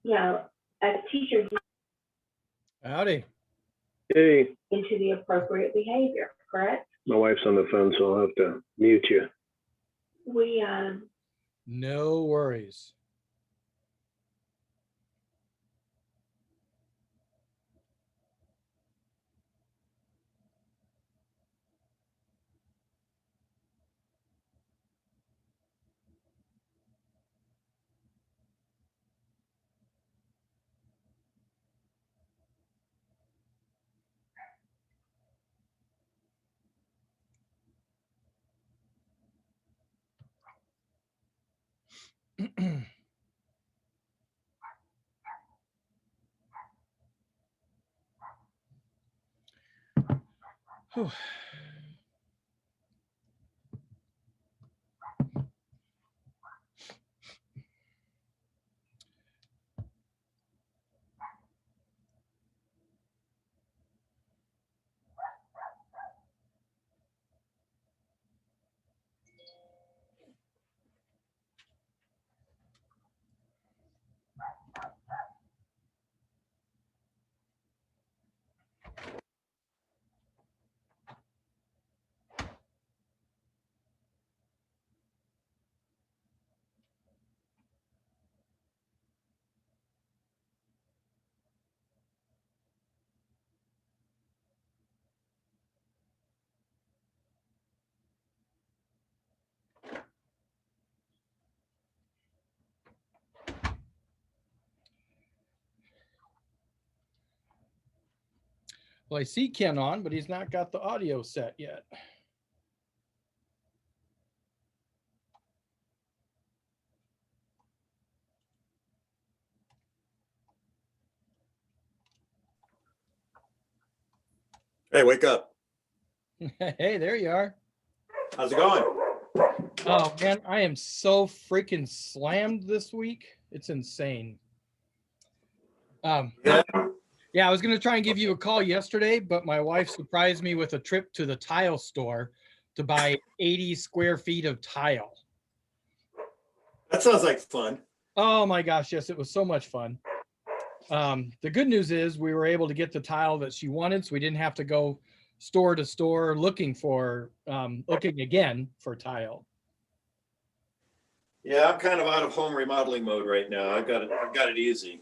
as teachers, Howdy. Hey, into the appropriate behavior, correct? my wife's on the phone, so I'll have to mute you. We, No worries. Whew. Well, I see Ken on, but he's not got the audio set yet. Hey, wake up. Hey, there you are. How's it going? Oh, man, I am so freaking slammed this week. It's insane. Yeah. Yeah, I was going to try and give you a call yesterday, but my wife surprised me with a trip to the tile store to buy 80 square feet of tile. That sounds like fun. Oh my gosh, yes, it was so much fun. The good news is we were able to get the tile that she wanted, so we didn't have to go store to store looking again for tile. Yeah, I'm kind of out of home remodeling mode right now. I've got it easy.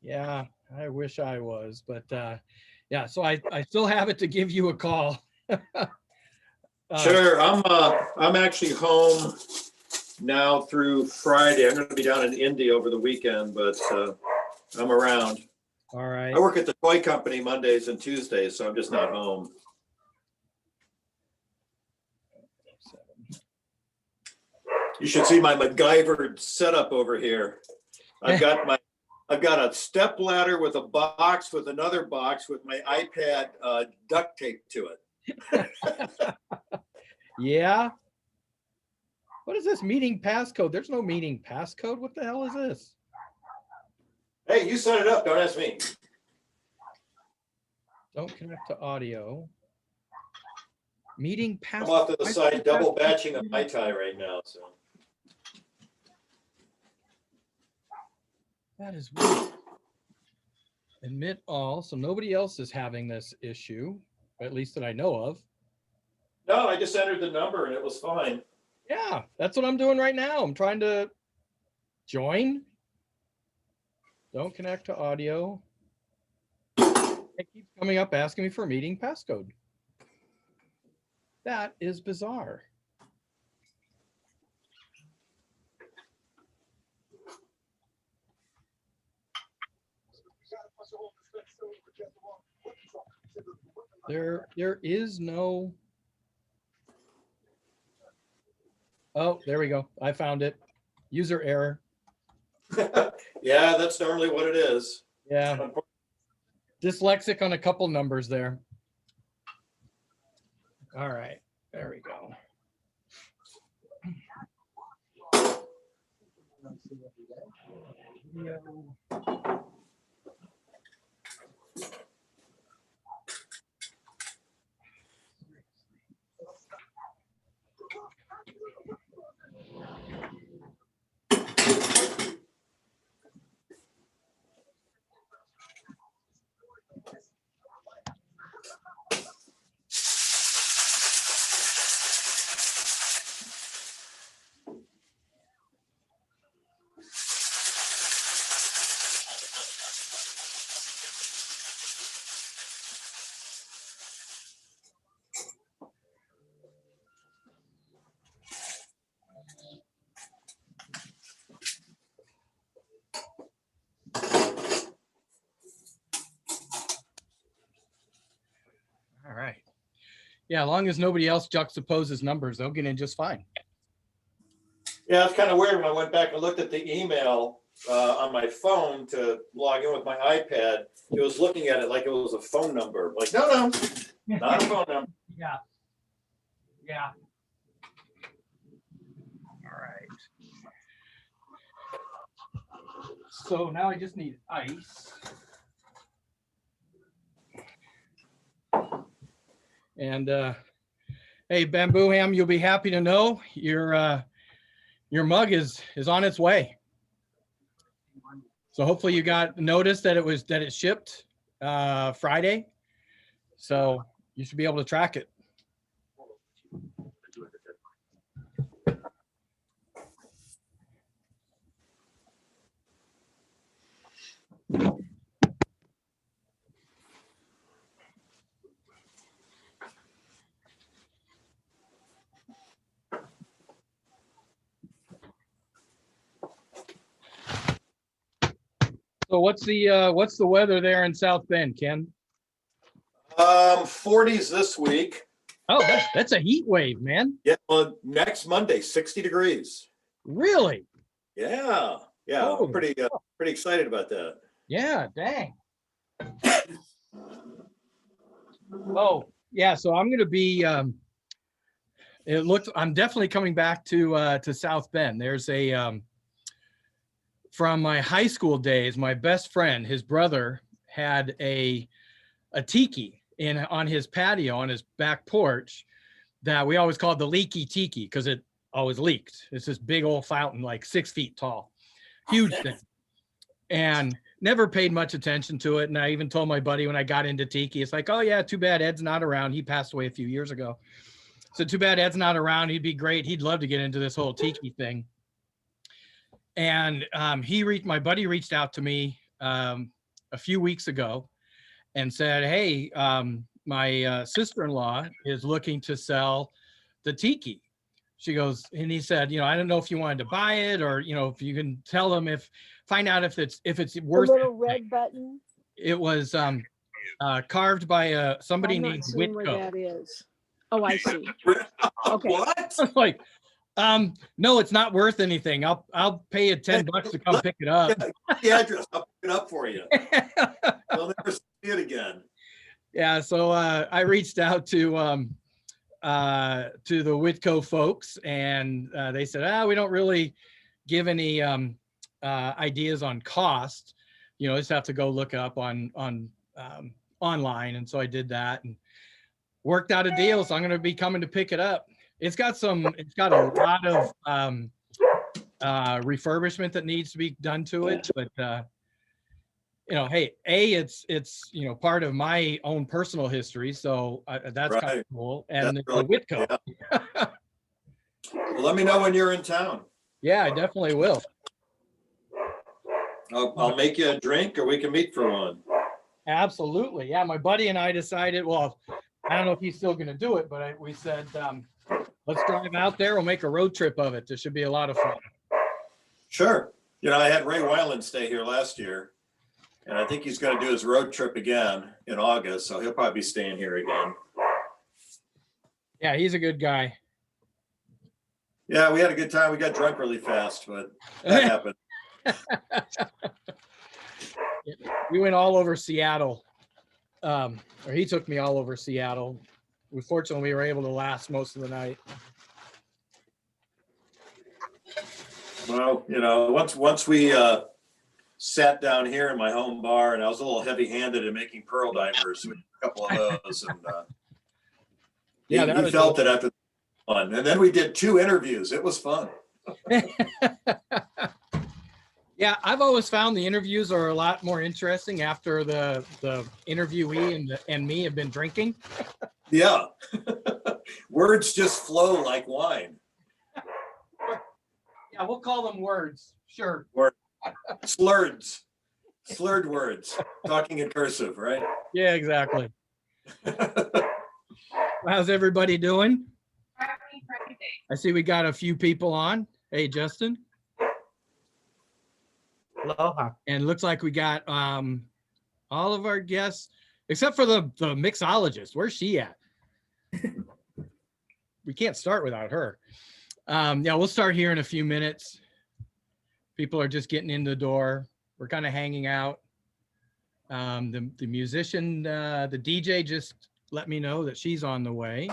Yeah, I wish I was, but yeah, so I still have it to give you a call. Sure, I'm actually home now through Friday. I'm going to be down in Indy over the weekend, but I'm around. All right. I work at the toy company Mondays and Tuesdays, so I'm just not home. You should see my MacGyver setup over here. I've got a step ladder with a box with another box with my iPad duct taped to it. Yeah. What is this meeting passcode? There's no meeting passcode. What the hell is this? Hey, you set it up. Don't ask me. Don't connect to audio. Meeting passcode. I'm off to the side double batching a Mai Tai right now. So that is weird. Admit all. So nobody else is having this issue, at least that I know of. no, I just entered the number and it was fine. Yeah, that's what I'm doing right now. I'm trying to join. Don't connect to audio. It keeps coming up asking me for meeting passcode. That is bizarre. There is no. Oh, there we go. I found it. User error. Yeah, that's normally what it is. Yeah. Dyslexic on a couple numbers there. All right. There we go. Yeah, as long as nobody else juxtaposes numbers, they'll get in just fine. Yeah, it's kind of weird when I went back and looked at the email on my phone to log in with my iPad. It was looking at it like it was a phone number. Like, no, not a phone number. Yeah. Yeah. All right. So now I just need ice. And hey, Bamboo Ham, you'll be happy to know your mug is on its way. So hopefully you got notice that it shipped Friday. So you should be able to track it. So what's the weather there in South Bend, Ken? 40s this week. Oh, that's a heat wave, man. Yeah, well, next Monday, 60 degrees. Really? Yeah, Oh. I'm pretty excited about that. Yeah, dang. Oh, yeah. So I'm gonna be. I'm definitely coming back to South Bend. There's a from my high school days. My best friend, his brother, had a tiki on his patio on his back porch that we always called the leaky tiki because it always leaked. It's this big old fountain, like 6 feet tall, huge thing, and never paid much attention to it. And I even told my buddy when I got into tiki, it's like, oh yeah, too bad Ed's not around. He passed away a few years ago. So too bad Ed's not around. He'd be great. He'd love to get into this whole tiki thing. And my buddy reached out to me a few weeks ago and said, hey, my sister-in-law is looking to sell the tiki. She goes, and he said, I don't know if you wanted to buy it or, if you can tell them find out if it's worth the little red button. It was carved by somebody I'm not named seeing where Whitco. that is. Oh, I see. Okay. What? I'm like, no, it's not worth anything. I'll pay you $10 to come pick it up. The address, I'll pick it up for you. You'll never see it again. Yeah, so I reached out to the Whitco folks, and they said, we don't really give any ideas on cost. Just have to go look up on online. And so I did that and worked out a deal. So I'm going to be coming to pick it up. It's got a lot of refurbishment that needs to be done to it, but hey, it's part of my own personal history, so that's kind of cool. And That's really Whitco. Yeah. Well, let me know when you're in town. Yeah, I definitely will. I'll make you a drink, or we can meet for one. Absolutely. Yeah, my buddy and I decided, well, I don't know if he's still going to do it, but we said, let's drive out there. We'll make a road trip of it. This should be a lot of fun. Sure. I had Ray Weiland stay here last year, and I think he's going to do his road trip again in August, so he'll probably be staying here again. Yeah, he's a good guy. Yeah, we had a good time. We got drunk really fast, but that happened. We went all over Seattle, or he took me all over Seattle. Fortunately, we were able to last most of the night. Well, once we sat down here in my home bar, and I was a little heavy-handed in making pearl divers, with a couple of those, and he felt it after the fun. And then we did 2 interviews. It was fun. Yeah, I've always found the interviews are a lot more interesting after the interviewee and me have been drinking. Yeah. Words just flow like wine. Yeah, we'll call them words. Sure. Slurred words, talking in cursive, right? Yeah, exactly. How's everybody doing? I see we got a few people on. Hey, Justin. Aloha. And looks like we got all of our guests, except for the mixologist. Where's she at? we can't start without her. Yeah, we'll start here in a few minutes. People are just getting in the door. We're kind of hanging out. The musician, the DJ just let me know that she's on the way.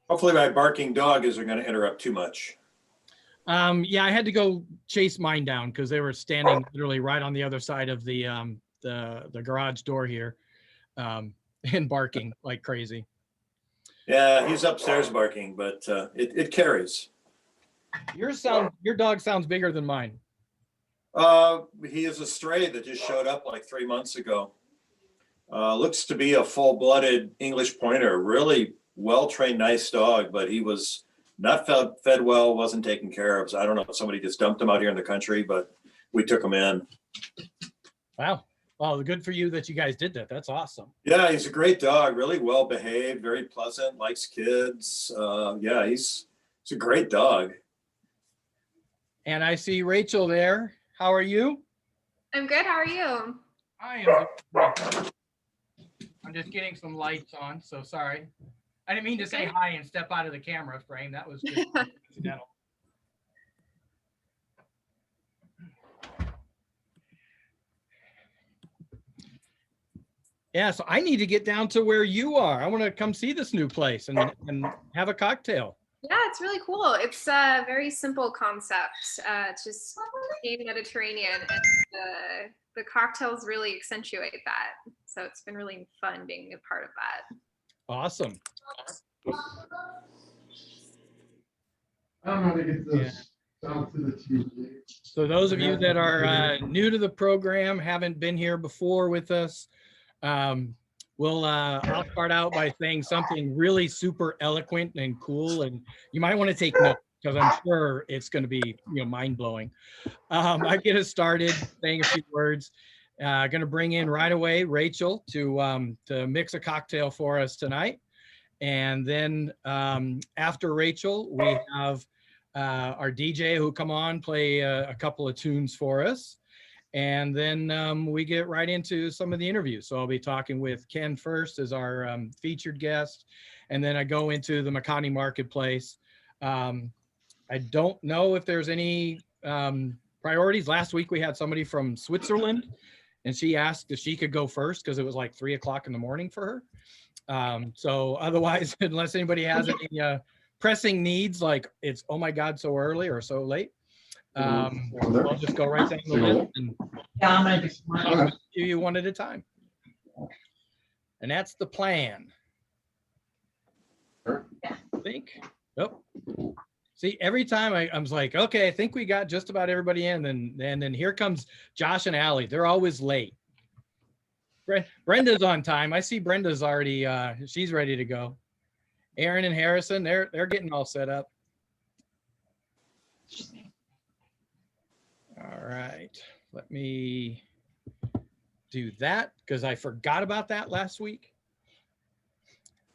Hopefully my barking dog isn't going to interrupt too much. Yeah, I had to go chase mine down because they were standing literally right on the other side of the garage door here, and barking like crazy. Yeah, he's upstairs barking, but it carries. Your dog sounds bigger than mine. He is a stray that just showed up like 3 months ago. Looks to be a full-blooded English pointer, really well-trained, nice dog, but he was not fed well, wasn't taken care of. So I don't know if somebody just dumped him out here in the country, but we took him in. Wow. Well, good for you that you guys did that. That's awesome. Yeah, he's a great dog, really well behaved, very pleasant, likes kids. Yeah, he's a great dog. And I see Rachel there. How are you? I'm good. How are you? I am good. I'm just getting some lights on, so sorry. I didn't mean to say hi and step out of the camera frame. That was just accidental. Yeah, so I need to get down to where you are. I want to come see this new place and have a cocktail. Yeah, it's really cool. It's a very simple concept. It's just being Mediterranean, and the cocktails really accentuate that. So it's been really fun being a part of that. Awesome. I don't know how to get this out to the TV. So those of you that are new to the program, haven't been here before with us, I'll start out by saying something really super eloquent and cool, and you might want to take notes because I'm sure it's going to be mind blowing. I get us started saying a few words. Going to bring in right away Rachel to mix a cocktail for us tonight, and then after Rachel we have our DJ who come on play a couple of tunes for us. And then we get right into some of the interviews. So I'll be talking with Ken first as our featured guest. And then I go into the Makani Marketplace. I don't know if there's any priorities. Last week we had somebody from Switzerland and she asked if she could go first because it was like 3 o'clock in the morning for her. So otherwise, unless anybody has any pressing needs, like it's, oh my God, so early or so late. I'll just go right down the list and do you one at a time. And that's the plan. I think. Oh. See, every time I was like, okay, I think we got just about everybody in, and then here comes Josh and Allie. They're always late. Brenda's on time. I see Brenda's already she's ready to go. Aaron and Harrison, they're getting all set up. All right, let me do that because I forgot about that last week.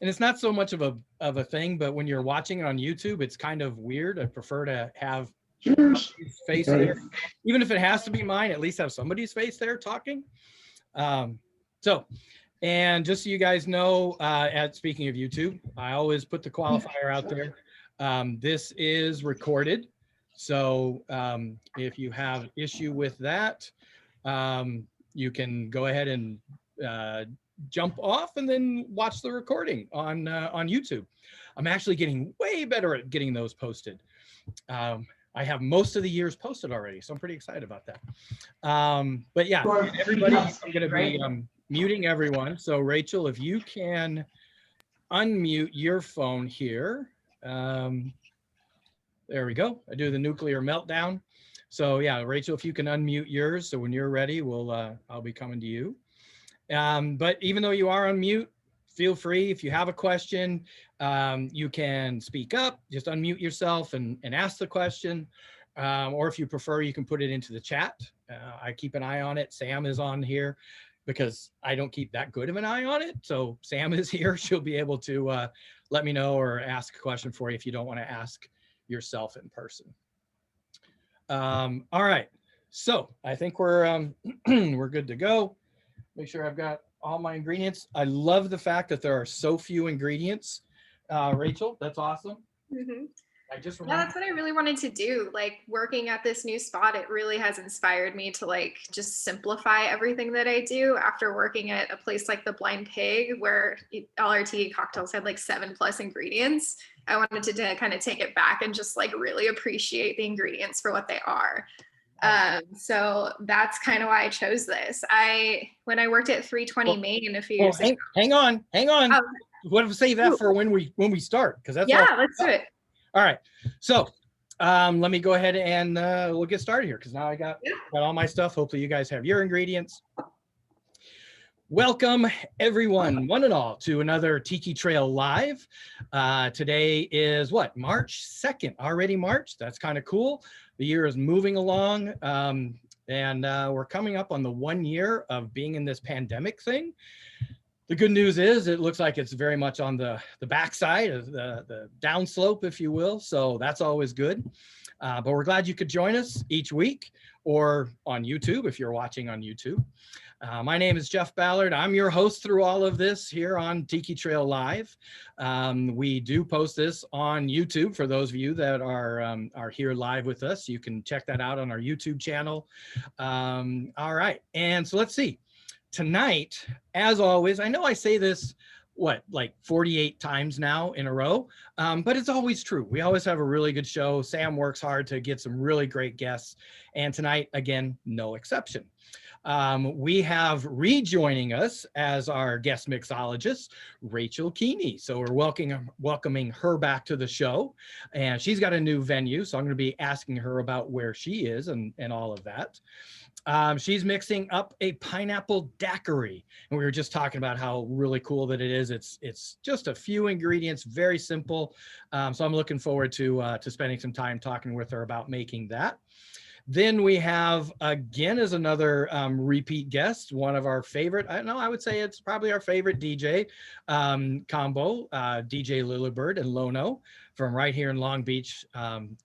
And it's not so much of a thing, but when you're watching it on YouTube, it's kind of weird. I prefer to have somebody's face there. Even if it has to be mine, at least have somebody's face there talking. And just so you guys know, speaking of YouTube, I always put the qualifier out there. This is recorded. So if you have issue with that, you can go ahead and jump off and then watch the recording on YouTube. I'm actually getting way better at getting those posted. I have most of the years posted already, so I'm pretty excited about that. But yeah, everybody, I'm going to be muting everyone. So Rachel, if you can unmute your phone here. There we go. I do the nuclear meltdown. So yeah, Rachel, if you can unmute yours, so when you're ready, I'll be coming to you. But even though you are on mute, feel free. If you have a question, you can speak up, just unmute yourself and ask the question. Or if you prefer, you can put it into the chat. I keep an eye on it. Sam is on here because I don't keep that good of an eye on it. So Sam is here. She'll be able to let me know or ask a question for you if you don't want to ask yourself in person. All right, so I think we're we're good to go. Make sure I've got all my ingredients. I love the fact that there are so few ingredients. Rachel, that's awesome. Mhm. I just Yeah, that's what I really wanted to do. Like working at this new spot, it really has inspired me to like just simplify everything that I do. After working at a place like the Blind Pig, where all our tea cocktails had like 7+ ingredients, I wanted to kind of take it back and just like really appreciate the ingredients for what they are. So that's kind of why I chose this. When I worked at 320 Main a few Well, years ago. hang on. Oh, What if save that for when we start? Because that's yeah, all. let's do it. All right. So let me go ahead and we'll get started here because now I got all my stuff. Hopefully you guys have your ingredients. Welcome everyone, one and all, to another Tiki Trail Live. Today is what, March 2nd, already March. That's kind of cool. The year is moving along and we're coming up on the 1 year of being in this pandemic thing. The good news is it looks like it's very much on the backside of the downslope, if you will. So that's always good. But we're glad you could join us each week or on YouTube if you're watching on YouTube. My name is Jeff Ballard. I'm your host through all of this here on Tiki Trail Live. We do post this on YouTube for those of you that are here live with us. You can check that out on our YouTube channel. All right, and so let's see. Tonight, as always, I know I say this, like 48 times now in a row, but it's always true. We always have a really good show. Sam works hard to get some really great guests. And tonight, again, no exception. We have rejoining us as our guest mixologist, Rachel Keeney. So we're welcoming her back to the show. And she's got a new venue, so I'm going to be asking her about where she is and all of that. She's mixing up a pineapple daiquiri, and we were just talking about how really cool that it is. It's just a few ingredients, very simple. So I'm looking forward to spending some time talking with her about making that. Then we have, again, as another repeat guest, one of our favorite, I would say it's probably our favorite DJ combo, DJ Lilibird and Lono from right here in Long Beach,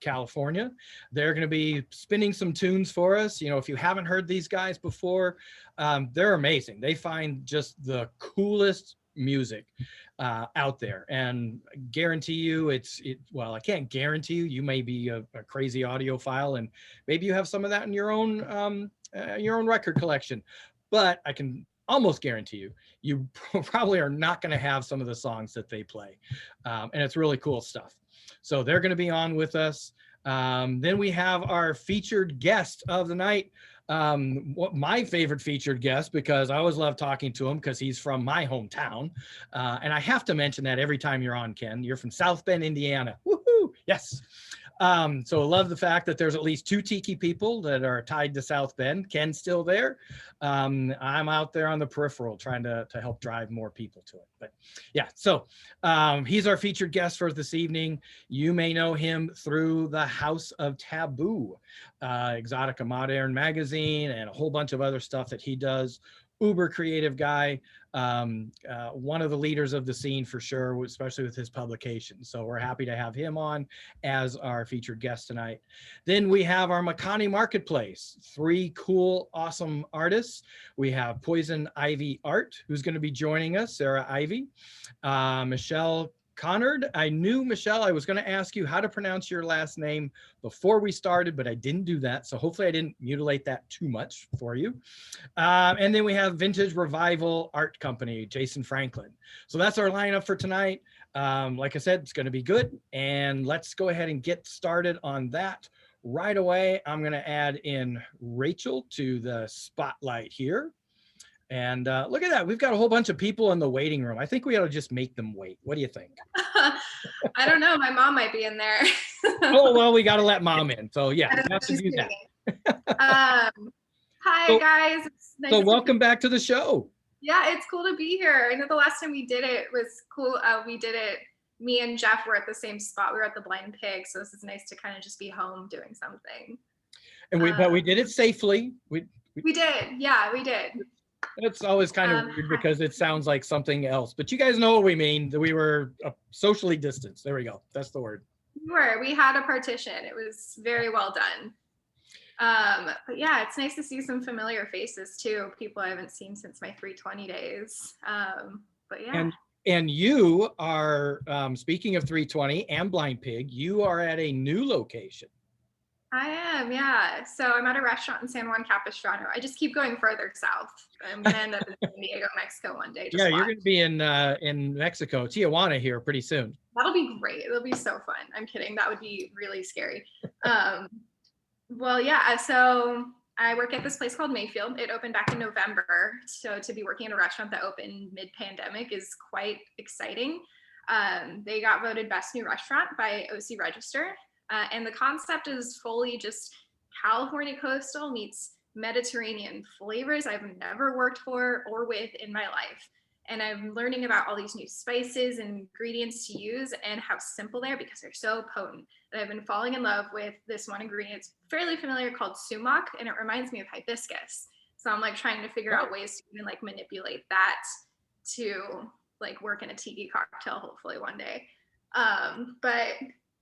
California. They're going to be spinning some tunes for us. You know, if you haven't heard these guys before, they're amazing. They find just the coolest music out there, and guarantee you well, I can't guarantee you may be a crazy audiophile and maybe you have some of that in your own record collection, but I can almost guarantee you probably are not going to have some of the songs that they play, and it's really cool stuff. So they're going to be on with us. Then we have our featured guest of the night, my favorite featured guest, because I always love talking to him because he's from my hometown. And I have to mention that every time you're on, Ken. You're from South Bend, Indiana. Woohoo! Yes. So I love the fact that there's at least 2 Tiki people that are tied to South Bend. Ken's still there. I'm out there on the peripheral trying to help drive more people to it. But yeah, so he's our featured guest for this evening. You may know him through the House of Tabu, Exotica Modern magazine, and a whole bunch of other stuff that he does. Uber creative guy, one of the leaders of the scene for sure, especially with his publication. So we're happy to have him on as our featured guest tonight. Then we have our Makani Marketplace, 3 cool, awesome artists. We have Poison Ivy Art, who's going to be joining us, Sarah Ivy, Michele Conard. I knew, Michelle, I was going to ask you how to pronounce your last name before we started, but I didn't do that. So hopefully I didn't mutilate that too much for you. And then we have Vintage Revival Art Company, Jason Franklin. So that's our lineup for tonight. Like I said, it's going to be good. And let's go ahead and get started on that right away. I'm going to add in Rachel to the spotlight here. And look at that. We've got a whole bunch of people in the waiting room. I think we ought to just make them wait. What do you think? I don't know. My mom might be in there. Oh, well, we got to let mom in. So yeah, we have to do that. Hi, guys. It's nice so welcome back to the show. Yeah, it's cool to be here. I know the last time we did it was cool. We did it. Me and Jeff were at the same spot. We were at the Blind Pig. So this is nice to kind of just be home doing something. And but we did it safely. We did. Yeah, we did. It's always kind of weird because it sounds like something else, but you guys know what we mean. We were socially distanced. There we go. That's the word. We had a partition. It was very well done. But yeah, it's nice to see some familiar faces too. People I haven't seen since my 320 days. But yeah. And you are, speaking of 320 and Blind Pig, you are at a new location. I am, yeah. So I'm at a restaurant in San Juan Capistrano. I just keep going further south. I'm gonna end up in San Diego, Mexico one day. Just Yeah, you're watch. going to be in Mexico, Tijuana here pretty soon. That'll be great. It'll be so fun. I'm kidding. That would be really scary. Well, yeah. So I work at this place called Mayfield. It opened back in November. So to be working at a restaurant that opened mid-pandemic is quite exciting. They got voted best new restaurant by OC Register. And the concept is fully just California coastal meets Mediterranean flavors I've never worked for or with in my life. And I'm learning about all these new spices and ingredients to use and how simple they are because they're so potent. And I've been falling in love with this one ingredient. It's fairly familiar, called sumac, and it reminds me of hibiscus. So I'm like trying to figure out ways to even like manipulate that to like work in a tiki cocktail, hopefully one day. But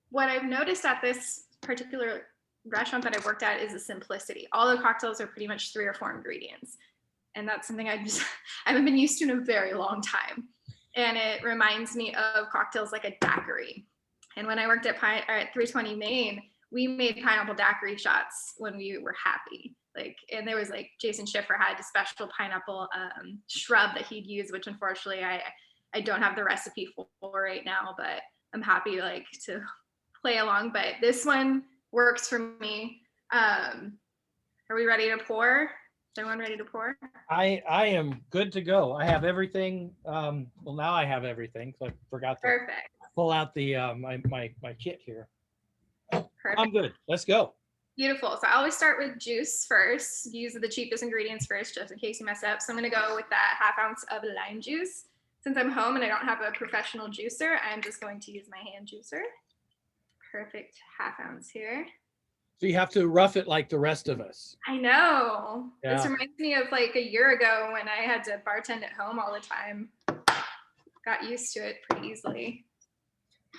what I've noticed at this particular restaurant that I've worked at is the simplicity. All the cocktails are pretty much 3 or 4 ingredients. And that's something I haven't been used to in a very long time. And it reminds me of cocktails like a daiquiri. And when I worked at 320 Main, we made pineapple daiquiri shots when we were happy. Like, and there was like Jason Schiffer had a special pineapple shrub that he'd use, which unfortunately I don't have the recipe for right now, but I'm happy like to play along. But this one works for me. Are we ready to pour? Is everyone ready to pour? I am good to go. I have everything. Well, now I have everything. So I forgot to Perfect. pull out the my kit here. Perfect. I'm good. Let's go. Beautiful. So I always start with juice first. Use the cheapest ingredients first, just in case you mess up. So I'm going to go with that 1/2 ounce of lime juice. Since I'm home and I don't have a professional juicer, I'm just going to use my hand juicer. Perfect 1/2 ounce here. So you have to rough it like the rest of us. I know. Yeah. This reminds me of like a year ago when I had to bartend at home all the time. Got used to it pretty easily.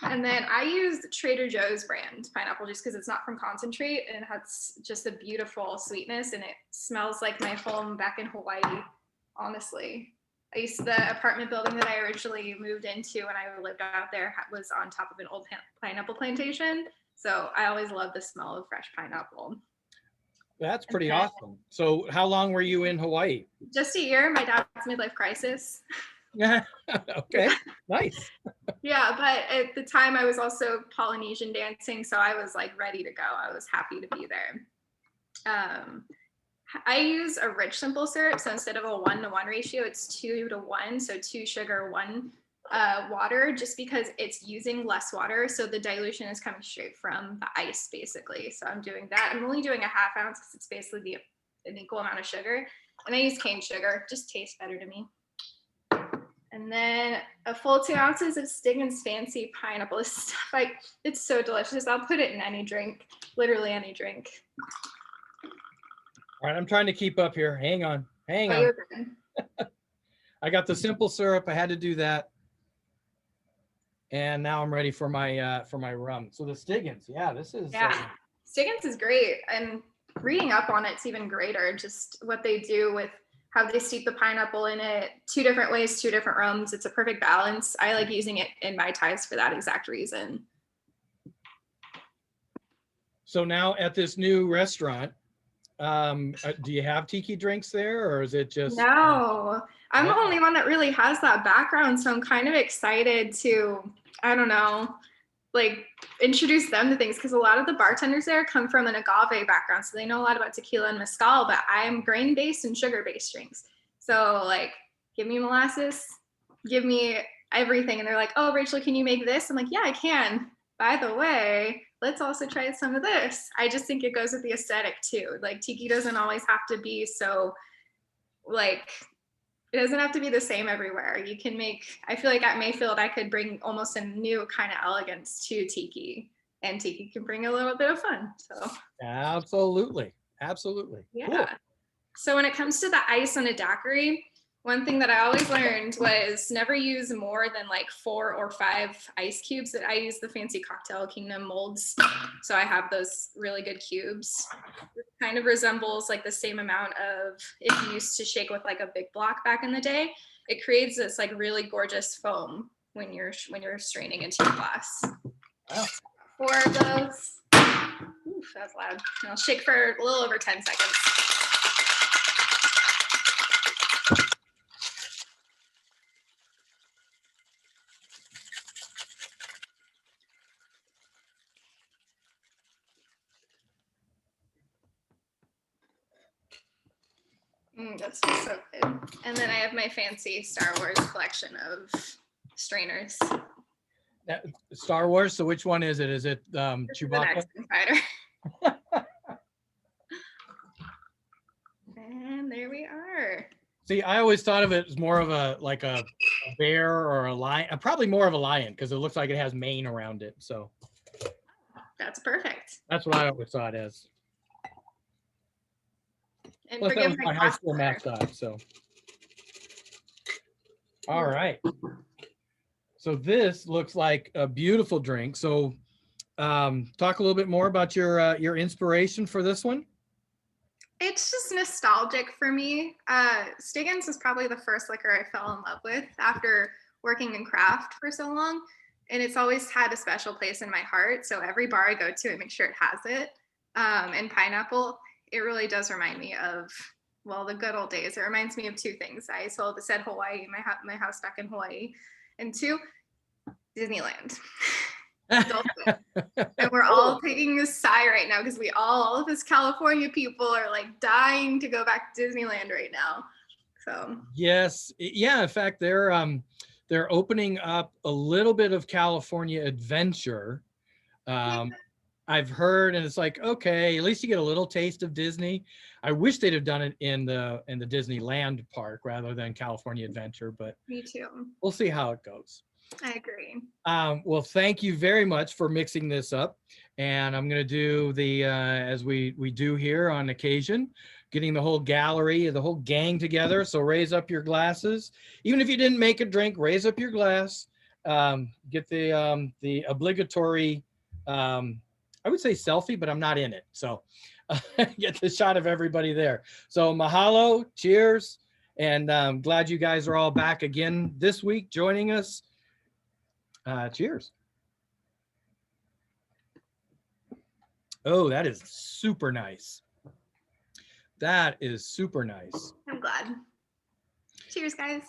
And then I use Trader Joe's brand pineapple juice because it's not from concentrate and it has just a beautiful sweetness and it smells like my home back in Hawaii, honestly. The apartment building that I originally moved into when I lived out there was on top of an old pineapple plantation. So I always love the smell of fresh pineapple. That's pretty awesome. So how long were you in Hawaii? Just a year. My dad's midlife crisis. Okay, nice. Yeah, but at the time I was also Polynesian dancing, so I was like ready to go. I was happy to be there. I use a rich simple syrup, so instead of a 1-to-1 ratio, it's 2-to-1, so 2 sugar, 1 water, just because it's using less water, so the dilution is coming straight from the ice, basically. So I'm doing that. I'm only doing a 1/2 ounce because it's basically an equal amount of sugar, and I use cane sugar. Just tastes better to me. And then a full 2 ounces of Stiggin's Fancy Pineapple. This stuff, like, it's so delicious. I'll put it in any drink, literally any drink. All right, I'm trying to keep up here. Hang on. You're good. I got the simple syrup. I had to do that. And now I'm ready for my rum. So the Stiggin's, yeah, this is. Yeah, Stiggin's is great. And reading up on it's even greater, just what they do with how they steep the pineapple in it. 2 different ways, 2 different rums. It's a perfect balance. I like using it in Mai Tais for that exact reason. So now at this new restaurant, do you have tiki drinks there, or is it just? No, I'm the only one that really has that background, so I'm kind of excited to, I don't know, like introduce them to things, because a lot of the bartenders there come from an agave background, so they know a lot about tequila and mezcal, but I'm grain-based and sugar-based drinks. So like, give me molasses, give me everything, and they're like, oh, Rachel, can you make this? I'm like, yeah, I can. By the way, let's also try some of this. I just think it goes with the aesthetic too. Like tiki doesn't always have to be so, like, it doesn't have to be the same everywhere. You can make, I feel like at Mayfield, I could bring almost a new kind of elegance to tiki, and tiki can bring a little bit of fun. So Absolutely. Absolutely. yeah. Cool. So when it comes to the ice on a daiquiri, One thing that I always learned was never use more than like 4 or 5 ice cubes. I use the fancy Cocktail Kingdom molds, so I have those really good cubes. It kind of resembles like the same amount of, if you used to shake with like a big block back in the day, it creates this like really gorgeous foam when you're straining into your glass. Wow. 4 of those. Oof, that was loud. And I'll shake for a little over 10 seconds. That smells so good. And then I have my fancy Star Wars collection of strainers. Star Wars. So which one is it? Is it This is an Chewbacca? X-Men fighter. And there we are. See, I always thought of it as more of a like a bear or a lion. Probably more of a lion because it looks like it has mane around it. So That's perfect. that's what I always thought it as. And Plus, that forgive was my my high glass school color. mascot. So, all right. So this looks like a beautiful drink. So, talk a little bit more about your inspiration for this one. It's just nostalgic for me. Stiggins is probably the first liquor I fell in love with after working in craft for so long. And it's always had a special place in my heart. So every bar I go to, I make sure it has it. And pineapple, it really does remind me of, well, the good old days. It reminds me of 2 things. I said Hawaii, my house back in Hawaii. And 2, Disneyland. Adulthood. And we're all taking this sigh right now because all of us California people are like dying to go back to Disneyland right now. So Yes, yeah. In fact, they're opening up a little bit of California adventure. I've heard, and it's like, okay, at least you get a little taste of Disney. I wish they'd have done it in the Disneyland park rather than California Adventure, but me too. we'll see how it goes. I agree. Well, thank you very much for mixing this up. And I'm going to do the, as we do here on occasion, getting the whole gallery, the whole gang together. So raise up your glasses. Even if you didn't make a drink, raise up your glass. Get the obligatory, I would say selfie, but I'm not in it. So get the shot of everybody there. So mahalo, cheers. And I'm glad you guys are all back again this week joining us. Cheers. Oh, that is super nice. That is super nice. I'm glad. Cheers, guys.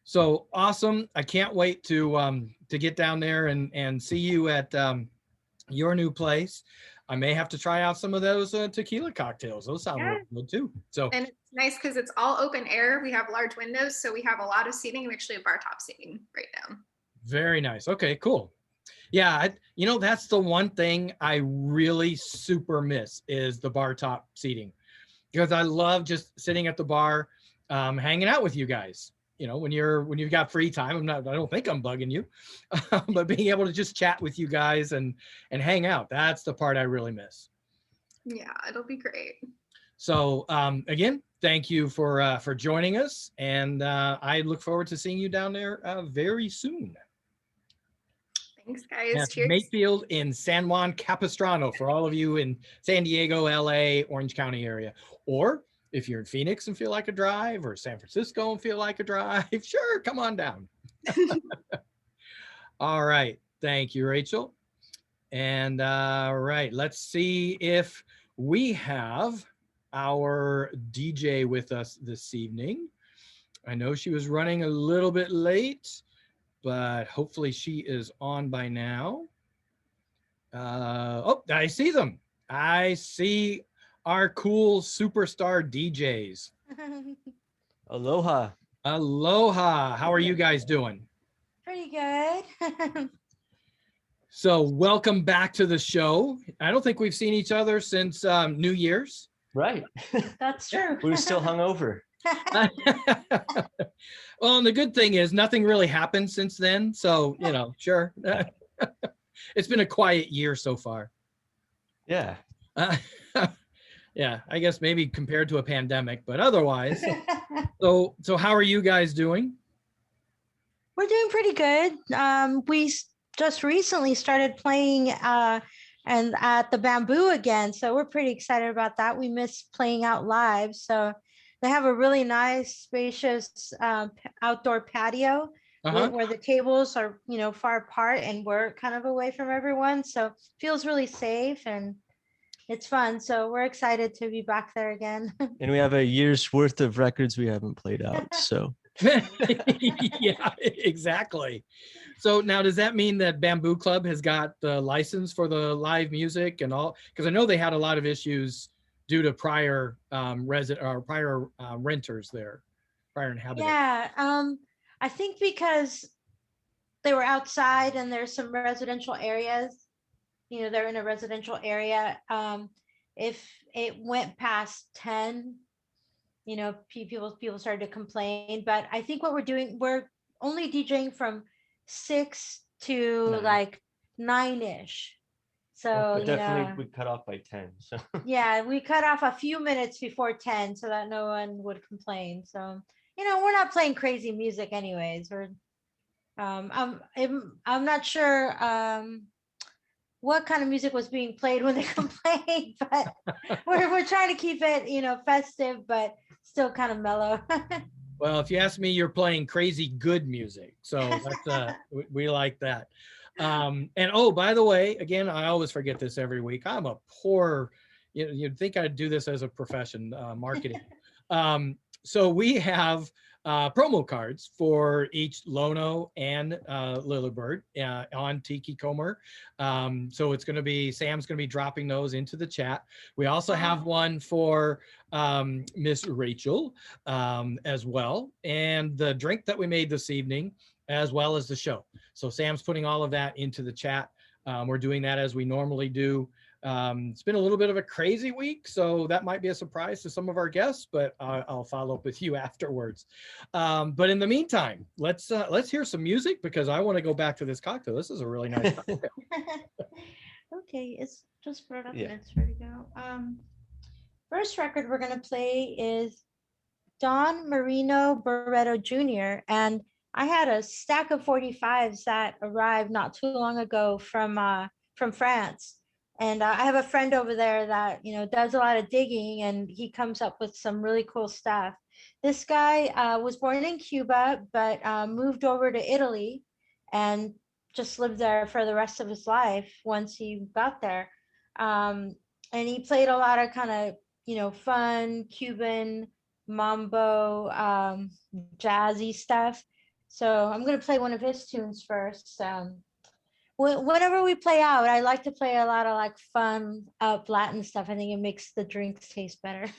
So awesome. I can't wait to get down there and see you at your new place. I may have to try out some of those tequila cocktails. Those sound really good too. So, and it's nice because it's all open air. We have large windows, so we have a lot of seating. We actually have bar top seating right now. very nice. Okay, cool. Yeah, that's the one thing I really super miss is the bar top seating, because I love just sitting at the bar, hanging out with you guys. When you've got free time, I don't think I'm bugging you, but being able to just chat with you guys and hang out, that's the part I really miss. Yeah, it'll be great. So again, thank you for joining us, and I look forward to seeing you down there very soon. Thanks, guys. That's Cheers. Mayfield in San Juan Capistrano for all of you in San Diego, LA, Orange County area. Or if you're in Phoenix and feel like a drive, or San Francisco and feel like a drive, sure, come on down. All right. Thank you, Rachel. And all right, let's see if we have our DJ with us this evening. I know she was running a little bit late, but hopefully she is on by now. Oh, I see them. I see our cool superstar DJs. Aloha. Aloha. How are you guys doing? Pretty good. So welcome back to the show. I don't think we've seen each other since New Year's. Right. That's true. We were still hungover. Well, and the good thing is nothing really happened since then. So, sure. It's been a quiet year so far. Yeah. Yeah, I guess maybe compared to a pandemic, but otherwise. So how are you guys doing? We're doing pretty good. Just recently started playing and at the Bamboo again, so we're pretty excited about that. We miss playing out live, so they have a really nice, spacious outdoor patio where the tables are, far apart and we're kind of away from everyone, so it feels really safe and it's fun. So we're excited to be back there again. And we have a year's worth of records we haven't played out. So Yeah, exactly. So now does that mean that Bamboo Club has got the license for the live music and all? Because I know they had a lot of issues due to prior renters there, prior inhabitants. Yeah, I think because they were outside and there's some residential areas, they're in a residential area. If it went past 10, people started to complain. But I think what we're doing, we're only DJing from 6 to 9-ish. So definitely we cut off by 10. So yeah, we cut off a few minutes before 10 so that no one would complain. So we're not playing crazy music anyways. We're I'm not sure what kind of music was being played when they complained, but we're trying to keep it festive but still kind of mellow. Well, if you ask me, you're playing crazy good music, so that's we like that. And oh, by the way, again, I always forget this every week. I'm a poor, you'd think I'd do this as a profession, marketing. So we have promo cards for each Lono and Lilibird on Tiki Comer. So it's going to be, Sam's going to be dropping those into the chat. We also have one for Miss Rachel as well, and the drink that we made this evening, as well as the show. So Sam's putting all of that into the chat. We're doing that as we normally do. It's been a little bit of a crazy week, so that might be a surprise to some of our guests, but I'll follow up with you afterwards. But in the meantime, let's hear some music because I want to go back to this cocktail. This is a really nice cocktail. Okay, it's just brought up Yeah. and it's ready to go. First record we're gonna play is Don Marino Barreto Jr. And I had a stack of 45s that arrived not too long ago from France. And I have a friend over there that, does a lot of digging and he comes up with some really cool stuff. This guy was born in Cuba, but moved over to Italy and just lived there for the rest of his life once he got there. And he played a lot of kind of, fun Cuban mambo, jazzy stuff. So I'm going to play one of his tunes first. Whenever we play out, I like to play a lot of fun Latin stuff. I think it makes the drinks taste better.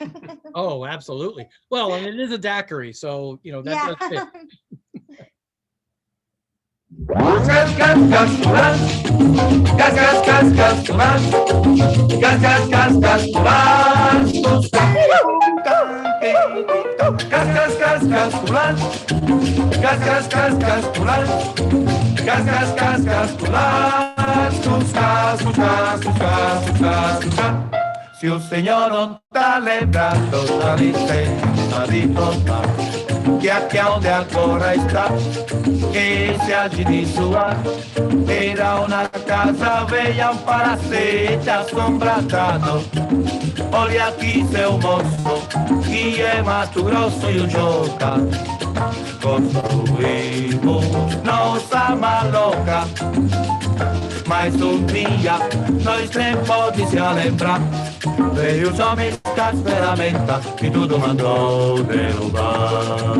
Oh, absolutely. Well, and it is a daiquiri, so that does fit. Gas, gas, gas, gas, gas, gas, gas, gas, gas, gas, gas, gas, gas, se o Senhor não tá lembrando da licença de voltar, que aqui onde agora está, esse agir suar, era uma casa velha, um palacete assombrado. Olha aqui seu moço, que é Mato Grosso e o Joca, construímos nossa maloca. Mas um dia nós nem pode se lembrar, veio os homens com as ferramentas e tudo mandou derrubar.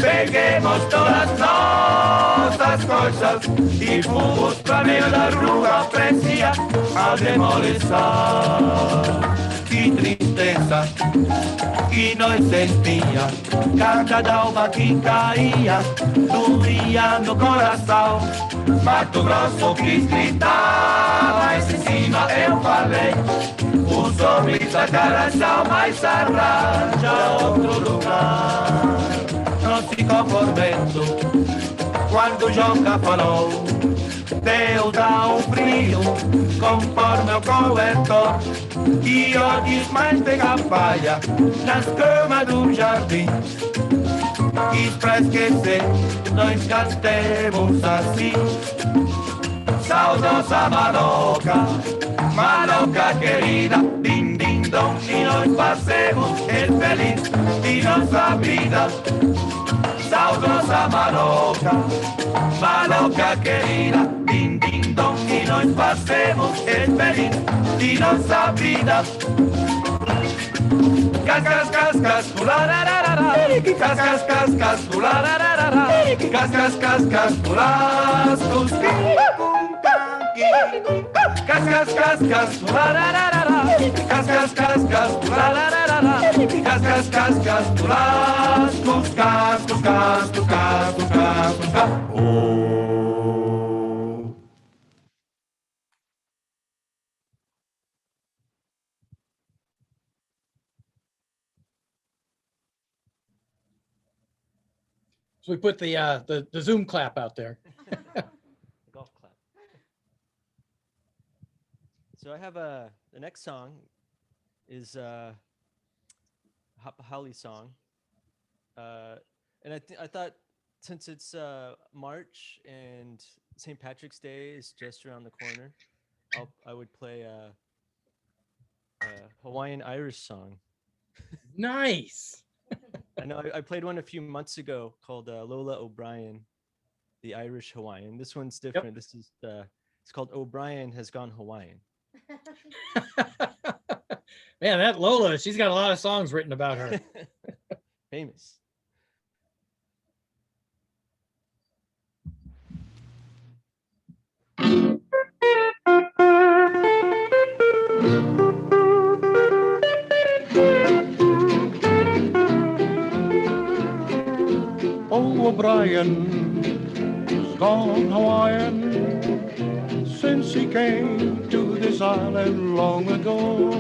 Peguemos todas nossas coisas e fomos pra meio da rua, parecia a demolição. Que tristeza que nós sentia, cada alma que caía, doía no coração. Mato Grosso quis gritar, mas em cima eu falei, os homens da cara já mais arranja outro lugar. Não se conformando quando o Joca falou, Deus dá um frio caminho conforme o coletor e olhos mais pega palha nas camas do jardim. E pra esquecer, nós cantemos assim. Saudosa maloca, maloca querida, din din dom, e nós passemos el feliz de nossa vida. Saudosa maloca, maloca querida, din din dom, e nós passemos el feliz de nossa vida. Cas, cas, cas, cas, la la la la la. Cas, cas, cas, cas, la la la la la. Cas, cas, cas, cas, las tus cas, cas, cas, cas, la la la la la. Cas, cas, cas, cas, la la la la la. Cas, cas, cas, cas, las tus cas, tus cas, tus cas, tus cas, tus cas. Oh. So we put the Zoom clap out there. Golf clap. So I have the next song is Hali song. And I thought since it's March and St. Patrick's Day is just around the corner, I would play a Hawaiian Irish song. Nice. I know I played one a few months ago called Lola O'Brien, the Irish Hawaiian. This one's different. This is it's called O'Brien Has Gone Hawaiian. Man, that Lola, she's got a lot of songs written about her. Famous. Oh, O'Brien has gone Hawaiian since he came to this island long ago.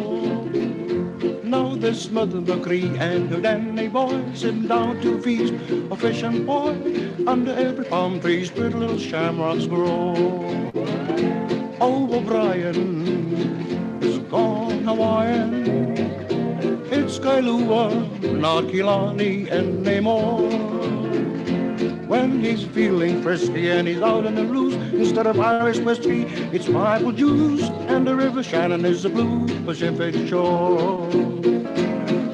Now this Mother McCree and her Danny boy sit down to feast a fish and boy. Under every palm tree pretty little shamrocks grow. Oh, O'Brien has gone Hawaiian. It's Kailua, not Kilani anymore. When he's feeling frisky and he's out on the loose, instead of Irish whiskey, it's pineapple juice, and the River Shannon is the blue Pacific shore.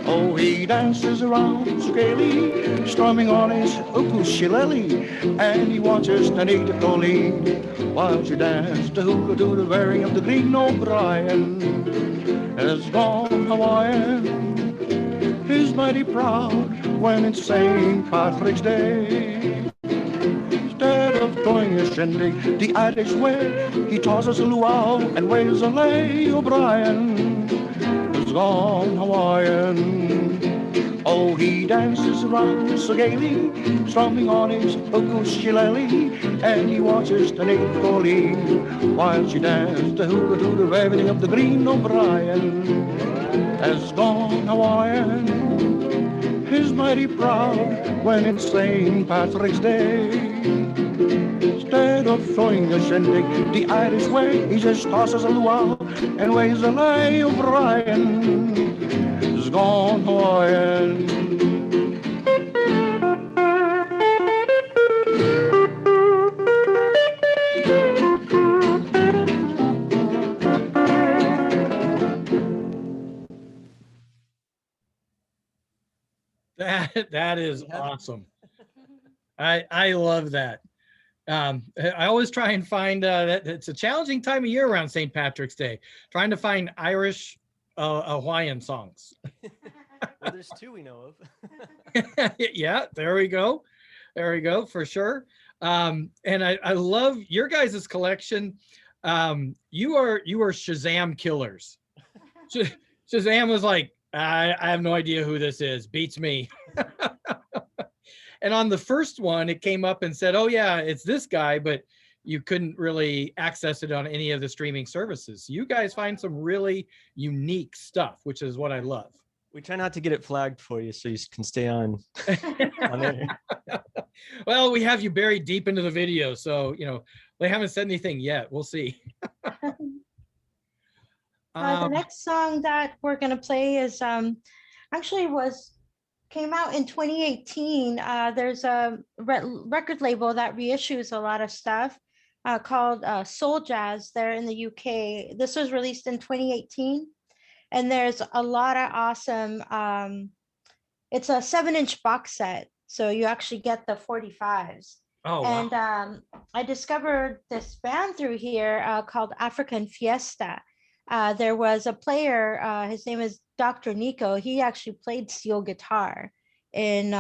Oh, he dances around scaly, strumming on his ukulele, and he watches Tanita Colleen while she dances to hula to the wearing of the green. O'Brien has gone Hawaiian. He's mighty proud when it's St. Patrick's Day. Instead of throwing a shindig the Irish way, he tosses a luau and waves a lay. O'Brien has gone Hawaiian. Oh, he dances around so gaily, strumming on his ukulele, and he watches the Nate Colleen while she dances the hula to the waving of the green. O'Brien has gone Hawaiian. He's mighty proud when it's St. Patrick's Day. Instead of throwing a shindig the Irish way, he just tosses a luau and waves a lay. O'Brien has gone Hawaiian. That is awesome. I love that. I always try and find that it's a challenging time of year around St. Patrick's Day, trying to find Irish Hawaiian songs. Well, there's two we know of. Yeah, there we go. There we go, for sure. And I love your guys' collection. You are Shazam killers. Shazam was like, I have no idea who this is. Beats me. And on the first one, it came up and said, oh, yeah, it's this guy, but you couldn't really access it on any of the streaming services. You guys find some really unique stuff, which is what I love. We try not to get it flagged for you so you can stay on there. Well, we have you buried deep into the video. So, you know, They haven't said anything yet. We'll see. The Um, next song that we're gonna play is actually came out in 2018. There's a record label that reissues a lot of stuff called Soul Jazz. They're in the UK. This was released in 2018, and there's a lot of awesome. It's a 7-inch box set, so you actually get the 45s. oh, wow. And I discovered this band through here called African Fiesta. There was a player, his name is Dr. Nico. He actually played steel guitar in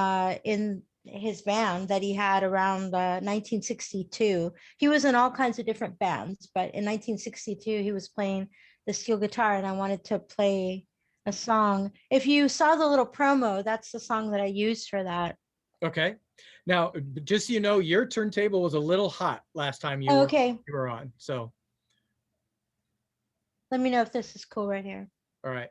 his band that he had around 1962. He was in all kinds of different bands, but in 1962 he was playing the steel guitar, and I wanted to play a song. If you saw the little promo, that's the song that I used for that. Okay. Now, just so you know, your turntable was a little hot last time you, Okay, you were on. So, let me know if this is cool right here. all right.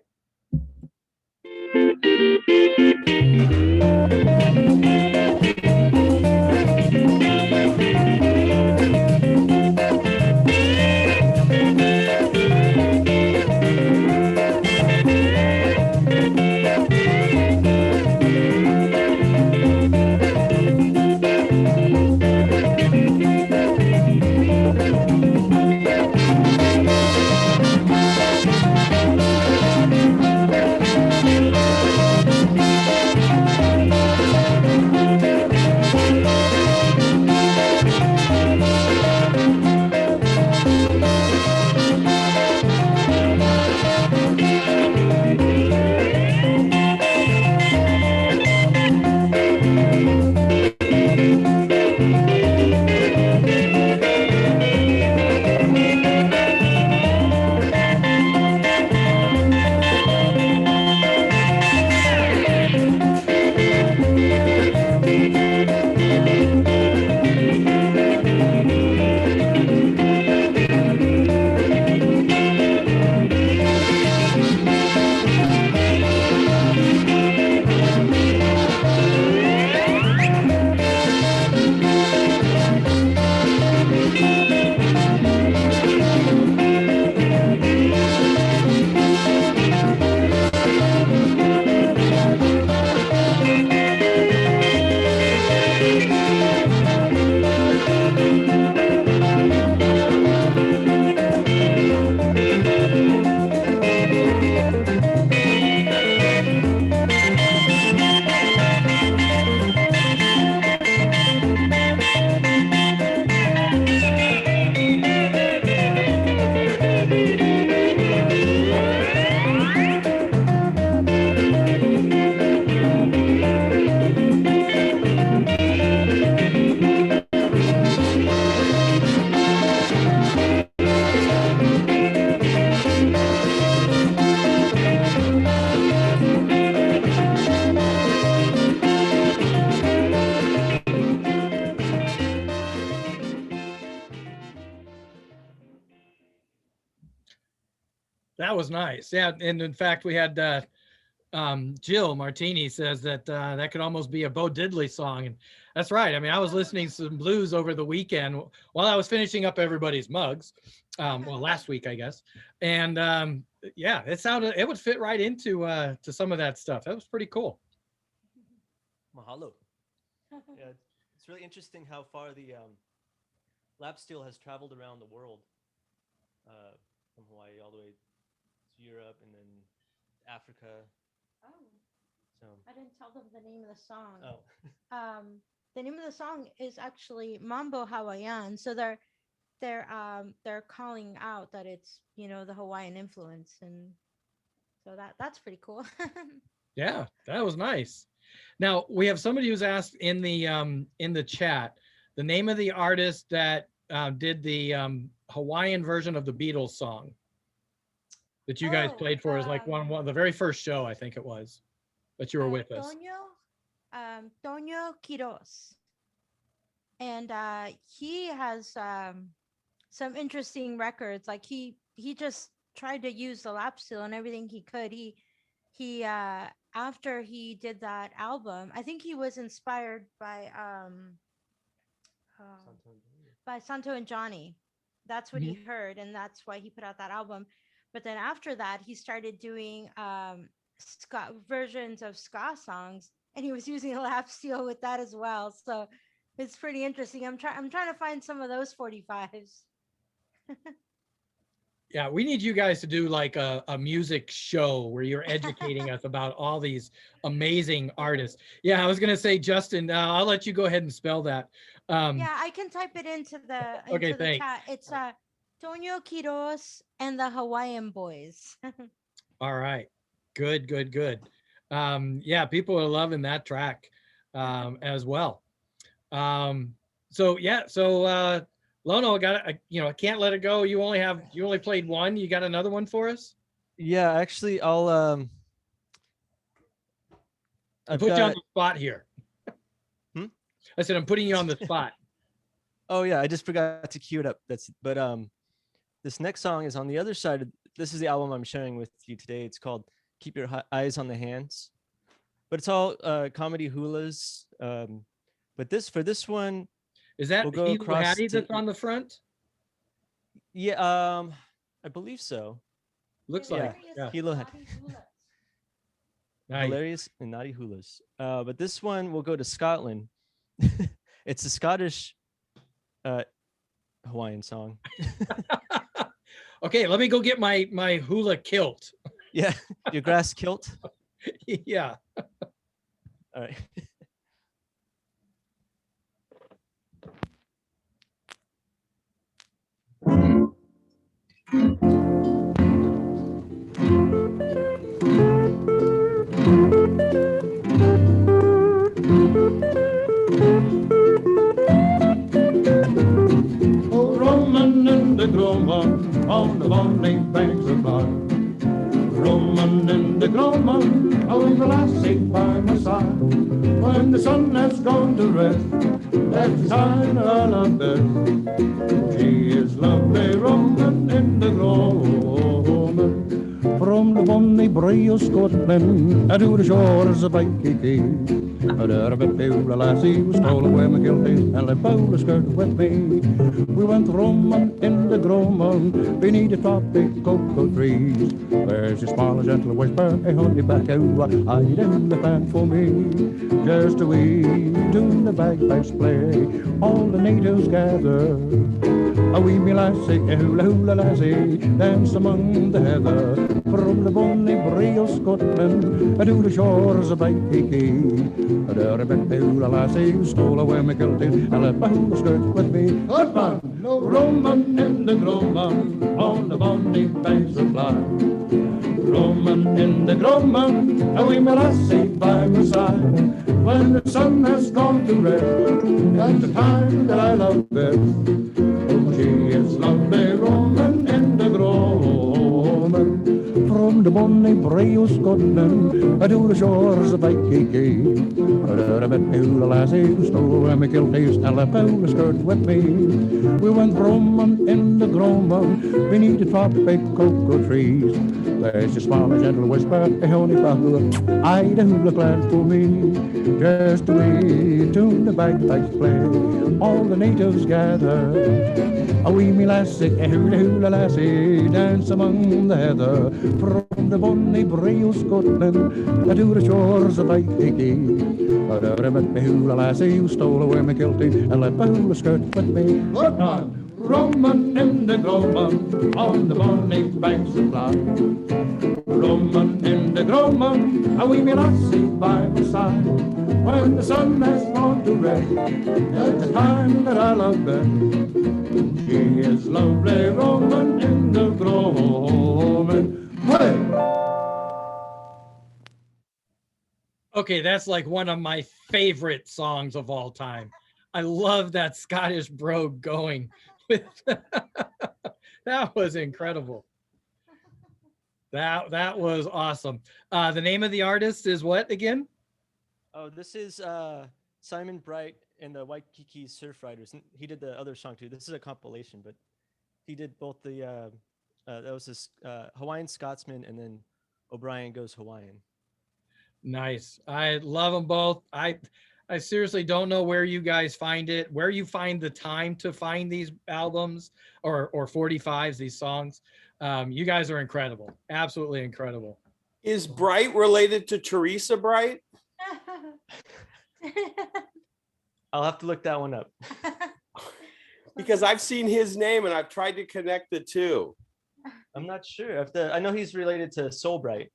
That was nice. Yeah. And in fact, we had Jill Martini says that that could almost be a Bo Diddley song. And that's right. I mean, I was listening to some blues over the weekend while I was finishing up everybody's mugs. Well, last week, I guess. And yeah, it would fit right into to some of that stuff. That was pretty cool. Mahalo. Yeah, it's really interesting how far the lap steel has traveled around the world, from Hawaii all the way to Europe and then Africa. Oh, So I didn't tell them the name of the song. oh, The name of the song is actually Mambo Hawaiian. So they're calling out that it's, you know, the Hawaiian influence, and so that's pretty cool. Yeah, that was nice. Now we have somebody who's asked in the chat the name of the artist that did the Hawaiian version of the Beatles song that you guys played for us, like one of the very first show, I think it was, that you were with us. Tonio Quiroz. And he has some interesting records. Like he just tried to use the lap steel and everything he could. He after he did that album, I think he was inspired by by Santo and Johnny. That's what he heard, and that's why he put out that album. But then after that, he started doing ska versions of ska songs, and he was using a lap steel with that as well. So it's pretty interesting. I'm trying to find some of those 45s. Yeah, we need you guys to do like a music show where you're educating us about all these amazing artists. Yeah, I was gonna say, Justin, I'll let you go ahead and spell that. Yeah, I can type it into the Okay, the thanks. chat. It's Tonio Quiroz and the Hawaiian Boys. All right, good, good, good. Yeah, people are loving that track as well. So yeah, so Lono, I can't let it go. You only played one. You got another one for us? Yeah, actually, I'll I put you on the spot here. I said I'm putting you on the spot. Oh yeah, I just forgot to cue it up. This next song is on the other side of. This is the album I'm sharing with you today. It's called "Keep Your Eyes on the Hands," but it's all comedy hulas. But for this one, is that we'll go Hilo Hattie that's on the front? Yeah, I believe so. Looks like Hilo Hattie. Nice. Hilarious and naughty hulas. But this one will go to Scotland. It's a Scottish Hawaiian song. Okay, let me go get my hula kilt. Yeah, your grass kilt. Yeah. All right. Oh, Roman in the Groma, on the bonny banks of Clyde. Roman in the Groma, oh, the lassie by my side. When the sun has gone to rest, that's the time I love best. She is lovely, Roman in the Groma. From the bonny brae of Scotland to the shores of Tiki. There a bit a lassie was stole away my guilty and left out a skirt with me. We went roaming in the Groma beneath the tropic cocoa trees. There's a small gentle whisper, a honey back out, hide in the fan for me. Just a wee tune the bagpipes play, all the natives gather. A wee me lassie, a hula hula lassie, dance among the heather. From the bonny brae of Scotland to the shores of Tiki. There a bit hula lassie who stole away my guilty and left my hula skirt with me. Good man, no Roman in the Groma, on the bonny banks of Clyde. Roman in the Groma, a wee me lassie by my side. When the sun has gone to rest, that's the time that I love best. Oh, she is lovely, Roman in the Groma. From the bonny brae of Scotland to the shores of Tiki. There I met hula lassie who stole away my guilties and left out a skirt with me. We went roaming in the Groma beneath the tropic cocoa trees. There's a small gentle whisper, a honey bahula, I'd a hula glad for me. Just the way tune the bagpipes play, all the natives gather. A wee me lassie, a hula hula lassie, dance among the heather. From the bonny brae of Scotland to the shores of Tiki. There I met me hula lassie who stole away my guilty and left my hula skirt with me. Good time, Roman in the Groma, on the bonny banks of Clyde. Roman in the Groma, a wee me lassie by my side. When the sun has gone to rest, that's the time that I love best. She is lovely, Roman in the Groma. Okay, that's like one of my favorite songs of all time. I love that Scottish brogue going with that was incredible. That was awesome. The name of the artist is what again? Oh, this is Simon Bright and the Waikiki Surf Riders. He did the other song too. This is a compilation, but he did both the that was this Hawaiian Scotsman and then O'Brien Goes Hawaiian. Nice. I love them both. I I seriously don't know where you guys find it, where you find the time to find these albums or 45s, these songs. You guys are incredible. Absolutely incredible. Is Bright related to Teresa Bright? I'll have to look that one up. Because I've seen his name and I've tried to connect the two. I'm not sure. I know he's related to Soul Bright,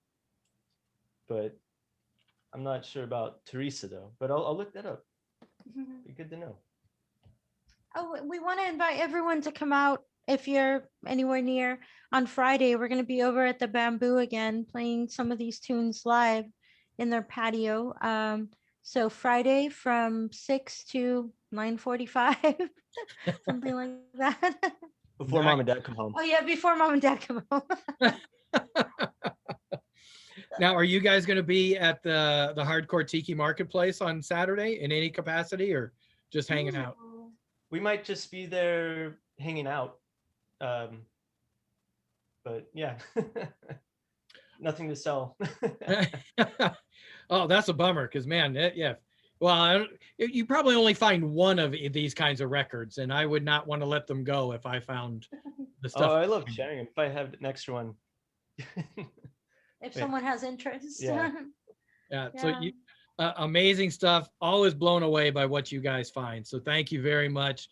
but I'm not sure about Teresa though. But I'll look that up. Be good to know. Oh, we want to invite everyone to come out if you're anywhere near. On Friday, we're going to be over at the Bamboo again, playing some of these tunes live in their patio. So Friday from 6 to 9:45, something like that. Before mom and dad come home. Oh yeah, before mom and dad come home. Now, are you guys going to be at the Hardcore Tiki Marketplace on Saturday in any capacity, or just hanging out? We might just be there hanging out. But yeah, nothing to sell. Oh, that's a bummer because, man, yeah. Well, you probably only find one of these kinds of records, and I would not want to let them go if I found the stuff. Oh, I love sharing them. If I have an extra one. If someone has interest. Yeah. So you, amazing stuff. Always blown away by what you guys find. So thank you very much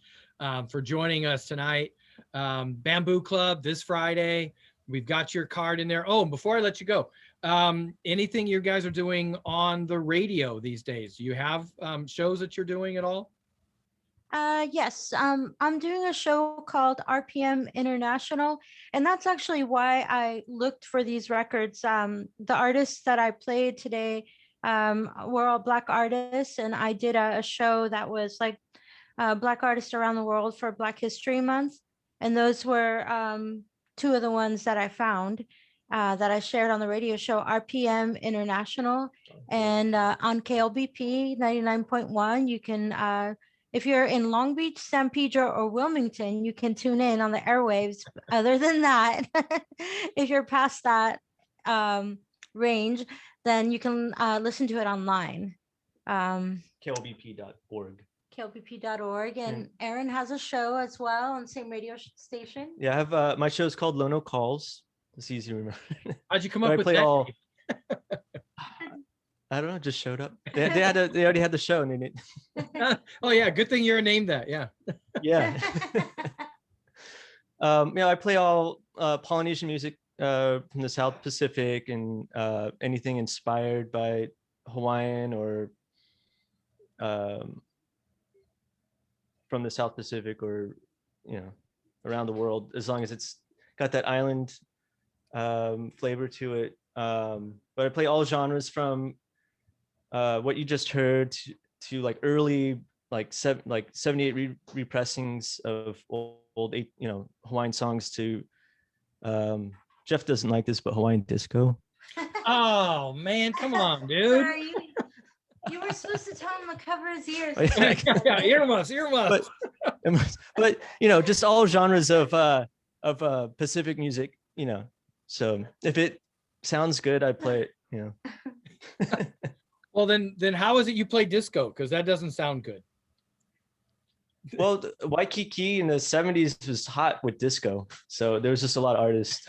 for joining us tonight. Bamboo Club this Friday. We've got your card in there. Oh, and before I let you go, anything you guys are doing on the radio these days? Do you have shows that you're doing at all? Yes, I'm doing a show called RPM International, and that's actually why I looked for these records. The artists that I played today were all Black artists, and I did a show that was like Black artists around the world for Black History Month, and those were two of the ones that I found that I shared on the radio show, RPM International, and on KLBP 99.1, you can if you're in Long Beach, San Pedro, or Wilmington, you can tune in on the airwaves. Other than that, if you're past that range, then you can listen to it online. KLBP.org. KLBP.org. And Aaron has a show as well on the same radio station. Yeah, I have my show is called Lono Calls. It's easy to remember. How'd you come up with that? I don't know, just showed up. They already had the show and they didn't. Oh yeah, good thing you're named that. Yeah. Yeah. Yeah, I play all Polynesian music from the South Pacific and anything inspired by Hawaiian or from the South Pacific or around the world, as long as it's got that island flavor to it. But I play all genres from what you just heard to like early like 78 repressings of old Hawaiian songs to Jeff doesn't like this, but Hawaiian disco. Oh man, come on, dude. You were supposed to tell him to cover his ears. Yeah, earmuffs. But just all genres of Pacific music, So if it sounds good, I play it, Well, then how is it you play disco? Because that doesn't sound good. Well, Waikiki in the 70s was hot with disco, so there was just a lot of artists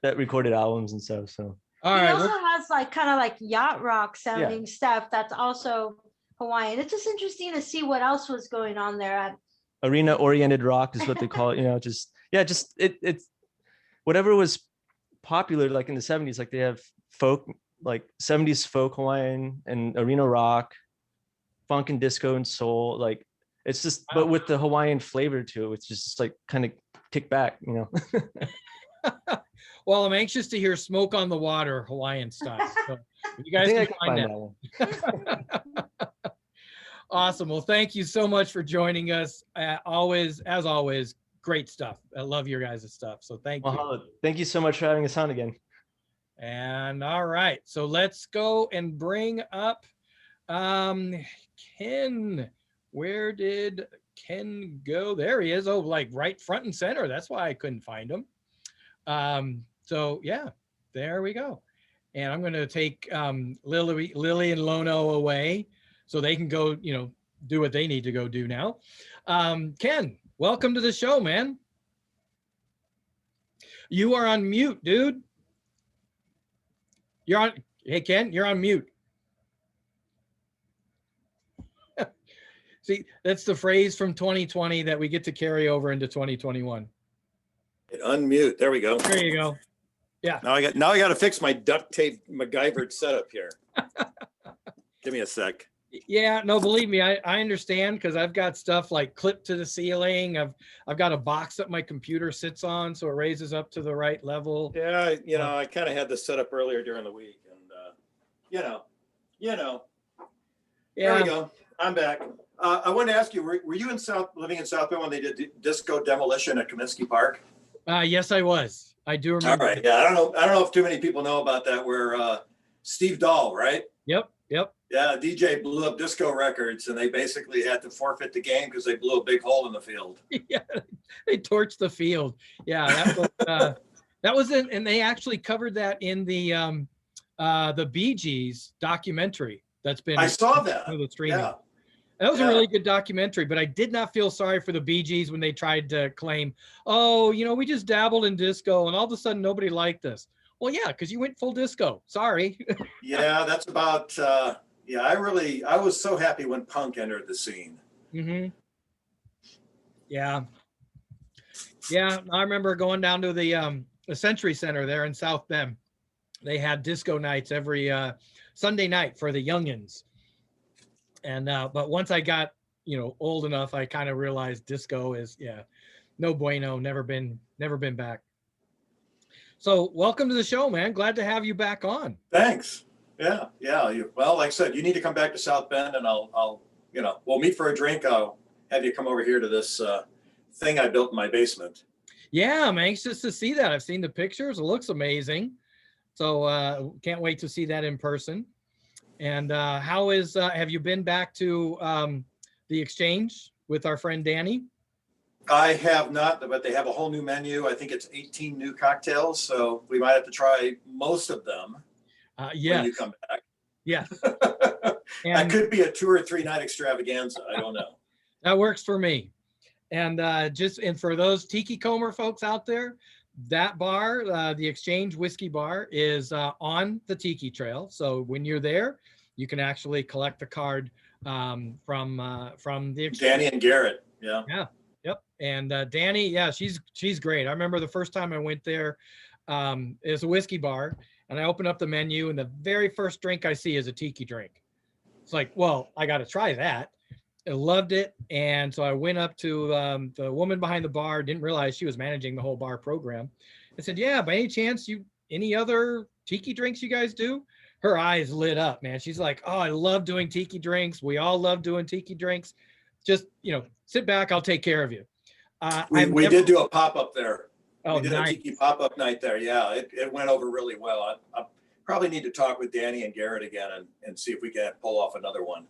that recorded albums and stuff. So all right, he also has like kind of like yacht rock sounding stuff that's also Hawaiian. It's just interesting to see what else was going on there. Arena oriented rock is what they call it. It's whatever was popular like in the 70s. Like they have folk, like 70s folk Hawaiian and arena rock, funk and disco and soul. Like it's just, but with the Hawaiian flavor to it, which is just like kind of kick back, Well, I'm anxious to hear "Smoke on the Water" Hawaiian style. So you guys can find that one. Awesome. Well, thank you so much for joining us. As always, great stuff. I love your guys' stuff. So thank you. Thank you so much for having us on again. And all right, so let's go and bring up Ken. Where did Ken go? There he is. Oh, like right front and center. That's why I couldn't find him. So yeah, there we go. And I'm going to take Lili and Lono away. so they can go, do what they need to go do now. Ken, welcome to the show, man. You are on mute, dude. Hey, Ken, you're on mute. See, that's the phrase from 2020 that we get to carry over into 2021. Unmute. There we go. There you go. Yeah. Now I got to fix my duct tape MacGyvered setup here. Give me a sec. Yeah, no, believe me, I understand, because I've got stuff like clipped to the ceiling. I've got a box that my computer sits on, so it raises up to the right level. Yeah, I kind of had this set up earlier during the week, and there Yeah. we go. I'm back. I wanted to ask you, were you living in South Bend when they did disco demolition at Kaminsky Park? Yes, I was. I do remember. All right. Yeah, I don't know if too many people know about that. Where Steve Dahl, right? Yep. Yeah, DJ blew up disco records, and they basically had to forfeit the game because they blew a big hole in the field. Yeah, they torched the field. Yeah, that was it, and they actually covered that in the Bee Gees documentary that's been. I saw that. The streaming. Yeah. That was a really good documentary, but I did not feel sorry for the Bee Gees when they tried to claim, oh, we just dabbled in disco and all of a sudden nobody liked us. Well, yeah, because you went full disco. Sorry. Yeah, that's about, I was so happy when punk entered the scene. Mm-hmm. Yeah. Yeah, I remember going down to the Century Center there in South Bend. They had disco nights every Sunday night for the youngins. And but once I got old enough, I kind of realized disco is no bueno. Never been back. So welcome to the show, man. Glad to have you back on. Thanks. Yeah. Well, like I said, you need to come back to South Bend, and I'll we'll meet for a drink. I'll have you come over here to this thing I built in my basement. Yeah, I'm anxious to see that. I've seen the pictures. It looks amazing. So can't wait to see that in person. And how is, have you been back to the exchange with our friend Danny? I have not, but they have a whole new menu. I think it's 18 new cocktails, so we might have to try most of them yes. when you come back. Yes. That could be a 2 or 3 night extravaganza. I don't know. That works for me. And and for those Tiki Comer folks out there, that bar, the Exchange Whiskey Bar, is on the Tiki Trail. So when you're there, you can actually collect the card from the Exchange. Danny and Garrett. Yeah. Yeah. Yep. And Danny, yeah, she's great. I remember the first time I went there, it's a whiskey bar, and I open up the menu, and the very first drink I see is a tiki drink. It's like, well, I got to try that. I loved it. And so I went up to the woman behind the bar, didn't realize she was managing the whole bar program. I said, yeah, by any chance, any other tiki drinks you guys do? Her eyes lit up, man. She's like, oh, I love doing tiki drinks. We all love doing tiki drinks. Just, sit back. I'll take care of you. We did do a pop-up there. Oh, we did nice. a tiki pop-up night there. Yeah, it went over really well. I probably need to talk with Danny and Garrett again and see if we can pull off another one.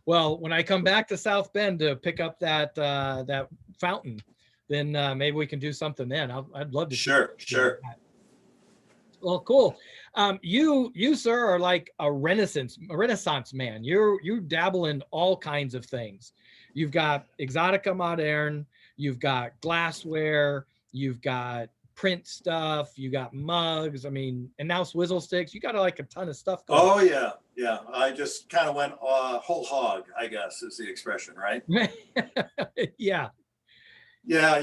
Well, when I come back to South Bend to pick up that fountain, then maybe we can do something then. I'd love to. Sure. Well, cool. You sir are like a renaissance man. You dabble in all kinds of things. You've got Exotica Moderne, you've got glassware, you've got print stuff, you got mugs. I mean, and now swizzle sticks. You got like a ton of stuff going. Oh yeah. I just kind of went whole hog, I guess is the expression, right? Yeah. Yeah.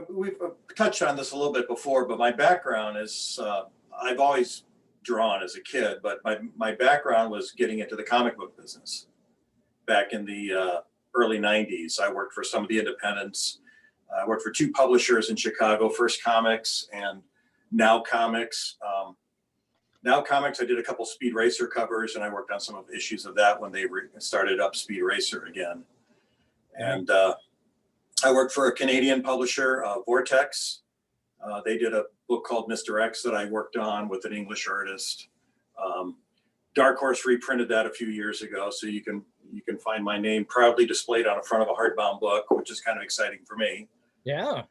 We've touched on this a little bit before, but my background is I've always drawn as a kid, but my background was getting into the comic book business. Back in the early 90s, I worked for some of the independents. I worked for 2 publishers in Chicago, First Comics and Now Comics. Now Comics, I did a couple Speed Racer covers, and I worked on some of the issues of that when they started up Speed Racer again. And I worked for a Canadian publisher, Vortex. They did a book called Mr. X that I worked on with an English artist. Dark Horse reprinted that a few years ago, so you can find my name proudly displayed on the front of a hardbound book, which is kind of exciting for me. Yeah.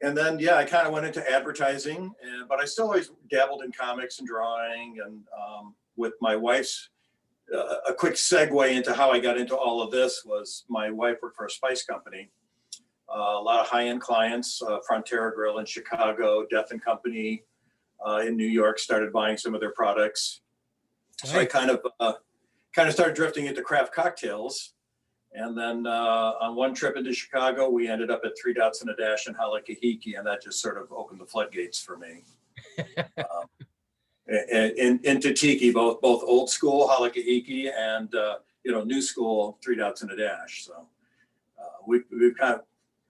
And then, I kind of went into advertising, but I still always dabbled in comics and drawing and with my wife's, a quick segue into how I got into all of this was my wife worked for a spice company. A lot of high-end clients, Frontera Grill in Chicago, Death and Company in New York started buying some of their products. So I kind of started drifting into craft cocktails. And then on one trip into Chicago, we ended up at 3 Dots and a Dash in Halakahiki, and that just sort of opened the floodgates for me. Into Tiki, both old school Halakahiki and new school 3 Dots and a Dash. So we've kind of,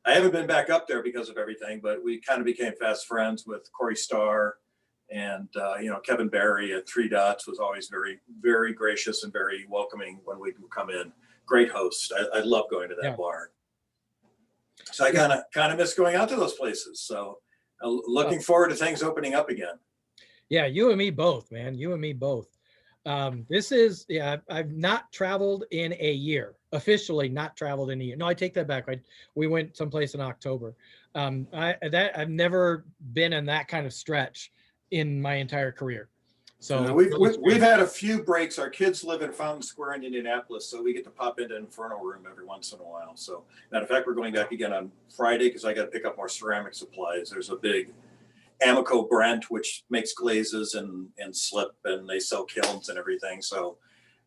I haven't been back up there because of everything, but we kind of became fast friends with Corey Starr, and Kevin Barry at 3 Dots was always very, very gracious and very welcoming when we would come in. Great host. I love going to that bar. So I kind of miss going out to those places. So looking forward to things opening up again. Yeah, you and me both, man. You and me both. I've not traveled in a year. Officially not traveled in a year. No, I take that back. We went someplace in October. I've never been in that kind of stretch in my entire career. So we've had a few breaks. Our kids live in Fountain Square in Indianapolis, so we get to pop into Inferno Room every once in a while. So matter of fact, we're going back again on Friday because I got to pick up more ceramic supplies. There's a big Amico Brent, which makes glazes and slip, and they sell kilns and everything. So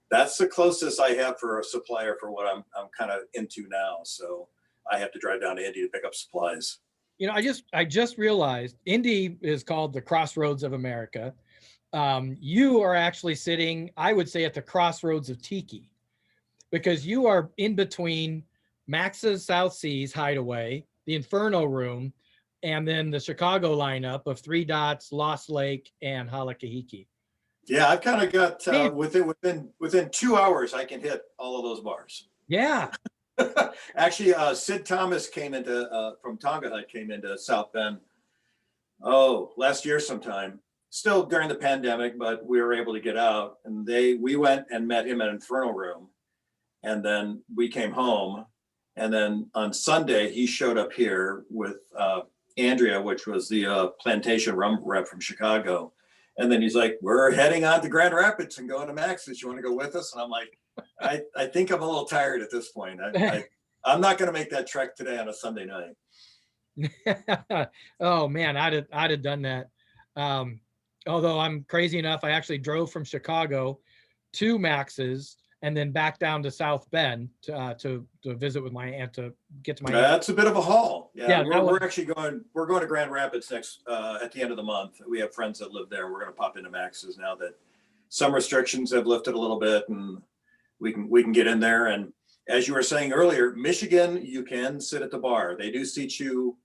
that's the closest I have for a supplier for what I'm kind of into now. So I have to drive down to Indy to pick up supplies. I just realized Indy is called the Crossroads of America. You are actually sitting, I would say, at the crossroads of Tiki, because you are in between Max's South Seas Hideaway, the Inferno Room, and then the Chicago lineup of 3 Dots, Lost Lake, and Halakahiki. Yeah, I've kind of got within 2 hours, I can hit all of those bars. Yeah. Actually, Sid Thomas came into from Tonga Hut, came into South Bend. Last year sometime. Still during the pandemic, but we were able to get out, and we went and met him at Inferno Room, and then we came home, and then on Sunday he showed up here with Andrea, which was the plantation rum rep from Chicago, and then he's like, "We're heading on to Grand Rapids and going to Max's. You want to go with us?" And I'm like, I think I'm a little tired at this point. I'm not going to make that trek today on a Sunday night. Oh man, I'd have done that. Although I'm crazy enough, I actually drove from Chicago to Max's and then back down to South Bend to visit with my aunt, to get to my aunt. That's a bit of a haul. Yeah, we're actually going to Grand Rapids next at the end of the month. We have friends that live there. We're going to pop into Max's now that some restrictions have lifted a little bit, and we can get in there. And as you were saying earlier, Michigan, you can sit at the bar. They do seat you,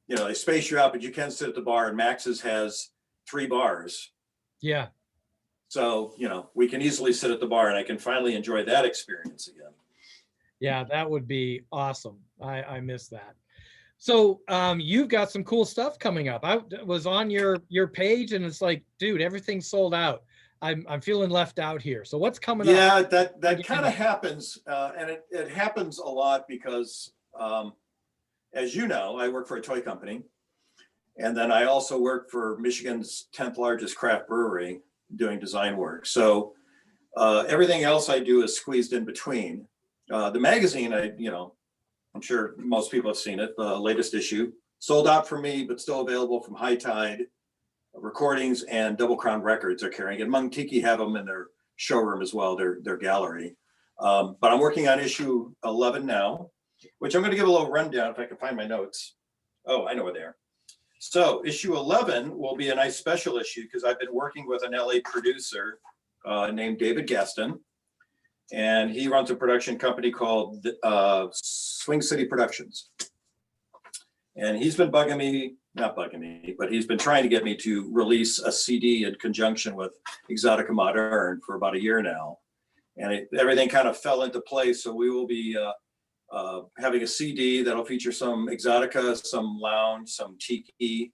they space you out, but you can sit at the bar, and Max's has 3 bars. Yeah. So, we can easily sit at the bar, and I can finally enjoy that experience again. Yeah, that would be awesome. I miss that. So you've got some cool stuff coming up. I was on your page, and it's like, dude, everything's sold out. I'm feeling left out here. So what's coming up? Yeah, that kind of happens. And it happens a lot because, as you know, I work for a toy company. And then I also work for Michigan's 10th largest craft brewery doing design work. So everything else I do is squeezed in between. The magazine, I'm sure most people have seen it, the latest issue, sold out for me, but still available from High Tide Recordings and Double Crown Records are carrying it. Mung Tiki have them in their showroom as well, their gallery. But I'm working on issue 11 now, which I'm going to give a little rundown if I can find my notes. Oh, I know where they are. So issue 11 will be a nice special issue because I've been working with an LA producer named David Gaston, and he runs a production company called Swing City Productions. And he's been not bugging me, but he's been trying to get me to release a CD in conjunction with Exotica Moderne for about a year now. And everything kind of fell into place. So we will be having a CD that'll feature some Exotica, some lounge, some Tiki,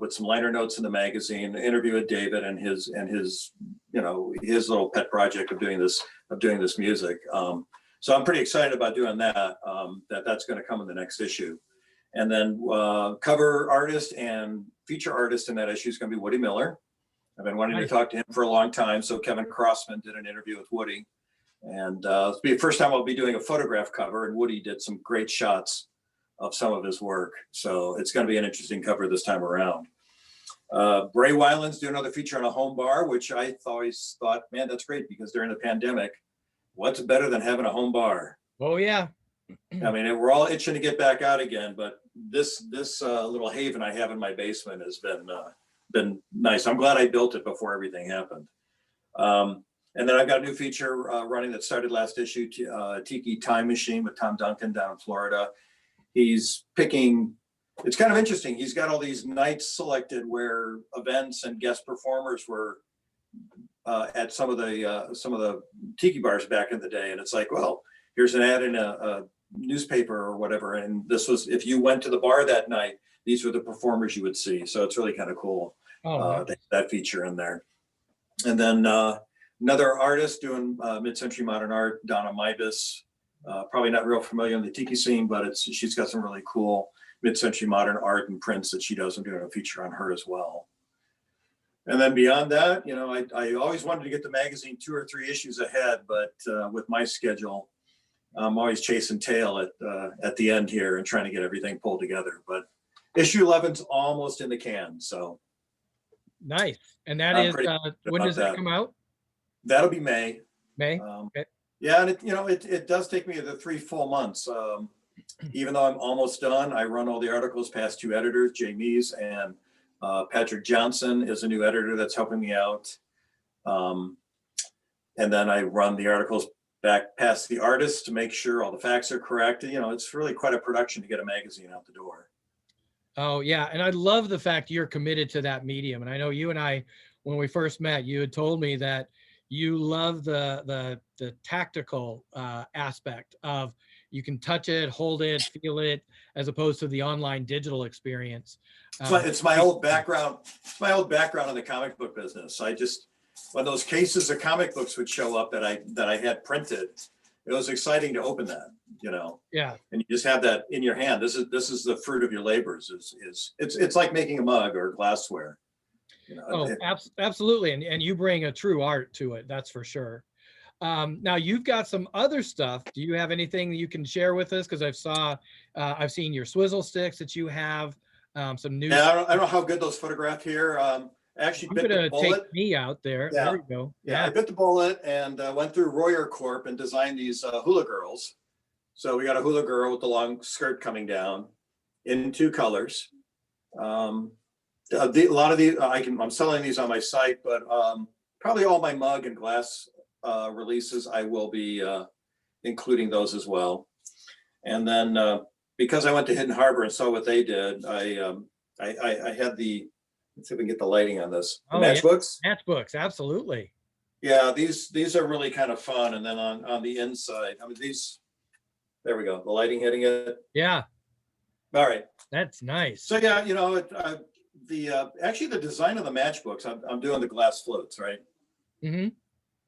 with some liner notes in the magazine, an interview with David and his his little pet project of doing this music. So I'm pretty excited about doing that. That's going to come in the next issue. And then cover artist and feature artist in that issue is going to be Woody Miller. I've been wanting to Nice. talk to him for a long time. So Kevin Crossman did an interview with Woody. And it'll be the first time I'll be doing a photograph cover, and Woody did some great shots of some of his work. So it's going to be an interesting cover this time around. Bray Weiland's doing another feature on a home bar, which I always thought, man, that's great, because during the pandemic, what's better than having a home bar? Oh, yeah. I mean, we're all itching to get back out again, but this little haven I have in my basement has been nice. I'm glad I built it before everything happened. And then I've got a new feature running that started last issue, Tiki Time Machine with Tom Duncan down in Florida. He's picking, it's kind of interesting. He's got all these nights selected where events and guest performers were at some of the tiki bars back in the day. And it's like, well, here's an ad in a newspaper or whatever. And this was, if you went to the bar that night, these were the performers you would see. So it's really kind of cool, that feature in there. And then another artist doing mid-century modern art, Donna Mibus. Probably not real familiar in the tiki scene, but she's got some really cool mid-century modern art and prints that she does. I'm doing a feature on her as well. And then beyond that, you know, I always wanted to get the magazine 2 or 3 issues ahead, but with my schedule, I'm always chasing tail at the end here and trying to get everything pulled together. But issue 11's almost in the can, so. Nice. And that is, when does that come out? That'll be May. May? Okay. Yeah, and it does take me the 3 full months. Even though I'm almost done, I run all the articles past 2 editors, Jay Mees and Patrick Johnson is a new editor that's helping me out. And then I run the articles back past the artist to make sure all the facts are correct. You know, it's really quite a production to get a magazine out the door. Oh, yeah. And I love the fact you're committed to that medium. And I know you and I, when we first met, you had told me that you love the tactical aspect of, you can touch it, hold it, feel it, as opposed to the online digital experience. It's my old background. It's my old background in the comic book business. When those cases of comic books would show up that I had printed, it was exciting to open that, you know. Yeah. And you just have that in your hand. This is the fruit of your labors. It's like making a mug or glassware. You know, absolutely. And you bring a true art to it. That's for sure. Now you've got some other stuff. Do you have anything that you can share with us? Because I've seen your swizzle sticks that you have, some new. Yeah, I don't know how good those photograph here. Actually bit the bullet. Take me out there. Yeah. There we go. Yeah, I bit the bullet and went through Royer Corp and designed these hula girls. So we got a hula girl with the long skirt coming down in 2 colors. A lot of these I'm selling these on my site, but probably all my mug and glass releases, I will be including those as well. And then because I went to Hidden Harbor and saw what they did, I had the, let's see if we can get the lighting on this. The matchbooks? Yeah. Matchbooks, absolutely. Yeah, these are really kind of fun. And then on the inside, I mean, there we go. The lighting hitting it. Yeah. All right. That's nice. So yeah, you know, actually the design of the matchbooks, I'm doing the glass floats, right? Mm-hmm.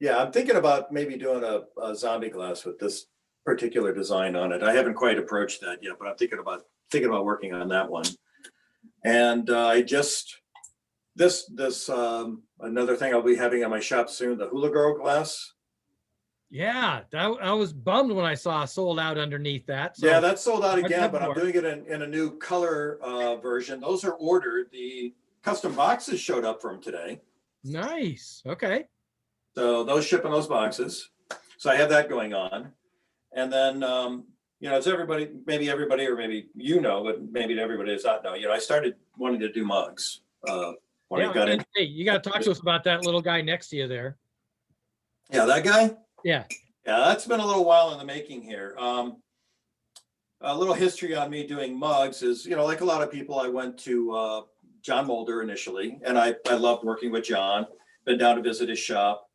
Yeah, I'm thinking about maybe doing a zombie glass with this particular design on it. I haven't quite approached that yet, but I'm thinking about working on that one. And I just another thing I'll be having on my shop soon, the Hula Girl glass. Yeah, I was bummed when I saw sold out underneath that. So yeah, that's sold out again, but I'm doing it in a new color version. Those are ordered. The custom boxes showed up from today. Nice. Okay. So those ship in those boxes. So I have that going on. And then, you know, it's maybe everybody, or maybe you know, but maybe everybody does not know. You know, I started wanting to do mugs. When I got in. Hey, you got to talk to us about that little guy next to you there. Yeah, that guy? Yeah. Yeah, that's been a little while in the making here. A little history on me doing mugs is, you know, like a lot of people, I went to John Mulder initially, and I loved working with John. Been down to visit his shop.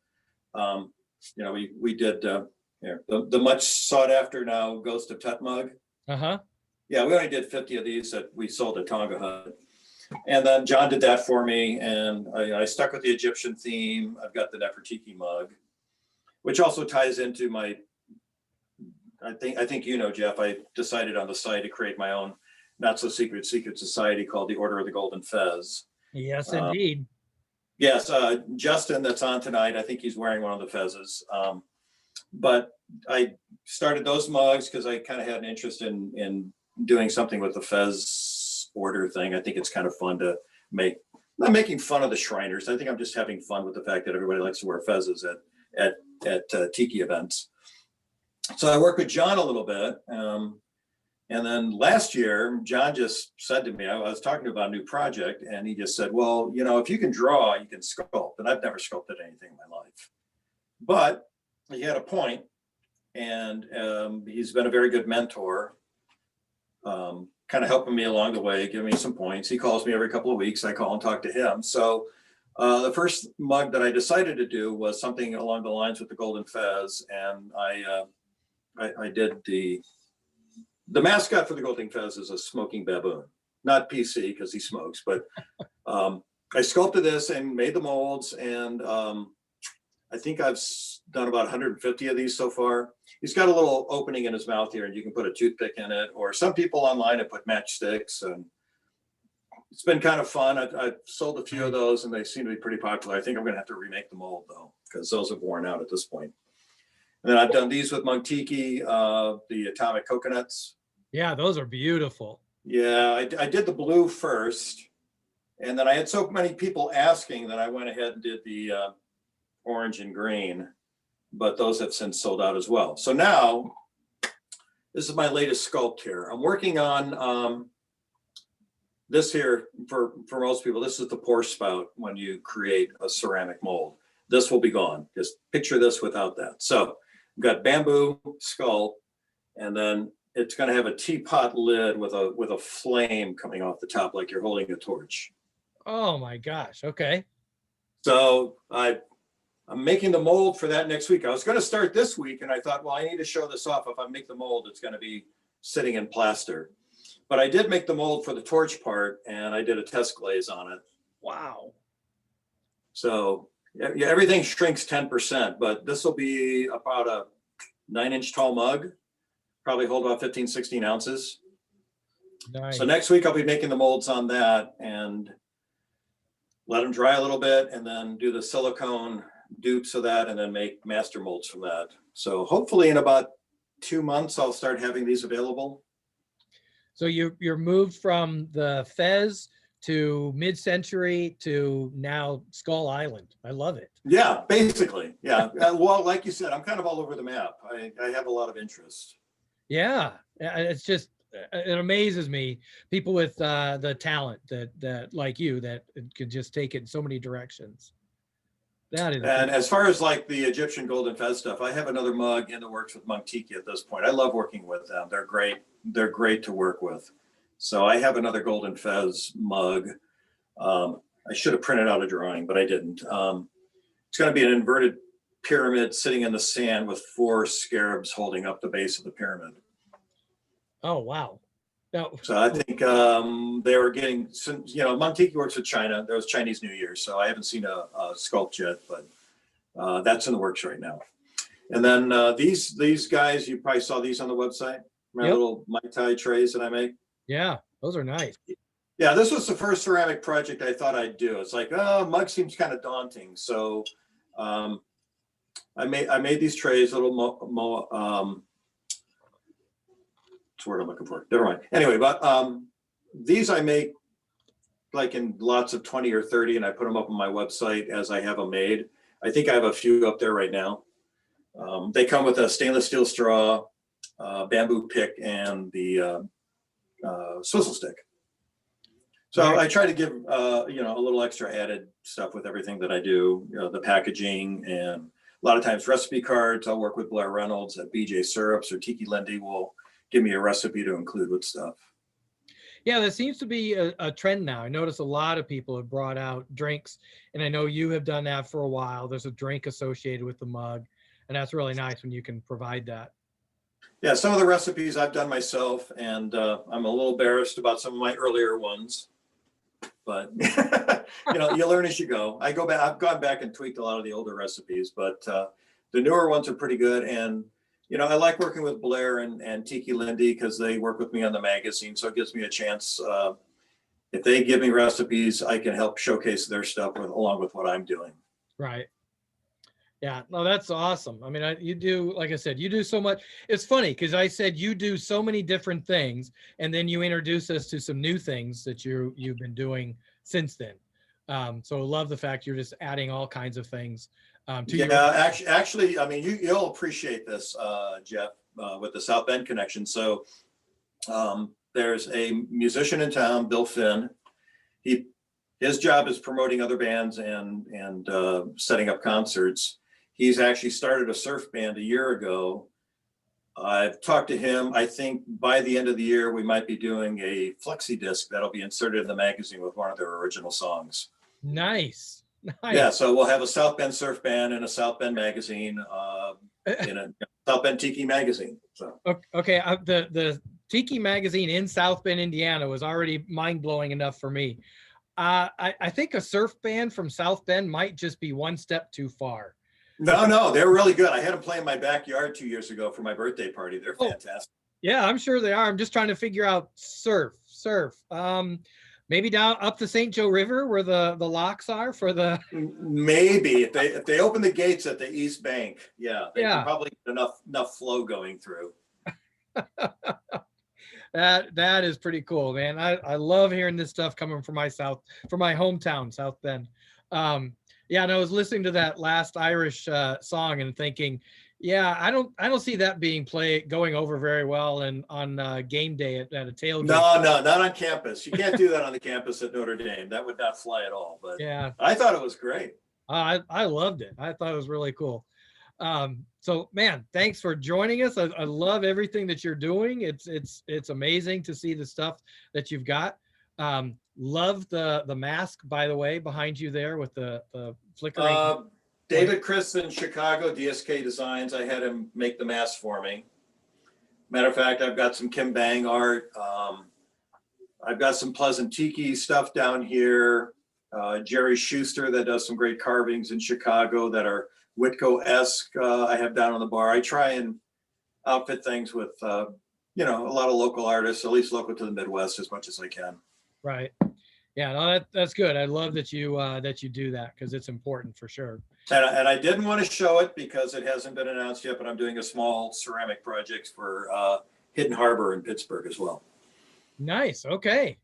You know, we did the much sought after now Ghost of Tut mug. Uh-huh. Yeah, we only did 50 of these that we sold at Tonga Hut. And then John did that for me, and I stuck with the Egyptian theme. I've got the Nefertiti mug, which also ties into my, I think you know, Jeff, I decided on the site to create my own not so secret society called the Order of the Golden Fez. Yes, indeed. Yes, Justin that's on tonight, I think he's wearing one of the fezzes. But I started those mugs because I kind of had an interest in doing something with the fez order thing. I think it's kind of fun to make, not making fun of the Shriners. I think I'm just having fun with the fact that everybody likes to wear fezzes at Tiki events. So I worked with John a little bit. And then last year, John just said to me, I was talking about a new project, and he just said, well, you know, if you can draw, you can sculpt. And I've never sculpted anything in my life. But he had a point, and he's been a very good mentor, kind of helping me along the way, giving me some points. He calls me every couple of weeks. I call and talk to him. So the first mug that I decided to do was something along the lines with the golden fez, and I did the mascot for the golden fez is a smoking baboon, not PC because he smokes, but I sculpted this and made the molds, and I think I've done about 150 of these so far. He's got a little opening in his mouth here, and you can put a toothpick in it, or some people online have put matchsticks, and it's been kind of fun. I've sold a few of those, and they seem to be pretty popular. I think I'm going to have to remake the mold though, because those have worn out at this point. And then I've done these with Monk Tiki, the atomic coconuts. Yeah, those are beautiful. Yeah, I did the blue first, and then I had so many people asking that I went ahead and did the orange and green, but those have since sold out as well. So now, this is my latest sculpt here. I'm working on this here for most people. This is the pour spout when you create a ceramic mold. This will be gone. Just picture this without that. So I've got bamboo skull, and then it's going to have a teapot lid with a flame coming off the top, like you're holding a torch. Oh my gosh. Okay. So I'm making the mold for that next week. I was going to start this week, and I thought, well, I need to show this off. If I make the mold, it's going to be sitting in plaster. But I did make the mold for the torch part, and I did a test glaze on it. Wow. So yeah, everything shrinks 10%, but this will be about a 9-inch tall mug. Probably hold about 15, 16 ounces. Nice. So next week I'll be making the molds on that and let them dry a little bit, and then do the silicone dupes of that, and then make master molds from that. So hopefully in about 2 months, I'll start having these available. So you're moved from the Fez to mid-century to now Skull Island. I love it. Yeah, basically. Yeah. Well, like you said, I'm kind of all over the map. I have a lot of interest. Yeah, it's just, it amazes me, people with the talent that like you, that could just take it in so many directions. That is. And as far as like the Egyptian golden fez stuff, I have another mug in the works with Monk Tiki at this point. I love working with them. They're great. They're great to work with. So I have another golden fez mug. I should have printed out a drawing, but I didn't. It's going to be an inverted pyramid sitting in the sand with 4 scarabs holding up the base of the pyramid. Oh, wow. No. So I think they were getting, you know, Monk Tiki works with China. There was Chinese New Year, so I haven't seen a sculpt yet, but that's in the works right now. And then these guys, you probably saw these on the website, my little Mai Tai trays that I make. Yeah, those are nice. Yeah, this was the first ceramic project I thought I'd do. It's like, oh, mug seems kind of daunting. So I made these trays, what's the word I'm looking for? Never mind. Anyway, but these I make like in lots of 20 or 30, and I put them up on my website as I have them made. I think I have a few up there right now. They come with a stainless steel straw, bamboo pick, and the swizzle stick. So I try to give you know, a little extra added stuff with everything that I do, you know, the packaging, and a lot of times recipe cards. I'll work with Blair Reynolds at BJ Syrups, or Tiki Lindy will give me a recipe to include with stuff. Yeah, there seems to be a trend now. I notice a lot of people have brought out drinks, and I know you have done that for a while. There's a drink associated with the mug, and that's really nice when you can provide that. Yeah, some of the recipes I've done myself, and I'm a little embarrassed about some of my earlier ones, but you know, you learn as you go. I've gone back and tweaked a lot of the older recipes, but the newer ones are pretty good. And you know, I like working with Blair and Tiki Lindy because they work with me on the magazine, so it gives me a chance. if they give me recipes, I can help showcase their stuff along with what I'm doing. Right. Yeah, no, that's awesome. I mean, you do, like I said, you do so much. It's funny because I said you do so many different things, and then you introduce us to some new things that you've been doing since then. So love the fact you're just adding all kinds of things to your. Yeah, actually, I mean, you'll appreciate this, Jeff, with the South Bend connection. So there's a musician in town, Bill Finn. His job is promoting other bands and setting up concerts. He's actually started a surf band a year ago. I've talked to him. I think by the end of the year, we might be doing a flexi disc that'll be inserted in the magazine with one of their original songs. Nice. Yeah, so we'll have a South Bend surf band and a South Bend magazine in a South Bend Tiki magazine. So Okay, the Tiki magazine in South Bend, Indiana was already mind-blowing enough for me. I think a surf band from South Bend might just be one step too far. No, they're really good. I had them play in my backyard 2 years ago for my birthday party. They're fantastic. Yeah, I'm sure they are. I'm just trying to figure out surf. Maybe down up the St. Joe River where the locks are for the. Maybe if they open the gates at the East Bank, yeah, they Yeah. can probably get enough flow going through. That is pretty cool, man. I love hearing this stuff coming from my hometown, South Bend. Yeah, and I was listening to that last Irish song and thinking, yeah, I don't see that being going over very well and on game day at a tailgate. No, not on campus. You can't do that on the campus at Notre Dame. That would not fly at all. But yeah, I thought it was great. I loved it. I thought it was really cool. So man, thanks for joining us. I love everything that you're doing. It's amazing to see the stuff that you've got. Love the mask, by the way, behind you there with the flickering. David Chris in Chicago, DSK Designs. I had him make the mask for me. Matter of fact, I've got some Kim Bang art. I've got some Pleasant Tiki stuff down here. Jerry Schuster that does some great carvings in Chicago that are Whitco-esque. I have down on the bar. I try and outfit things with a lot of local artists, at least local to the Midwest, as much as I can. Right. Yeah, no, that's good. I love that you do that because it's important for sure. And I didn't want to show it because it hasn't been announced yet, but I'm doing a small ceramic project for Hidden Harbor in Pittsburgh as well. Nice. Okay.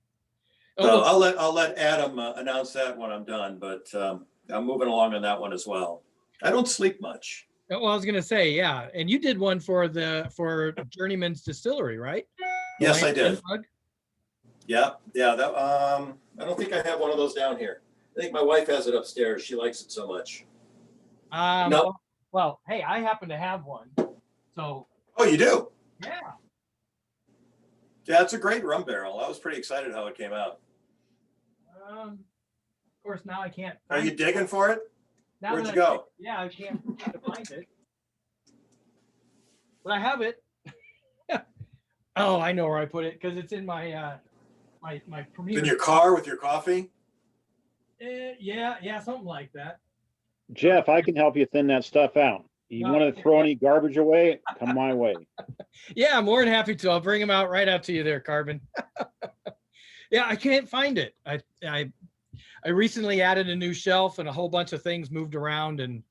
So I'll let Adam announce that when I'm done, but I'm moving along on that one as well. I don't sleep much. Well, I was gonna say, yeah, and you did one for Journeyman's Distillery, right? Yes, I did. Yeah. That I don't think I have one of those down here. I think my wife has it upstairs. She likes it so much. No. Well, hey, I happen to have one. So. Oh, you do? Yeah. Yeah, it's a great rum barrel. I was pretty excited how it came out. Of course, now I can't. Are you digging for it? Now Where'd you go? I can't find it. But I have it. Oh, I know where I put it because it's in my my premiere. In your car with your coffee? Yeah, something like that. Jeff, I can help you thin that stuff out. You want to throw any garbage away? Come my way. Yeah, I'm more than happy to. I'll bring them out right out to you there, Carbon. Yeah, I can't find it. I recently added a new shelf and a whole bunch of things moved around and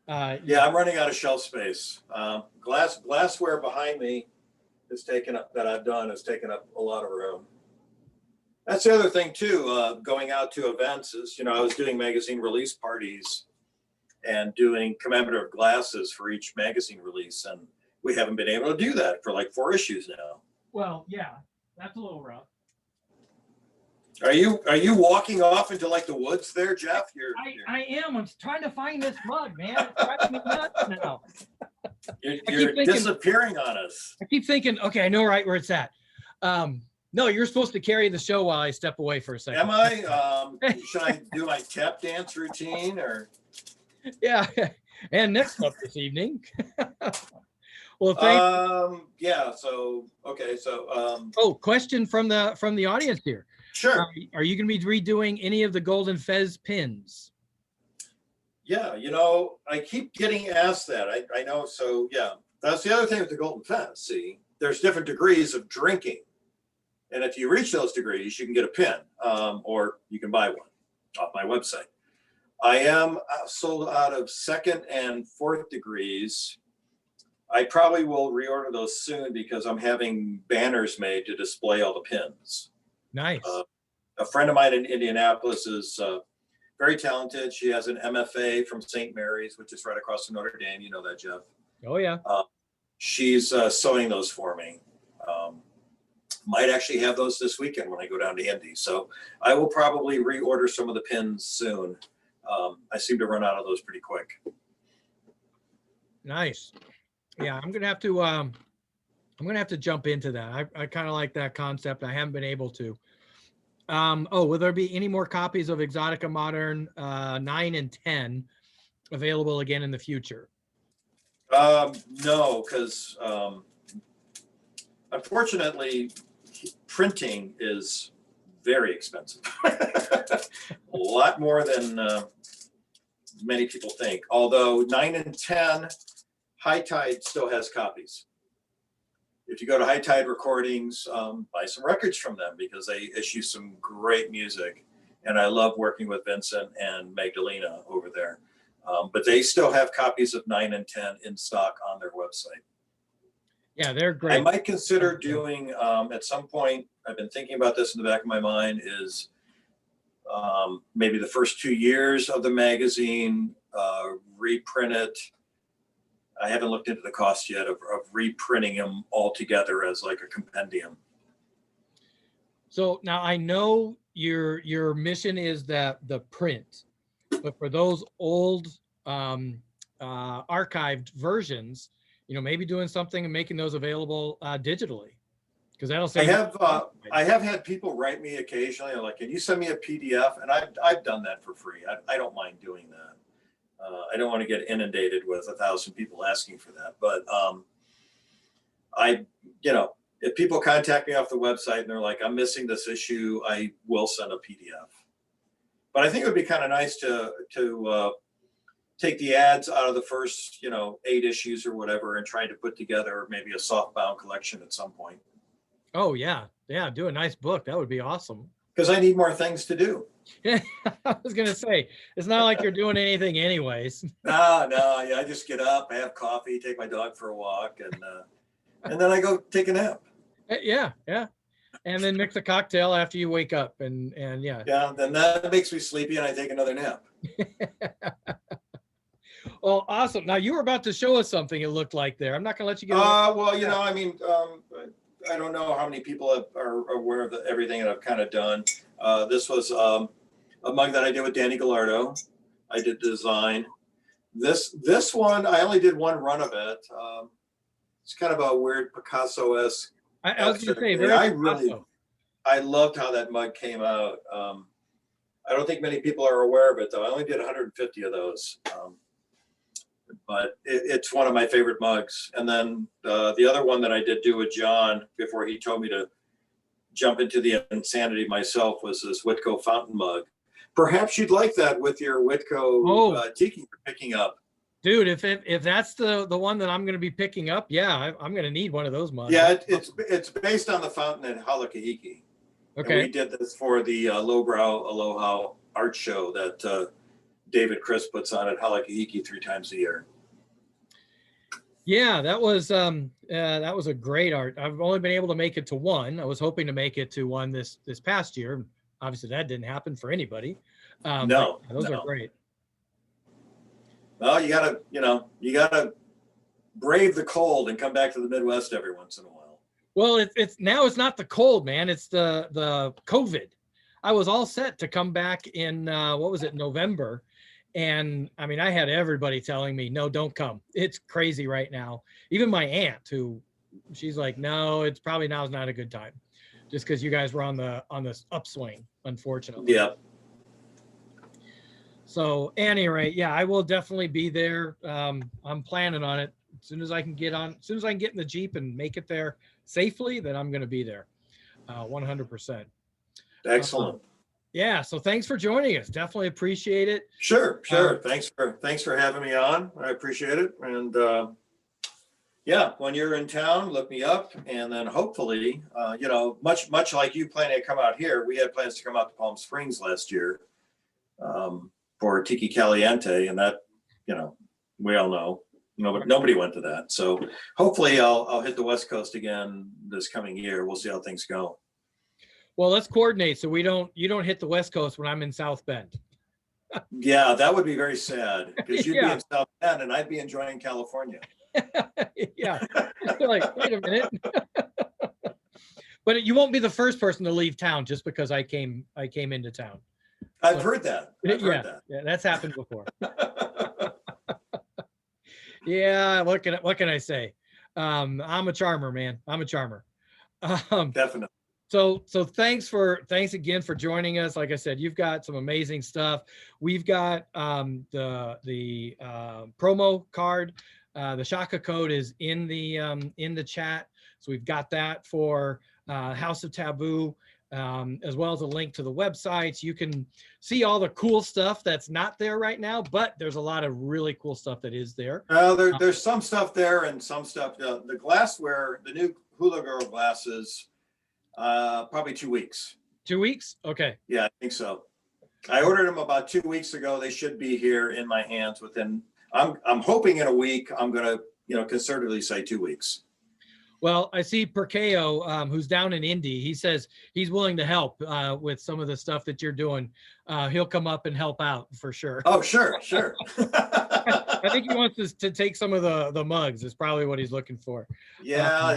yeah, I'm running out of shelf space. Glassware behind me is taken up that I've done has taken up a lot of room. That's the other thing too, going out to events is, I was doing magazine release parties and doing commemorative glasses for each magazine release. And we haven't been able to do that for like 4 issues now. Well, yeah, that's a little rough. Are you walking off into like the woods there, Jeff? I am. I'm trying to find this mug, man. It's driving me nuts now. You're disappearing on us. I keep thinking, okay, I know right where it's at. No, you're supposed to carry the show while I step away for a second. Am I? Should I do my tap dance routine or? Yeah, and next up this evening. Well, thank. Yeah. So okay. So. Oh, question from the audience here. Sure. Are you going to be redoing any of the Golden Fez pins? Yeah, I keep getting asked that. I know. So yeah, that's the other thing with the Golden Fez. See, there's different degrees of drinking. And if you reach those degrees, you can get a pin, or you can buy one off my website. I am sold out of 2nd and 4th degrees. I probably will reorder those soon because I'm having banners made to display all the pins. Nice. A friend of mine in Indianapolis is very talented. She has an MFA from St. Mary's, which is right across from Notre Dame. You know that, Jeff. Oh, yeah. She's sewing those for me. Might actually have those this weekend when I go down to Indy. So I will probably reorder some of the pins soon. I seem to run out of those pretty quick. Nice. Yeah, I'm gonna have to jump into that. I kind of like that concept. I haven't been able to. Will there be any more copies of Exotica Modern 9 and 10 available again in the future? No, because unfortunately, printing is very expensive. A lot more than many people think. Although 9 and 10, High Tide still has copies. If you go to High Tide Recordings, buy some records from them because they issue some great music. And I love working with Vincent and Magdalena over there. But they still have copies of 9 and 10 in stock on their website. Yeah, they're great. I might consider doing at some point, I've been thinking about this in the back of my mind, is maybe the first 2 years of the magazine, reprint it. I haven't looked into the cost yet of reprinting them all together as like a compendium. So now I know your mission is that the print, but for those old archived versions, maybe doing something and making those available digitally, because that'll save. I have had people write me occasionally, like, can you send me a PDF? And I've done that for free. I don't mind doing that. I don't want to get inundated with 1,000 people asking for that. But if people contact me off the website and they're like, I'm missing this issue, I will send a PDF. But I think it would be kind of nice to take the ads out of the first, 8 issues or whatever and try to put together maybe a softbound collection at some point. Oh, yeah. Yeah, do a nice book. That would be awesome. Because I need more things to do. Yeah, I was going to say, it's not like you're doing anything anyways. No, yeah, I just get up, I have coffee, take my dog for a walk, and then I go take a nap. Yeah. And then mix a cocktail after you wake up and yeah. Yeah, then that makes me sleepy and I take another nap. Well, awesome. Now you were about to show us something it looked like there. I'm not going to let you get I don't know how many people are aware of everything that I've kind of done. This was a mug that I did with Danny Gallardo. I did design. This one, I only did one run of it. It's kind of a weird Picasso-esque. I was going to say, I loved how that mug came out. I don't think many people are aware of it, though. I only did 150 of those. But it's one of my favorite mugs. And then the other one that I did do with John before he told me to jump into the insanity myself was this Whitco fountain mug. Perhaps you'd like that with your Whitco Tiki you're picking up. Dude, if that's the one that I'm going to be picking up, yeah, I'm going to need one of those mugs. Yeah, it's based on the fountain at Halakahiki. Okay. And we did this for the Lowbrow Aloha art show that David Chris puts on at Halakahiki 3 times a year. Yeah, that was a great art. I've only been able to make it to one. I was hoping to make it to one this past year. Obviously, that didn't happen for anybody. No, those are great. Well, you gotta brave the cold and come back to the Midwest every once in a while. Well, it's not the cold, man. It's the COVID. I was all set to come back in November. And I mean, I had everybody telling me, no, don't come. It's crazy right now. Even my aunt, she's like, no, it's probably now's not a good time, just because you guys were on the upswing, unfortunately. Yeah. So anyway, yeah, I will definitely be there. I'm planning on it. As soon as I can get in the Jeep and make it there safely, then I'm going to be there, 100%. Excellent. Yeah. So thanks for joining us. Definitely appreciate it. Sure. Thanks for having me on. I appreciate it. And yeah, when you're in town, look me up, and then hopefully, you know, much like you planning to come out here, we had plans to come out to Palm Springs last year for Tiki Caliente, and that, you know, we all know nobody went to that. So hopefully, I'll hit the West Coast again this coming year. We'll see how things go. Well, let's coordinate so you don't hit the West Coast when I'm in South Bend. Yeah, that would be very sad because you'd be Yeah. in South Bend and I'd be enjoying California. Yeah. You're like, wait a minute. But you won't be the first person to leave town just because I came into town. I've heard that. I've Yeah, heard that. yeah, that's happened before. Yeah, what can I say? I'm a charmer, man. I'm a charmer. Definitely. So thanks again for joining us. Like I said, you've got some amazing stuff. We've got the promo card. The Shaka code is in the chat. So we've got that for House of Tabu, as well as a link to the websites. You can see all the cool stuff that's not there right now, but there's a lot of really cool stuff that is there. Well, there's some stuff there and some stuff. The glassware, the new Hula Girl glasses, probably 2 weeks. 2 weeks? Okay. Yeah, I think so. I ordered them about 2 weeks ago. They should be here in my hands within. I'm hoping in a week. I'm gonna, conservatively say 2 weeks. Well, I see Perkeo, who's down in Indy. He says he's willing to help with some of the stuff that you're doing. He'll come up and help out for sure. Oh, sure. I think he wants us to take some of the mugs. Is probably what he's looking for. Yeah.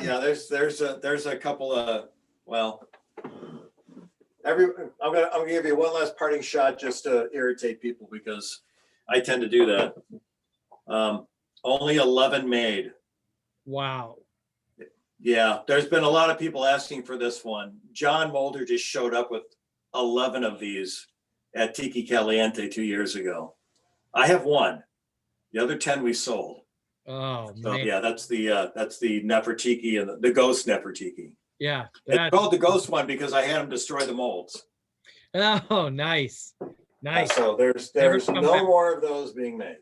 There's a couple of, well, I'm gonna give you one last parting shot just to irritate people because I tend to do that. Only 11 made. Wow. Yeah, there's been a lot of people asking for this one. John Mulder just showed up with 11 of these at Tiki Caliente 2 years ago. I have one. The other 10 we sold. Oh, So man. yeah, that's the Nefertiti and the ghost Nefertiti. Yeah. It's called the ghost one because I had him destroy the molds. Oh, nice. Nice. So there's come no back. more of those being made.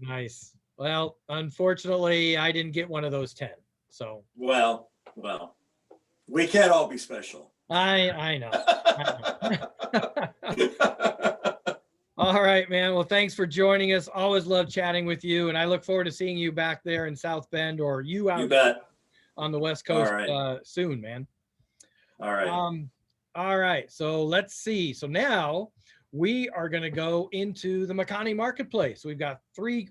Nice. Well, unfortunately, I didn't get one of those 10. So Well, we can't all be special. I know. All right, man. Well, thanks for joining us. Always love chatting with you, and I look forward to seeing you back there in South Bend or you out You bet. on the West Coast All right. soon, man. All right. All right. So let's see. So now we are going to go into the Makani Marketplace. We've got three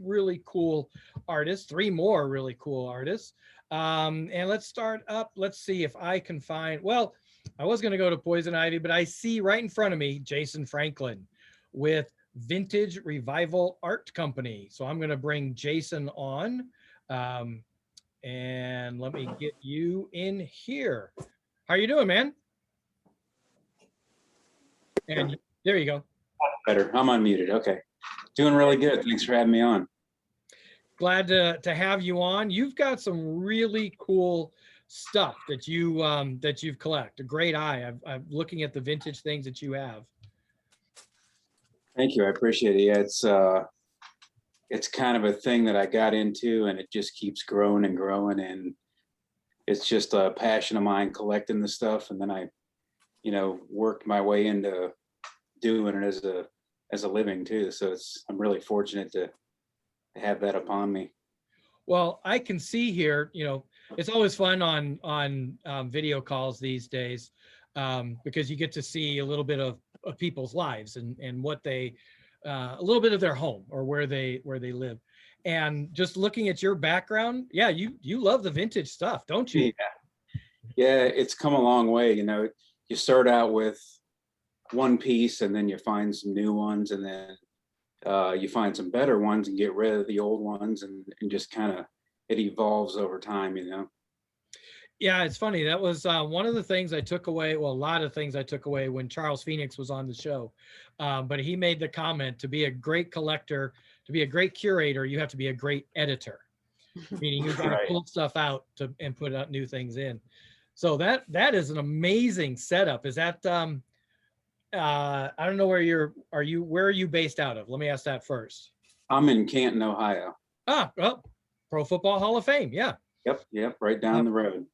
more really cool artists. And let's start up. Let's see if I can find, well, I was going to go to Poison Ivy, but I see right in front of me, Jason Franklin with Vintage Revival Art Company. So I'm going to bring Jason on. And let me get you in here. How you doing, man? And there you go. Better. I'm unmuted. Okay. Doing really good. Thanks for having me on. Glad to have you on. You've got some really cool stuff that you've collected. A great eye. I'm looking at the vintage things that you have. Thank you. I appreciate it. Yeah, it's kind of a thing that I got into, and it just keeps growing and growing. And it's just a passion of mine collecting the stuff. And then I, worked my way into doing it as a living too. So I'm really fortunate to have that upon me. Well, I can see here, it's always fun on video calls these days because you get to see a little bit of people's lives and what they, a little bit of their home or where they live. And just looking at your background, yeah, you love the vintage stuff, don't you? Yeah, it's come a long way. You start out with one piece and then you find some new ones, and then you find some better ones and get rid of the old ones, and just kind of it evolves over time, Yeah, it's funny. That was one of the things I took away. Well, a lot of things I took away when Charles Phoenix was on the show. But he made the comment, to be a great collector, to be a great curator, you have to be a great editor. Meaning you've got to pull stuff out and put out new things in. So that is an amazing setup. Is that I don't know where where are you based out of? Let me ask that first. I'm in Canton, Ohio. Well, Pro Football Hall of Fame. Yeah. Yep, right down the road.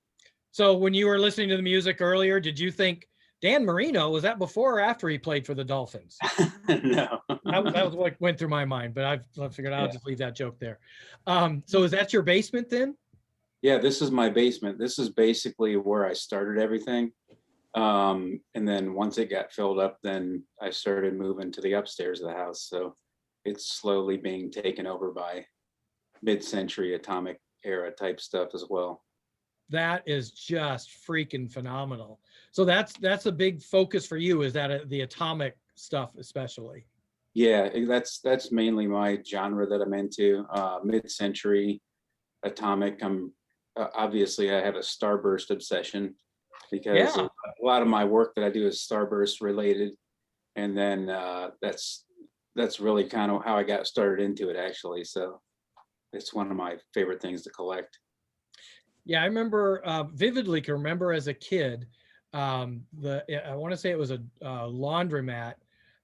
So when you were listening to the music earlier, did you think Dan Marino, was that before or after he played for the Dolphins? No. That was what went through my mind, but I figured I'll just leave that joke there. So is that your basement then? Yeah, this is my basement. This is basically where I started everything. And then once it got filled up, then I started moving to the upstairs of the house. So it's slowly being taken over by mid-century atomic era type stuff as well. That is just freaking phenomenal. So that's a big focus for you, is that the atomic stuff especially? Yeah, that's mainly my genre that I'm into, mid-century atomic. I'm obviously I have a starburst obsession because a lot of my work that I do is starburst related. And then that's really kind of how I got started into it, actually. So it's one of my favorite things to collect. Yeah, I remember vividly can remember as a kid, I want to say it was a laundromat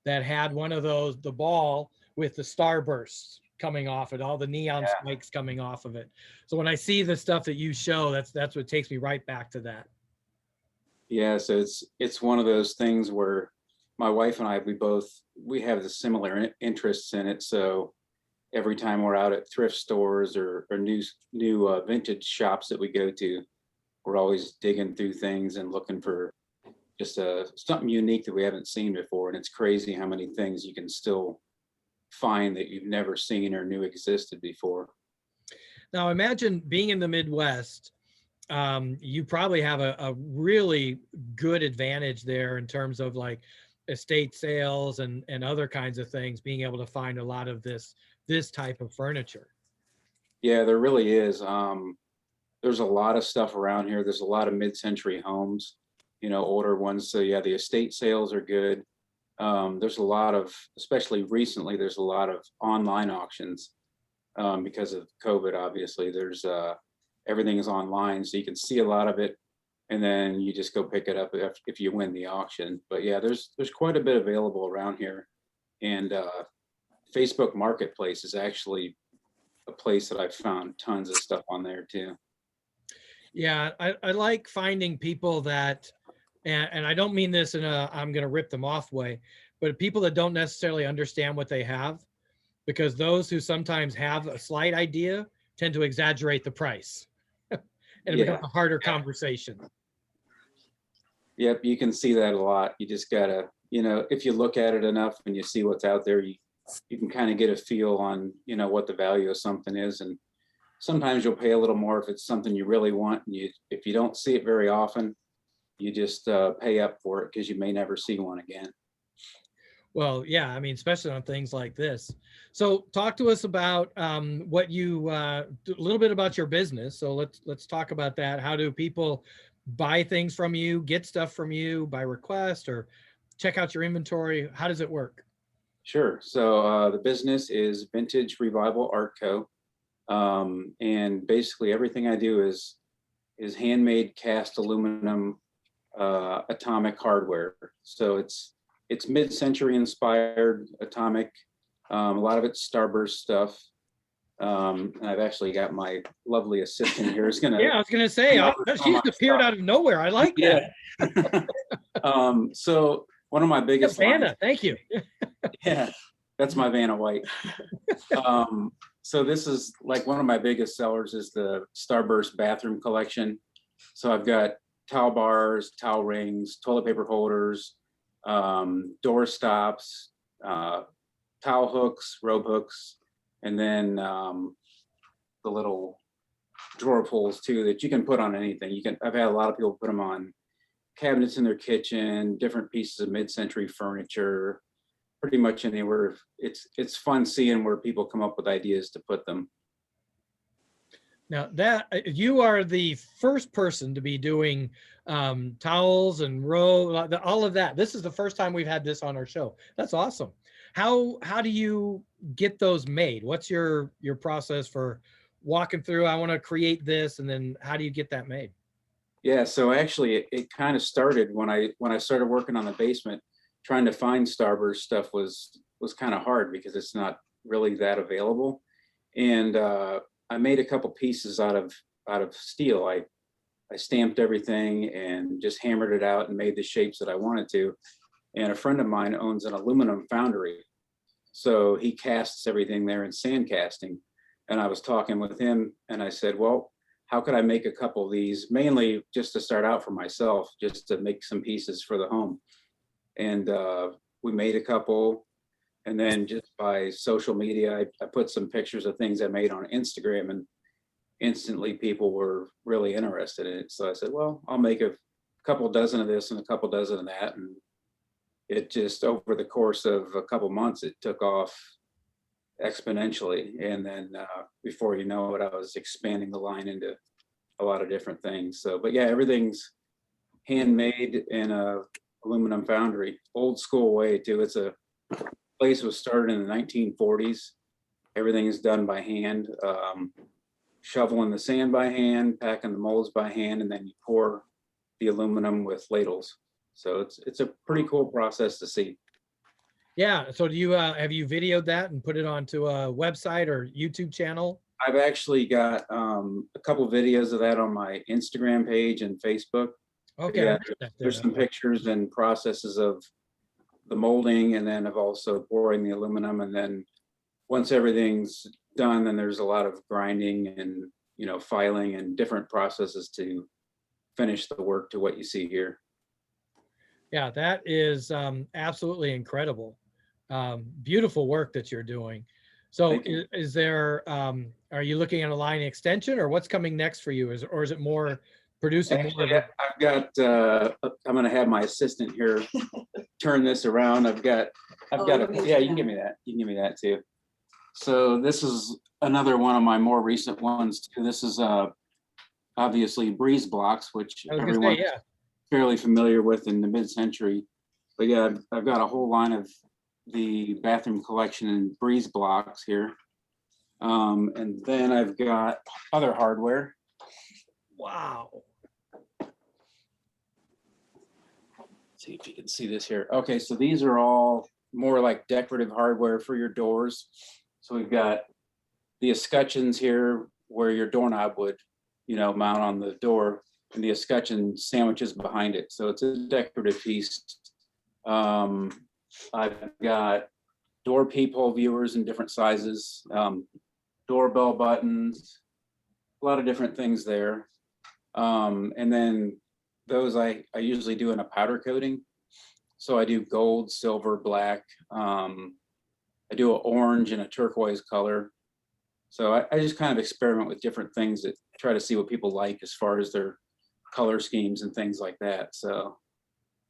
that had one of those, the ball with the starbursts coming off it, all the neon spikes coming off of it. So when I see the stuff that you show, that's what takes me right back to that. Yeah, so it's one of those things where my wife and I, we have the similar interests in it. So every time we're out at thrift stores or new vintage shops that we go to, we're always digging through things and looking for just something unique that we haven't seen before. And it's crazy how many things you can still find that you've never seen or knew existed before. Now imagine being in the Midwest, you probably have a really good advantage there in terms of like estate sales and other kinds of things, being able to find a lot of this type of furniture. Yeah, there really is. There's a lot of stuff around here. There's a lot of mid-century homes, older ones. So yeah, the estate sales are good. There's a lot of, especially recently, there's a lot of online auctions because of COVID. Obviously, there's everything is online, so you can see a lot of it, and then you just go pick it up if you win the auction. But yeah, there's quite a bit available around here, and Facebook Marketplace is actually a place that I've found tons of stuff on there too. Yeah, I like finding people that, and I don't mean this in I'm going to rip them off way, but people that don't necessarily understand what they have, because those who sometimes have a slight idea tend to exaggerate the price. And it becomes a harder conversation. Yep, you can see that a lot. You just gotta, if you look at it enough and you see what's out there, you can kind of get a feel on, what the value of something is. And sometimes you'll pay a little more if it's something you really want. And if you don't see it very often, you just pay up for it because you may never see one again. Well, yeah, I mean, especially on things like this. So talk to us about what you, a little bit about your business. So let's talk about that. How do people buy things from you, get stuff from you by request, or check out your inventory? How does it work? Sure. So the business is Vintage Revival Art Co. And basically everything I do is handmade cast aluminum atomic hardware. So it's mid-century inspired atomic. A lot of it's starburst stuff. And I've actually got my lovely assistant here. Is gonna. Yeah, I was gonna say she's appeared out of nowhere. I like that. Yeah. So one of my biggest. Vanna, thank you. Yeah, that's my Vanna White. So this is like one of my biggest sellers is the Starburst bathroom collection. So I've got towel bars, towel rings, toilet paper holders, door stops, towel hooks, robe hooks, and then the little drawer pulls too that you can put on anything. I've had a lot of people put them on cabinets in their kitchen, different pieces of mid-century furniture, pretty much anywhere. It's fun seeing where people come up with ideas to put them. Now that you are the first person to be doing towels and robe, all of that. This is the first time we've had this on our show. That's awesome. How do you get those made? What's your process for walking through? I want to create this, and then how do you get that made? Yeah, so actually it kind of started when I started working on the basement. Trying to find Starburst stuff was kind of hard because it's not really that available. And I made a couple pieces out of steel. I stamped everything and just hammered it out and made the shapes that I wanted to. And a friend of mine owns an aluminum foundry. So he casts everything there in sand casting. And I was talking with him and I said, well, how could I make a couple of these, mainly just to start out for myself, just to make some pieces for the home. And we made a couple. And then just by social media, I put some pictures of things I made on Instagram, and instantly people were really interested in it. So I said, well, I'll make a couple dozen of this and a couple dozen of that. And it just, over the course of a couple months, it took off exponentially. And then before you know it, I was expanding the line into a lot of different things. So, but yeah, everything's handmade in a aluminum foundry, old school way too. It's a place was started in the 1940s. Everything is done by hand, shoveling the sand by hand, packing the molds by hand, and then you pour the aluminum with ladles. So it's a pretty cool process to see. Yeah. So do you have you videoed that and put it onto a website or YouTube channel? I've actually got a couple videos of that on my Instagram page and Facebook. Okay. Yeah, there's some pictures and processes of the molding, and then of also pouring the aluminum. And then once everything's done, then there's a lot of grinding and, you know, filing and different processes to finish the work to what you see here. Yeah, that is absolutely incredible. Beautiful work that you're doing. So is there, are you looking at a line extension, or what's coming next for you? Or is it more producing? Actually, I've got, I'm going to have my assistant here turn this around. I've got yeah, you can give me that. You can give me that too. So this is another one of my more recent ones too. This is obviously breeze blocks, which everyone's fairly familiar with in the mid-century. But yeah, I've got a whole line of the bathroom collection in breeze blocks here. And then I've got other hardware. Wow. See if you can see this here. Okay, so these are all more like decorative hardware for your doors. So we've got the escutcheons here where your doorknob would, you know, mount on the door, and the escutcheon sandwiches behind it. So it's a decorative piece. I've got door peephole viewers in different sizes, doorbell buttons, a lot of different things there. And then those I usually do in a powder coating. So I do gold, silver, black. I do an orange and a turquoise color. So I just kind of experiment with different things that try to see what people like as far as their color schemes and things like that. So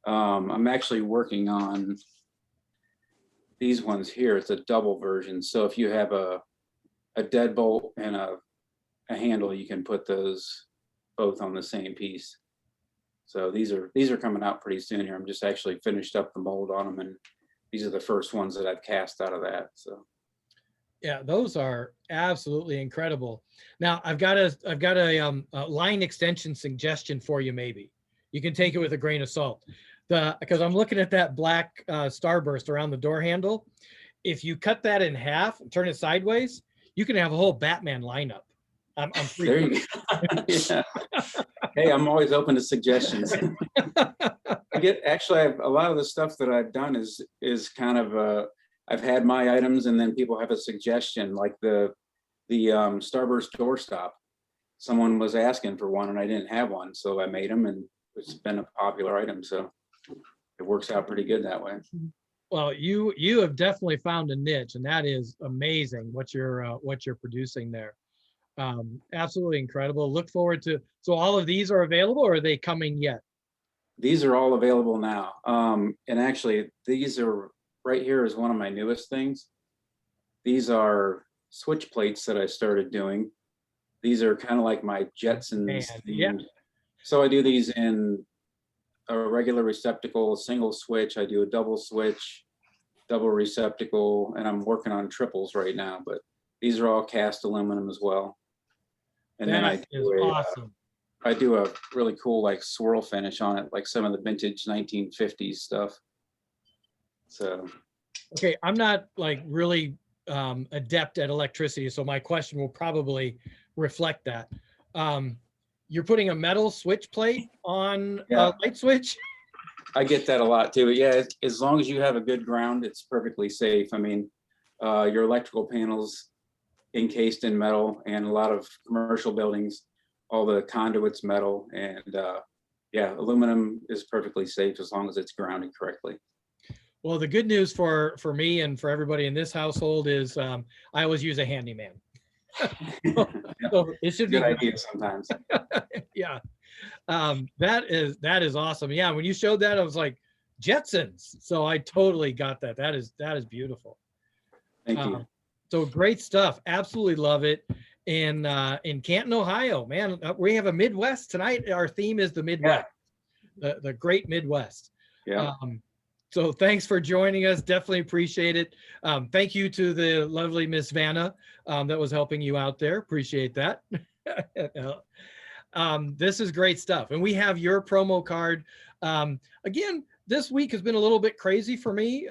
I'm actually working on these ones here. It's a double version. So if you have a deadbolt and a handle, you can put those both on the same piece. So these are coming out pretty soon here. I'm just actually finished up the mold on them, and these are the first ones that I've cast out of that. So yeah, those are absolutely incredible. Now I've got a line extension suggestion for you. Maybe you can take it with a grain of salt. Because I'm looking at that black starburst around the door handle. If you cut that in half and turn it sideways, you can have a whole Batman lineup. I'm there you go. Yeah. Hey, I'm always open to suggestions. I have a lot of the stuff that I've done is kind of I've had my items, and then people have a suggestion, like the starburst doorstop. Someone was asking for one and I didn't have one, so I made them, and it's been a popular item. So it works out pretty good that way. Well, you have definitely found a niche, and that is amazing what you're producing there. Absolutely incredible. Look forward to. So all of these are available, or are they coming yet? These are all available now. And actually, these are right here is one of my newest things. These are switch plates that I started doing. These are kind of like my Jetsons. Yeah. So I do these in a regular receptacle, a single switch. I do a double switch, double receptacle, and I'm working on triples right now, but these are all cast aluminum as well. And then I do a really cool like swirl finish on it, like some of the vintage 1950s stuff. So okay, I'm not like really adept at electricity, so my question will probably reflect that. You're putting a metal switch plate on Yeah. a light switch? I get that a lot too. But yeah, as long as you have a good ground, it's perfectly safe. I mean, your electrical panels encased in metal, and a lot of commercial buildings, all the conduits metal, and yeah, aluminum is perfectly safe as long as it's grounded correctly. Well, the good news for me and for everybody in this household is I always use a handyman. So it should be Good good. idea sometimes. Yeah. That is awesome. Yeah, when you showed that, I was like, Jetsons. So I totally got that. That is beautiful. Thank you. So great stuff. Absolutely love it. In Canton, Ohio, man, we have a Midwest tonight. Our theme is the Midwest, the great Midwest. Yeah. So thanks for joining us. Definitely appreciate it. Thank you to the lovely Miss Vanna that was helping you out there. Appreciate that. This is great stuff. And we have your promo card. Again, this week has been a little bit crazy for me,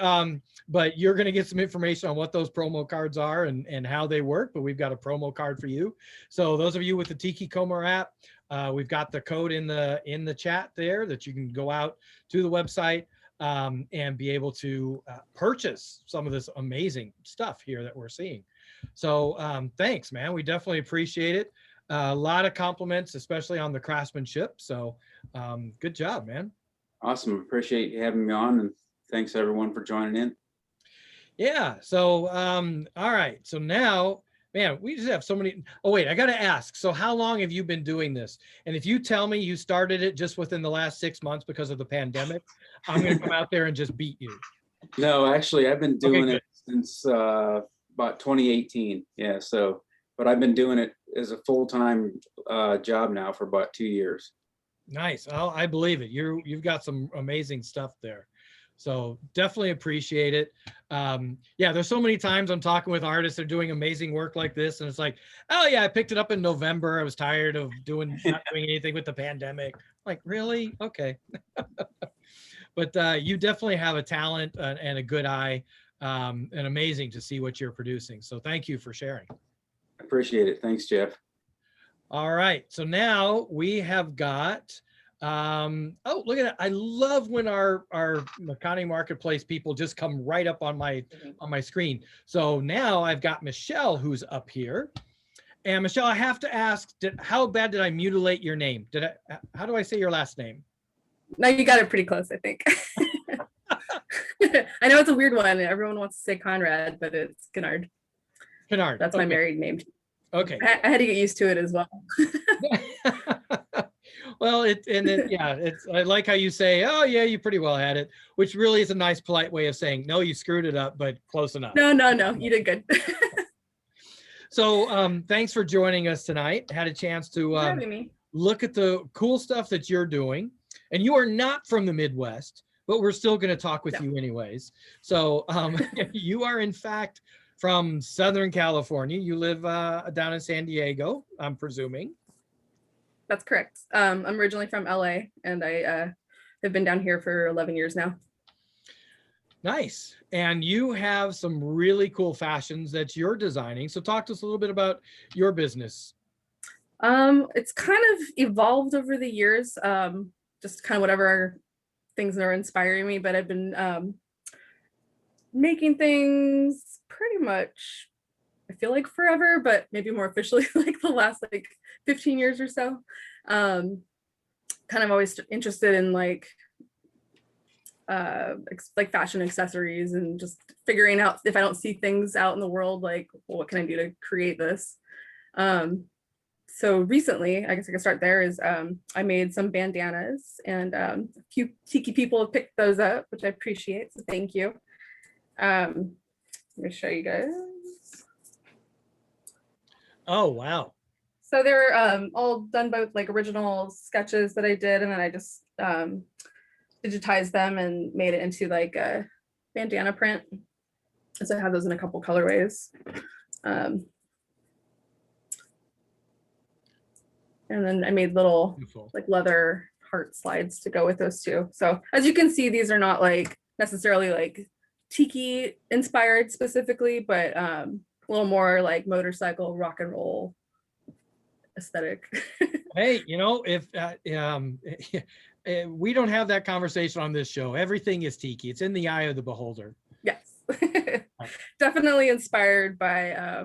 but you're going to get some information on what those promo cards are and how they work. But we've got a promo card for you. So those of you with the Tiki Como app, we've got the code in the chat there that you can go out to the website and be able to purchase some of this amazing stuff here that we're seeing. So thanks, man. We definitely appreciate it. A lot of compliments, especially on the craftsmanship. So good job, man. Awesome. Appreciate you having me on, and thanks everyone for joining in. Yeah. So all right. So now, man, we just have so many. Oh wait, I got to ask. So how long have you been doing this? And if you tell me you started it just within the last 6 months because of the pandemic, I'm going to come out there and just beat you. No, actually, I've been doing Okay, it since about 2018. Yeah. So, but I've been doing it as a full-time job now for about 2 years. Nice. Oh, I believe it. You've got some amazing stuff there. So definitely appreciate it. Yeah, there's so many times I'm talking with artists that are doing amazing work like this, and it's like, oh yeah, I picked it up in November. I was tired of not doing anything with the pandemic. Like, really? Okay. But you definitely have a talent and a good eye, and amazing to see what you're producing. So thank you for sharing. Appreciate it. Thanks, Jeff. All right, so now we have got, oh, look at that. I love when our Makani Marketplace people just come right up on my screen. So now I've got Michele who's up here. And Michele, I have to ask, how bad did I mutilate your name? How do I say your last name? No, you got it pretty close, I think. I know it's a weird one. Everyone wants to say Conrad, but it's Conard. Conard. That's my married name. Okay. I had to get used to it as well. Well, I like how you say, oh yeah, you pretty well had it, which really is a nice polite way of saying, no, you screwed it up, but close enough. No, you did good. So thanks for joining us tonight. Had a chance to look at the cool stuff that you're doing. And you are not from the Midwest, but we're still going to talk with you anyways. So you are in fact from Southern California. You live down in San Diego, I'm presuming. That's correct. I'm originally from LA, and I have been down here for 11 years now. Nice. And you have some really cool fashions that you're designing. So talk to us a little bit about your business. It's kind of evolved over the years, just kind of whatever things that are inspiring me, but I've been making things pretty much, I feel like forever, but maybe more officially like the last 15 years or so. Kind of always interested in like fashion accessories and just figuring out if I don't see things out in the world, like, well, what can I do to create this? So recently, I guess I can start there, is I made some bandanas, and a few Tiki people have picked those up, which I appreciate, so thank you. Let me show you guys. Oh, wow. So they're all done by like original sketches that I did, and then I just digitized them and made it into like a bandana print. So I have those in a couple colorways. And then I made little like leather heart slides to go with those too. So as you can see, these are not like necessarily like Tiki inspired specifically, but a little more like motorcycle rock and roll aesthetic. Hey, if we don't have that conversation on this show, everything is tiki. It's in the eye of the beholder. Yes. Definitely inspired by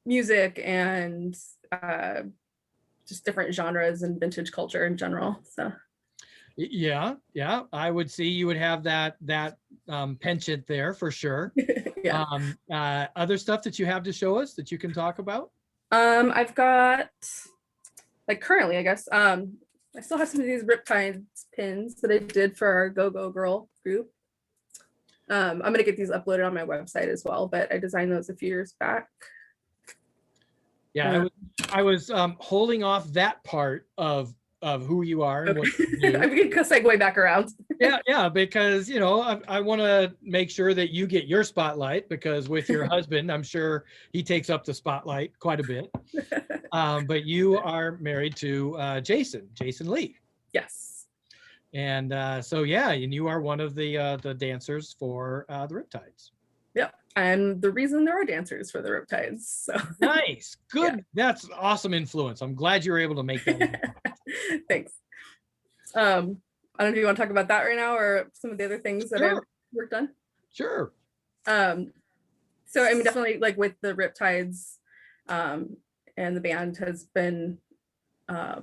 music and just different genres and vintage culture in general. So yeah, I would see you would have that penchant there for sure. Yeah. Other stuff that you have to show us that you can talk about? I've got, like, currently, I guess, I still have some of these Riptides pins that I did for our Go-Go Girl group. I'm gonna get these uploaded on my website as well, but I designed those a few years back. Yeah, I was holding off that part of who you are and what you do. I'm gonna segue back around. Yeah, because I want to make sure that you get your spotlight, because with your husband, I'm sure he takes up the spotlight quite a bit. But you are married to Jason Lee. Yes. And so yeah, and you are one of the dancers for the Riptides. Yep. And the reason there are dancers for the Riptides. So nice, good. Yeah. That's awesome influence. I'm glad you were able to make that. Thanks. I don't know if you want to talk about that right now or some of the other things that I've worked on. Sure. So I mean, definitely, like, with the Riptides, and the band has been a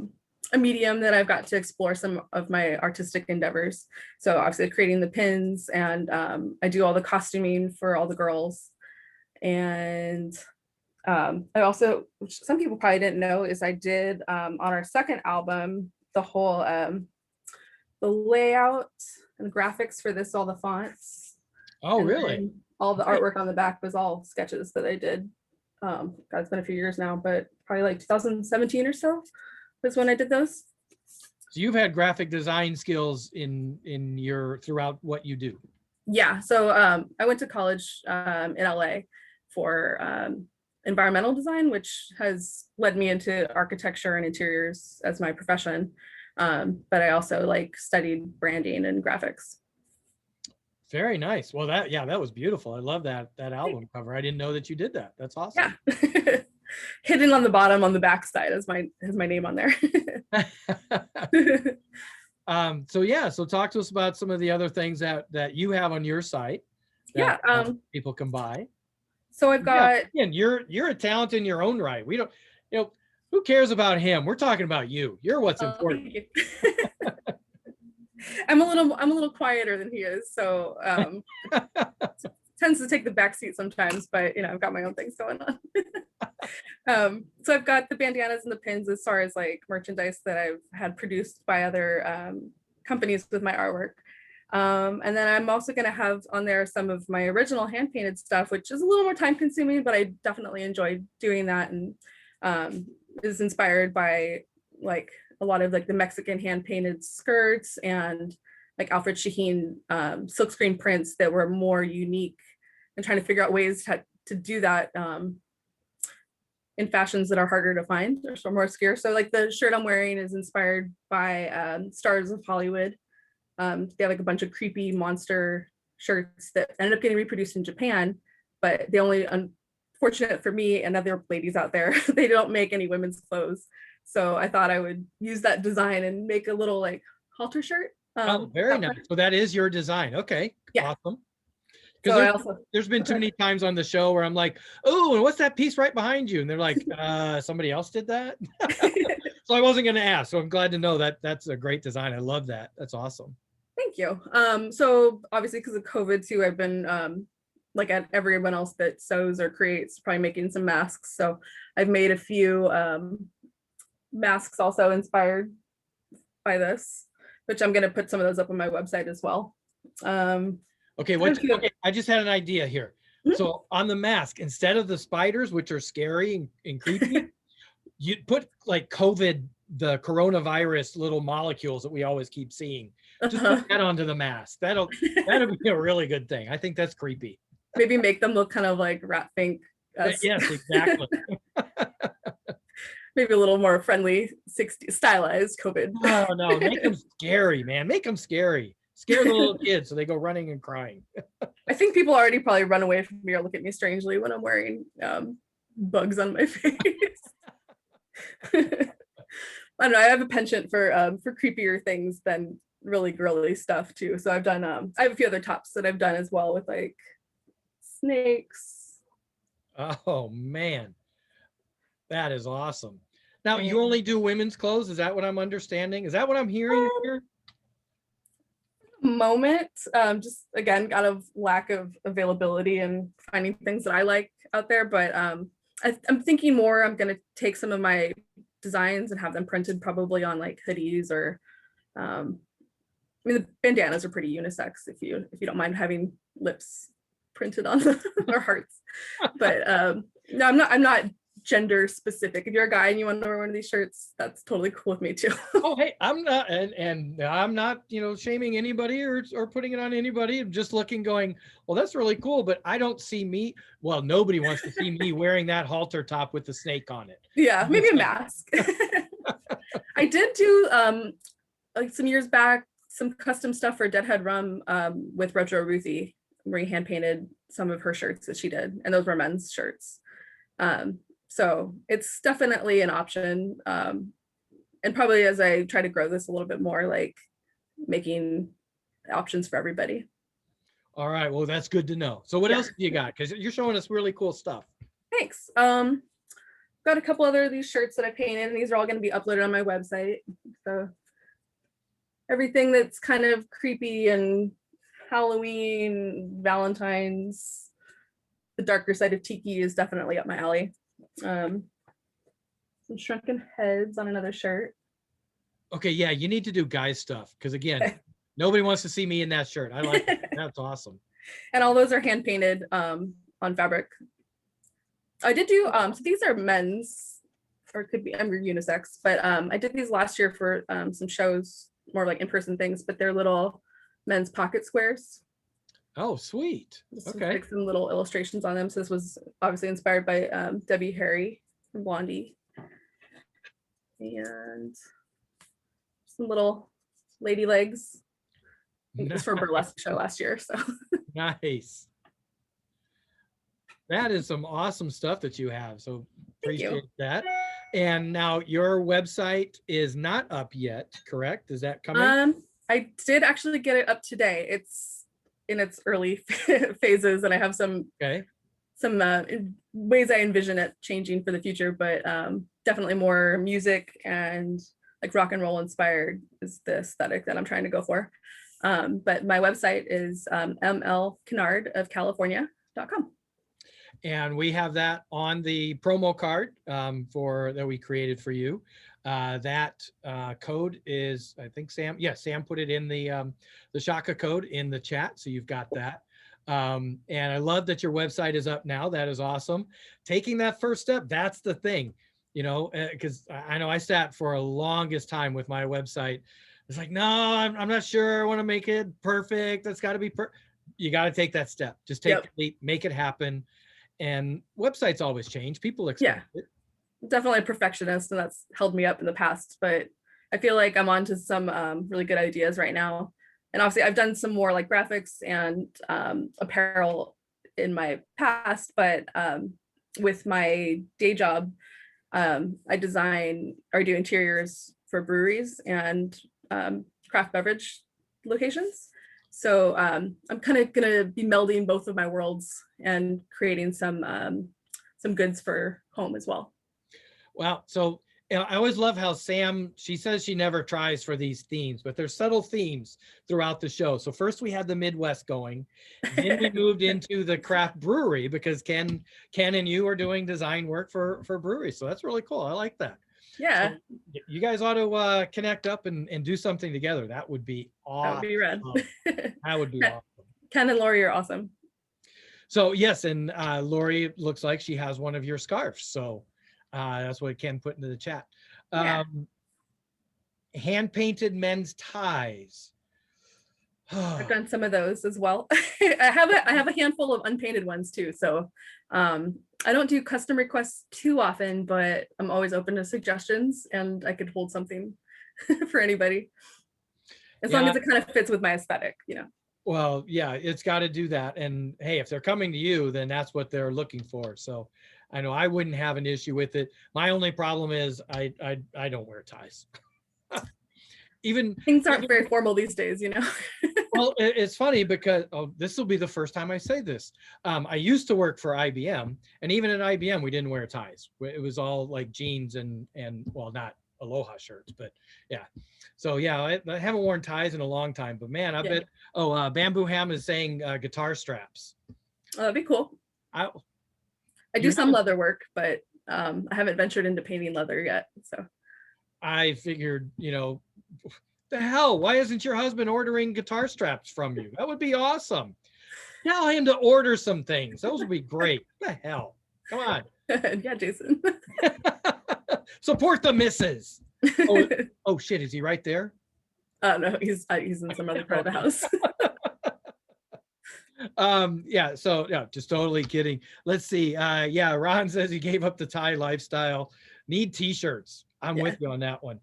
medium that I've got to explore some of my artistic endeavors. So obviously creating the pins, and I do all the costuming for all the girls. And I also, which some people probably didn't know, is I did on our second album, the whole the layout and graphics for this, all the fonts. Oh, And really? then all the artwork on the back was all sketches that I did. God, it's been a few years now, but probably like 2017 or so was when I did those. So you've had graphic design skills in your throughout what you do. Yeah, so I went to college in LA for environmental design, which has led me into architecture and interiors as my profession. But I also studied branding and graphics. Very nice. Well, that was beautiful. I love that album cover. I didn't know that you did that. That's awesome. Yeah. Hidden on the bottom on the back side has my name on there. So talk to us about some of the other things that you have on your site that people can buy. So I've got, and you're a talent in your own right. We don't, who cares about him? We're talking about you. You're what's important. I'm a little quieter than he is, so tends to take the back seat sometimes, but I've got my own things going on. So I've got the bandanas and the pins as far as merchandise that I've had produced by other companies with my artwork. And then I'm also going to have on there some of my original hand painted stuff, which is a little more time consuming, but I definitely enjoy doing that, and is inspired by a lot of the Mexican hand painted skirts and Alfred Shaheen silkscreen prints that were more unique, and trying to figure out ways to do that in fashions that are harder to find or more obscure. So the shirt I'm wearing is inspired by Stars of Hollywood. They have a bunch of creepy monster shirts that ended up getting reproduced in Japan, but they only, unfortunate for me and other ladies out there, they don't make any women's clothes. So I thought I would use that design and make a little halter shirt. Very nice. So that is your design. Okay. Yeah. Awesome. So there's been too many times on the show where I'm like, oh, and what's that piece right behind you? And they're like, somebody else did that. So I wasn't going to ask. So I'm glad to know that that's a great design. I love that. That's awesome. Thank you. So obviously because of COVID too, I've been like at everyone else that sews or creates, probably making some masks. So I've made a few masks also inspired by this, which I'm going to put some of those up on my website as well. Okay, I just had an idea here. So on the mask, instead of the spiders, which are scary and creepy, you put COVID, the coronavirus little molecules that we always keep seeing. Just put that onto the mask. That'll be a really good thing. I think that's creepy. Maybe make them look kind of like rat pink. Yes, exactly. Maybe a little more friendly, 60s stylized COVID. Oh no, make them scary, man. Make them scary. Scare the little kids so they go running and crying. I think people already probably run away from me or look at me strangely when I'm wearing bugs on my face. I don't know. I have a penchant for creepier things than really girly stuff too. So I've done I have a few other tops that I've done as well with like snakes. Oh man, that is awesome. Now you only do women's clothes. Is that what I'm understanding? Is that what I'm hearing here? Moment, just again out of lack of availability and finding things that I like out there. But I'm thinking more. I'm gonna take some of my designs and have them printed probably on like hoodies or I mean the bandanas are pretty unisex if you don't mind having lips printed on them or hearts. But no, I'm not gender specific. If you're a guy and you want to wear one of these shirts, that's totally cool with me too. Oh, hey, I'm not, and I'm not, shaming anybody or putting it on anybody. I'm just looking, going, well, that's really cool, but I don't see me. Well, nobody wants to see me wearing that halter top with the snake on it. Yeah, maybe a mask. I did do like some years back some custom stuff for Deadhead Rum with Retro Ruthie, where he hand painted some of her shirts that she did, and those were men's shirts. So it's definitely an option. And probably as I try to grow this a little bit more, like making options for everybody. All right, well, that's good to know. So what else do you got? Because you're showing us really cool stuff. Thanks. Got a couple other of these shirts that I painted, and these are all going to be uploaded on my website. So everything that's kind of creepy and Halloween, Valentine's, the darker side of Tiki is definitely up my alley. Some shrunken heads on another shirt. Okay, yeah, you need to do guy stuff because again, nobody wants to see me in that shirt. I like that. That's awesome. And all those are hand painted on fabric. I did do so these are men's, or it could be unisex, but I did these last year for some shows, more like in-person things, but they're little men's pocket squares. Oh, sweet. Okay. Like some little illustrations on them. So this was obviously inspired by Debbie Harry from Blondie. And some little lady legs. It was for a burlesque show last year. So nice. That is some awesome stuff that you have. So appreciate that. And now your website is not up yet, correct? Is that coming? I did actually get it up today. It's in its early phases, and I have some ways I envision it changing for the future, but definitely more music and like rock and roll inspired is the aesthetic that I'm trying to go for. But my website is mlconardofcalifornia.com. And we have that on the promo card that we created for you. That code is, I think Sam put it in the Shaka code in the chat, so you've got that. And I love that your website is up now. That is awesome. Taking that first step, that's the thing, because I know I sat for a longest time with my website. It's like, no, I'm not sure. I want to make it perfect. That's got to be you got to take that step. Just take the leap, make it happen. And websites always change. People expect it. Definitely a perfectionist, and that's held me up in the past, but I feel like I'm onto some really good ideas right now. And obviously I've done some more like graphics and apparel in my past, but with my day job, I design or do interiors for breweries and craft beverage locations. So I'm kind of gonna be melding both of my worlds and creating some goods for home as well. Wow. So I always love how Sam, she says she never tries for these themes, but there's subtle themes throughout the show. So first we had the Midwest going, then we moved into the craft brewery because Ken and you are doing design work for breweries. So that's really cool. I like that. Yeah. So you guys ought to connect up and do something together. That would be awesome. That would be rad. That would be awesome. Ken and Lori are awesome. So yes, and Lori looks like she has one of your scarves. So that's what Ken put into the chat. Hand-painted men's ties. I've done some of those as well. I have a handful of unpainted ones too. So I don't do custom requests too often, but I'm always open to suggestions, and I could hold something for anybody. As long Yeah. as it kind of fits with my aesthetic, Well, yeah, it's got to do that. And hey, if they're coming to you, then that's what they're looking for. So I know I wouldn't have an issue with it. My only problem is I don't wear ties. Even things aren't very formal these days, well, it's funny because this will be the first time I say this. I used to work for IBM, and even at IBM, we didn't wear ties. It was all like jeans and well, not aloha shirts, but yeah. So yeah, I haven't worn ties in a long time. But man, I Yeah. bet. Oh, Bamboo Ham is saying guitar straps. Oh, that'd be cool. I do You some know- leather work, but I haven't ventured into painting leather yet. So I figured, the hell, why isn't your husband ordering guitar straps from you? That would be awesome. Tell him to order some things. Those would be great. What the hell? Come on. yeah, Jason. Support the missus. Oh shit, is he right there? No, he's in some other part of the house. Yeah, so yeah, just totally kidding. Let's see. Yeah, Ron says he gave up the tie lifestyle. Need t-shirts. I'm with you on that one.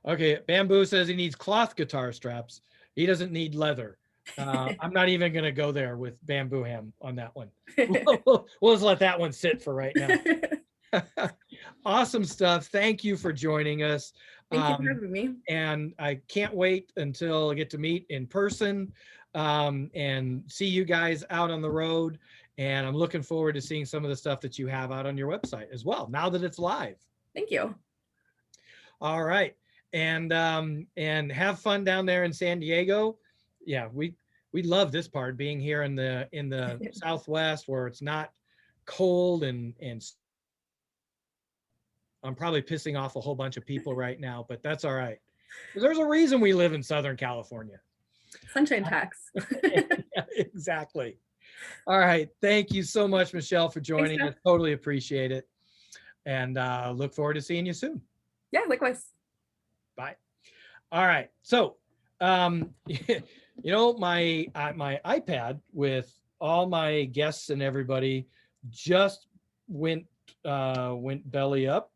Okay, Bamboo says he needs cloth guitar straps. He doesn't need leather. I'm not even gonna go there with Bamboo Ham on that one. We'll just let that one sit for right now. Awesome stuff. Thank you for joining us. Thank you for having me. And I can't wait until I get to meet in person and see you guys out on the road. And I'm looking forward to seeing some of the stuff that you have out on your website as well, now that it's live. Thank you. All right. And have fun down there in San Diego. Yeah, we love this part, being here in the Southwest where it's not cold and I'm probably pissing off a whole bunch of people right now, but that's all right. There's a reason we live in Southern California. Sunshine tax. Yeah, exactly. All right. Thank you so much, Michele, for joining us. Totally appreciate it. And look forward to seeing you soon. Yeah, likewise. Bye. All right. So, my iPad with all my guests and everybody just went belly up.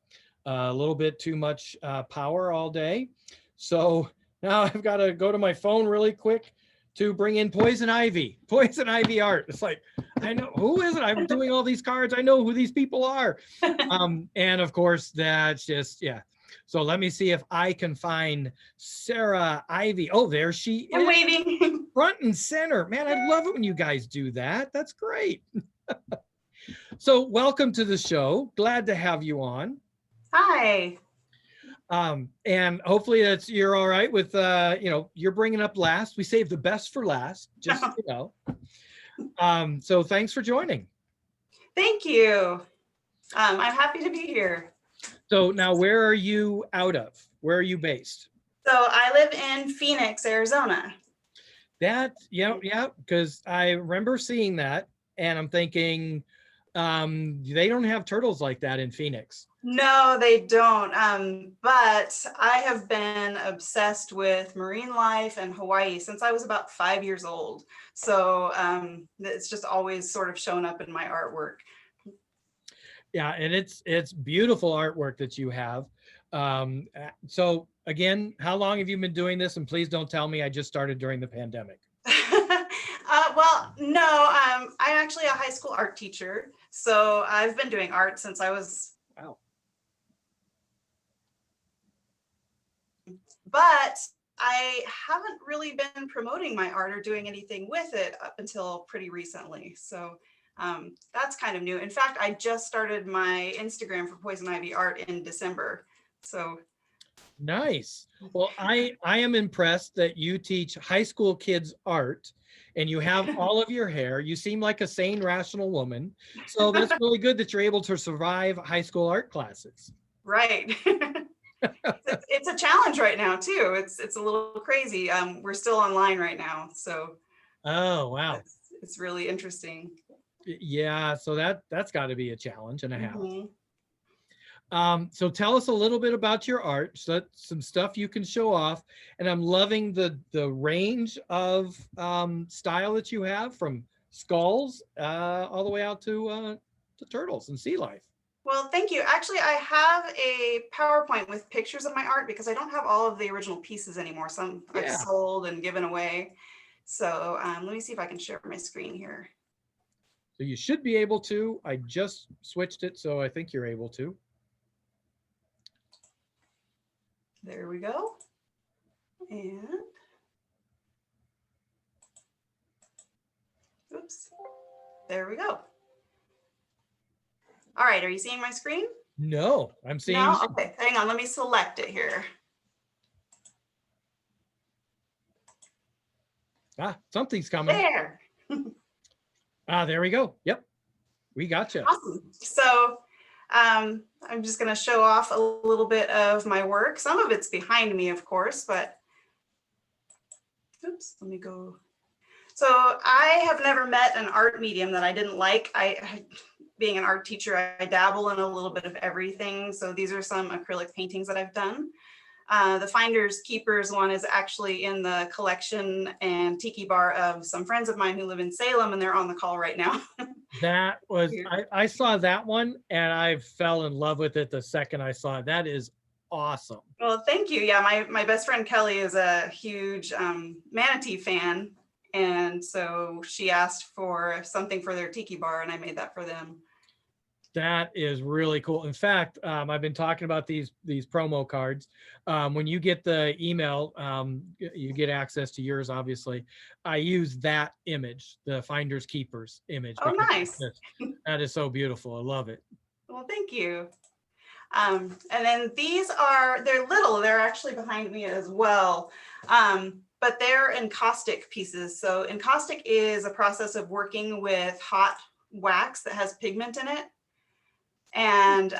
A little bit too much power all day. So now I've got to go to my phone really quick to bring in Poison Ivy art. It's like, I know, who is it? I'm doing all these cards. I know who these people are. And of course, that's just, yeah. So let me see if I can find Sarah Ivy. Oh, there she is. I'm waving. Front and center. Man, I love it when you guys do that. That's great. So welcome to the show. Glad to have you on. Hi. And hopefully you're all right with, you're bringing up last. We saved the best for last, just, so thanks for joining. Thank you. I'm happy to be here. So now where are you out of? Where are you based? So I live in Phoenix, Arizona. That, yeah, because I remember seeing that and I'm thinking, they don't have turtles like that in Phoenix. No, they don't. But I have been obsessed with marine life and Hawaii since I was about 5 years old. So it's just always sort of shown up in my artwork. Yeah, and it's beautiful artwork that you have. So again, how long have you been doing this? And please don't tell me I just started during the pandemic. Well, no, I'm actually a high school art teacher. So I've been doing art since I was. Wow. But I haven't really been promoting my art or doing anything with it up until pretty recently. So that's kind of new. In fact, I just started my Instagram for Poison Ivy Art in December. So nice. Well, I am impressed that you teach high school kids art and you have all of your hair. You seem like a sane, rational woman. So that's really good that you're able to survive high school art classes. Right. It's a challenge right now too. It's a little crazy. We're still online right now. So oh, wow. It's really interesting. Yeah, so that's got to be a challenge and a half. Mm-hmm. So tell us a little bit about your art, so some stuff you can show off. And I'm loving the range of style that you have, from skulls all the way out to turtles and sea life. Well, thank you. Actually, I have a PowerPoint with pictures of my art because I don't have all of the original pieces anymore. Some I've Yeah. sold and given away. So let me see if I can share my screen here. So you should be able to. I just switched it, so I think you're able to. There we go. And oops, there we go. All right, are you seeing my screen? No, I'm seeing. No? Okay, hang on, let me select it here. Ah, something's coming. There. Ah, there we go. Yep, we gotcha. Awesome. So I'm just going to show off a little bit of my work. Some of it's behind me, of course, but oops, let me go. So I have never met an art medium that I didn't like. Being an art teacher, I dabble in a little bit of everything. So these are some acrylic paintings that I've done. The Finders Keepers one is actually in the collection and tiki bar of some friends of mine who live in Salem, and they're on the call right now. That was, I saw that one and I fell in love with it the second I saw it. That is awesome. Well, thank you. Yeah, my best friend Kelly is a huge manatee fan. And so she asked for something for their tiki bar and I made that for them. That is really cool. In fact, I've been talking about these promo cards. When you get the email, you get access to yours, obviously. I use that image, the Finders Keepers image. Oh, nice. That is so beautiful. I love it. Well, thank you. And then these they're little, they're actually behind me as well. But they're encaustic pieces. So encaustic is a process of working with hot wax that has pigment in it. And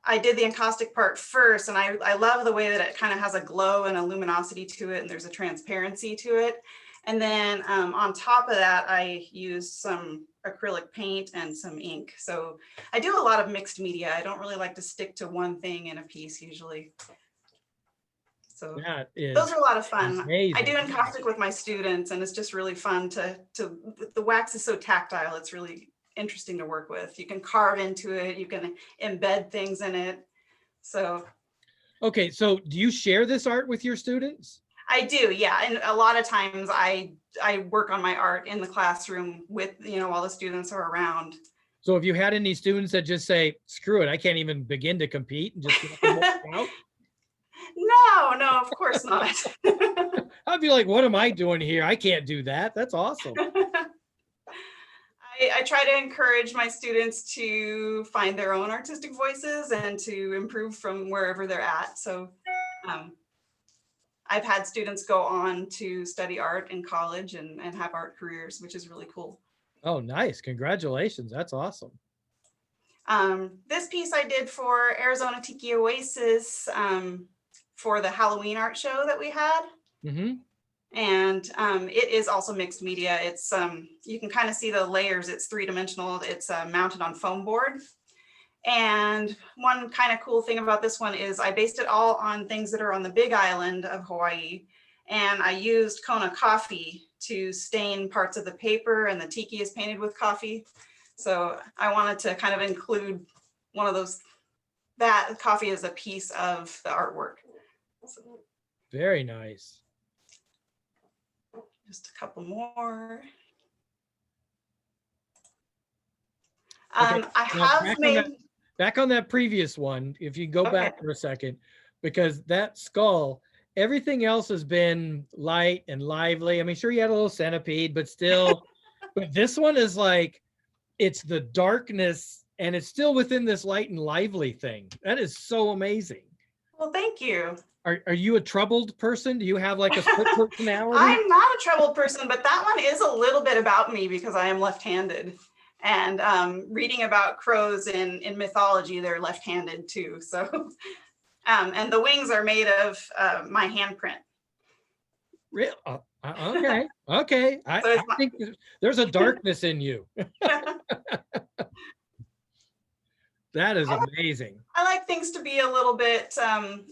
I did the encaustic part first, and I love the way that it kind of has a glow and a luminosity to it, and there's a transparency to it. And then on top of that, I used some acrylic paint and some ink. So I do a lot of mixed media. I don't really like to stick to one thing in a piece usually. So those are a lot of fun. Amazing. I do encaustic with my students, and it's just really fun the wax is so tactile. It's really interesting to work with. You can carve into it, you can embed things in it. So okay, so do you share this art with your students? I do, yeah. And a lot of times I work on my art in the classroom with, while the students are around. So have you had any students that just say, screw it, I can't even begin to compete and just walk out? No, of course not. I'd be like, what am I doing here? I can't do that. That's awesome. I try to encourage my students to find their own artistic voices and to improve from wherever they're at. So I've had students go on to study art in college and have art careers, which is really cool. Oh, nice. Congratulations. That's awesome. This piece I did for Arizona Tiki Oasis for the Halloween art show that we had. Mm-hmm. And it is also mixed media. It's you can kind of see the layers. It's three-dimensional. It's mounted on foam board. And one kind of cool thing about this one is I based it all on things that are on the Big Island of Hawaii. And I used Kona coffee to stain parts of the paper, and the tiki is painted with coffee. So I wanted to kind of include one of those, that coffee is a piece of the artwork. So, very nice. just a couple more. Okay. I have made back on that previous one, if you go back for a second, because that skull, everything else has been light and lively. I mean, sure, you had a little centipede, but still, but this one is like, it's the darkness and it's still within this light and lively thing. That is so amazing. Well, thank you. Are you a troubled person? Do you have like a split personality? I'm not a troubled person, but that one is a little bit about me because I am left-handed. And reading about crows in mythology, they're left-handed too. So, and the wings are made of my handprint. Real? Okay. Okay. I think there's a darkness in you. That is amazing. I like things to be a little bit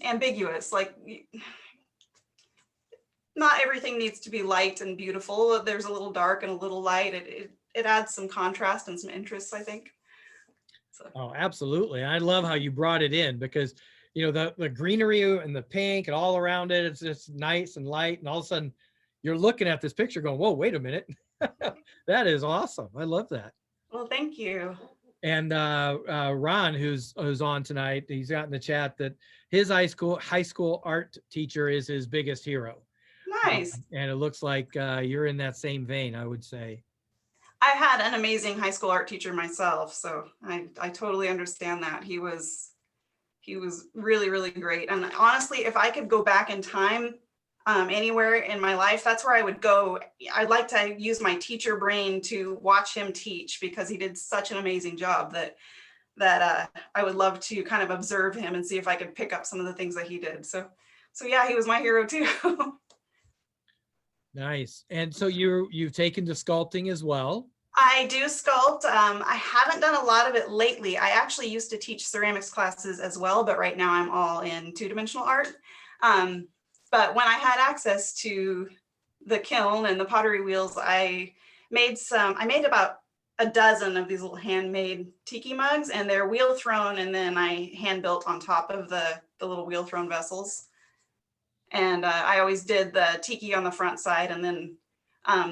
ambiguous. Like, not everything needs to be light and beautiful. There's a little dark and a little light. It adds some contrast and some interest, I think. Oh, absolutely. I love how you brought it in because, you know, the greenery and the pink and all around it, it's just nice and light. And all of a sudden you're looking at this picture going, whoa, wait a minute. That is awesome. I love that. Well, thank you. And Ron, who's on tonight, he's got in the chat that his high school art teacher is his biggest hero. Nice. And it looks like you're in that same vein, I would say. I had an amazing high school art teacher myself, so I totally understand that. He was really, really great. And honestly, if I could go back in time anywhere in my life, that's where I would go. I'd like to use my teacher brain to watch him teach because he did such an amazing job that I would love to kind of observe him and see if I could pick up some of the things that he did. So yeah, he was my hero too. Nice. And so you've taken to sculpting as well. I do sculpt. I haven't done a lot of it lately. I actually used to teach ceramics classes as well, but right now I'm all in two-dimensional art. But when I had access to the kiln and the pottery wheels, I made about a dozen of these little handmade tiki mugs, and they're wheel thrown, and then I hand built on top of the little wheel thrown vessels. And I always did the tiki on the front side, and then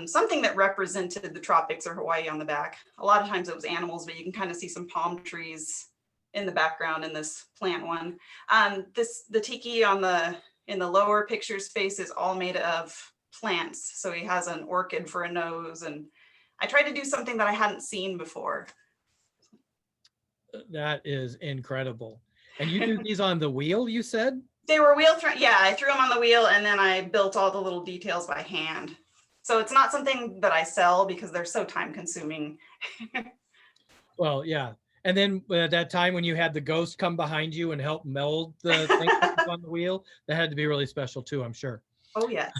something that represented the tropics or Hawaii on the back. A lot of times it was animals, but you can kind of see some palm trees in the background in this plant one. The tiki in the lower picture's face is all made of plants. So he has an orchid for a nose, and I tried to do something that I hadn't seen before. That is incredible. And you do these on the wheel, you said? They were wheel thrown. Yeah, I threw them on the wheel and then I built all the little details by hand. So it's not something that I sell because they're so time consuming. Well, yeah. And then at that time when you had the ghost come behind you and help meld the thing on the wheel, that had to be really special too, I'm sure. Oh, yes.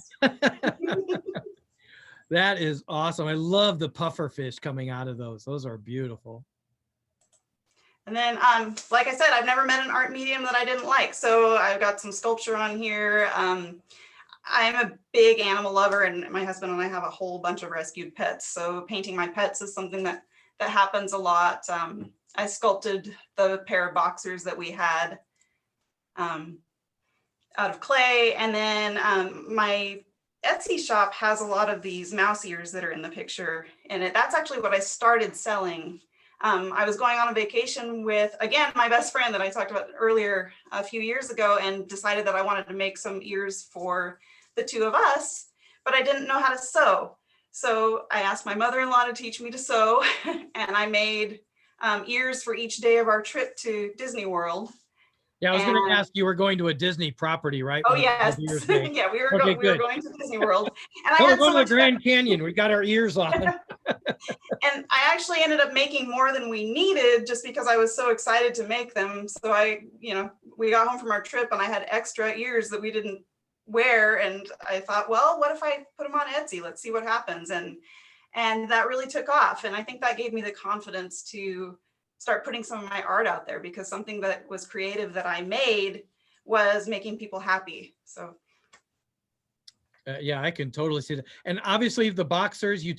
That is awesome. I love the puffer fish coming out of those. Those are beautiful. And then, like I said, I've never met an art medium that I didn't like. So I've got some sculpture on here. I'm a big animal lover, and my husband and I have a whole bunch of rescued pets. So painting my pets is something that happens a lot. I sculpted the pair of boxers that we had out of clay. And then my Etsy shop has a lot of these mouse ears that are in the picture in it. That's actually what I started selling. I was going on a vacation with, again, my best friend that I talked about earlier a few years ago, and decided that I wanted to make some ears for the two of us, but I didn't know how to sew. So I asked my mother-in-law to teach me to sew, and I made ears for each day of our trip to Disney World. Yeah, I was going to ask, you were going to a Disney property, right? Oh, yes. Yeah, we were going to Disney World. And I we're going to the Grand Canyon. We got our ears on. And I actually ended up making more than we needed just because I was so excited to make them. So we got home from our trip and I had extra ears that we didn't wear. And I thought, well, what if I put them on Etsy? Let's see what happens. And that really took off. And I think that gave me the confidence to start putting some of my art out there, because something that was creative that I made was making people happy. So yeah, I can totally see that. And obviously the boxers, you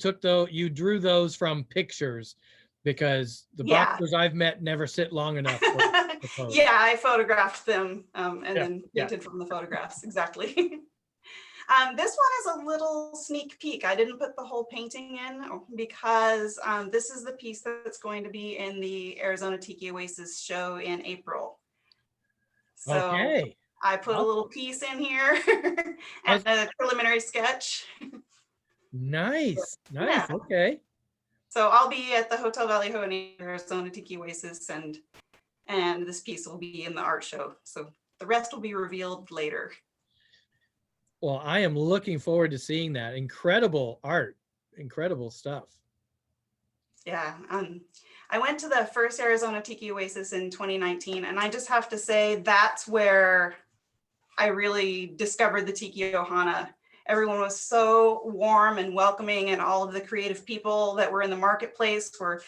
drew those from pictures, because the boxers I've met never sit long enough. Yeah, I photographed them and then painted from the photographs. Exactly. This one is a little sneak peek. I didn't put the whole painting in because this is the piece that's going to be in the Arizona Tiki Oasis show in April. So okay. I put a little piece in here and a preliminary sketch. Nice. Yeah. Okay. So I'll be at the Hotel Vallejo in Arizona Tiki Oasis, and this piece will be in the art show. So the rest will be revealed later. Well, I am looking forward to seeing that. Incredible art, incredible stuff. Yeah, I went to the first Arizona Tiki Oasis in 2019, and I just have to say that's where I really discovered the Tiki Ohana. Everyone was so warm and welcoming, and all of the creative people that were in the marketplace were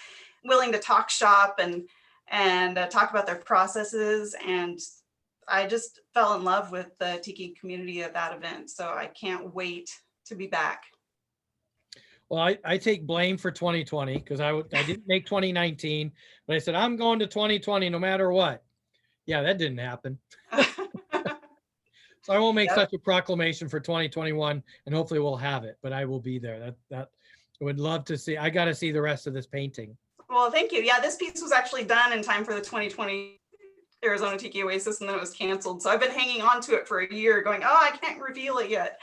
willing to talk shop and talk about their processes. And I just fell in love with the Tiki community at that event. So I can't wait to be back. Well, I take blame for 2020 because I didn't make 2019, but I said, I'm going to 2020 no matter what. Yeah, that didn't happen. So I won't make such a proclamation for 2021, and hopefully we'll have it, but I will be there. That I would love to see. I got to see the rest of this painting. Well, thank you. Yeah, this piece was actually done in time for the 2020 Arizona Tiki Oasis, and then it was canceled. So I've been hanging on to it for a year going, oh, I can't reveal it yet.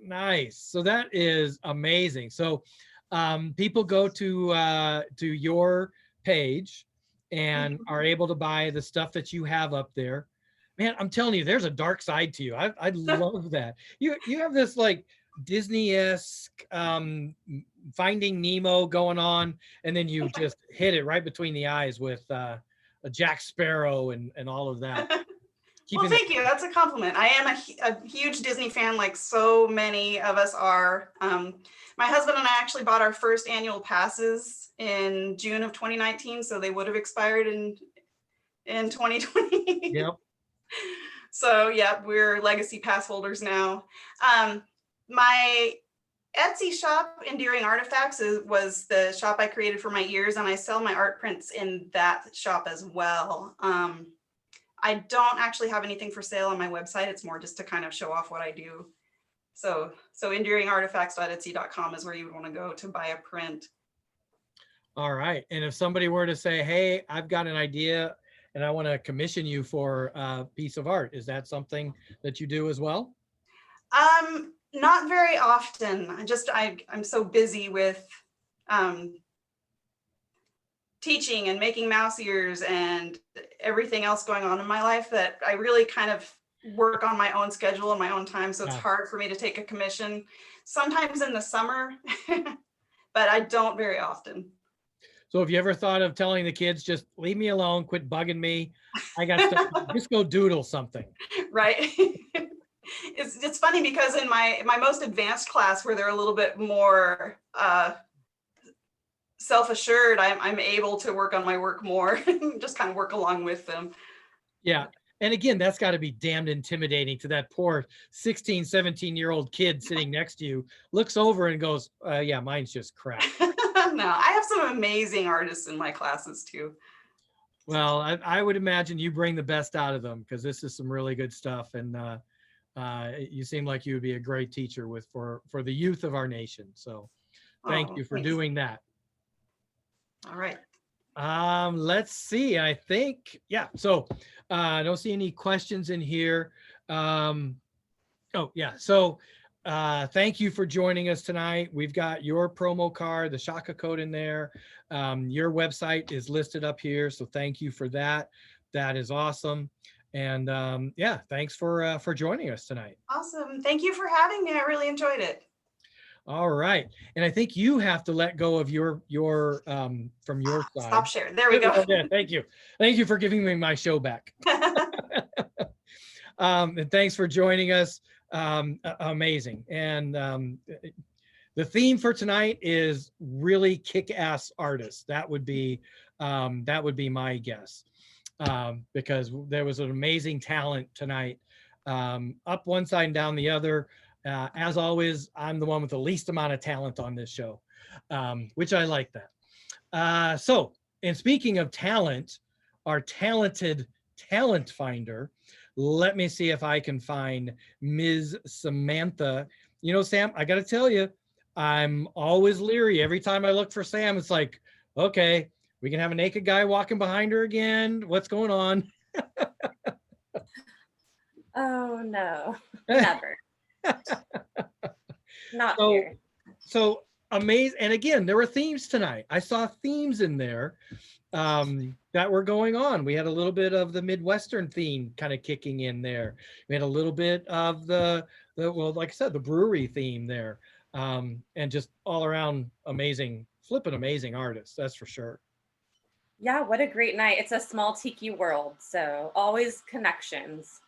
Nice. So that is amazing. So people go to your page and are able to buy the stuff that you have up there. Man, I'm telling you, there's a dark side to you. I love that. You have this like Disney-esque Finding Nemo going on, and then you just hit it right between the eyes with a Jack Sparrow and all of that. Well, thank you. That's a compliment. I am a huge Disney fan, like so many of us are. My husband and I actually bought our first annual passes in June of 2019, so they would have expired in 2020. Yep. So yeah, we're legacy pass holders now. My Etsy shop, Endearing Artifacts, was the shop I created for my ears, and I sell my art prints in that shop as well. I don't actually have anything for sale on my website. It's more just to kind of show off what I do. So enduringartifacts.etsy.com is where you would want to go to buy a print. All right. And if somebody were to say, hey, I've got an idea and I want to commission you for a piece of art, is that something that you do as well? Not very often. I'm so busy with teaching and making mouse ears and everything else going on in my life that I really kind of work on my own schedule and my own time. So it's hard for me to take a commission, sometimes in the summer, but I don't very often. So have you ever thought of telling the kids, just leave me alone, quit bugging me? I got stuff, just go doodle something. Right. It's funny because in my most advanced class where they're a little bit more self-assured, I'm able to work on my work more, just kind of work along with them. Yeah. And again, that's got to be damned intimidating to that poor 16, 17-year-old kid sitting next to you, looks over and goes, yeah, mine's just crap. No, I have some amazing artists in my classes too. Well, I would imagine you bring the best out of them because this is some really good stuff. And you seem like you would be a great teacher for the youth of our nation. So thank you for doing that. All right. Let's see. I think, yeah. So I don't see any questions in here. Oh, yeah. So thank you for joining us tonight. We've got your promo card, the Shaka code in there. Your website is listed up here. So thank you for that. That is awesome. And yeah, thanks for joining us tonight. Awesome. Thank you for having me. I really enjoyed it. All right. And I think you have to let go of your from your side. Stop share. There we go. Yeah, thank you. Thank you for giving me my show back. And thanks for joining us. Amazing. And the theme for tonight is really kick-ass artists. That would be my guess. Because there was an amazing talent tonight, up one side and down the other. As always, I'm the one with the least amount of talent on this show, which I like that. So, and speaking of talent, our talented talent finder, let me see if I can find Ms. Samantha. You know, Sam, I got to tell you, I'm always leery. Every time I look for Sam, it's like, okay, we can have a naked guy walking behind her again. What's going on? Oh, no, never. Not here. So amazing. And again, there were themes tonight. I saw themes in there that were going on. We had a little bit of the Midwestern theme kind of kicking in there. We had a little bit of the well, like I said, the brewery theme there. And just all around amazing, flipping amazing artists. That's for sure. Yeah, what a great night. It's a small tiki world, so always connections.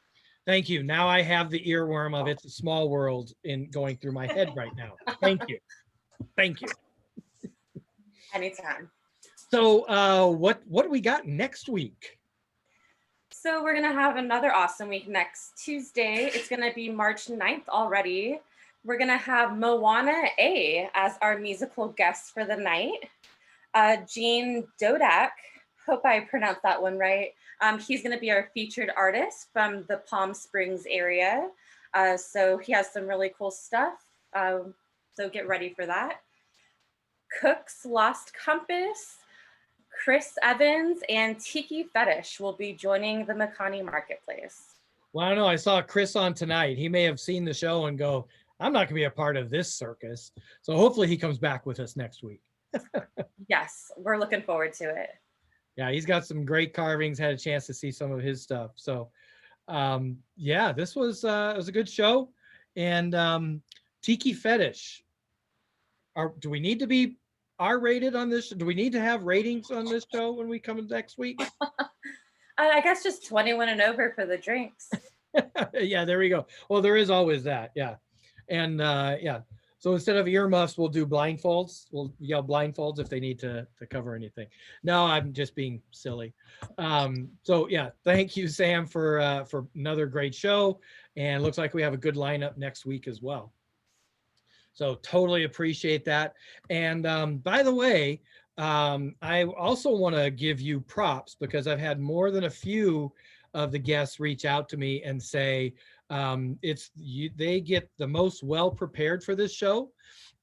Thank you. Now I have the earworm of It's a Small World in going through my head right now. Thank you. Thank you. Anytime. So what do we got next week? So we're going to have another awesome week next Tuesday. It's going to be March 9th already. we're gonna have Moana A as our musical guest for the night. Gene Dodak, hope I pronounced that one right. He's gonna be our featured artist from the Palm Springs area. So he has some really cool stuff. So get ready for that. Cook's Lost Compass, Chris Evans, and Tiki Fetish will be joining the Makani Marketplace. Well, I don't know. I saw Chris on tonight. He may have seen the show and go, I'm not going to be a part of this circus. So hopefully he comes back with us next week. Yes, we're looking forward to it. Yeah, he's got some great carvings. Had a chance to see some of his stuff. So yeah, this was it was a good show. And Tiki Fetish. Do we need to be R-rated on this? Do we need to have ratings on this show when we come next week? I guess just 21 and over for the drinks. Yeah, there we go. Well, there is always that. Yeah. And yeah, so instead of earmuffs, we'll do blindfolds. We'll yell blindfolds if they need to cover anything. No, I'm just being silly. So yeah, thank you, Sam, for another great show. And looks like we have a good lineup next week as well. So totally appreciate that. And by the way, I also want to give you props because I've had more than a few of the guests reach out to me and say they get the most well prepared for this show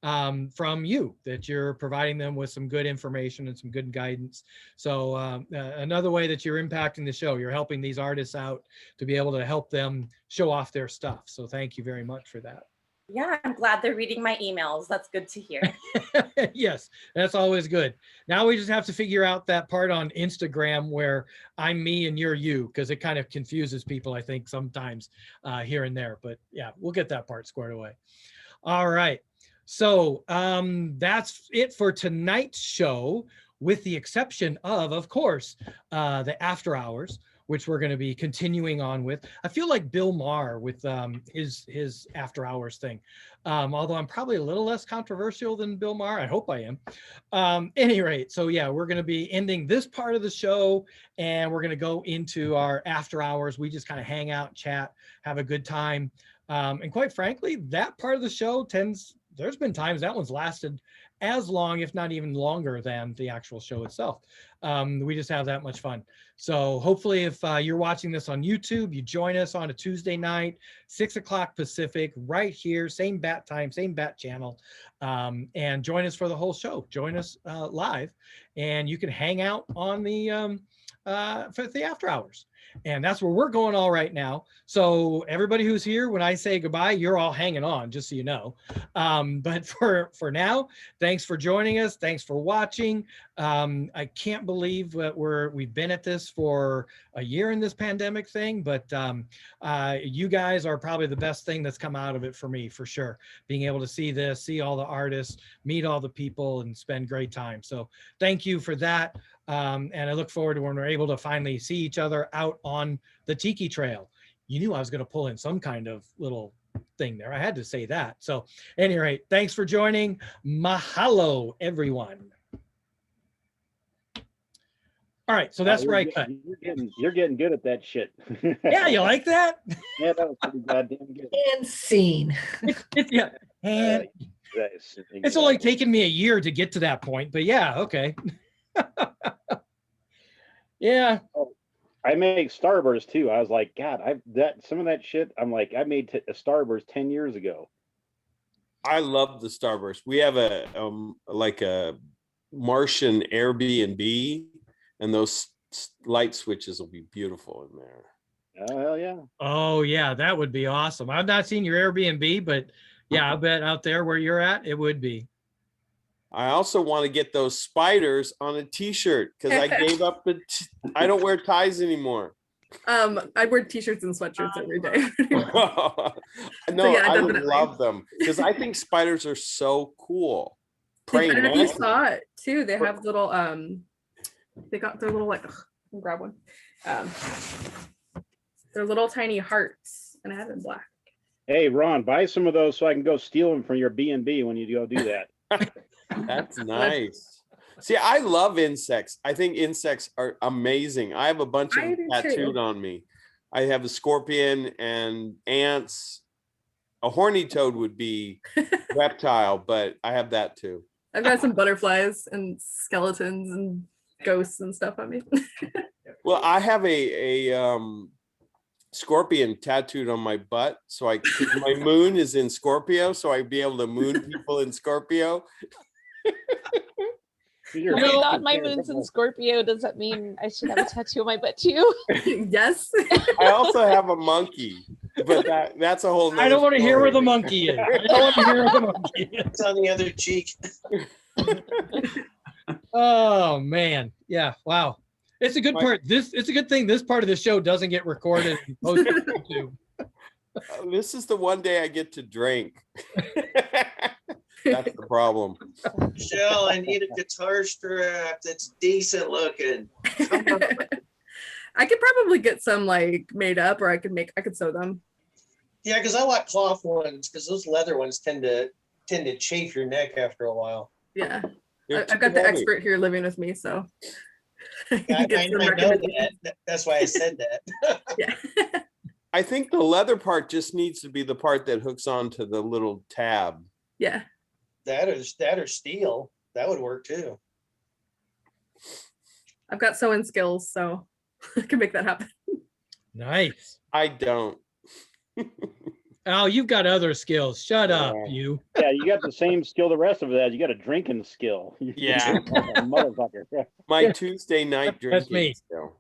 from you, that you're providing them with some good information and some good guidance. So another way that you're impacting the show, you're helping these artists out to be able to help them show off their stuff. So thank you very much for that. Yeah, I'm glad they're reading my emails. That's good to hear. Yes, that's always good. Now we just have to figure out that part on Instagram where I'm me and you're you, because it kind of confuses people, I think, sometimes here and there. But yeah, we'll get that part squared away. All right. So that's it for tonight's show, with the exception of course, the after hours, which we're going to be continuing on with. I feel like Bill Maher with his after hours thing. Although I'm probably a little less controversial than Bill Maher. I hope I am. Any rate, so yeah, we're going to be ending this part of the show and we're going to go into our after hours. We just kind of hang out, chat, have a good time. And quite frankly, that part of the show there's been times that one's lasted as long, if not even longer than the actual show itself. We just have that much fun. So hopefully if you're watching this on YouTube, you join us on a Tuesday night, 6 o'clock Pacific, right here, same bat time, same bat channel, and join us for the whole show. Join us live, and you can hang out on the for the after hours. And that's where we're going all right now. So everybody who's here, when I say goodbye, you're all hanging on, just so you know. But for now, thanks for joining us. Thanks for watching. I can't believe that we've been at this for a year in this pandemic thing, but you guys are probably the best thing that's come out of it for me, for sure. Being able to see this, see all the artists, meet all the people, and spend great time. So thank you for that. And I look forward to when we're able to finally see each other out on the Tiki Trail. You knew I was going to pull in some kind of little thing there. I had to say that. So at any rate, thanks for joining. Mahalo, everyone. All right, so that's where I cut. You're getting good at that shit. Yeah, you like that? Yeah, that was pretty goddamn good. And scene. Yeah. And it's only taken me a year to get to that point, but yeah, okay. Yeah. Oh, I make Starburst too. I was like, God, some of that shit. I'm like, I made a Starburst 10 years ago. I love the Starburst. We have a like a Martian Airbnb, and those light switches will be beautiful in there. Oh hell yeah! Oh yeah, that would be awesome. I've not seen your Airbnb, but yeah, I bet out there where you're at, it would be. I also want to get those spiders on a t-shirt because I gave up I don't wear ties anymore. I wear t-shirts and sweatshirts every day. No, So, yeah, I would definitely. love them because I think spiders are so cool. I Praying don't know if you mantis. saw it too. They have little they got their little like grab one. They're little tiny hearts, and I have it in black. Hey Ron, buy some of those so I can go steal them from your B&B when you go do that. That's nice. See, I love insects. I think insects are amazing. I have a bunch of I them do too. tattooed on me. I have a scorpion and ants. A horny toad would be reptile, but I have that too. I've got some butterflies and skeletons and ghosts and stuff on me. Well, I have a scorpion tattooed on my butt, so my moon is in Scorpio, so I'd be able to moon people in Scorpio. Oh my God, my moon's in Scorpio. Does that mean I should have a tattoo on my butt too? Yes. I also have a monkey, but that's a whole nother I don't want to hear story. where the monkey is. I don't want to hear where the monkey is. It's on the other cheek. Oh man. Yeah. Wow. It's a good part. It's a good thing this part of the show doesn't get recorded and posted to YouTube. This is the one day I get to drink. That's the problem. Michelle, I need a guitar strap that's decent looking. I could probably get some like made up, or I could sew them. Yeah, because I like cloth ones, because those leather ones tend to chafe your neck after a while. Yeah. I've got the expert here living with me, so. I know that. That's why I said that. Yeah. I think the leather part just needs to be the part that hooks onto the little tab. Yeah. That or steel. That would work too. I've got sewing skills, so I can make that happen. Nice. I don't. Oh, you've got other skills. Shut up, you. Yeah, you got the same skill the rest of it has. You got a drinking skill. Yeah. Motherfucker. My Tuesday night drinking That's me. skill.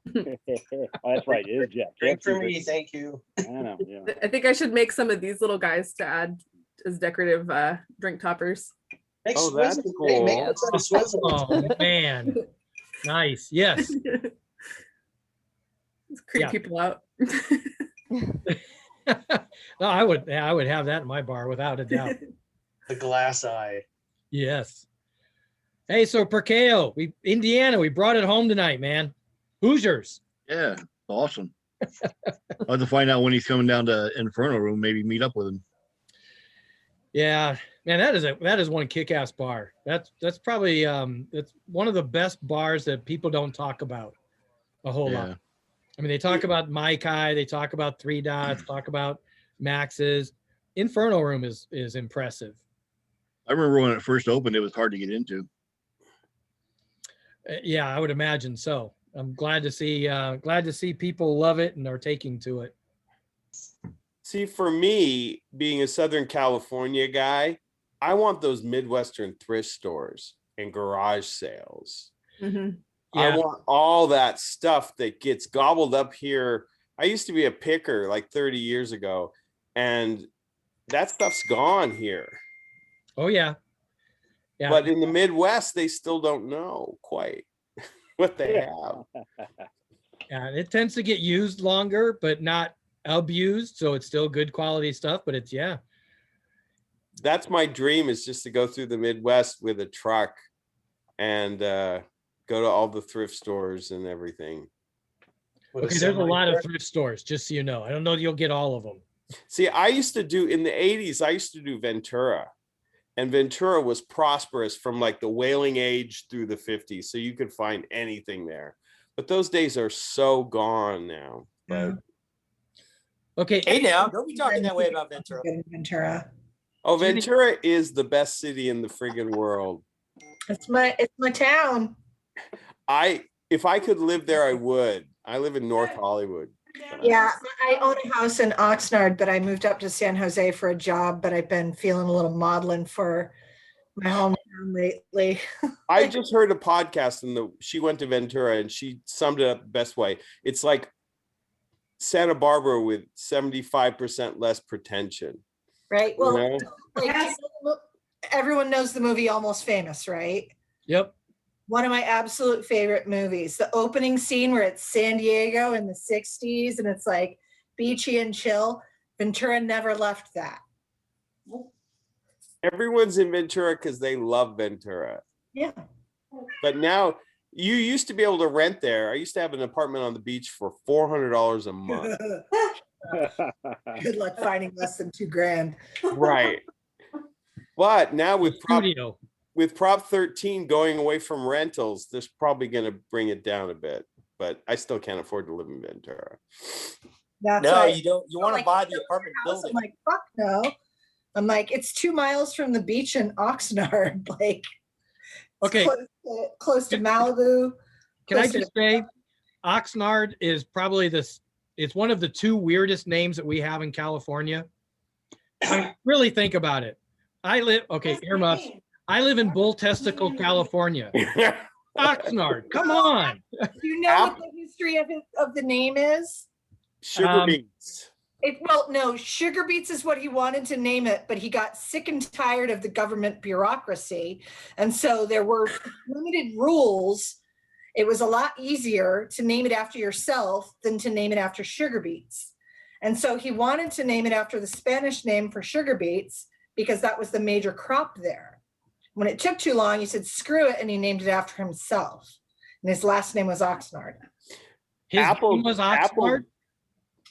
Oh, that's right. It is Jeff. Drink for me, thank you. I know. Yeah. I think I should make some of these little guys to add as decorative drink toppers. Oh, that's cool. Hey, make it some swizzle. Oh man. Nice. Yes. Just creep Yeah. people out. No, I would have that in my bar without a doubt. The glass eye. Yes. Hey, so Perkeo, Indiana, we brought it home tonight, man. Hoosiers. Yeah, awesome. I'll have to find out when he's coming down to Inferno Room, maybe meet up with him. Yeah, man, that is one kick-ass bar. That's probably it's one of the best bars that people don't talk about a whole lot. I mean, they talk about Mai Kai, they talk about Three Dots, talk about Max's. Inferno Room is impressive. I remember when it first opened, it was hard to get into. Yeah, I would imagine so. I'm glad to see people love it and are taking to it. See, for me, being a Southern California guy, I want those Midwestern thrift stores and garage sales. Mm-hmm. I Yeah. want all that stuff that gets gobbled up here. I used to be a picker like 30 years ago, and that stuff's gone here. Oh yeah. Yeah. But in the Midwest, they still don't know quite what they have. Yeah, it tends to get used longer, but not abused. So it's still good quality stuff, but it's, yeah. That's my dream, is just to go through the Midwest with a truck and go to all the thrift stores and everything. Okay, there's a lot of thrift stores, just so you know. I don't know if you'll get all of them. See, I used to do, in the 80s, I used to do Ventura. And Ventura was prosperous from like the whaling age through the 50s. So you could find anything there. But those days are so gone now. But okay. Hey now, don't be talking that way about Ventura. Ventura. oh, Ventura is the best city in the friggin' world. It's my town. If I could live there, I would. I live in North Hollywood. Yeah, I own a house in Oxnard, but I moved up to San Jose for a job, but I've been feeling a little maudlin for my hometown lately. I just heard a podcast and she went to Ventura and she summed it up the best way. It's like Santa Barbara with 75% less pretension. Right. Well, You know? like, everyone knows the movie Almost Famous, right? Yep. One of my absolute favorite movies. The opening scene where it's San Diego in the 60s and it's like beachy and chill. Ventura never left that. Everyone's in Ventura because they love Ventura. Yeah. But now you used to be able to rent there. I used to have an apartment on the beach for $400 a month. Good luck finding less than $2,000. Right. But now with Prop 13 going away from rentals, there's probably going to bring it down a bit. But I still can't afford to live in Ventura. No, you don't. You want to buy the apartment building. I'm like, fuck no. I'm like, it's 2 miles from the beach in Oxnard, like. it's Okay. Close to Malibu. Can I close to- just say, Oxnard is probably it's one of the 2 weirdest names that we have in California. I mean, really think about it. Earmuffs. I live in Bull Testicle, California. Oxnard, come on. Do you know what the history of the name is? Sugar beets. No, Sugar Beets is what he wanted to name it, but he got sick and tired of the government bureaucracy. And so there were limited rules. It was a lot easier to name it after yourself than to name it after sugar beets. And so he wanted to name it after the Spanish name for sugar beets because that was the major crop there. When it took too long, he said, screw it, and he named it after himself. And his last name was Oxnard. His name was Oxnard?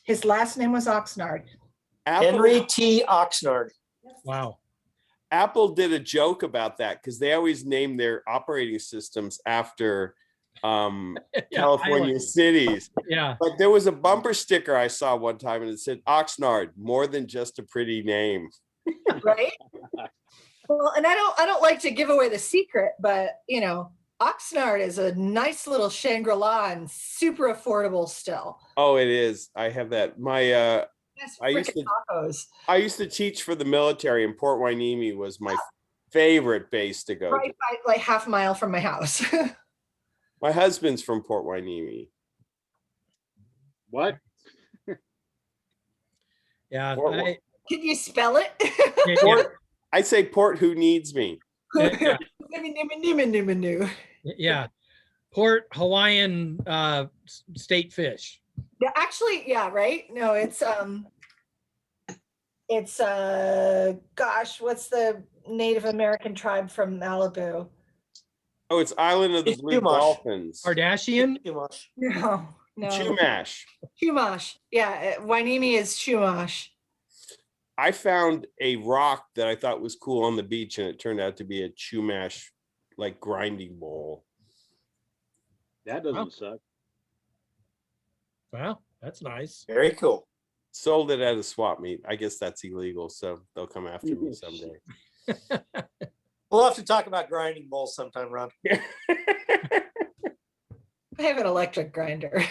His last name was Oxnard. Henry T. Oxnard. Wow. Apple did a joke about that because they always name their operating systems after California cities. Yeah. But there was a bumper sticker I saw one time and it said Oxnard, more than just a pretty name. Right? Well, and I don't like to give away the secret, but Oxnard is a nice little Shangri-La and super affordable still. Oh, it is. I have that. I used to teach for the military, and Port Hueneme was my favorite base to go to. Right by, like half a mile from my house. My husband's from Port Hueneme. What? Yeah. Can you spell it? I say Port Who Needs Me. Yeah. Port Hawaiian state fish. Yeah, actually, yeah, right? No, it's gosh, what's the Native American tribe from Malibu? Oh, it's Island of the Blue Dolphins. Kardashian? No. Chumash. Chumash. Yeah, Hueneme is Chumash. I found a rock that I thought was cool on the beach, and it turned out to be a Chumash like grinding bowl. That doesn't suck. Wow, that's nice. Very cool. Sold it at a swap meet. I guess that's illegal, so they'll come after me someday. We'll have to talk about grinding bowls sometime, Ron. I have an electric grinder.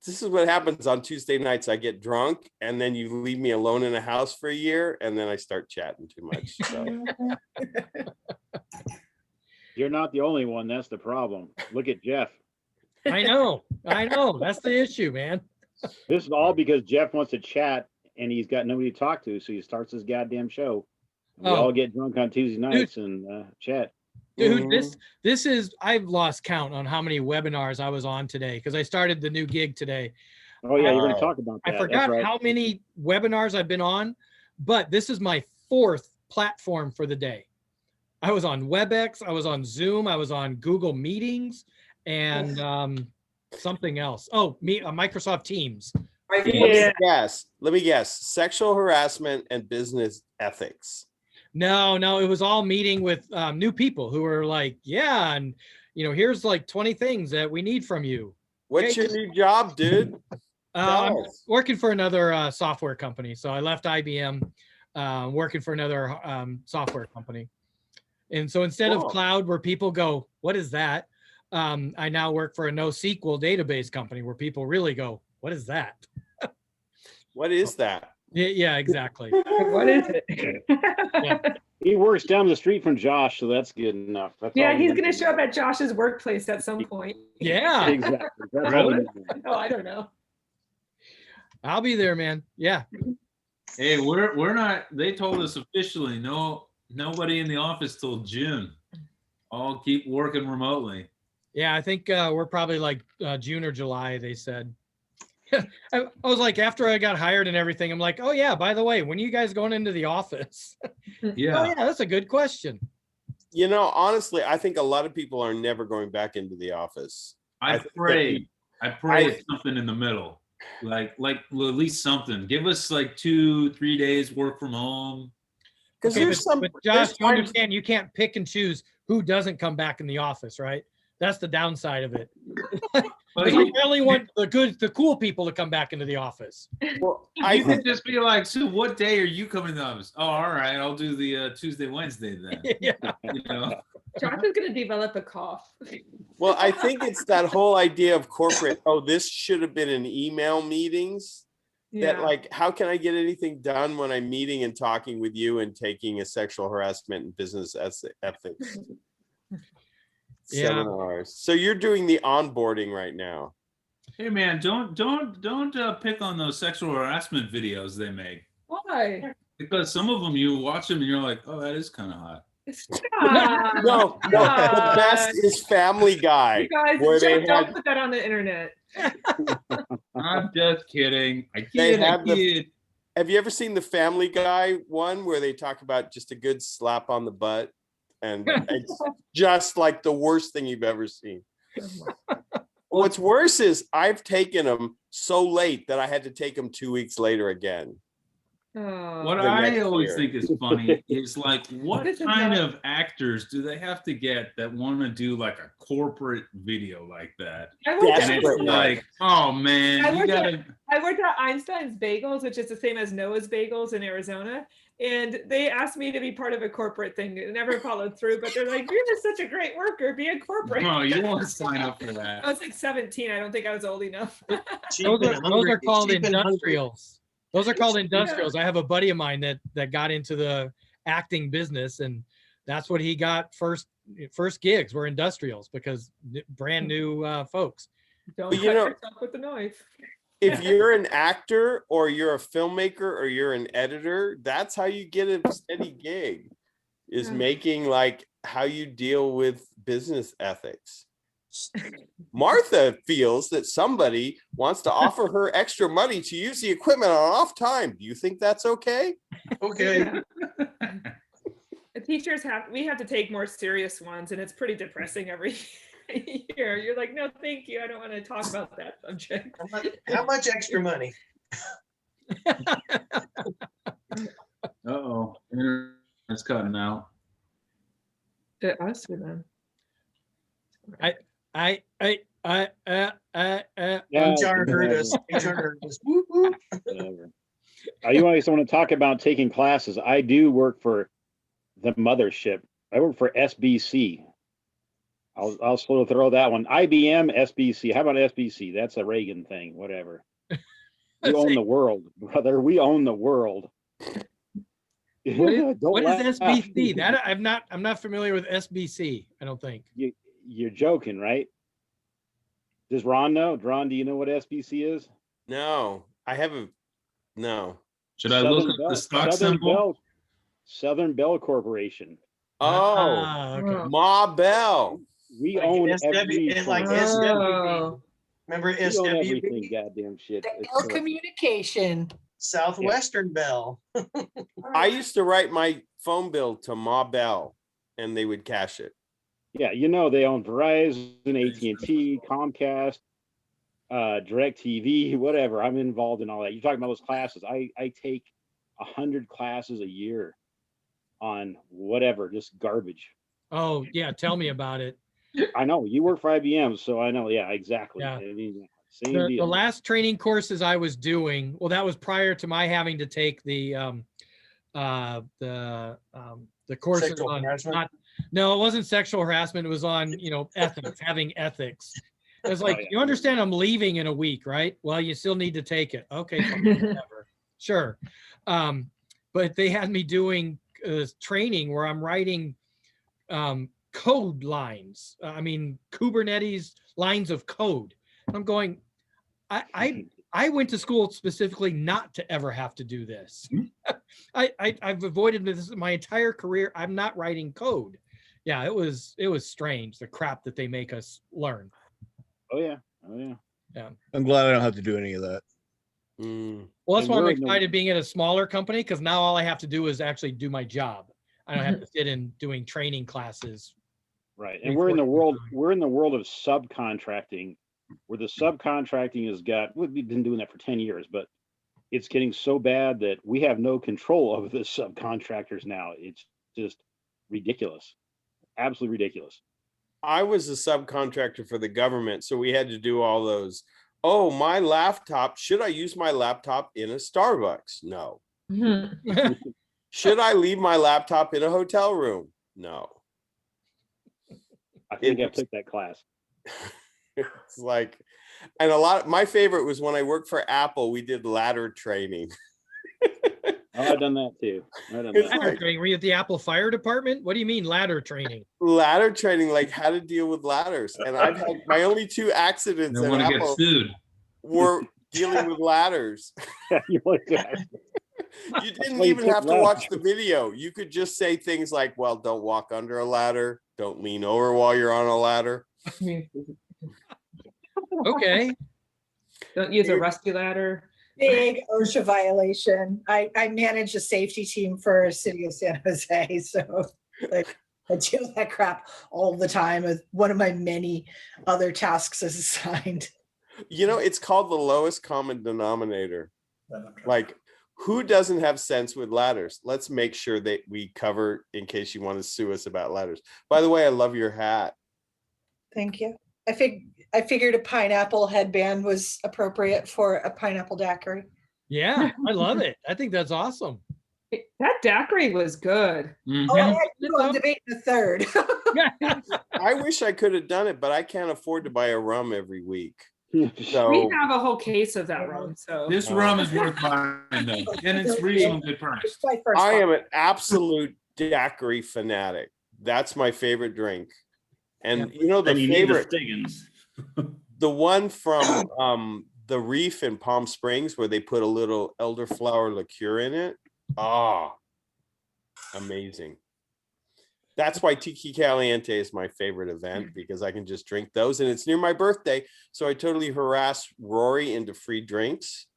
This is what happens on Tuesday nights. I get drunk, and then you leave me alone in a house for a year, and then I start chatting too much. So. You're not the only one. That's the problem. Look at Jeff. I know. That's the issue, man. This is all because Jeff wants to chat, and he's got nobody to talk to, so he starts his goddamn show. We all get drunk on Tuesday nights and chat. Dude, this is, I've lost count on how many webinars I was on today because I started the new gig today. Oh yeah, you're going to talk about that. I forgot how many webinars I've been on, but this is my 4th platform for the day. I was on WebEx, I was on Zoom, I was on Google Meetings, and something else. Oh, Microsoft Teams. Yes. Let me guess. Sexual harassment and business ethics. No, it was all meeting with new people who were like, yeah, and here's like 20 things that we need from you. What's your new job, dude? I'm working for another software company. So I left IBM, working for another software company. And so instead of cloud, where people go, what is that? I now work for a NoSQL database company where people really go, what is that? What is that? Yeah, exactly. What is it? Yeah. He works down the street from Josh, so that's good enough. That's Yeah, all he's we going to need. show up at Josh's workplace at some point. Yeah. Exactly. That's all we need. Oh, I don't know. I'll be there, man. Yeah. Hey, we're not. They told us officially nobody in the office till June. All keep working remotely. Yeah, I think we're probably like June or July. They said. I was like, after I got hired and everything, I'm like, oh yeah, by the way, when are you guys going into the office? Yeah. Oh yeah, that's a good question. Honestly, I think a lot of people are never going back into the office. I pray it's something in the middle, like at least something. Give us like 2-3 days work from home. Because But Josh, you understand you can't pick and choose who doesn't come back in the office, right? That's the downside of it. I only want the cool people to come back into the office. Well, you could just be like, so what day are you coming to the office? Oh, all right, I'll do the Tuesday, Wednesday then. Yeah. You know? Josh is gonna develop a cough. Well, I think it's that whole idea of corporate, oh, this should have been an email meetings. That Yeah. like, how can I get anything done when I'm meeting and talking with you and taking a sexual harassment and business ethics Yeah. seminars? So you're doing the onboarding right now. Hey man, don't pick on those sexual harassment videos they make, Why? because some of them you watch them and you're like, oh, that is kind of hot. Stop. No, the best is Family Guy. You guys, where they don't put that on the internet. I'm just kidding. They have have you ever seen the Family Guy one where they talk about just a good slap on the butt? And it's just like the worst thing you've ever seen. What's worse is I've taken them so late that I had to take them 2 weeks later again. What The I next always year. think is funny is like, what This is kind not- of actors do they have to get that want to do like a corporate video like that? I worked And at- it's like, oh man, I you worked, gotta. I worked at Einstein's Bagels, which is the same as Noah's Bagels in Arizona. And they asked me to be part of a corporate thing. It never followed through, but they're like, you're just such a great worker. Be a corporate. No, you won't sign up for I that. was like 17. I don't think I was old enough. Those are called industrials. Those are called industrials. I have a buddy of mine that got into the acting business, and that's what he got first gigs were industrials because brand new folks. Don't But cut you know, yourself with the knife. if you're an actor or you're a filmmaker or you're an editor, that's how you get a steady gig, is Yeah. making like how you deal with business ethics. Martha feels that somebody wants to offer her extra money to use the equipment on off time. Do you think that's okay? Okay. The teachers we have to take more serious ones, and it's pretty depressing every year. You're like, no, thank you. I don't want to talk about that subject. How much extra money? Uh-oh, it's cutting out. Us or them? HR heard us. HR heard us. Whoop, whoop. Whatever. You want to talk about taking classes? I do work for the mothership. I work for SBC. I'll sort of throw that one. IBM, SBC. How about SBC? That's a Reagan thing. Whatever. We own the world, brother. We own the world. What is Don't laugh. SBC? That I'm not familiar with SBC. I don't think. You're joking, right? Does Ron know? Ron, do you know what SBC is? No, I haven't. No. Should I look up the stock symbol? Southern Bell Corporation. Oh, okay. Ma Bell. We Like own SW, it's like SWB. Remember We own everything, SWB? goddamn shit. It's Bell silly. Communication. Southwestern Bell. I used to write my phone bill to Ma Bell, and they would cash it. Yeah, you know they own Verizon, AT&T, Comcast, DirecTV, whatever. I'm involved in all that. You're talking about those classes. I take 100 classes a year on whatever, just garbage. Oh yeah, tell me about it. I know you work for IBM, so I know. Yeah, exactly. Yeah. I mean, same The deal. last training courses I was doing, well, that was prior to my having to take the courses Sexual on harassment? no, it wasn't sexual harassment. It was on, ethics, having ethics. It was like, Oh, yeah. you understand I'm leaving in a week, right? Well, you still need to take it. Okay, fine, whatever. Sure. But they had me doing training where I'm writing code lines. Kubernetes lines of code. I'm going, I went to school specifically not to ever have to do this. I've avoided this my entire career. I'm not writing code. Yeah, it was strange, the crap that they make us learn. Oh yeah. Yeah. I'm glad I don't have to do any of that. Well, that's why I'm excited being at a smaller company, because now all I have to do is actually do my job. I don't have to sit in doing training classes. Right. And we're in the world of subcontracting, where the subcontracting we've been doing that for 10 years, but it's getting so bad that we have no control over the subcontractors now. It's just ridiculous. Absolutely ridiculous. I was a subcontractor for the government, so we had to do all those. Oh, my laptop. Should I use my laptop in a Starbucks? No. Should I leave my laptop in a hotel room? No. I think I took that class. It's like, and my favorite was when I worked for Apple, we did ladder training. Oh, I've done that too. Ladder training. Were you at the Apple Fire Department? What do you mean ladder training? Ladder training, like how to deal with ladders. And I've had my only 2 accidents Don't at want to get Apple sued. were dealing with ladders. You didn't even have to watch the video. You could just say things like, well, don't walk under a ladder. Don't lean over while you're on a ladder. Okay. Don't use a rusty ladder. Big OSHA violation. I manage a safety team for City of San Jose, so like I deal with that crap all the time as one of my many other tasks is assigned. You know, it's called the lowest common denominator. Like, who doesn't have sense with ladders? Let's make sure that we cover in case you want to sue us about ladders. By the way, I love your hat. Thank you. I figured a pineapple headband was appropriate for a pineapple daiquiri. Yeah, I love it. I think that's awesome. That daiquiri was good. Oh, I had to go on debate the third. I wish I could have done it, but I can't afford to buy a rum every week. We So have a whole case of that rum. So This rum is worth buying though, and it's reasonably priced. I am an absolute daiquiri fanatic. That's my favorite drink. And you know, the And you need the favorite, the one from the Reef in Palm Springs where they put a little elderflower liqueur in it. Ah, amazing. That's why Tiki Caliente is my favorite event, because I can just drink those, and it's near my birthday. So I totally harass Rory into free drinks.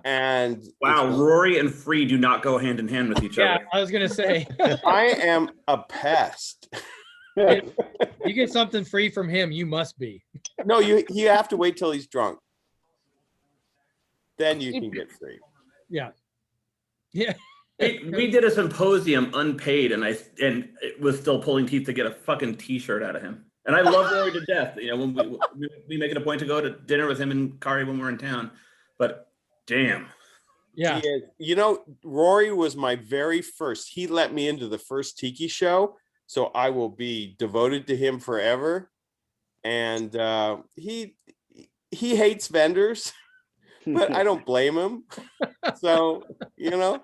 And Wow, Rory and free do not go hand in hand with each Yeah, other. I was gonna say. I am a pest. You get something free from him, you must be. No, you have to wait till he's drunk. Then you can get free. Yeah. Yeah. We did a symposium unpaid, and it was still pulling teeth to get a fucking T-shirt out of him. And I love Rory to death. You know, when we make it a point to go to dinner with him and Kari when we're in town. But damn. Yeah. You know, Rory was my very first. He let me into the first Tiki show, so I will be devoted to him forever. And he hates vendors, but I don't blame him. So, you know,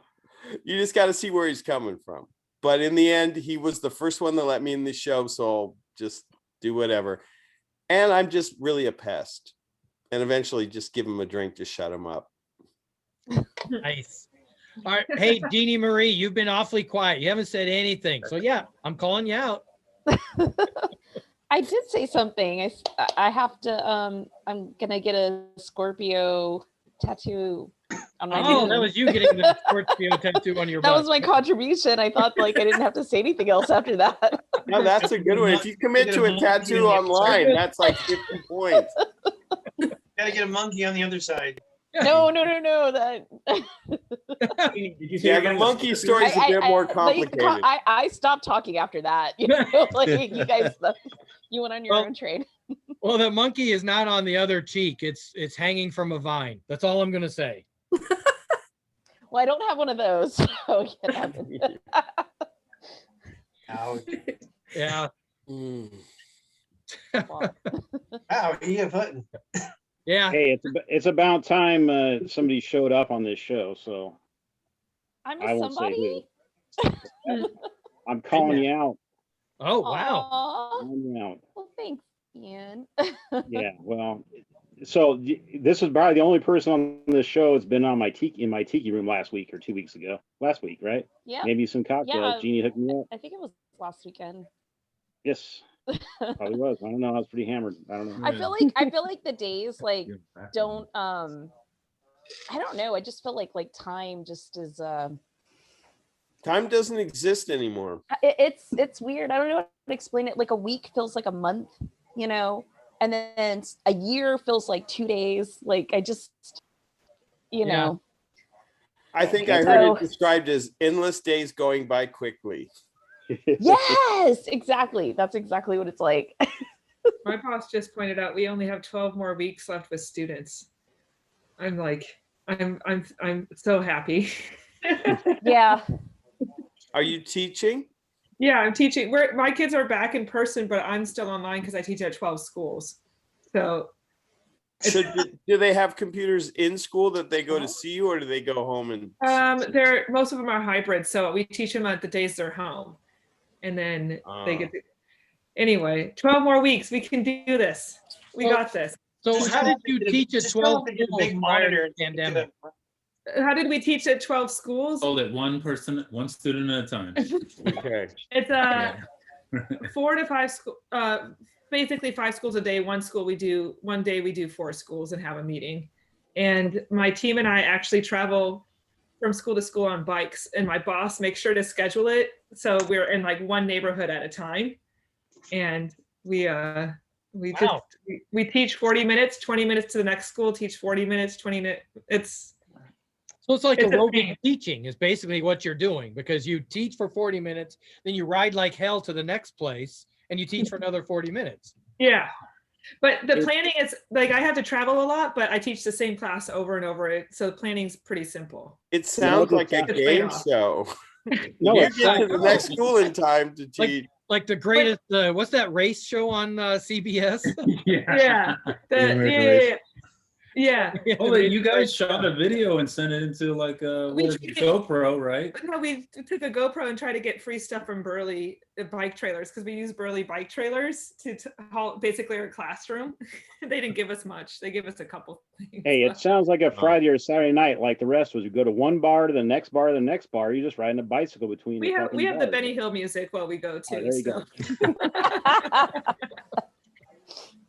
you just got to see where he's coming from. But in the end, he was the first one that let me in the show, so I'll just do whatever. And I'm just really a pest. And eventually just give him a drink to shut him up. Nice. All right. Hey, Jeannie Marie, you've been awfully quiet. You haven't said anything. So yeah, I'm calling you out. I did say something. I have to I'm gonna get a Scorpio tattoo on my Oh, hand. that was you getting the Scorpio tattoo on your That butt. was my contribution. I thought like I didn't have to say anything else after that. No, that's a good one. If you commit to a tattoo online, that's like 50 points. Gotta get a monkey on the other side. No. That Yeah, the monkey story's a bit more complicated. I stopped talking after that. You know, like you guys, you went on your own train. Well, the monkey is not on the other cheek. It's hanging from a vine. That's all I'm gonna say. Well, I don't have one of those. So Ouch. Yeah. Wow, you Hutton. Yeah. Hey, it's about time somebody showed up on this show. So I'm I won't say who. I'm calling you out. Oh wow. Calling you out. Well, thanks, Ian. Yeah. Well, so this is probably the only person on this show that's been on my tiki room last week or 2 weeks ago. Last week, right? Yeah. Maybe some cocktails. Yeah. Jeannie hooked me up. I think it was last weekend. Yes. Probably was. I don't know. I was pretty hammered. I don't know. I feel like the days like don't I don't know. I just feel like time just is Time doesn't exist anymore. it's weird. I don't know how to explain it. Like a week feels like a month, you know, and then a year feels like 2 days. Like I just, you know. I think I heard it described as endless days going by quickly. Yes, exactly. That's exactly what it's like. My boss just pointed out we only have 12 more weeks left with students. I'm like, I'm so happy. Yeah. Are you teaching? Yeah, I'm teaching. My kids are back in person, but I'm still online because I teach at 12 schools. So Do they have computers in school that they go to see you, or do they go home and? Most of them are hybrid, so we teach them at the days they're home, and then they get to. Anyway, 12 more weeks. We can do this. We got this. So how did you teach at 12 schools prior to the pandemic? How did we teach at 12 schools? Hold it, one student at a time. Okay. It's 4 to 5 school, basically 5 schools a day. One day we do 4 schools and have a meeting. And my team and I actually travel from school to school on bikes, and my boss makes sure to schedule it. So we're in like one neighborhood at a time. And we teach 40 minutes, 20 minutes to the next school, teach 40 minutes, 20 minutes. So it's like aerobic teaching is basically what you're doing, because you teach for 40 minutes, then you ride like hell to the next place and you teach for another 40 minutes. Yeah. But the planning is like, I have to travel a lot, but I teach the same class over and over. So the planning's pretty simple. It sounds like a game show. No, You it's get to not. the next school in time to teach. Like the greatest, what's that race show on CBS? Yeah. Yeah. Oh, you guys shot a video and sent it into like a GoPro, right? No, we took a GoPro and tried to get free stuff from Burley bike trailers, because we use Burley bike trailers to haul basically our classroom. They didn't give us much. They gave us a couple things. Hey, it sounds like a Friday or Saturday night. Like the rest was, you go to one bar to the next bar to the next bar. You're just riding a bicycle between. We have the bars. Benny Hill music while we go too. there you so.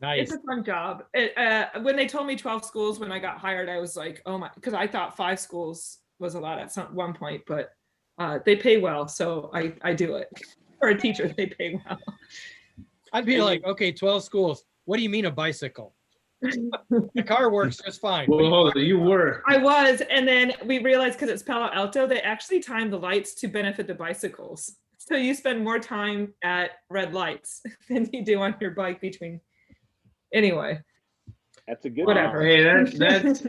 Nice. It's a fun job. When they told me 12 schools when I got hired, I was like, oh my, because I thought 5 schools was a lot at one point, but they pay well, so I do it. For a teacher, they pay well. I'd be like, okay, 12 schools. What do you mean a bicycle? The car works just fine. Whoa, you were. I was, and then we realized because it's Palo Alto, they actually time the lights to benefit the bicycles. So you spend more time at red lights than you do on your bike between. Anyway, that's a good whatever. one. Hey, that's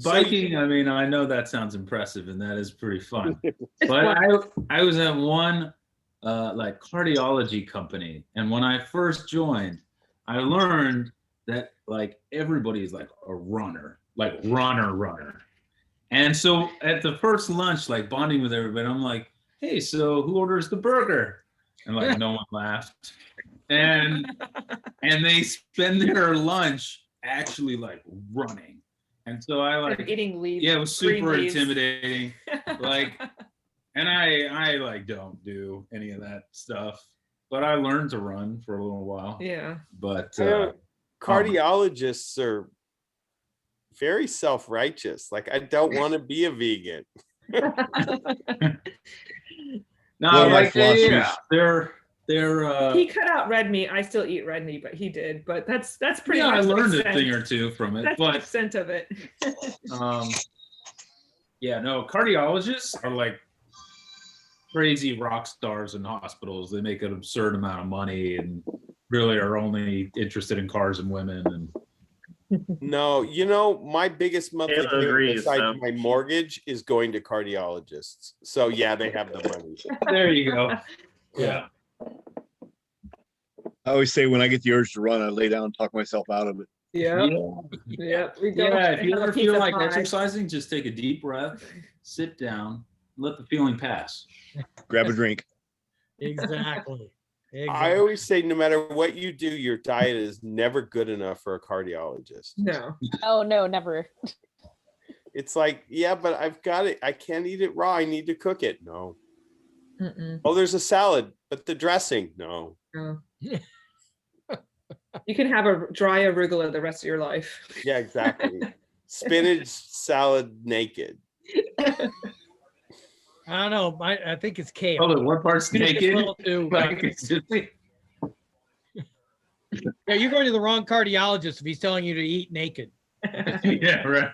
biking. I mean, I know that sounds impressive, and that is pretty fun. But I was at one like cardiology company, and when I first joined, I learned that like everybody's like a runner, like runner. And so at the first lunch, like bonding with everybody, I'm like, hey, so who orders the burger? And like no one laughed. And they spend their lunch actually like running. And so I like eating leaves. Yeah, it was super intimidating. Like, and I like don't do any of that stuff, but I learned to run for a little while. Yeah. But cardiologists are very self-righteous. Like, I don't want to be a vegan. No, like they're he cut out red meat. I still eat red meat, but he did. But that's pretty yeah, much I learned the a thing or two from it. That's But the extent of it. yeah, no, cardiologists are like crazy rock stars in hospitals. They make an absurd amount of money and really are only interested in cars and women. And No, you know, my biggest monthly Taylor payment agrees, besides so. my mortgage is going to cardiologists. So yeah, they have the money. there you go. Yeah. I always say when I get the urge to run, I lay down and talk myself out of it. Yeah. Yeah. We go Yeah, if you have a ever piece feel of like pie. exercising, just take a deep breath, sit down, let the feeling pass. Grab a drink. Exactly. I always say no matter what you do, your diet is never good enough for a cardiologist. No. Oh no, never. It's like, yeah, but I've got it. I can't eat it raw. I need to cook it. No. Mm-mm. Oh, there's a salad, but the dressing, no. No. You can have a dry arugula the rest of your life. Yeah, exactly. Spinach salad naked. I don't know. I think it's kale. Hold on, what part's It's a naked? little too- Like, it's just- Yeah, you're going to the wrong cardiologist if he's telling you to eat naked. yeah, right.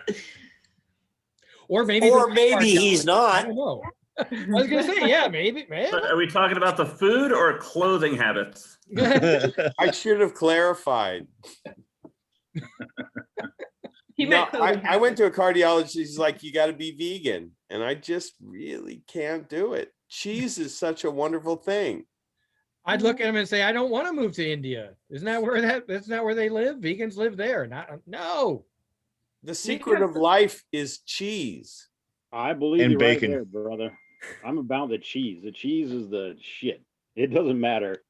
Or maybe Or the right maybe he's cardiologist. not. I don't know. I was gonna say, yeah, maybe. But are we talking about the food or clothing habits? I should have clarified. He No, meant clothing I went to a cardiologist. He's like, you got to be vegan. And I just really can't do it. Cheese is such a wonderful thing. I'd look at him and say, I don't want to move to India. Isn't that where they live? Vegans live there. No. The secret of life is cheese. I believe And you bacon. right there, brother. I'm about the cheese. The cheese is the shit. It doesn't matter.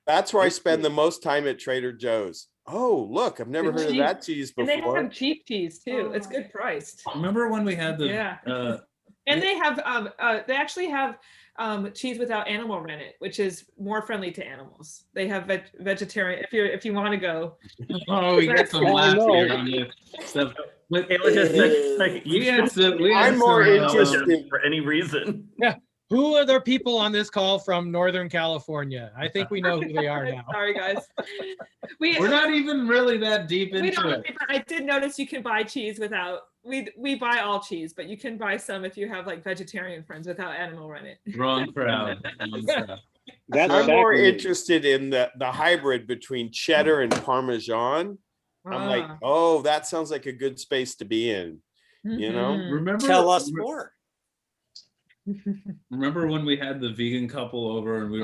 That's where I spend the most time at Trader Joe's. Oh, look, I've never The heard of cheese. that cheese And they before. have cheap cheese too. It's good priced. Remember when we had the Yeah. And they have they actually have cheese without animal rennet, which is more friendly to animals. They have vegetarian if you want to go. Oh, we got some laughs here on this stuff. But It was just like we had I'm more some, interested. for any reason. Yeah. Who are the people on this call from Northern California? I think we know who they are now. Sorry, guys. We're not even really that deep We into don't. it. I did notice you can buy cheese without. We buy all cheese, but you can buy some if you have like vegetarian friends without animal rennet. Wrong crowd. Wrong crowd. I'm more interested in the hybrid between cheddar and Parmesan. I'm like, oh, that sounds like a good space to be in. You know? Remember? Tell us more. Remember when we had the vegan couple over and we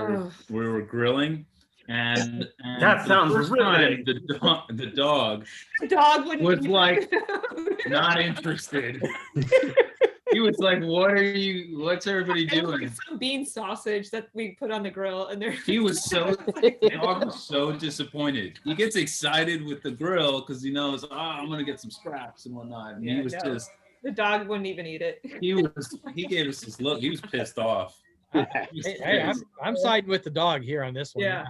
were grilling, and That the sounds first riveting. time the dog The dog wouldn't was eat like it. not interested. He was like, what's everybody It was doing? like some bean sausage that we put on the grill, and there. He was the dog was so disappointed. He gets excited with the grill because he knows, I'm gonna get some scraps and whatnot. And he was just, the dog wouldn't even eat it. he gave us this look. He was pissed off. Hey, I'm siding with the dog here on this one. Yeah.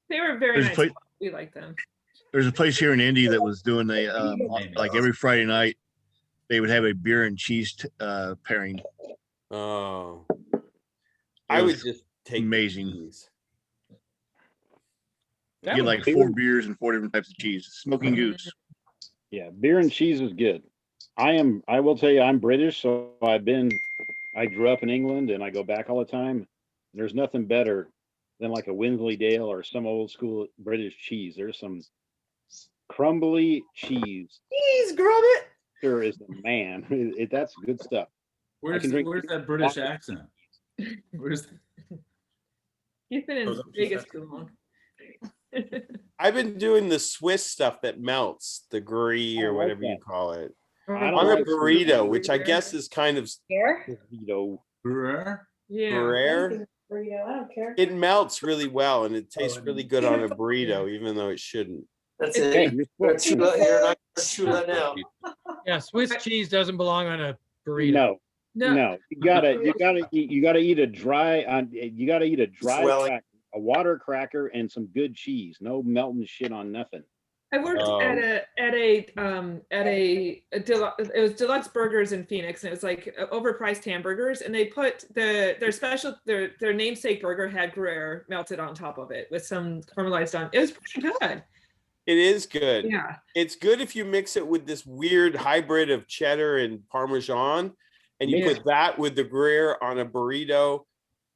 They were very There's a nice. place- We like them. There's a place here in Indy that was doing like every Friday night, they would have a beer and cheese pairing. Oh, I would just take amazing. That Get would like be 4 beers and 4 different types of cheese. Smoking goose. Yeah, beer and cheese is good. I will tell you, I'm British, so I grew up in England and I go back all the time. There's nothing better than like a Wensleydale or some old school British cheese. There's some crumbly cheese. Cheese, grubbit. Sure is the man. That's good stuff. Where's that British accent? Where's He's been in Vegas too long. I've been doing the Swiss stuff that melts, the brie or whatever you call it. I don't On a like burrito, which I guess is kind of burrito. Yeah. Burrito. I don't care. It melts really well and it tastes really good on a burrito, even though it shouldn't. That's Hey, it. you're You're supposed not gonna chew that now. Yeah, Swiss cheese doesn't belong on a burrito. No. You gotta eat a dry. You gotta eat a dry Swelling. cracker, a water cracker, and some good cheese. No melting shit on nothing. I worked at a it was Deluxe Burgers in Phoenix, and it was like overpriced hamburgers, and they put their namesake burger had Gruyere melted on top of it with some caramelized on. It was pretty good. It is good. Yeah. It's good if you mix it with this weird hybrid of cheddar and Parmesan, and you put that with the Gruyere on a burrito,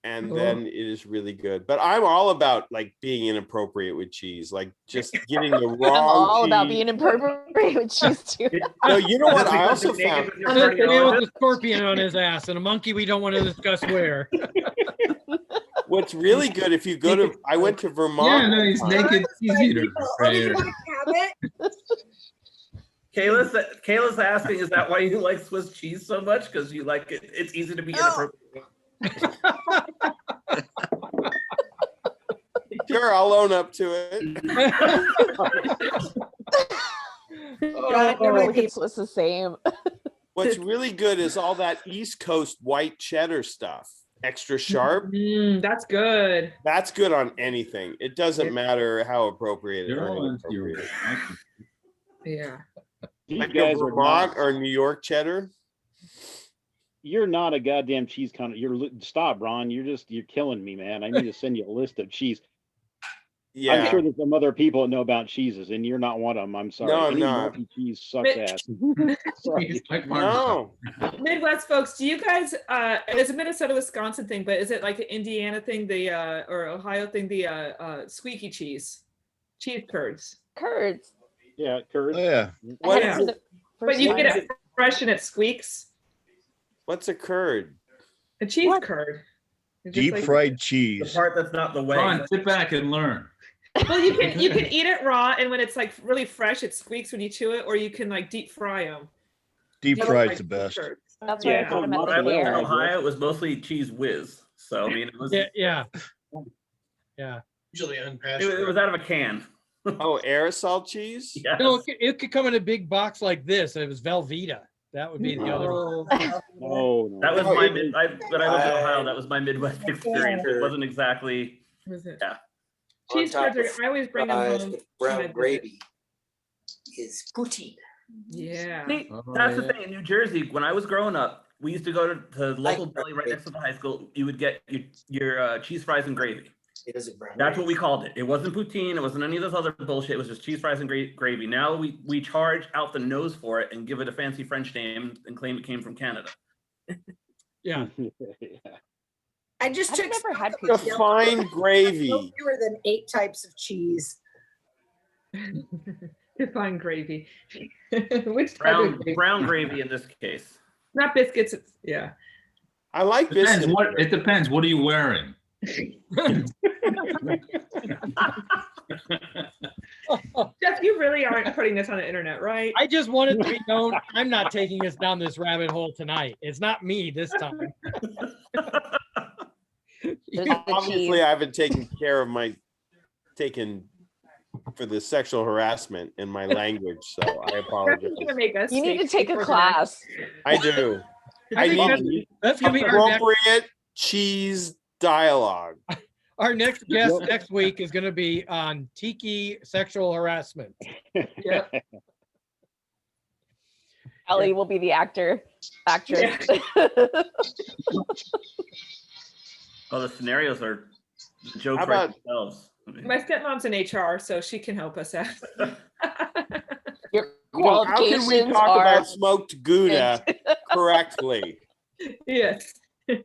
and then it is really good. But I'm all about like being inappropriate with cheese, like just getting the wrong I'm all about cheese. being appropriate with cheese too. No, you know what? I also found With a scorpion on his ass and a monkey we don't want to discuss where. what's really good if you go to. I went to Vermont. Yeah, no, he's naked cheese eater. Right here. Kayla's asking, is that why you like Swiss cheese so much? Because you like it. It's easy to be inappropriate. Sure, I'll own up to it. God, I never look at Swiss the same. What's really good is all that East Coast white cheddar stuff. Extra sharp. That's good. That's good on anything. It doesn't matter how appropriate You're or all into your- inappropriate. Yeah. Like a guys are Vermont not- or New York cheddar. You're not a goddamn cheese stop, Ron. You're killing me, man. I need to send you a list of cheese. Yeah. I'm sure there's some other people that know about cheeses, and you're not one of them. I'm sorry. No, I'm Any not. Marky cheese sucks ass. Sorry. No. Midwest folks, do you guys? It's a Minnesota, Wisconsin thing, but is it like the Indiana thing, or Ohio thing, the squeaky cheese curds? Curds. Yeah, curds. Oh, yeah. What Yeah. is it? But you get it fresh and it squeaks. What's a curd? A cheese curd. It's just Deep like- fried The cheese. part that's not the way. Ron, sit back and learn. Well, you can eat it raw, and when it's like really fresh, it squeaks when you chew it, or you can like deep fry them. Deep fried's the best. That's Yeah, what I thought when about I the lived in air. Ohio, it was mostly cheese whiz. So I mean, it was Yeah. Usually it unpasteurized. was out of a can. Oh, aerosol cheese? Yes. No, it could come in a big box like this. It was Velveeta. That would be the other one. No. That was No, my it- when I lived in Ohio. That was my Midwest experience. It wasn't exactly. Was it? Yeah. Cheese curds I always bring them home. when I Brown visit. gravy is poutine. Yeah. See, Oh, that's the yeah. thing. In New Jersey, when I was growing up, we used to go to the local deli right next to the high school. You would get your cheese fries and gravy. It is a brown. That's what we called it. It wasn't poutine. It wasn't any of this other bullshit. It was just cheese fries and gravy. Now we charge out the nose for it and give it a fancy French name and claim it came from Canada. Yeah. I just I've took never had The fine gravy. no fewer than 8 types of cheese. Define gravy. Which type of gravy? Brown gravy in this case. Not biscuits. Yeah. I like Depends biscuits. what it depends. What are you wearing? Jeff, you really aren't putting this on the internet, right? I just want it to be known I'm not taking us down this rabbit hole tonight. It's not me this time. Obviously, I haven't taken for the sexual harassment in my language, so I apologize. Gonna make us You need to take take a for class. I do. I think I that's- need that's gonna be our next, appropriate cheese dialogue. our next guest next week is going to be on Tiki sexual harassment. Yeah. Ellie will be the actress. Oh, the scenarios are jokes How right about- themselves. My stepmom's in HR, so she can help us out. Your How can we qualifications talk are about smoked Gouda correctly? Yes. You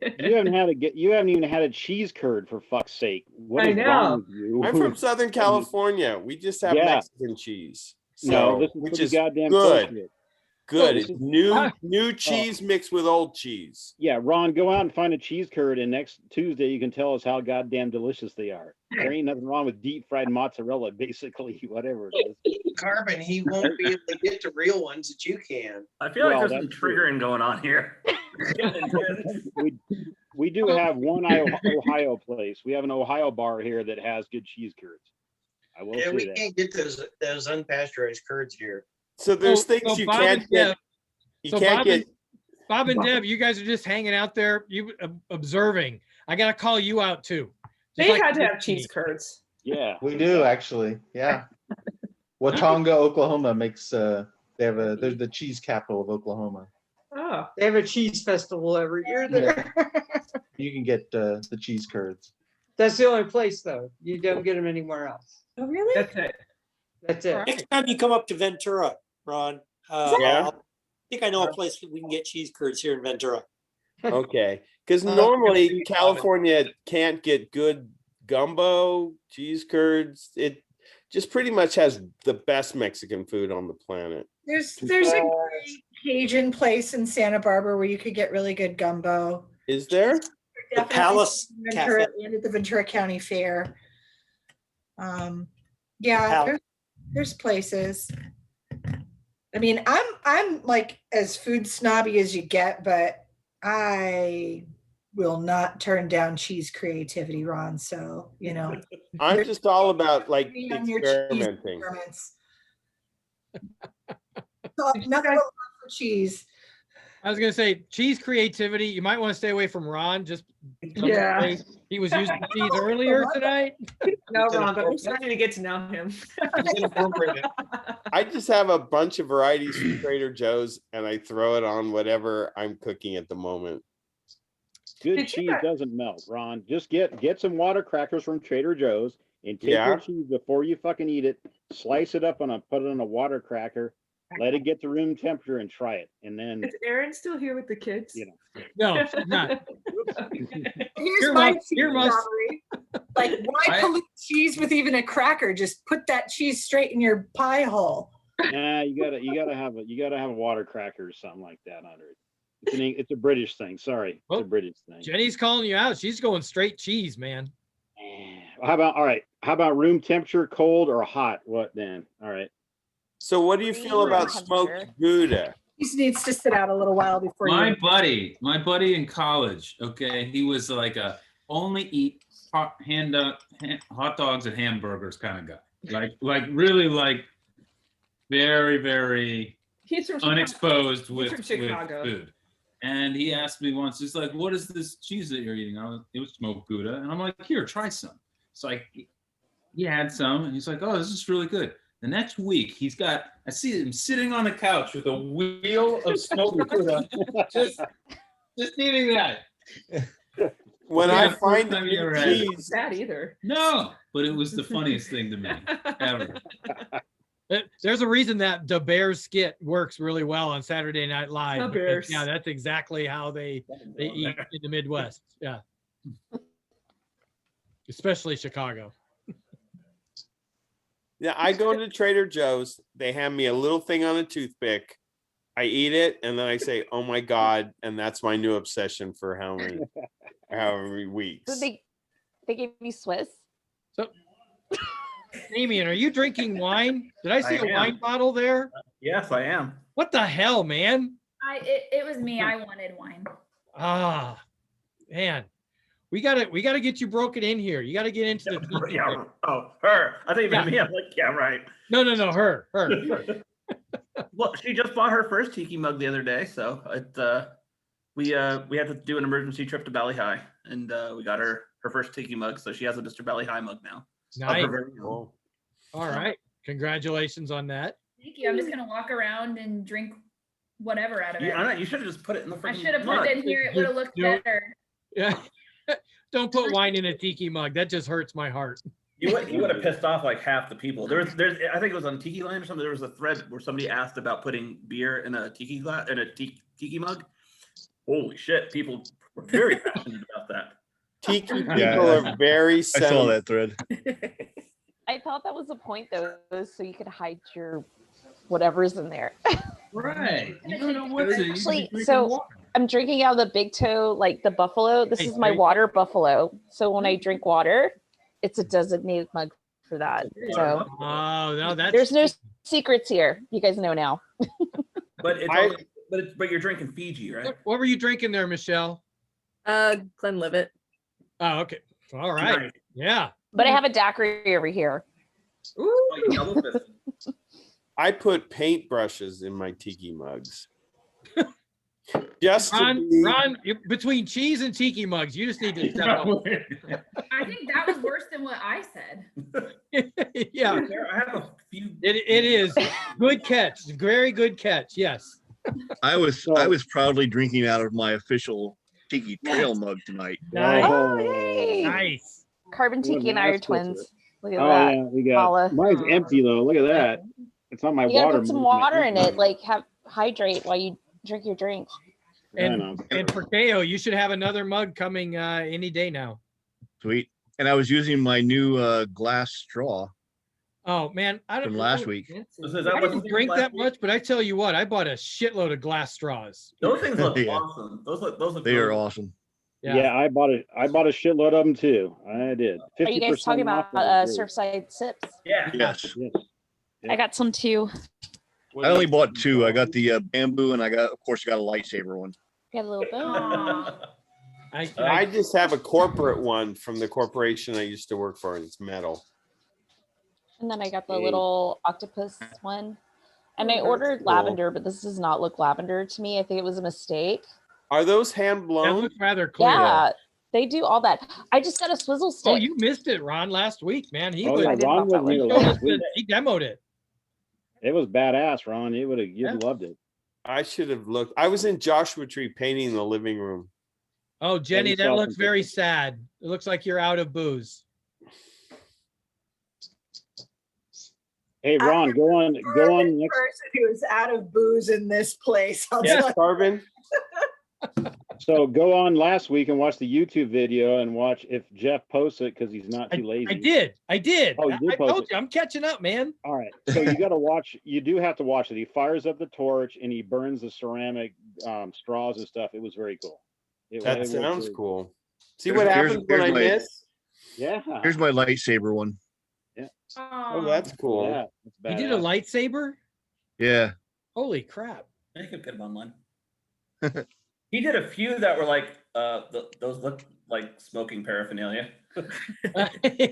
haven't even had a cheese curd, for fuck's sake. What I is know. wrong with you? I'm from Southern California. We just have Yeah. Mexican cheese. No, So, this is which pretty is goddamn good. bullshit. Good. This It's is- new cheese mixed with old cheese. Yeah, Ron, go out and find a cheese curd, and next Tuesday you can tell us how goddamn delicious they are. There ain't nothing wrong with deep fried mozzarella, basically, whatever it is. Carbon, he won't be able to get to real ones that you can. I feel like Well, there's some that's true. triggering going on here. We do have one Ohio place. We have an Ohio bar here that has good cheese curds. I will Yeah, say we that. can't get those unpasteurized curds here. So there's So- things so you Bob can't and get. Deb- You so can't Bob get. and- Bob and Deb, you guys are just hanging out there, you observing. I got to call you out too. Just They like had to you have did cheese me. curds. Yeah. We do actually. Yeah. Watonga, Oklahoma makes they're the cheese capital of Oklahoma. Oh. They have a cheese festival every year there. You can get the cheese curds. That's the only place though. You don't get them anywhere else. Oh, really? That's it. That's it. Next time you come up to Ventura, Ron, Yeah. I think I know a place we can get cheese curds here in Ventura. Okay, because normally California can't get good gumbo, cheese curds. It just pretty much has the best Mexican food on the planet. There's a great Cajun place in Santa Barbara where you could get really good gumbo. Is there? The Palace Ventura, Cafe. and at the Ventura County Fair. Yeah, Palace. there's places. I mean, I'm like as food snobby as you get, but I will not turn down cheese creativity, Ron. So, you know. I'm just all about like Agree on your cheese experimenting. experiments. So, nothing but love for cheese. I was going to say cheese creativity. You might want to stay away from Ron. Just Yeah. he was using cheese earlier tonight. No, Ron, but we're starting to get to know him. I just have a bunch of varieties from Trader Joe's and I throw it on whatever I'm cooking at the moment. Good Did you cheese guys- doesn't melt, Ron. Just get some water crackers from Trader Joe's and take your cheese before you fucking eat it, slice it up put it on a water cracker, let it get to room temperature and try it. And then, Is Erin still here with the kids? you know. No, she's not. Here's my theory. Like, why pollute cheese with even a cracker? Just put that cheese straight in your pie hole. Nah, you gotta have a water cracker or something like that under it. It's a British thing. Sorry, it's a British thing. Jenny's calling you out. She's going straight cheese, man. How about room temperature, cold or hot? What then? All right. So what do you feel about smoked Gouda? He needs to sit out a little while before My buddy in college, okay, he was like a only eat hot dogs and hamburgers kind of guy. Like really like very, very He's from unexposed Chicago. with, He's from Chicago. with food. And he asked me once, he's like, what is this cheese that you're eating? It was smoked Gouda. And I'm like, here, try some. So he had some and he's like, oh, this is really good. The next week, I see him sitting on the couch with a wheel of smoked Gouda, just eating that. When I find the cheese, Not bad either. No, but it was the funniest thing to me ever. There's a reason that the Bears skit works really well on Saturday Night Live. The because, Bears. yeah, that's exactly how they eat in the Midwest. Yeah. Especially Chicago. yeah, I go to Trader Joe's. They hand me a little thing on a toothpick. I eat it, and then I say, "Oh my God!" And that's my new obsession for how many weeks. So they gave you Swiss. So, Damien, are you drinking wine? Did I see I a am. wine bottle there? Yes, I am. What the hell, man? It was me. I wanted wine. Ah, man, we gotta get you broken in here. You gotta get into the Yeah. Oh, her. I think you meant me. I'm like, yeah, right. No, her. Well, she just bought her first tiki mug the other day, so we had to do an emergency trip to Bali High, and we got her first tiki mug, so she has a Mr. Bali High mug now. Nice. Cool. All right, congratulations on that. Thank you. I'm just gonna walk around and drink whatever out of it. I know, you should have just put it in the. I freaking should have put mug. it in here. It would have looked better. Yeah. Don't put wine in a tiki mug. That just hurts my heart. You would have pissed off like half the people. There's I think it was on Tiki Land or something. There was a thread where somebody asked about putting beer in a tiki tiki mug. Holy shit! People were very passionate about that. Tiki people are very. I saw that thread. I thought that was the point though, so you could hide your whatever's in there. Right. You don't know what's in it. Actually, so I'm drinking out of the Big Toe, like the Buffalo. This is my water Buffalo. So when I drink water, it's a designated mug for that. So oh no, there's no secrets here. You guys know now. But but you're drinking Fiji, right? What were you drinking there, Michelle? Glenlivet. Oh, okay. All right. Nice. Yeah. But I have a daiquiri over here. I put paintbrushes in my tiki mugs. Just Ron, between cheese and tiki mugs, you just need to step up. I think that was worse than what I said. Yeah. I have a few. It is. Good catch. Very good catch. Yes. I was proudly drinking out of my official Tiki Trail mug tonight. Nice. Oh, hey. Nice. Carbon What a Tiki and I are nice twins. picture. Look at Oh that. yeah, we got Paula. mine's empty though. Look at that. It's not my You gotta water. put some mug, water my in it, like hydrate while you drink your drink. And for Keo, you should have another mug coming any day now. Sweet. And I was using my new glass straw Oh man, I don't from last week. So I didn't drink that much, but I tell you what, I bought a shitload of glass straws. Those things look Yeah. awesome. Those look They are really- awesome. Yeah. I bought a shitload of them too. I did. Are you guys talking about Surfside Sips? Yeah. Yes. I got some too. I only bought two. I got the bamboo, and of course, got a lightsaber one. Got a little bit. I just have a corporate one from the corporation I used to work for, and it's metal. And then I got the little octopus one. And I that's ordered cool. lavender, but this does not look lavender to me. I think it was a mistake. Are those hand blown? That looks rather clear. Yeah, they do all that. I just got a swizzle stick. Oh, you missed it, Ron, last week, man. He Oh, was, yeah, Ron was here last week. he demoed it. It was badass, Ron. You'd loved it. I should have looked. I was in Joshua Tree painting the living room. Oh, Jenny, we that saw looks some very sad. It looks like you're out of booze. Hey, Ron, go on next. Person who is out of booze in this place. I'll Yes, tell you. Carbon. So go on last week and watch the YouTube video and watch if Jeff posts it because he's not too lazy. I did. Oh, you did I post told it. you, I'm catching up, man. All right. So you got to watch. You do have to watch it. He fires up the torch and he burns the ceramic straws and stuff. It was very cool. That was sounds very cool. See Here's- what here's- happens when I here's my- miss? Yeah. Here's my lightsaber one. Oh, that's cool. Yeah, You did a lightsaber? Yeah. Holy crap. I could put him online. He did a few that were like, those look like smoking paraphernalia.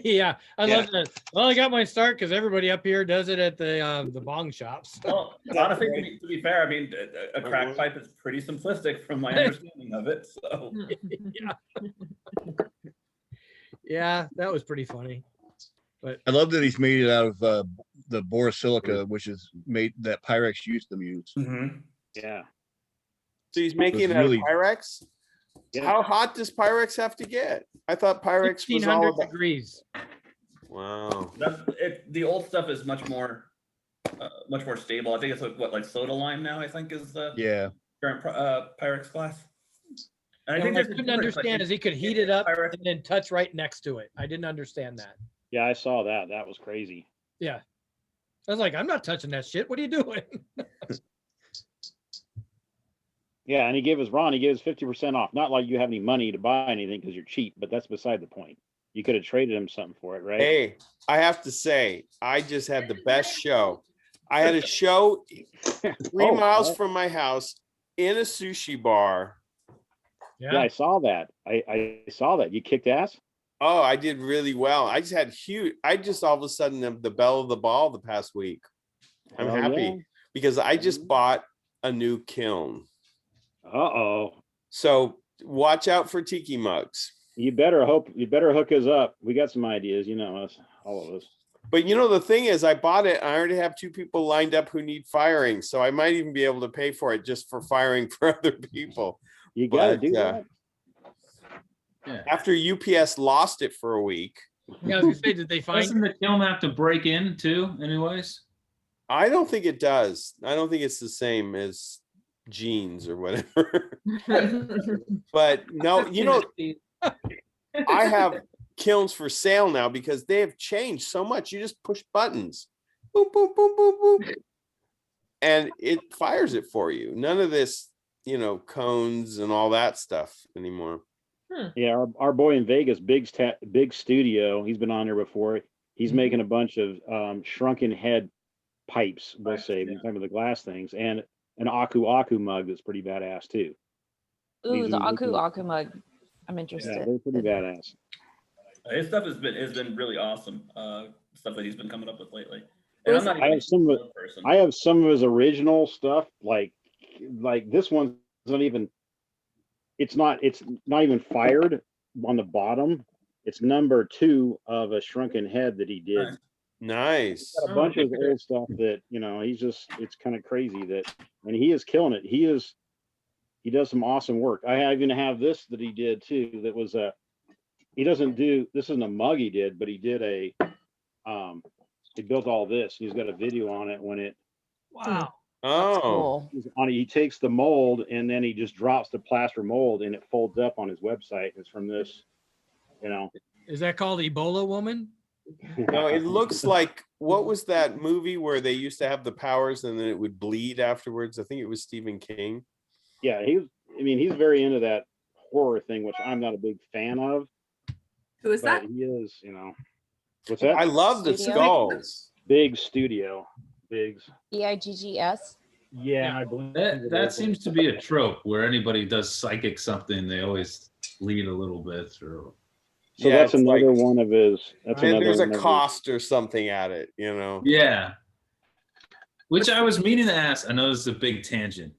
Yeah, I Yeah. love that. Well, I got my start because everybody up here does it at the bong shops. Well, honestly, to be fair, I mean, a crack pipe is pretty simplistic from my understanding of it. So, Yeah, that was pretty funny. But I love that he's made it out of the borosilica, which is made that Pyrex used to use. Yeah. So he's making it out really- of Pyrex? How hot does Pyrex have to get? I thought Pyrex was all 1600 about... degrees. Wow. the old stuff is much more stable. I think it's like soda lime now. I think is the Yeah. current Pyrex glass. And And think what I there's a couldn't difference, understand like, is he could heat it up and then touch right next to it. I didn't understand that. Yeah, I saw that. That was crazy. Yeah. I was like, I'm not touching that shit. What are you doing? Yeah, and he gave us 50% off. Not like you have any money to buy anything because you're cheap, but that's beside the point. You could have traded him something for it, right? Hey, I have to say, I just had the best show. I had a show 3 Oh, miles wow. from my house in a sushi bar. Yeah, I saw that. I saw that. You kicked ass? Oh, I did really well. I just all of a sudden am the belle of the ball the past week. I'm Oh, happy yeah. because I just bought a new kiln. Uh-oh. So watch out for tiki mugs. You better hook us up. We got some ideas, you know us, all of us. But you know, the thing is, I bought it. I already have 2 people lined up who need firing. So I might even be able to pay for it just for firing for other people. You gotta do that. After UPS lost it for a week. Yeah, I was gonna say, did they find Doesn't the kiln have to break in too, anyways? I don't think it does. I don't think it's the same as jeans or whatever. But no, you know, I have kilns for sale now because they have changed so much. You just push buttons, boom, boom, boom, boom, boom, and it fires it for you. None of this, you know, cones and all that stuff anymore. Yeah, our boy in Vegas, Big Studio, he's been on there before. He's making a bunch of shrunken head pipes, we'll say, some of the glass things, and an Aku mug that's pretty badass too. Ooh, He's the been Aku looking- mug. I'm interested. Yeah, they're pretty badass. His stuff has been really awesome. Stuff that he's been coming up with lately. And I'm not I even have some of a person. I have some of his original stuff, like this one's not even. It's not even fired on the bottom. It's number 2 of a shrunken head that he did. Nice. Got a bunch of old stuff that, you know, it's kind of crazy that, and he is killing it. He does some awesome work. I even have this that he did too. That was this isn't a mug he did, but he did he built all this. He's got a video on it when it. Wow. Oh. He takes the mold and then he just drops the plaster mold and it folds up on his website. It's from this, you know. Is that called Ebola Woman? No, it looks like, what was that movie where they used to have the powers and then it would bleed afterwards? I think it was Stephen King. Yeah, he's very into that horror thing, which I'm not a big fan of. Who is that? He is, you know. What's that? I love the skulls. Big Studio. Biggs. BIGGS. Yeah, I believe That seems to be a trope where anybody does psychic something, they always lead a little bit. Or... So Yeah, that's it's another like- one of his. That's And another there's one a of his- cost or something at it, you know. Yeah. Which I was meaning to ask. I know this is a big tangent.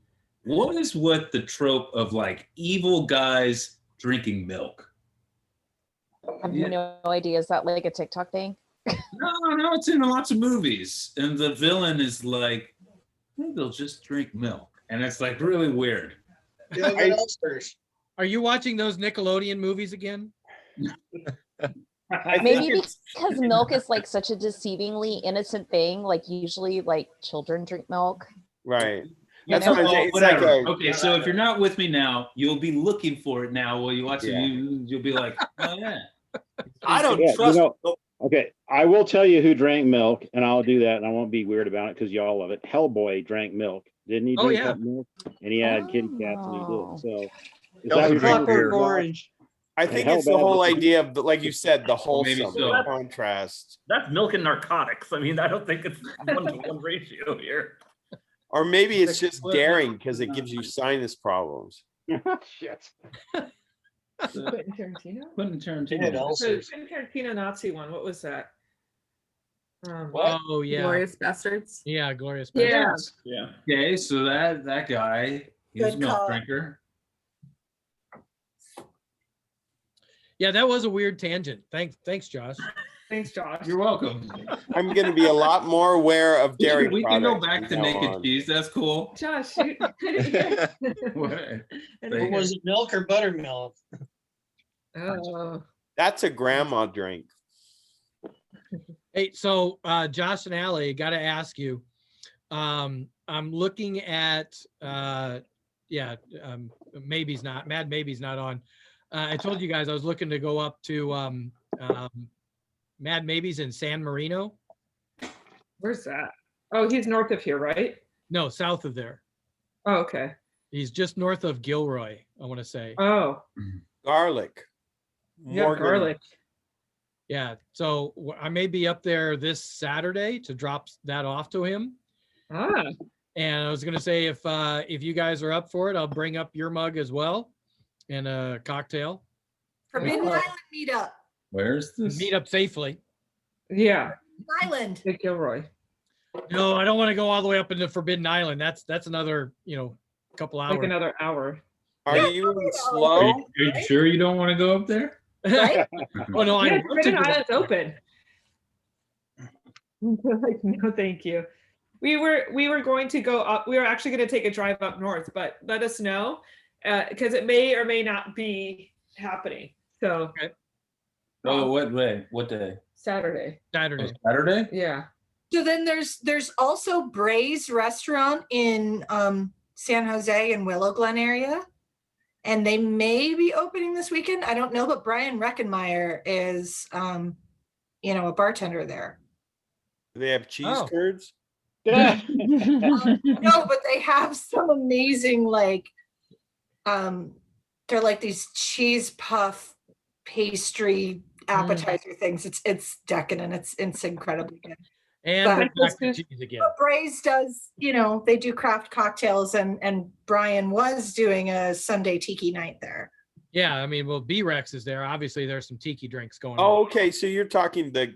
What is with the trope of like evil guys drinking milk? I have no idea. Is that like a TikTok thing? No, it's in lots of movies. And the villain is like, maybe they'll just drink milk. And it's like really weird. Are you watching those Nickelodeon movies again? I think Maybe it's because milk is like such a deceivingly innocent thing. Like usually, like children drink milk. right. You That's know? what I'm Well, saying. It's like whatever. a Okay, so if you're not with me now, you'll be looking for it now while you watch Yeah. it. You'll be like, oh yeah. I don't Yeah, trust. okay, I will tell you who drank milk, and I'll do that, and I won't be weird about it because y'all love it. Hellboy drank milk, didn't he? Oh, Drink yeah. that milk, and he had kitty cats, and he Oh. did. So, is He that also who drank drank beer? beer. Orange. I And think how it's the bad whole was it? idea of, like you said, the Maybe wholesome so. contrast. That's milk and narcotics. I mean, I don't think it's 1-to-1 ratio here. Or maybe it's just daring because it gives you sinus problems. Shit. Quentin Tarantino? Quentin It Tarantino. also. The Quentin Tarantino Nazi one. What was that? Oh yeah. Glorious Bastards. Yeah, Glorious Yeah. Bastards. Yeah. Okay, so that guy, he's a Good milk call. drinker. Yeah, that was a weird tangent. Thanks, Josh. Thanks, Josh. You're welcome. I'm going to be a lot more aware of dairy We can go products back to from now naked on. cheese. That's cool. Josh, you I didn't hear. What? I What didn't was hear. it, milk or buttermilk? Oh. That's a grandma drink. Hey, so Josh and Allie, got to ask you. I'm looking at maybe's not Mad Maybe's not on. I told you guys I was looking to go up to Mad Maybe's in San Marino. Where's that? Oh, he's north of here, right? No, south of there. Oh, okay. He's just north of Gilroy, I want to say. Oh, Garlic. yeah, Morgan. garlic. Yeah, so I may be up there this Saturday to drop that off to him. Ah, And I was gonna say if you guys are up for it, I'll bring up your mug as well and a cocktail. Forbidden Island meetup. Where's this? Meet up safely. yeah. Island. Big Gilroy. No, I don't want to go all the way up into Forbidden Island. That's another couple hours. Like another hour. Are you in slow? Are you sure you don't want to go up there? Right? Oh no, I Yeah, want to Forbidden go. Island's open. Like, no, thank you. We were going to go up. We were actually going to take a drive up north, but let us know because it may or may not be happening. So Oh, what way? What day? Saturday. Saturday. Saturday? Yeah. So then there's also Bray's restaurant in San Jose and Willow Glen area. And they may be opening this weekend. I don't know, but Brian Reckenmeyer is a bartender there. Do they have cheese Oh. curds? No, but they have some amazing they're like these cheese puff pastry appetizer things. It's decadent. It's incredibly good. And But- back to cheese again. But Bray's does, they do craft cocktails and Brian was doing a Sunday tiki night there. Yeah, I mean, well, B-Rex is there. Obviously, there's some tiki drinks going Oh, on. okay. So you're talking the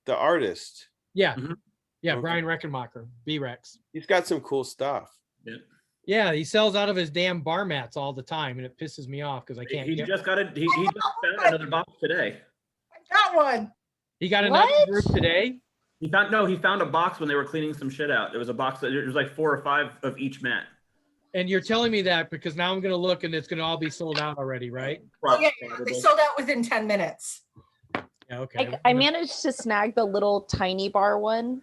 artist. Yeah, Mhm. yeah, Okay. Brian Reckenmacher, B-Rex. He's got some cool stuff. Yeah, he sells out of his damn bar mats all the time, and it pisses me off because I can't He get. just got he just found another box today. Got one. He got another What? group today. He found a box when they were cleaning some shit out. There was a box that there was like 4 or 5 of each mat. And you're telling me that because now I'm going to look and it's going to all be sold out already, right? Yeah, they sold out within 10 minutes. Yeah, okay. I managed to snag the little tiny bar one,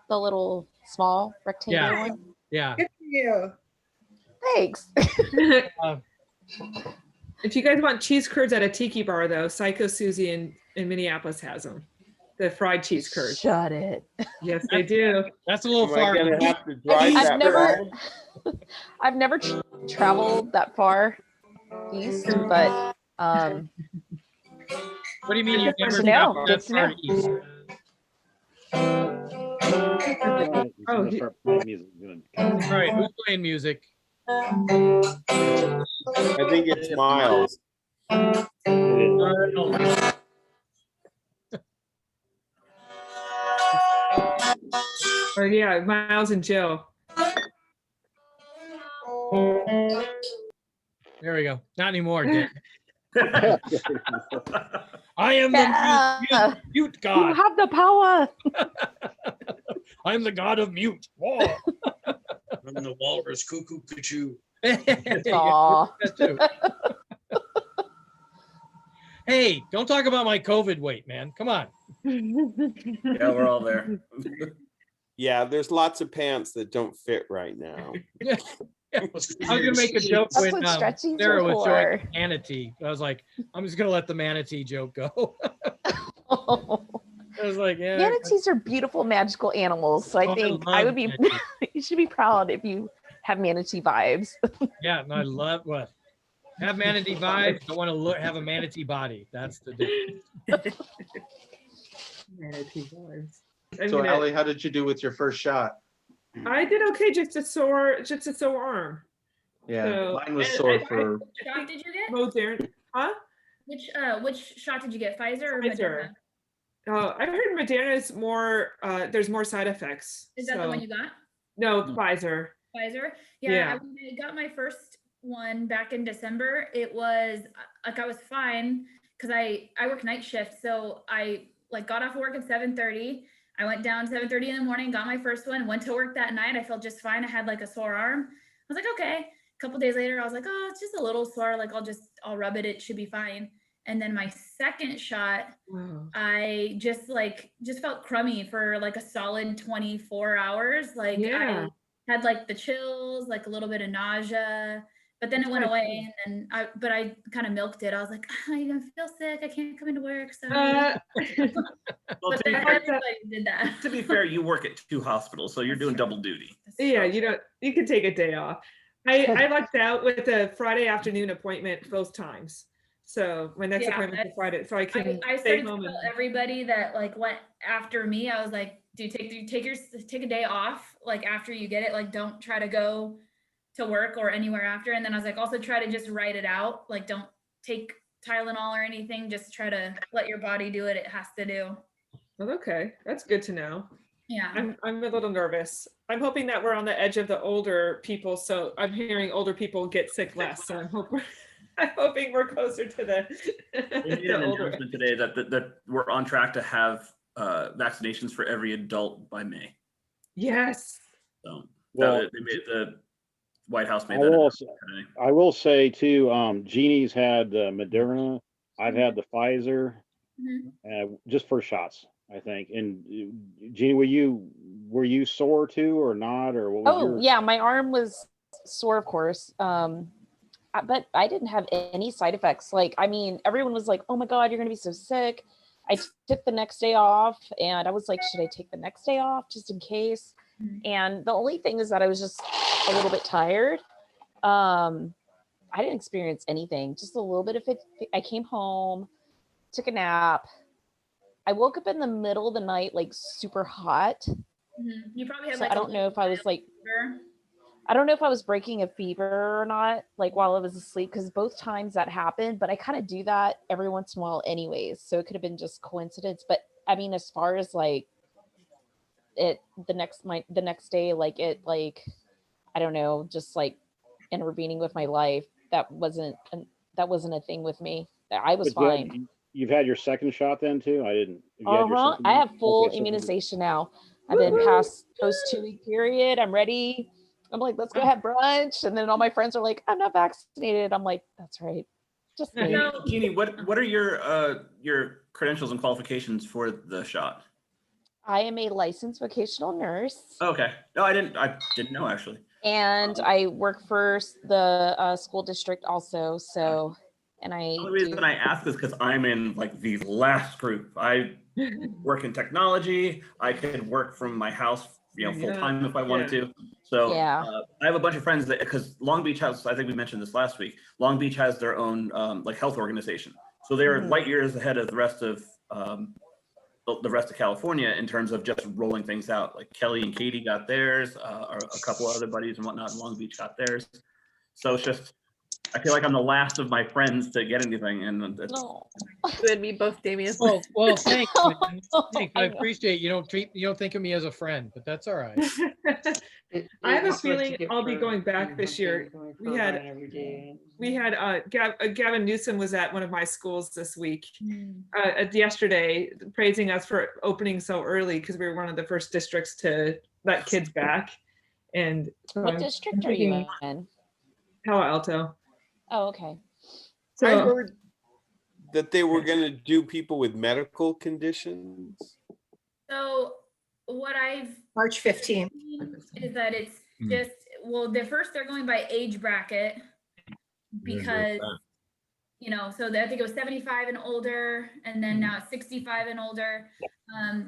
the little small rectangular Yeah. one. Yeah. Good for you. Thanks. If you guys want cheese curds at a tiki bar, though, Psycho Susie in Minneapolis has them. The fried cheese curds. Shut it. Yes, they do. That's a little Am I far. gonna have to drive I've that never, road? I've never traveled that far east, but What do you mean you've Good never to know. traveled Good that to far know. east? Oh, Start playing music. All right, who's playing music? I think it's Miles. Oh yeah, Miles and Jill. There we go. Not anymore, Dick. I am Yeah. the mute You god. have the power. I'm the god of mute. Whoa. I'm the walrus cuckoo cuckoo. Aw. That too. Hey, don't talk about my COVID weight, man. Come on. Yeah, we're all there. Yeah, there's lots of pants that don't fit right now. I was gonna make a joke That's when what stretchies Sarah are was showing for. the manatee. I was like, I'm just gonna let the manatee joke go. I was like, yeah. Manatees are beautiful, magical animals. So I Oh, I think love I would be, manatees. you should be proud if you have manatee vibes. Yeah, and I love what have manatee vibes. Don't want to have a manatee body. That's the difference. Manatee vibes. So Allie, how did you do with your first shot? I did okay, just a sore arm. Yeah, So- mine was and sore I- for. Which shot did you get? Modern, huh? Which shot did you get? Pfizer or Pfizer. Moderna? Oh, I heard Moderna is more. There's more side effects. Is that the one you got? No, Pfizer. Pfizer. Yeah. When I got my first one back in December, it was like I was fine because I work night shift, so I like got off work at 7:30. I went down 7:30 in the morning, got my first one, went to work that night. I felt just fine. I had like a sore arm. I was like, okay. A couple days later, I was like, oh, it's just a little sore. Like I'll rub it. It should be fine. And then my second shot, I just felt crummy for like a solid 24 hours. Like Yeah. I had like the chills, like a little bit of nausea, but then it went away. And then I kind of milked it. I was like, I feel sick. I can't come into work. So Well, but to be then fair- everybody did that. To be fair, you work at 2 hospitals, so you're doing double duty. Yeah, you can take a day off. I lucked out with a Friday afternoon appointment both times. So my next Yeah, appointment is Friday, so I can I stay started to home tell and everybody that like went after me. I was like, dude, take a day off. Like after you get it, like don't try to go to work or anywhere after. And then I was like, also try to just write it out. Like don't take Tylenol or anything. Just try to let your body do what it has to do. Well, okay, that's good to know. Yeah. I'm a little nervous. I'm hoping that we're on the edge of the older people. So I'm hearing older people get sick less. So I'm hoping we're closer to the, We made the an older. announcement today that we're on track to have vaccinations for every adult by May. Yes. So Well, they made the White House made I that will, announcement today. I will say too, Jeannie's had the Moderna. I've had the Pfizer, just first shots, I think. And Jeannie, were you sore too or not, or what was Oh your? yeah, my arm was sore, of course. But I didn't have any side effects. Like, I mean, everyone was like, oh my God, you're gonna be so sick. I took the next day off and I was like, should I take the next day off just in case? And the only thing is that I was just a little bit tired. I didn't experience anything, just a little bit of it. I came home, took a nap. I woke up in the middle of the night, like super hot. You probably had So like I don't know if I was like, I don't know if I was breaking a fever or not, like while I was asleep, because both times that happened, but I kind of do that every once in a while anyways. So it could have been just coincidence. But I mean, as far as like the next day, like I don't know, just like intervening with my life, that wasn't a thing with me. I was But you fine. you've had your second shot then too? I didn't. Have you had your second I one? have full Okay, so- immunization now. I've been past post 2-week period. I'm ready. I'm like, let's go have brunch. And then all my friends are like, I'm not vaccinated. I'm like, that's right. Just me. Keeney, what are your credentials and qualifications for the shot? I am a licensed vocational nurse. Okay. No, I didn't know actually. And I work for the school district also. So, and I The only reason I ask is because I'm in like the last group. I work in technology. I could work from my house, full time if I wanted to. So Yeah. I have a bunch of friends that, because Long Beach has, I think we mentioned this last week, Long Beach has their own like health organization. So they're light years ahead of the rest of California in terms of just rolling things out. Like Kelly and Katie got theirs, or a couple other buddies and whatnot in Long Beach got theirs. So it's just, I feel like I'm the last of my friends to get anything, and it's, You and me both, Damien. Well, thanks, man. Thanks. I appreciate you don't think of me as a friend, but that's all right. I have a It's what you feeling get I'll be for going back doing this something, year. going for We a had run every day. Gavin Newsom was at one of my schools this week, yesterday, praising us for opening so early because we were one of the first districts to let kids back. And so What I'm district are you thinking in? Palo Alto. Oh, okay. So I heard that they were going to do people with medical conditions? So what I've March 15th seen is that it's Hmm. just, well, they're going by age bracket because, you know, so I think it was 75 and older, and then now it's 65 and older.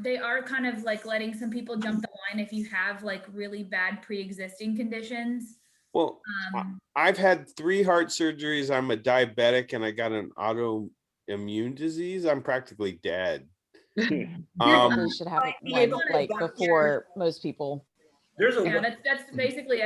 They are kind of like letting some people jump the line if you have like really bad pre-existing conditions. Well, I've had 3 heart surgeries. I'm a diabetic and I got an autoimmune disease. I'm practically dead. Probably should have one like before most people. There's a Yeah, that's basically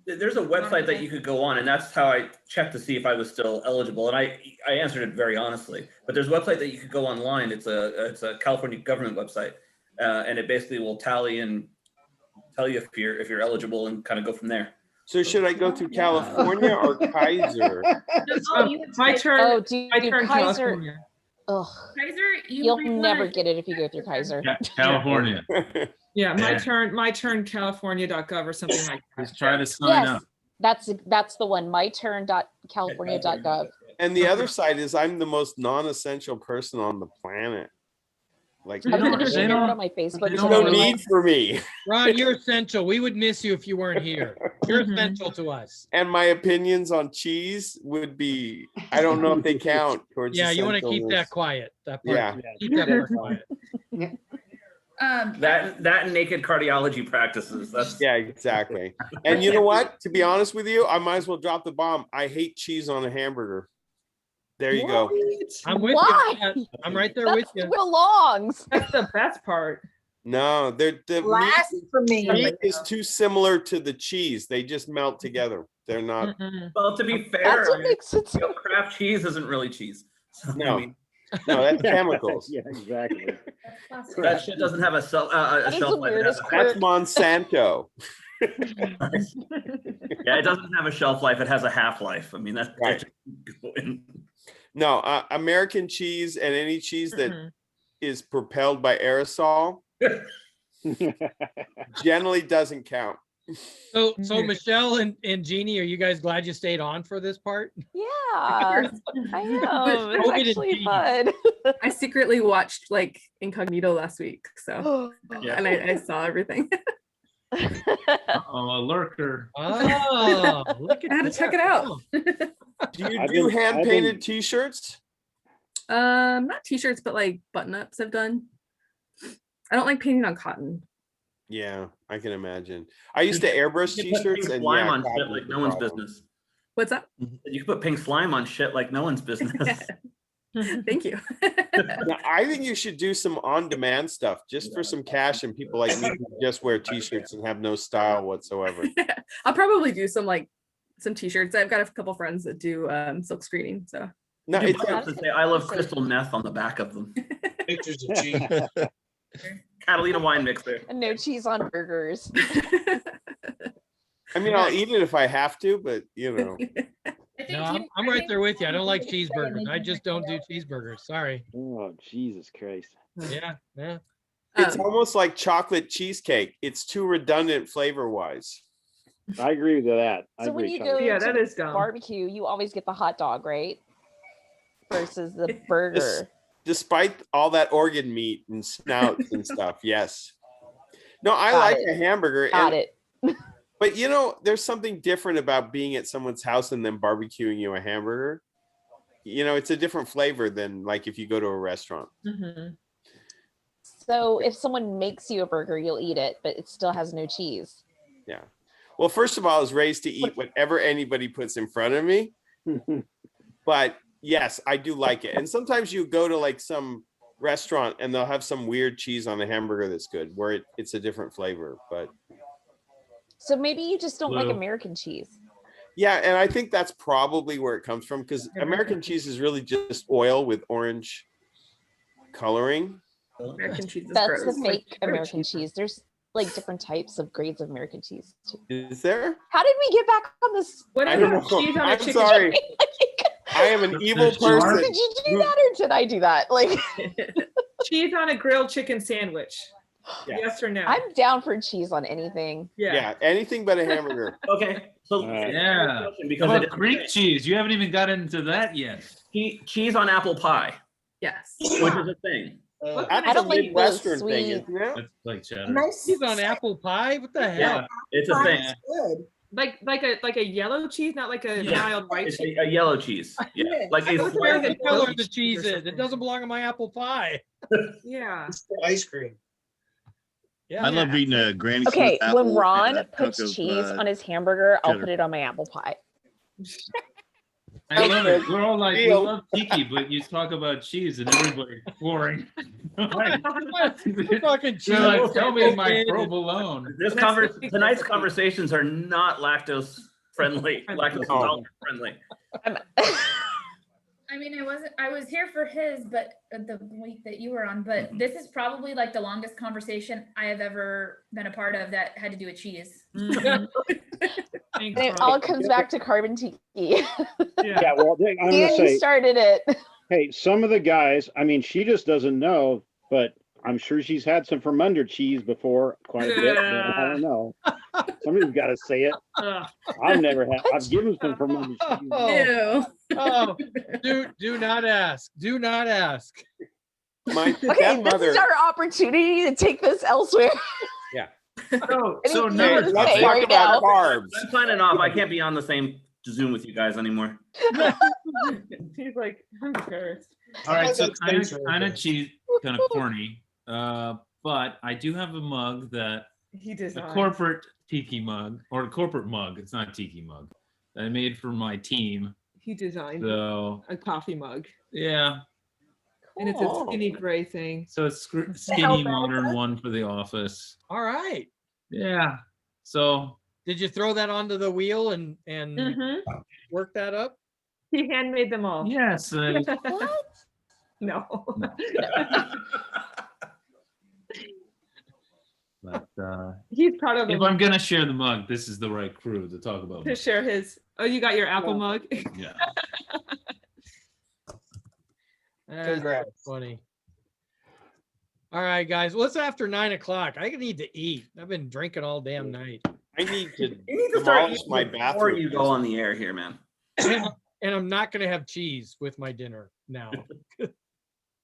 there's a website that you could go on, and that's how I checked to see if I was still eligible, and I answered it very honestly. But there's a website that you could go online. It's a California government website, and it basically will tally and tell you if you're eligible and kind of go from there. So should I go through California or Kaiser? My turn. Oh, dude, my turn. Kaiser. California. Ugh. Kaiser, You'll never get it if you go through Kaiser. California. Yeah, my Yeah. turn. My turn. California.gov or something like that. Just try to sign up. That's the one. myturn.california.gov. And the other side is I'm the most non-essential person on the planet. Like, I'm gonna share it on my Facebook. there's no need for me. Ron, you're essential. We would miss you if you weren't here. You're essential to us. And my opinions on cheese would be, I don't know if they count towards. Yeah, you want to keep essentialness. that quiet. That part. Yeah. Keep that part quiet. That and naked cardiology practices. That's Yeah, exactly. And you know what? To be honest with you, I might as well drop the bomb. I hate cheese on a hamburger. There you go. I'm with Why? you. I'm right there with you. Belongs. That's the best part. No, the Blasphemy. meat is too similar to the cheese. They just melt together. They're not. well, to be fair, That's what makes it. Kraft cheese isn't really cheese. So, No. I mean, No, that's chemicals. Yeah, exactly. that shit doesn't have a shelf life. It has That's Monsanto. yeah, it doesn't have a shelf life. It has a half life. I mean, that's Right. No, American cheese and any cheese that is propelled by aerosol generally doesn't count. So Michelle and Jeannie, are you guys glad you stayed on for this part? Yeah, I am. It's COVID actually and fun. I secretly watched like Incognito last week, so and I saw everything. Oh, a lurker. Oh, look at I had to check it out. Do you do hand painted T-shirts? Not t-shirts, but like button-ups I've done. I don't like painting on cotton. Yeah, I can imagine. I used to airbrush You can put T-shirts pink and slime yeah, on cotton shit was like the no one's problem. business. What's that? You can put pink slime on shit like no one's business. Thank you. Now, I think you should do some on-demand stuff just for some cash, and people like me who just wear T-shirts and have no style whatsoever. I'll probably do some t-shirts. I've got a couple friends that do silk screening, so No, You it's can also say I love crystal meth on the back of them. Pictures of cheese. Catalina wine mixer. And no cheese on burgers. I mean, I'll eat it if I have to, but you know. No, I'm right there with you. I don't like cheeseburgers. I just don't do cheeseburgers. Sorry. Oh, Jesus Christ. Yeah, yeah. It's almost like chocolate cheesecake. It's too redundant flavor-wise. I agree with that. I So when agree, you Chuck. go to barbecue, you always get the hot dog, right? Versus the burger. Despite all that organ meat and snouts and stuff, yes. No, I Got like it. a hamburger. Got and- it. But you know, there's something different about being at someone's house and them barbecuing you a hamburger. You know, it's a different flavor than like if you go to a restaurant. So if someone makes you a burger, you'll eat it, but it still has no cheese. Yeah. Well, first of all, I was raised to eat whatever anybody puts in front of me. But yes, I do like it. And sometimes you go to like some restaurant and they'll have some weird cheese on the hamburger that's good, where it's a different flavor. But So maybe you just don't like Blue. American cheese. yeah, and I think that's probably where it comes from, because American cheese is really just oil with orange coloring. American cheese is That's gross. the fake American cheese. There's like different types of grades of American cheese too. Is there? How did we get back on this? I don't know. I'm sorry. I am an evil person. Did you do that or did I do that? Like Cheese on a grilled chicken sandwich. Yeah. Yes or no? I'm down for cheese on anything. Yeah, anything but a hamburger. Okay, so Yeah. because How I about didn't Greek say- cheese? You haven't even got into that yet. cheese on apple pie, Yes. which is a thing. That's I a don't like the Midwestern thing, sweet. isn't it? That's like cheddar. Nice. Cheese on apple pie? What the hell? Yeah, it's a thing. That's good. Like a yellow cheese, not like a mild white It's cheese. a yellow cheese. Yeah, like a What's Where the the slight- color the cheese is? It doesn't belong in my apple pie. Yeah. It's the ice cream. Yeah. I love eating a Granny Okay, Smith apple when Ron and a puts chunk of, cheese on his hamburger, I'll cheddar. put it on my apple pie. I love it. We're all like, we Deal. love Tiki, but you talk about cheese and everybody's boring. Like, Fucking cheese. they're like, tell me my provolone. Tonight's conversations are not lactose friendly, lactose intolerant friendly. I mean, I was here for his, but the week that you were on, but this is probably like the longest conversation I have ever been a part of that had to do with cheese. And it all comes back to carbon tiki. Yeah, well, I'm gonna Danny say, started it. hey, some of the guys, I mean, she just doesn't know, but I'm sure she's had some from under cheese before, quite a bit. But I don't know. Somebody's got to say it. I've never had. I've given some from under cheese. Oh, oh, do not ask. Do not ask. My Okay, this stepmother. is our opportunity to take this elsewhere. Yeah. So Anything now you wanna let's say talk right about now? carbs. I'm signing off. I can't be on the same Zoom with you guys anymore. He's like, who cares? All right, so That's kind nice, of right? cheese, kind of corny. But I do have a mug that He a designed. corporate Tiki mug or a corporate mug. It's not a Tiki mug that I made for my team. He designed So a coffee mug, yeah, and it's a skinny gray thing. so it's skinny modern one for the office. All right. Yeah. So Did you throw that onto the wheel and work that up? He handmade them all. yes, No. but He's proud of if them I'm gonna share the mug, this is the right crew to talk about. to share his. Oh, you got your apple mug. Yeah. That's Congrats. funny. All right, guys. Well, it's after 9 o'clock. I need to eat. I've been drinking all damn night. I need to You need to start demolish eating my before bathroom. you go on the air here, man. And I'm not going to have cheese with my dinner now.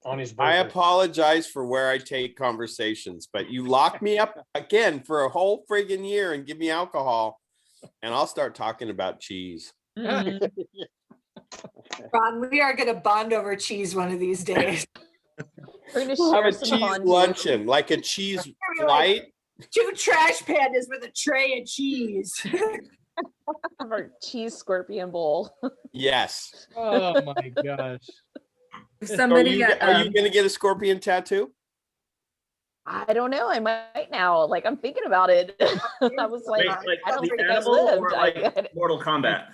On his I burger. apologize for where I take conversations, but you lock me up again for a whole friggin' year and give me alcohol, and I'll start talking about cheese. Ron, we are going to bond over cheese one of these days. We're gonna Have share a some cheese fondue. luncheon, like a cheese flight. 2 trash pandas with a tray of cheese. Have our cheese scorpion bowl. Yes. Oh my gosh. Somebody, Are you gonna get a scorpion tattoo? I don't know. I might now. Like I'm thinking about it. I was like, Like I don't the think I've animal lived. or like Mortal Kombat?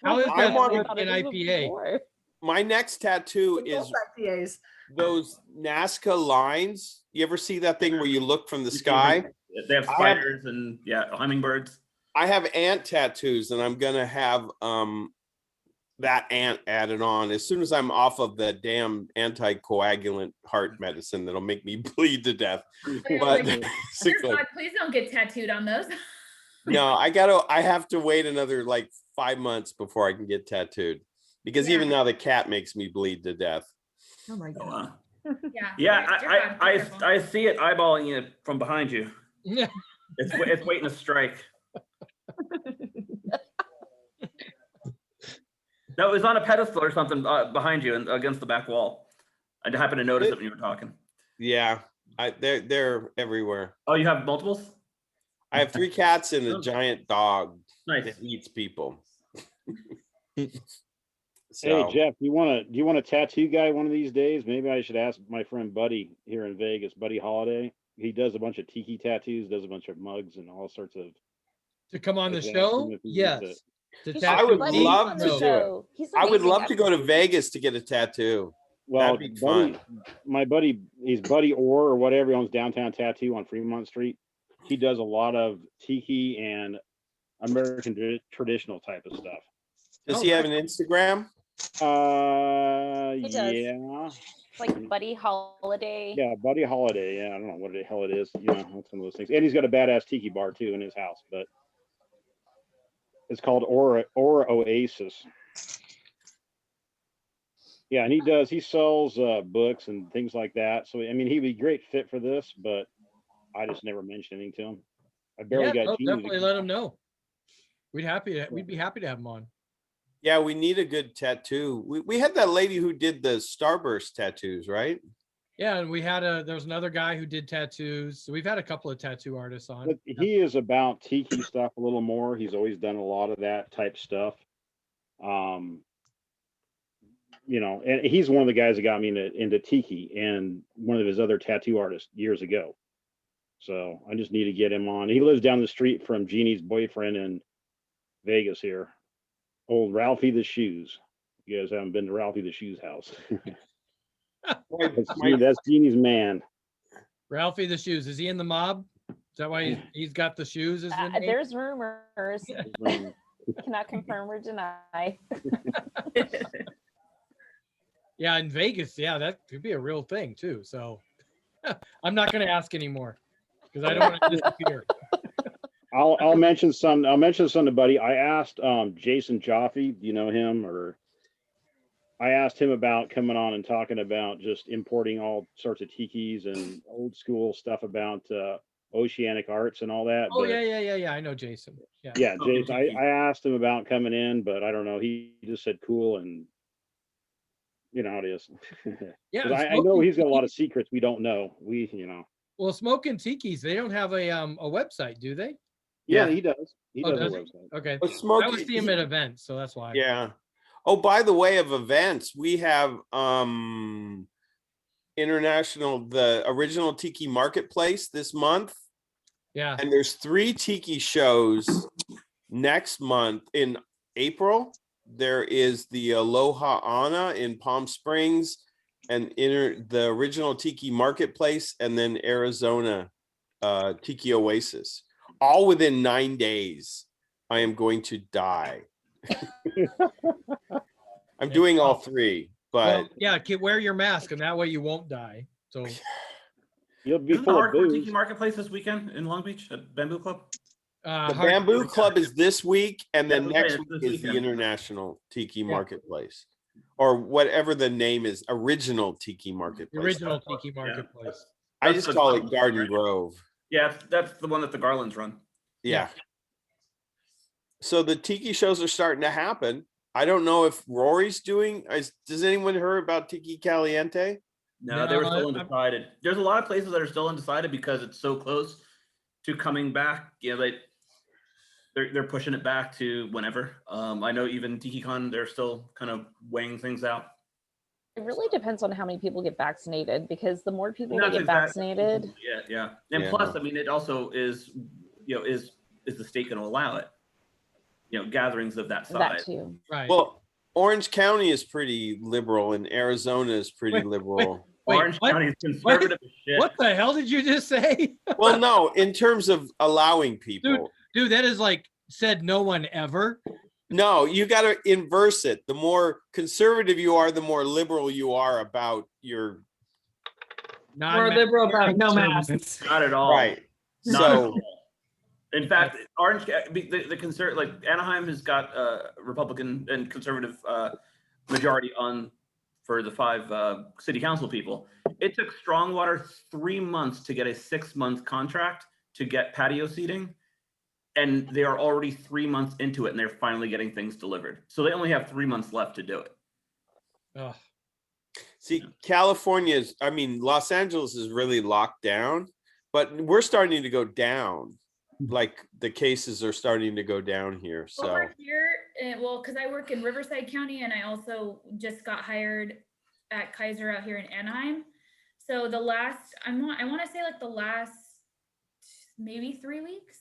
How is I that want an IPA? My next tattoo is IPAs. those Nazca lines. You ever see that thing where you look from the sky? They have spiders and hummingbirds. I have ant tattoos, and I'm gonna have that ant added on as soon as I'm off of the damn anticoagulant heart medicine that'll make me bleed to death. But Dear basically, God, please don't get tattooed on those. no, I have to wait another like 5 months before I can get tattooed, because even now the cat makes me bleed to death. Oh my God. Yeah. Yeah, I see it eyeballing you from behind you. Yeah. It's waiting to strike. No, it was on a pedestal or something behind you and against the back wall. I happened to notice it when you were talking. Yeah, they're everywhere. Oh, you have multiples? I have 3 cats and a giant dog Nice. that eats people. Hey Jeff, do you want a tattoo guy one of these days? Maybe I should ask my friend Buddy here in Vegas, Buddy Holiday. He does a bunch of tiki tattoos, does a bunch of mugs and all sorts of. To come on the Just ask show? him if he Yes. needs To He's I would Buddy love on to the do it. show. He's I would amazing. love to go to Vegas to get a tattoo. Well, That'd be Buddy, fun. my buddy, he's Buddy Orr or whatever. He owns Downtown Tattoo on Fremont Street. He does a lot of tiki and American traditional type of stuff. Does he have an Instagram? He does. Yeah. It's like Buddy Holiday. Yeah, Buddy Holiday. Yeah, I don't know what the hell it is. You know, it's one of those things. And he's got a badass tiki bar too in his house, but it's called Aura Oasis. Yeah, and he sells books and things like that. So I mean, he'd be a great fit for this, but I just never mentioned anything to him. I barely Yeah, got no, Jeannie definitely let him know. We'd be happy to have him on. Yeah, we need a good tattoo. We had that lady who did the Starburst tattoos, right? Yeah, and there was another guy who did tattoos. So we've had a couple of tattoo artists on. But he is about tiki stuff a little more. He's always done a lot of that type stuff. You know, and he's one of the guys that got me into tiki, and one of his other tattoo artists years ago. So I just need to get him on. He lives down the street from Jeannie's boyfriend in Vegas here. Old Ralphie the Shoes. You guys haven't been to Ralphie the Shoes house. That's Jeannie's man. Ralphie the Shoes. Is he in the mob? Is that why he's got the shoes? There's rumors. Cannot confirm or deny. Yeah, in Vegas, yeah, that could be a real thing too. So I'm not going to ask anymore because I don't want to disappear. I'll mention some to Buddy. I asked Jason Jaffe, do you know him? Or I asked him about coming on and talking about just importing all sorts of tikis and old school stuff about oceanic arts and all that. Oh, but, yeah. I know Jason. Yeah, Jason. I asked him about coming in, but I don't know. He just said cool, and you know how it is. Yeah, I know he's got a lot of secrets we don't know. Well, Smoking Tikis, they don't have a website, do they? Yeah, he does. He does does a he? website. Okay. But Smokey- I always see him at events, so that's why. Yeah. Oh, by the way of events, we have the original Tiki Marketplace this month. Yeah. And there's 3 Tiki shows next month in April. There is the Aloha Ana in Palm Springs, and the original Tiki Marketplace, and then Arizona Tiki Oasis. All within 9 days. I am going to die. I'm doing all 3, but wear your mask, and that way you won't die. So you'll be Isn't the Hardcore Tiki Marketplace this weekend in Long Beach at Bamboo Club? the Bamboo Club is this week, and then Yeah, next it's week this is the weekend. International Tiki Marketplace, or whatever the name is. Original Tiki Marketplace. The original Tiki Marketplace. I just call it Garden Grove. Yeah, that's the one that the Garlands run. Yeah. So the Tiki shows are starting to happen. I don't know if Rory's doing. Does anyone heard about Tiki Caliente? No, they were still undecided. There's a lot of places that are still undecided because it's so close to coming back. You know, they're pushing it back to whenever. I know even TikiCon, they're still kind of weighing things out. It really depends on how many people get vaccinated, because the more people that That's get exactly- vaccinated, Yeah. And plus, I mean, it also is, is the state going to allow it? Gatherings of that size. that too. Right. Well, Orange County is pretty liberal, and Arizona is pretty liberal. Orange County is conservative as shit. What the hell did you just say? Well, no, in terms of allowing people. Dude, that is like said no one ever. No, you got to inverse it. The more conservative you are, the more liberal you are about your. More liberal about no masks. Not at all. Right. Not at So. all. In fact, the concern, like Anaheim has got a Republican and conservative majority on for the 5 city council people. It took Strongwater 3 months to get a 6-month contract to get patio seating, and they are already 3 months into it, and they're finally getting things delivered. So they only have 3 months left to do it. Oh. See, Los Angeles is really locked down, but we're starting to go down. Like the cases are starting to go down here. So Over here, because I work in Riverside County, and I also just got hired at Kaiser out here in Anaheim. So the last, I want to say like the last maybe 3 weeks,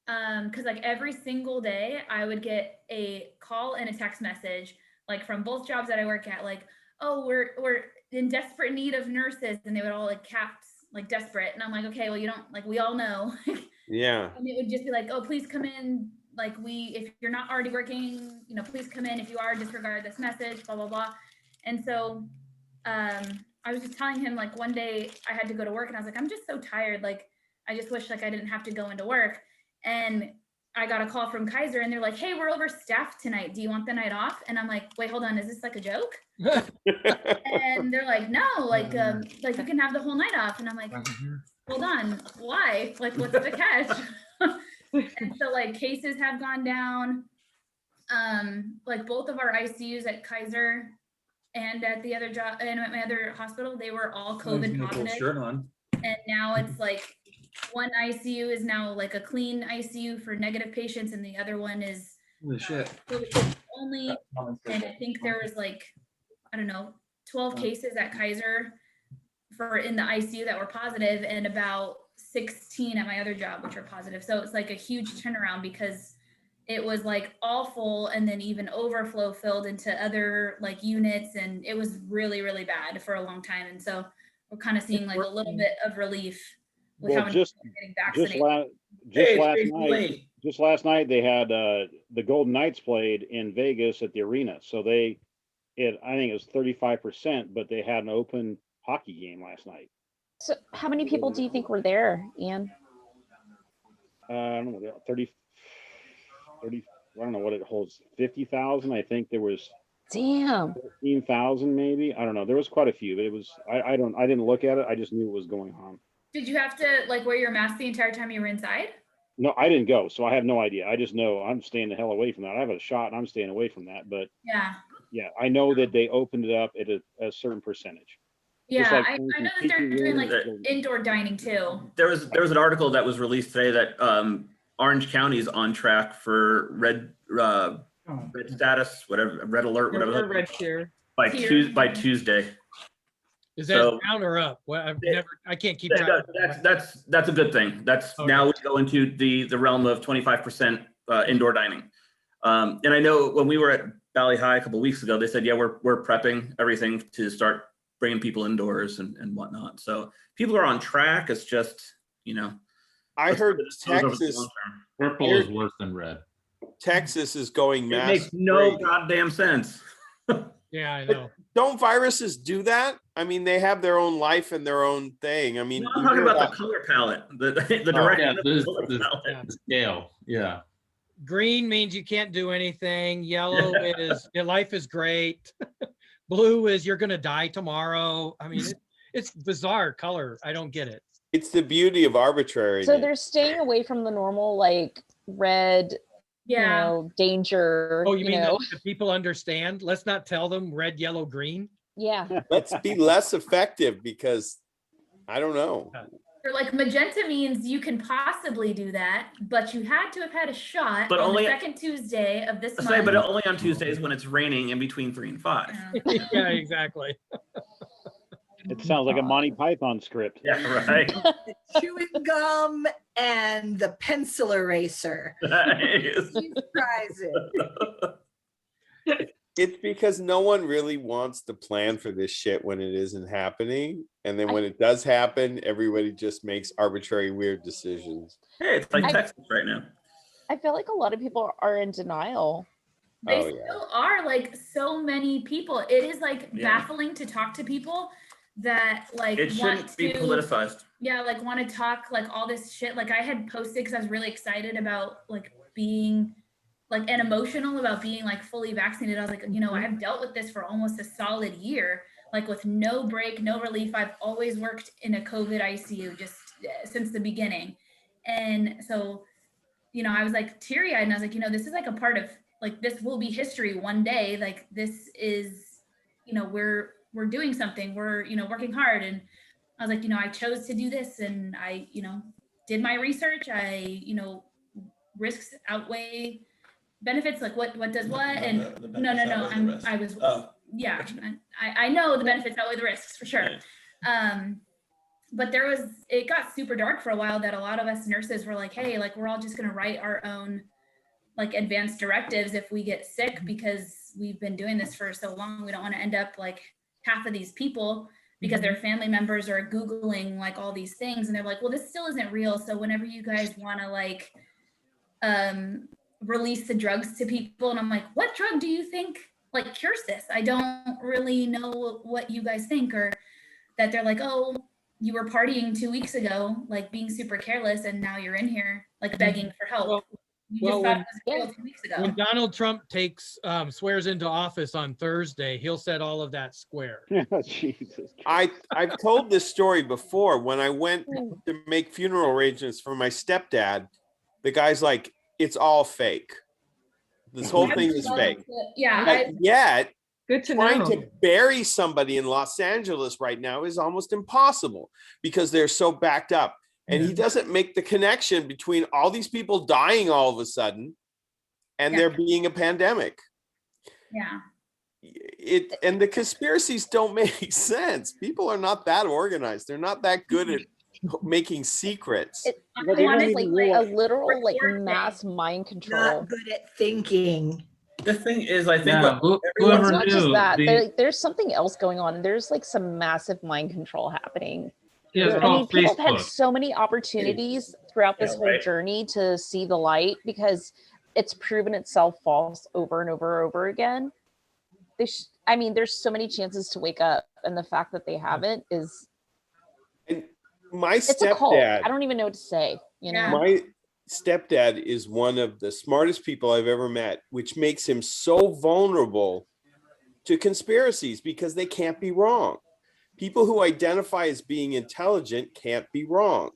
because like every single day I would get a call and a text message, like from both jobs that I work at, like, oh, we're in desperate need of nurses, and they would all like caps like desperate, and I'm like, okay, well, you don't, like, we all know. yeah. And it would just be like, oh, please come in. Like, if you're not already working, please come in. If you are, disregard this message, blah, blah, blah. And so I was just telling him, like, one day I had to go to work, and I was like, I'm just so tired. Like, I just wish like I didn't have to go into work. And I got a call from Kaiser and they're like, hey, we're overstaffed tonight. Do you want the night off? And I'm like, wait, hold on. Is this like a joke? And they're like, no, like you can have the whole night off. And I'm like, hold on, why? Like, what's the catch? And so like cases have gone down. Like both of our ICUs at Kaiser and at the other job and at my other hospital, they were all COVID positive. Shirt on. And now it's like one ICU is now like a clean ICU for negative patients, and the other one is Holy shit. COVID only. And I think there was like, I don't know, 12 cases at Kaiser for in the ICU that were positive, and about 16 at my other job, which are positive. So it's like a huge turnaround because it was like all full and then even overflow filled into other like units. And it was really, really bad for a long time. And so we're kind of seeing like a little bit of relief with how many people are getting vaccinated. Just last night they had the Golden Knights played in Vegas at the arena. So I think it was 35%, but they had an open hockey game last night. So how many people do you think were there, Ian? I don't know, 30, I don't know what it holds, 50,000. I think there was Damn. 15,000 maybe. I don't know. There was quite a few, but it was, I didn't look at it. I just knew what was going on. Did you have to like wear your mask the entire time you were inside? No, I didn't go, so I have no idea. I just know I'm staying the hell away from that. I have a shot and I'm staying away from that, but yeah, I know that they opened it up at a certain percentage. Yeah, like, I know that they're doing like indoor dining too. There was an article that was released today that Orange County is on track for red status, whatever, red alert, whatever. Red tier. By Tuesday. Is that down or up? Well, I can't keep track. That's a good thing. That's Okay. Now we go into the realm of 25% indoor dining. And I know when we were at Valley High a couple of weeks ago, they said, yeah, we're prepping everything to start bringing people indoors and whatnot. So people are on track. It's just, I heard Texas. Purple is worse than red. Texas is going It mass. makes no goddamn sense. Yeah, I know. Don't viruses do that? I mean, they have their own life and their own thing. I mean, No, I'm talking about the color palette, the direction of the color palette. The scale. Yeah. Green means you can't do anything. Yellow is your life is great. Blue is you're gonna die tomorrow. I mean, it's bizarre color. I don't get it. It's the beauty of arbitrary. So they're staying away from the normal like red, danger. Oh, you mean the people understand? Let's not tell them red, yellow, green. Yeah. Let's be less effective because I don't know. Or like magenta means you can possibly do that, but you had to have had a shot But on only- the second Tuesday of this I month. say, but only on Tuesdays when it's raining in between 3 and 5. Yeah, exactly. It sounds like a Monty Python script. Yeah, right. Chewing gum and the pencil eraser. Prizes. It's because no one really wants to plan for this shit when it isn't happening. And then when it does happen, everybody just makes arbitrary, weird decisions. Hey, it's like Texas right now. I feel like a lot of people are in denial. They still are, like so many people. It is like baffling to talk to people that like It shouldn't be politicized. Yeah, like want to talk like all this shit. Like I had posted because I was really excited about like being like and emotional about being like fully vaccinated. I was like, I've dealt with this for almost a solid year, like with no break, no relief. I've always worked in a COVID ICU just since the beginning. And so, I was like teary-eyed and I was like, this is like a part of like, this will be history one day. Like this is, we're doing something, we're, working hard. And I was like, I chose to do this and I, did my research. I, risks outweigh benefits, like what does what? And no, I know the benefits outweigh the risks for sure. But it got super dark for a while that a lot of us nurses were like, hey, like we're all just going to write our own like advanced directives if we get sick because we've been doing this for so long. We don't want to end up like half of these people because their family members are Googling like all these things. And they're like, well, this still isn't real. So whenever you guys want to like release the drugs to people. And I'm like, what drug do you think like cures this? I don't really know what you guys think. Or that they're like, oh, you were partying 2 weeks ago, like being super careless. And now you're in here like begging for help. Well, You Well, just thought when- it was a grill 2 weeks ago. When Donald Trump swears into office on Thursday, he'll set all of that square. Jesus. I've told this story before. When I went to make funeral arrangements for my stepdad, the guy's like, it's all fake. This whole thing is fake. Yeah. But yet, Good to trying know. to bury somebody in Los Angeles right now is almost impossible because they're so backed up. And he doesn't make the connection between all these people dying all of a sudden and there being a pandemic. Yeah. And the conspiracies don't make sense. People are not that organized. They're not that good at making secrets. Honestly, a literal like mass mind control. Not good at thinking. The thing is, I think Yeah, what It's not just that. There's something else going on. There's like some massive mind control happening. Yeah, it's I mean, called people have had Facebook. so many opportunities throughout this Yeah, whole right. journey to see the light because it's proven itself false over and over and over again. I mean, there's so many chances to wake up, and the fact that they haven't is. My It's a cult. stepdad. I don't even know what to say. You know. My stepdad is one of the smartest people I've ever met, which makes him so vulnerable to conspiracies because they can't be wrong. People who identify as being intelligent can't be wrong.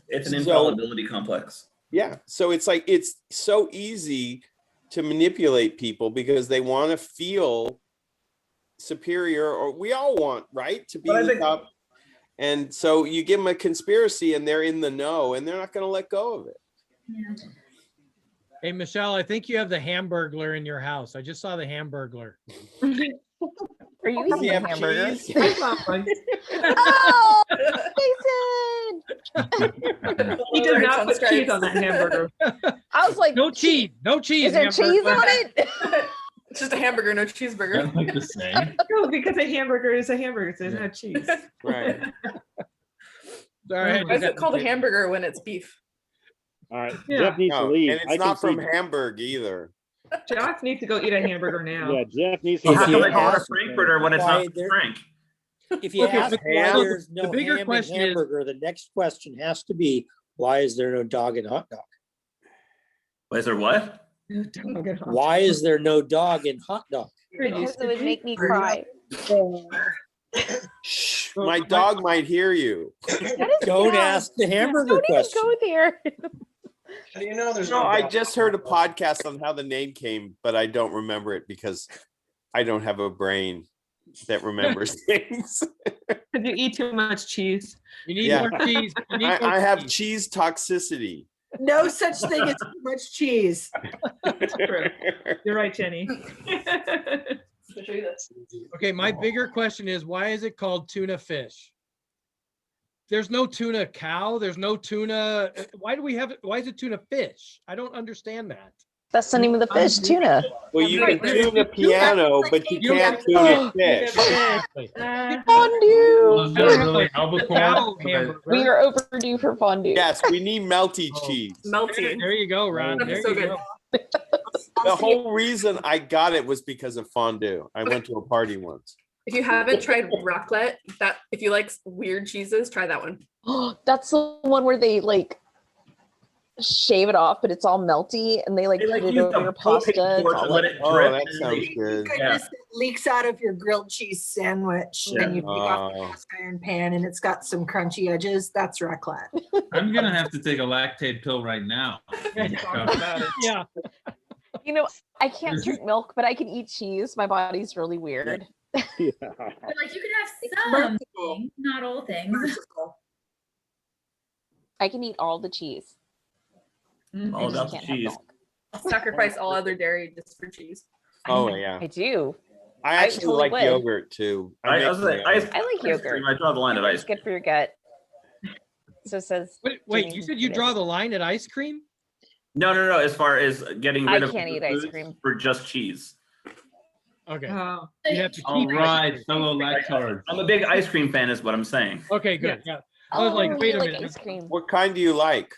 It's an infallibility complex. Yeah. So it's like, it's so easy to manipulate people because they want to feel superior, or we all want, right? To be the top. And so you give them a conspiracy and they're in the know and they're not going to let go of it. Hey, Michelle, I think you have the Hamburglar in your house. I just saw the Hamburglar. Are you Does he eating a have hamburger? cheese? Oh, Jason! He did not put cheese on that hamburger. I was like, no cheese, no cheese. Is there cheese on it? It's just a hamburger, no cheeseburger. Like the same. No, because a hamburger is a hamburger. So there's no cheese. Right. Sorry, Why is it called a hamburger when it's beef? All right, Yeah. Jeff needs to No, leave. and I it's can not from see- Hamburg either. Jeff needs to go eat a hamburger now. Yeah, Jeff needs to. Well, how come they leave. call it a Frankfurter when it's Why not there- Frank? If you Okay, ask but why so there's the no bigger ham in question is- hamburger, the next question has to be, why is there no dog in hot dog? Why is there what? Why is there no dog in hot dog? Because it would make me cry. Shh, my dog might hear you. Don't ask the hamburger Don't even question. go there. How do you know there's No, no I dog? just heard a podcast on how the name came, but I don't remember it because I don't have a brain that remembers things. Because you eat too much cheese. You need Yeah. more cheese. You need more I have cheese. cheese toxicity. No such thing as too much cheese. True. You're right, Jenny. Okay, my bigger question is, why is it called tuna fish? There's no tuna cow. There's no tuna. Why do we have it? Why is it tuna fish? I don't understand that. That's the name of the fish, tuna. Well, you can tune a piano, but you can't tune a fish. Exactly. Fondue. Really albacore. Cow hamburger. We are overdue for fondue. Yes, we need melty cheese. Melty. There you go, Ron. That'd be There so you good. go. The whole reason I got it was because of fondue. I went to a party once. If you haven't tried raclette, that if you like weird cheeses, try that one. That's the one where they like shave it off, but it's all melty, and they like They, like, put it use the over propane pasta. It's torch all and let like, it Oh, drip. that and sounds they- good. Goodness, it leaks out of your grilled cheese sandwich, Yeah. and you take off the Oh. cast iron pan, and it's got some crunchy edges. That's raclette. I'm gonna have to take a lactate pill right now. Yeah. you know, I can't drink milk, but I can eat cheese. My body's really weird. Yeah. But like you can have some things, not all things. I can eat all the cheese. All I just about the can't have cheese. milk. Sacrifice all other dairy just for cheese. Oh yeah, I do. I actually totally like would. yogurt too. I make was like, my own. I like yogurt. I draw the line at ice It's good for your gut. So it says. Wait, Jimmy you said you draw the line at ice cream? No. As far as getting I rid of can't eat ice cream. for just cheese. Okay. Oh. You have to All keep right, fellow lactards. I'm a big ice cream fan, is what I'm saying. Okay, good. Yeah. I was like, Oh, wait you a like minute. ice cream. What kind do you like?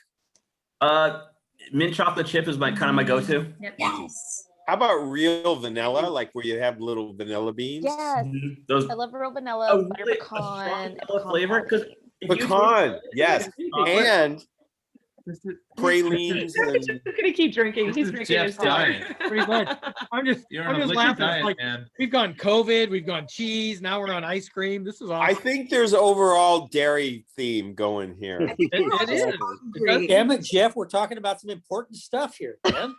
Mint chocolate chip is my kind of my go-to. Yep. How about real vanilla, like where you have little vanilla beans? Yes. Those I love real vanilla, a butter really- a pecan, strong and vanilla flavor, because Pecan, yes, and pralines and He's gonna keep drinking. He's drinking Jeff's his diet. diet. Pretty much. I'm just liquid laughing. diet, Like, man. we've gone COVID, we've gone cheese, now we're on ice cream. This is I awesome. think there's overall dairy theme going here. It is. Because- Damn it, Jeff, we're talking about some important stuff here, man.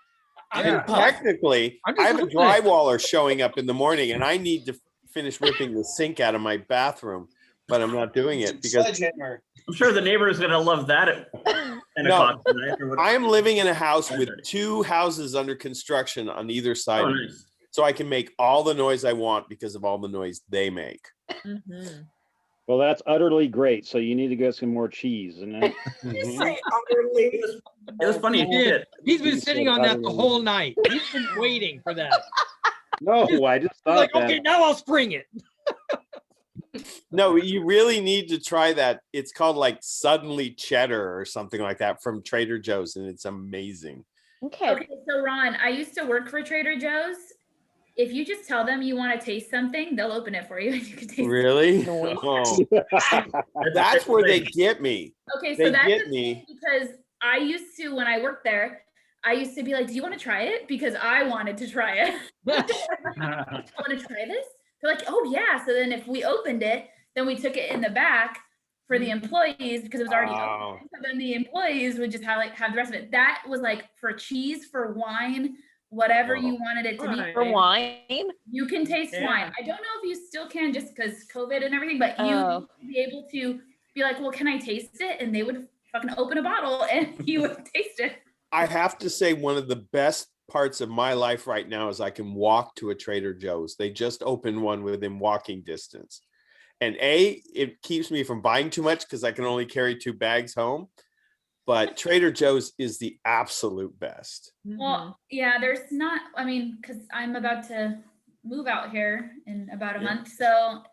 And technically, I'm I just have a listening. drywaller showing up in the morning, and I need to finish ripping the sink out of my bathroom, but I'm not doing it because Sledgehammer. I'm sure the neighbor is gonna love that at 10 No, o'clock tonight or whatever. I am living in a house with 2 houses under construction on either side, Oh, of me, nice. so I can make all the noise I want because of all the noise they make. Well, that's utterly great. So you need to get some more cheese. And then It was funny. He did. Shit. He's been sitting on that the whole night. He's been waiting for that. no, I just He's thought like, that. okay, now I'll spring it. No, you really need to try that. It's called like Suddenly Cheddar or something like that from Trader Joe's, and it's amazing. Okay, so Ron, I used to work for Trader Joe's. If you just tell them you want to taste something, they'll open it for you and you can taste Really? it. Oh. That's where they get me. Okay, so They that's get the me. thing, because I used to, when I worked there, I used to be like, do you want to try it? Because I wanted to try it. Want to try this? They're like, oh yeah. So then if we opened it, then we took it in the back for the employees because it was already Wow. open. So then the employees would just have the rest of it. That was like for cheese, for wine, whatever you wanted it to be. For wine? You can taste Yeah. wine. I don't know if you still can just because COVID and everything, but you Oh. would be able to be like, well, can I taste it? And they would fucking open a bottle and you would taste it. I have to say, one of the best parts of my life right now is I can walk to a Trader Joe's. They just opened one within walking distance. And it keeps me from buying too much because I can only carry 2 bags home. But Trader Joe's is the absolute best. Well, yeah, there's not, I mean, because I'm about to move out here in about a month. So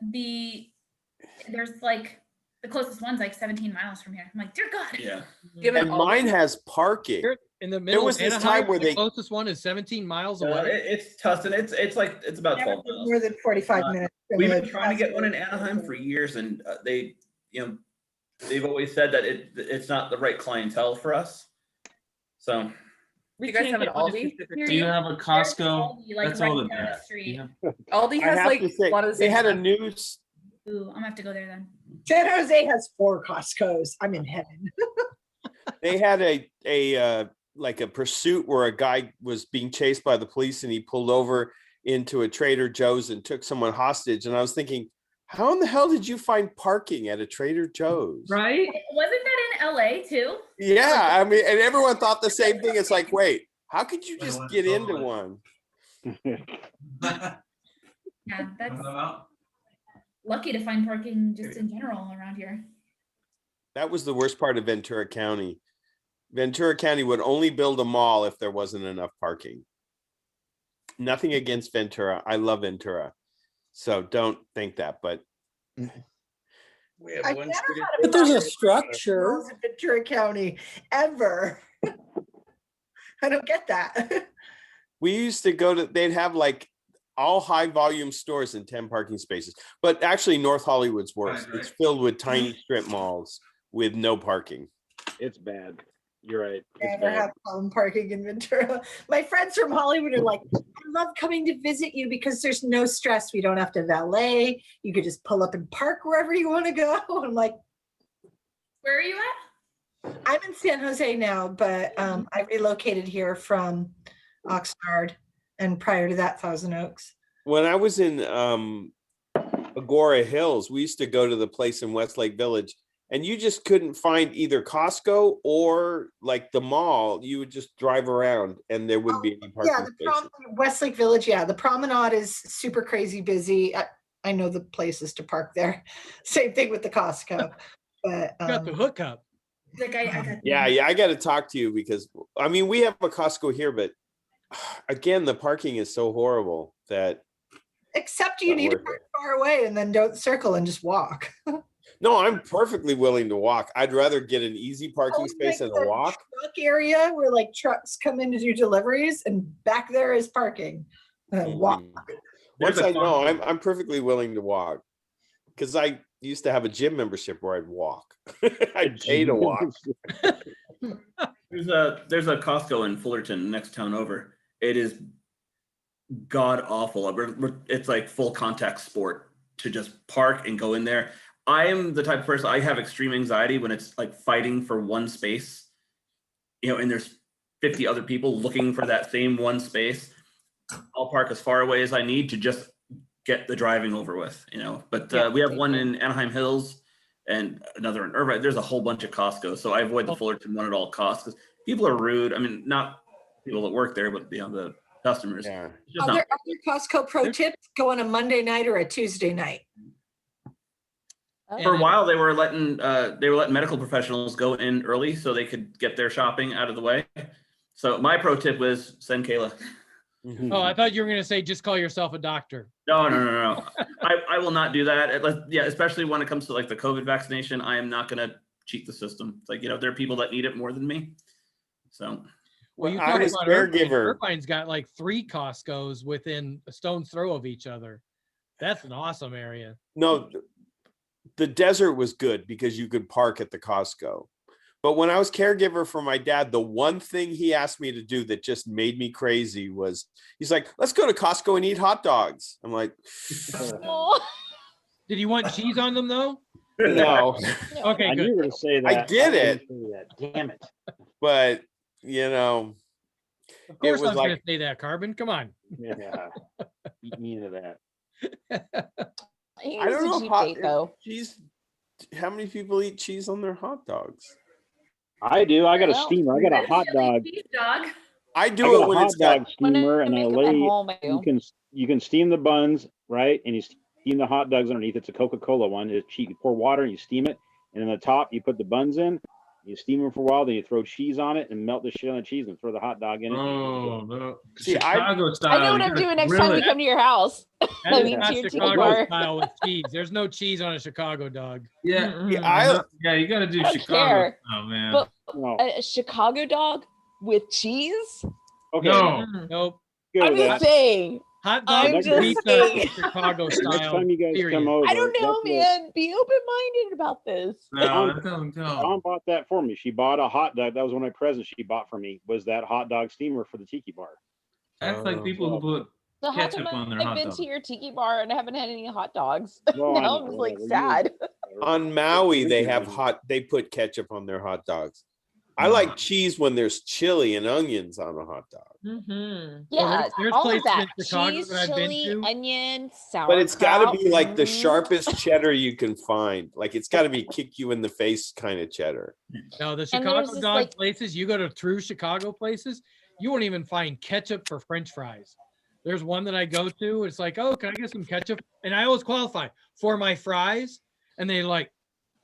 there's like, the closest one's like 17 miles from here. I'm like, dear God. Yeah. And mine has parking. You're in the middle was of this Anaheim, time where the they closest one is 17 miles away. It's Tustin. It's about 12 miles. More than 45 minutes. from We've the been trying to get one in Anaheim for years, and they've always said that it's not the right clientele for us. So, Do you guys have an Aldi? Do you have a Costco? Like, That's right all that down the matters. street. Aldi I has have like to say, a lot of the they same had a stuff. new Ooh, I'm gonna have to go there then. San Jose has 4 Costco's. I'm in heaven. they had a like a pursuit where a guy was being chased by the police and he pulled over into a Trader Joe's and took someone hostage. And I was thinking, how in the hell did you find parking at a Trader Joe's? Right? Wasn't that in LA too? Yeah, I mean, and everyone thought the same thing. It's like, wait, how could you just get into one? Yeah, that's lucky to find parking just in general around here. That was the worst part of Ventura County. Ventura County would only build a mall if there wasn't enough parking. Nothing against Ventura. I love Ventura. So don't think that, but We have I one never street. had a But there's a problem with structure. malls in Ventura County ever. I don't get that. we used to go to, they'd have like all high volume stores and 10 parking spaces. But actually North Hollywood's worse. Right, right. It's filled with tiny strip malls with no parking. It's bad. You're right. It's Never bad. have problem parking in Ventura. My friends from Hollywood are like, I love coming to visit you because there's no stress. We don't have to valet. You could just pull up and park wherever you want to go. I'm like, Where are you at? I'm in San Jose now, but I relocated here from Oxnard, and prior to that, Thousand Oaks. When I was in Agora Hills, we used to go to the place in Westlake Village, and you just couldn't find either Costco or like the mall. You would just drive around and there wouldn't be any parking Yeah, the spaces. Westlake Village. Yeah, the promenade is super crazy busy. I know the places to park there. Same thing with the Costco. But You got the hookup. Like I got Yeah, I got to talk to you because I mean, we have a Costco here, but again, the parking is so horrible that except you Not need to worth park far away and then don't circle and just walk. no, I'm perfectly willing to walk. I'd rather get an easy parking space than a walk. Truck area where like trucks come in to do deliveries, and back there is parking. And then walk. Once I know, I'm perfectly willing to walk because I used to have a gym membership where I'd walk. I'd pay to walk. There's a Costco in Fullerton, next town over. It is god awful. It's like full contact sport to just park and go in there. I am the type of person, I have extreme anxiety when it's like fighting for one space, and there's 50 other people looking for that same one space. I'll park as far away as I need to just get the driving over with, But we have one in Anaheim Hills and another in Irvine. There's a whole bunch of Costco, so I avoid the Fullerton one at all costs because people are rude. I mean, not people that work there, but the customers. Are there Costco pro tips? Go on a Monday night or a Tuesday night? For a while, they were letting medical professionals go in early so they could get their shopping out of the way. So my pro tip was send Kayla. Oh, I thought you were going to say just call yourself a doctor. No. I will not do that. Especially when it comes to like the COVID vaccination, I am not going to cheat the system. It's like, there are people that need it more than me. So. Well, you talk about Irvine's got like 3 Costco's within a stone's throw of each other. That's an awesome area. No, the desert was good because you could park at the Costco. But when I was caregiver for my dad, the one thing he asked me to do that just made me crazy was he's like, let's go to Costco and eat hot dogs. I'm like, did you want cheese on them though? No. Okay, I good. knew you were going to say that. I did it. Damn it. But, Of course it was I was going to say that, Carbon. Come on. Yeah. Beat me into that. I don't know cheese. How many people eat cheese on their hot dogs? I do. I got a steamer. I got a hot dog. Dog. I do it when it's got steamer, and I lay. You can steam the buns, right? And you steam the hot dogs underneath. It's a Coca-Cola one. It's cheap. You pour water and you steam it, and in the top you put the buns in. You steam them for a while, then you throw cheese on it and melt the shit on the cheese and throw the hot dog in it. Oh, no. See, Chicago style. I know what I'm doing next time we come to your house. That is not Chicago style with cheese. There's no cheese on a Chicago dog. Yeah, you got to do I don't Chicago care. style, man. But a Chicago dog with cheese? Okay. No. Nope. I'm just saying. Hot I'm dog just pizza saying. Chicago style. Next time you guys period. come over, I don't know, that's man. Be open-minded about this. No, that doesn't go. Dawn bought that for me. She bought a hot dog. That was one of my presents she bought for me. Was that hot dog steamer for the Tiki bar? That's like people who put So how ketchup come on their I've hot been dog. to your Tiki bar and I haven't had any hot dogs? Well, I now know, I'm like whatever. sad. on Maui. They put ketchup on their hot dogs. I like cheese when there's chili and onions on a hot dog. Yeah, there's all places of that. in Chicago Cheese, that I've been chili, to. onion, sauerkraut. But it's got to be like the Mm. sharpest cheddar you can find. Like it's got to be kick you in the face kind of cheddar. No, the And Chicago there's dog this, like- places, you go to true Chicago places, you won't even find ketchup for French fries. There's one that I go to. It's like, oh, can I get some ketchup? And I always qualify for my fries. And they like,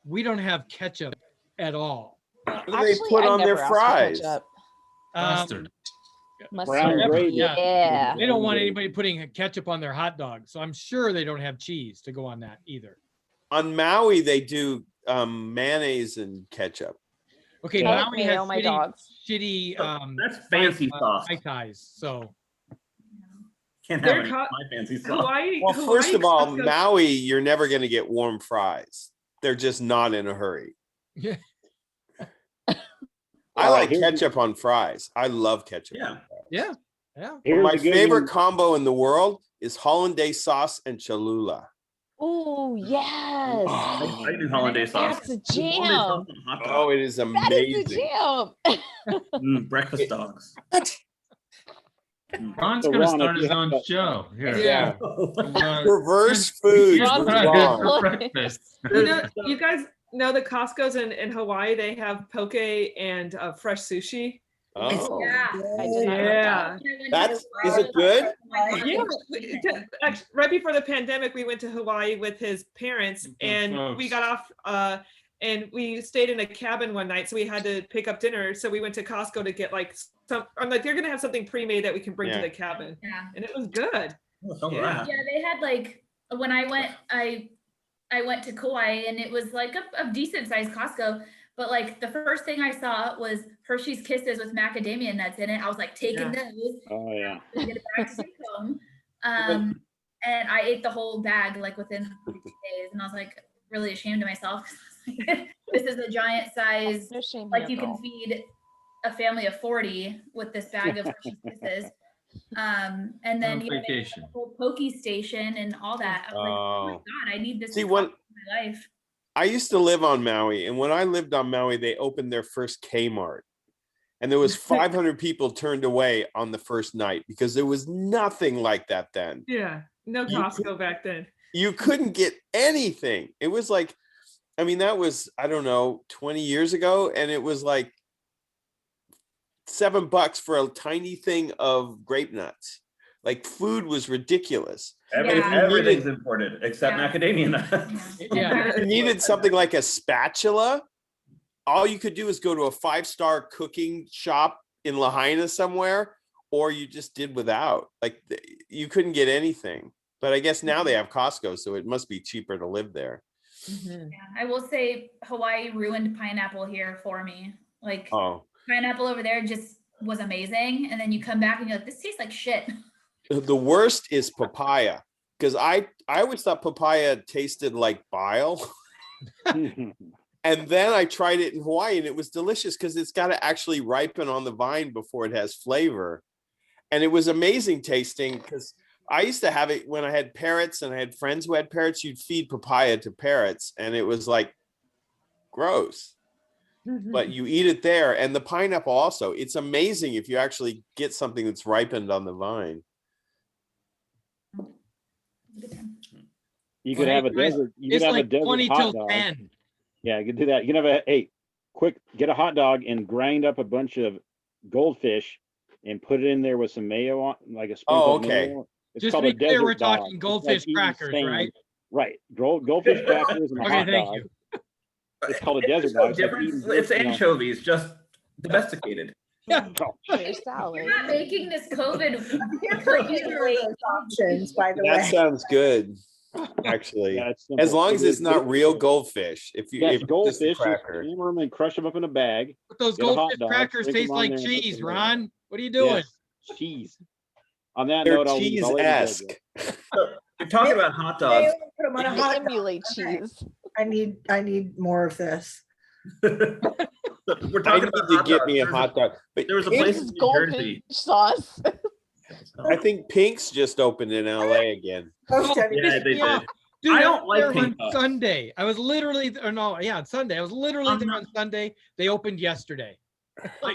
we don't have ketchup at all. What do they put on their fries? Mustard. Brown gravy. Yeah. They don't want anybody putting ketchup on their hot dog. So I'm sure they don't have cheese to go on that either. On Maui, they do mayonnaise and ketchup. Okay, I like Maui has mayo, my dogs. shitty That's fancy sauce. Mai Tais, so Can't They're have any of co- my fancy sauce. Hawaii. Well, first Hawaii of all, Costco- Maui, you're never going to get warm fries. They're just not in a hurry. yeah. I like here's- ketchup on fries. I love ketchup. Yeah. on fries. Yeah. Yeah. Here's My the good favorite news. combo in the world is hollandaise sauce and Cholula. Oh yes. I do hollandaise sauce. That's a Hollandaise jam. sauce on a hot dog. Oh, it is That is amazing. the jam. Breakfast dogs. Ron's So, gonna Ron, start if his you own have show. Here. Yeah. Reverse food. Ron's with gonna Ron. go- Breakfast. You guys know the Costco's in Hawaii, they have poke and fresh sushi. Oh, Yeah. I did not know Yeah. that's is it good? Yeah, actually, right before the pandemic, we went to Hawaii with his parents, and we got off. And we stayed in a cabin one night, so we had to pick up dinner. So we went to Costco to get like some. I'm like, they're gonna have something pre-made that we can bring Yeah. to the cabin, Yeah. and it was good. Yeah. Yeah, they had like when I went to Kauai and it was like a decent sized Costco, but like the first thing I saw was Hershey's Kisses with macadamia nuts in it. I was like taking those, Oh yeah. get it back to take home. And I ate the whole bag like within 2 days, and I was like, really ashamed of myself. This is a giant size, No shame like here, you can girl. feed a family of 40 with this bag of Hershey's Kisses. And then On you know, they have vacation. a whole pokey station and all that. I was like, oh my Oh. God, I need this See, to when come in my life. I used to live on Maui, and when I lived on Maui, they opened their first Kmart. And there was 500 people turned away on the first night because there was nothing like that then. Yeah, no Costco back then. You couldn't get anything. It was like, I mean, that was, I don't know, 20 years ago. And it was like $7 for a tiny thing of grape nuts. Like food was ridiculous. Everything's imported except macadamia nuts. If you needed something like a spatula, all you could do is go to a 5-star cooking shop in Lahaina somewhere, or you just did without. Like you couldn't get anything. But I guess now they have Costco, so it must be cheaper to live there. Yeah, I will say Hawaii ruined pineapple here for me. Like Oh, pineapple over there just was amazing. And then you come back and you're like, this tastes like shit. the worst is papaya, because I always thought papaya tasted like bile. And then I tried it in Hawaii and it was delicious because it's got to actually ripen on the vine before it has flavor. And it was amazing tasting because I used to have it when I had parrots and I had friends who had parrots. You'd feed papaya to parrots and it was like gross. But you eat it there. And the pineapple also. It's amazing if you actually get something that's ripened on the vine. You could have a desert. You could It's have like a desert 20 hot till dog. 10. Yeah, you can do that. You can have get a hot dog and grind up a bunch of goldfish and put it in there with some mayo on, like a sprinkle Oh, of okay. mayo. It's Just to called be a clear, desert we're dog. talking It's goldfish eating crackers, sand. right? Right. Goldfish crackers and a Okay, hot thank dog. you. It's called a It's desert no dog. It's like different. eating, It's you know. anchovies, just domesticated. Your salad. You're not making this COVID. Options, by the That way. sounds good. Actually, Yeah, it's as simple. long You as get- it's not real goldfish. If you Yes, if it's just a goldfish, just cracker. hammer them and crush them up in a bag. But those Get a hot goldfish dog, crackers sprinkle taste 'em on like there and put cheese, some mayo. Ron. What are you doing? Yes, cheese. On that They're note, I'll leave. I'll let you go, cheese-esque. You're talking about hot dogs. Put 'em on a They hot dog. emulate Okay. cheese. I need more of this. We're I talking need about to hot get dogs. me a hot dog. But There was a Pink's- place This in is New goldfish Jersey. sauce. I think Pink's just opened in LA again. Yeah, they did. Dude, I I don't was there like on pink sauce. Sunday. I was literally, or no, yeah, on Sunday. I was literally there on Sunday. They opened yesterday.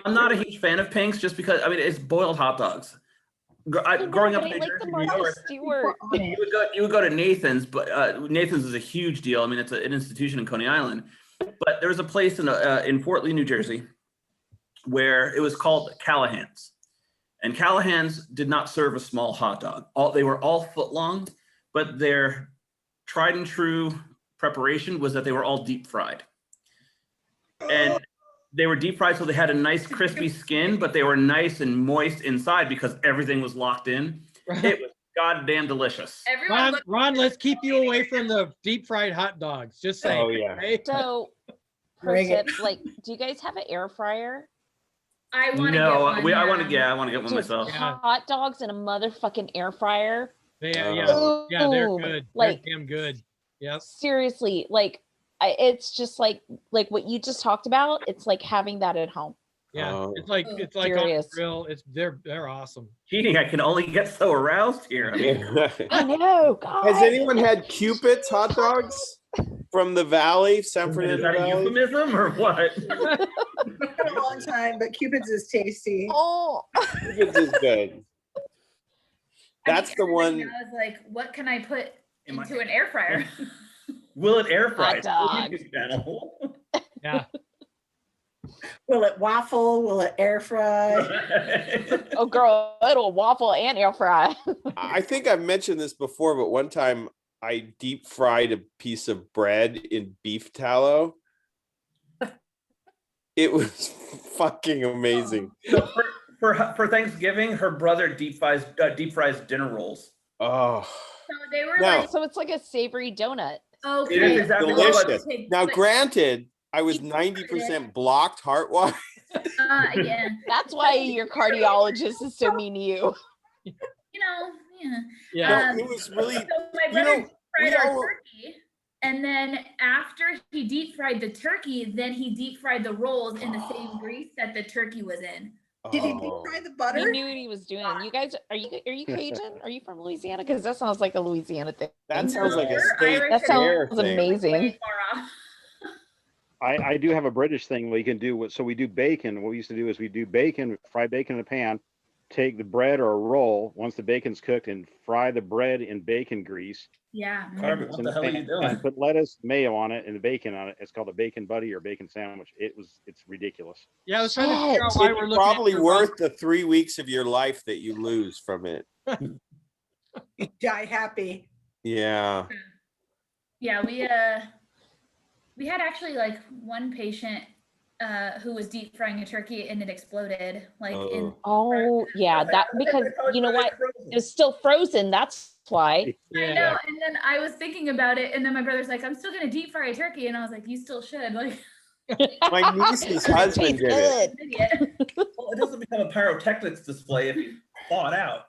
I'm not a huge fan of Pink's just because, I mean, it's boiled hot dogs. Growing up But in I New like the Jersey, New Martha York, Stewart. you would go to Nathan's, but Nathan's is a huge deal. I mean, it's an institution in Coney Island. But there was a place in Fort Lee, New Jersey, where it was called Callahan's, and Callahan's did not serve a small hot dog. They were all foot long, but their tried and true preparation was that they were all deep fried, and they were deep fried so they had a nice crispy skin, but they were nice and moist inside because everything was locked in. It was goddamn delicious. Ron, let's keep you away from the deep fried hot dogs. Just saying. Oh, yeah. okay? So, pro Bring it. tip, like, do you guys have an air fryer? I want to No, get one. I want to get one Dude, myself. hot dogs in a motherfucking air fryer. Yeah, Oh. yeah, they're Boom. good. Like, They're damn good. Yep. seriously, like, it's just like what you just talked about. It's like having that at home. Yeah, Oh. it's like on the Serious. grill. They're awesome. Cheating, I can only get so aroused here. I mean, I know. God. Has anyone had Cupid's hot dogs from the Valley, San is Fernando that a Valley? euphemism or what? It's been a long time, but Cupid's is tasty. Oh. Cupid's is good. That's the one. I was like, what can I put Am I- into an air fryer? Will it air fry? Hot dogs. Yeah. Will it waffle? Will it air fry? Oh, girl, it'll waffle and air fry. I think I've mentioned this before, but one time I deep fried a piece of bread in beef tallow. It was fucking amazing. So for Thanksgiving, her brother deep fries dinner rolls. Oh, So they were Now- like, So it's like a savory donut. okay. It is exactly what it was. delicious. Okay, Now, but- granted, I was 90% blocked heart-wise. Yeah. That's why your cardiologist is so mean to you. You know, yeah. Yeah. No, it was really. So my You brother know, fried we our all- turkey. And then after he deep fried the turkey, then he deep fried the rolls in the same grease that the turkey was in. Did he deep fry the butter? He knew what he was doing. You guys, are you Cajun? Are you from Louisiana? Because that sounds like a Louisiana thing. That sounds like a We're state Irish That fair sounds thing. amazing. Way far off. I do have a British thing where you can do what, so we do bacon. What we used to do is we do bacon, fry bacon in a pan, take the bread or a roll once the bacon's cooked and fry the bread in bacon grease. Yeah. Carmen, what the hell are you doing? And put lettuce, mayo on it, and the bacon on it. It's called a bacon buddy or bacon sandwich. It's ridiculous. Yeah, I was trying to figure out why we're It's looking at probably your worth the 3 weeks of your life that you lose from it. You die happy. Yeah. Yeah, we had actually like one patient who was deep frying a turkey and it exploded like in Oh yeah, that because you know what? It was still frozen. That's why. I know. And then I was thinking about it, and then my brother's like, I'm still gonna deep fry a turkey, and I was like, you still should. Like My niece's husband did it. Well, it doesn't become a pyrotechnics display if you thaw it out.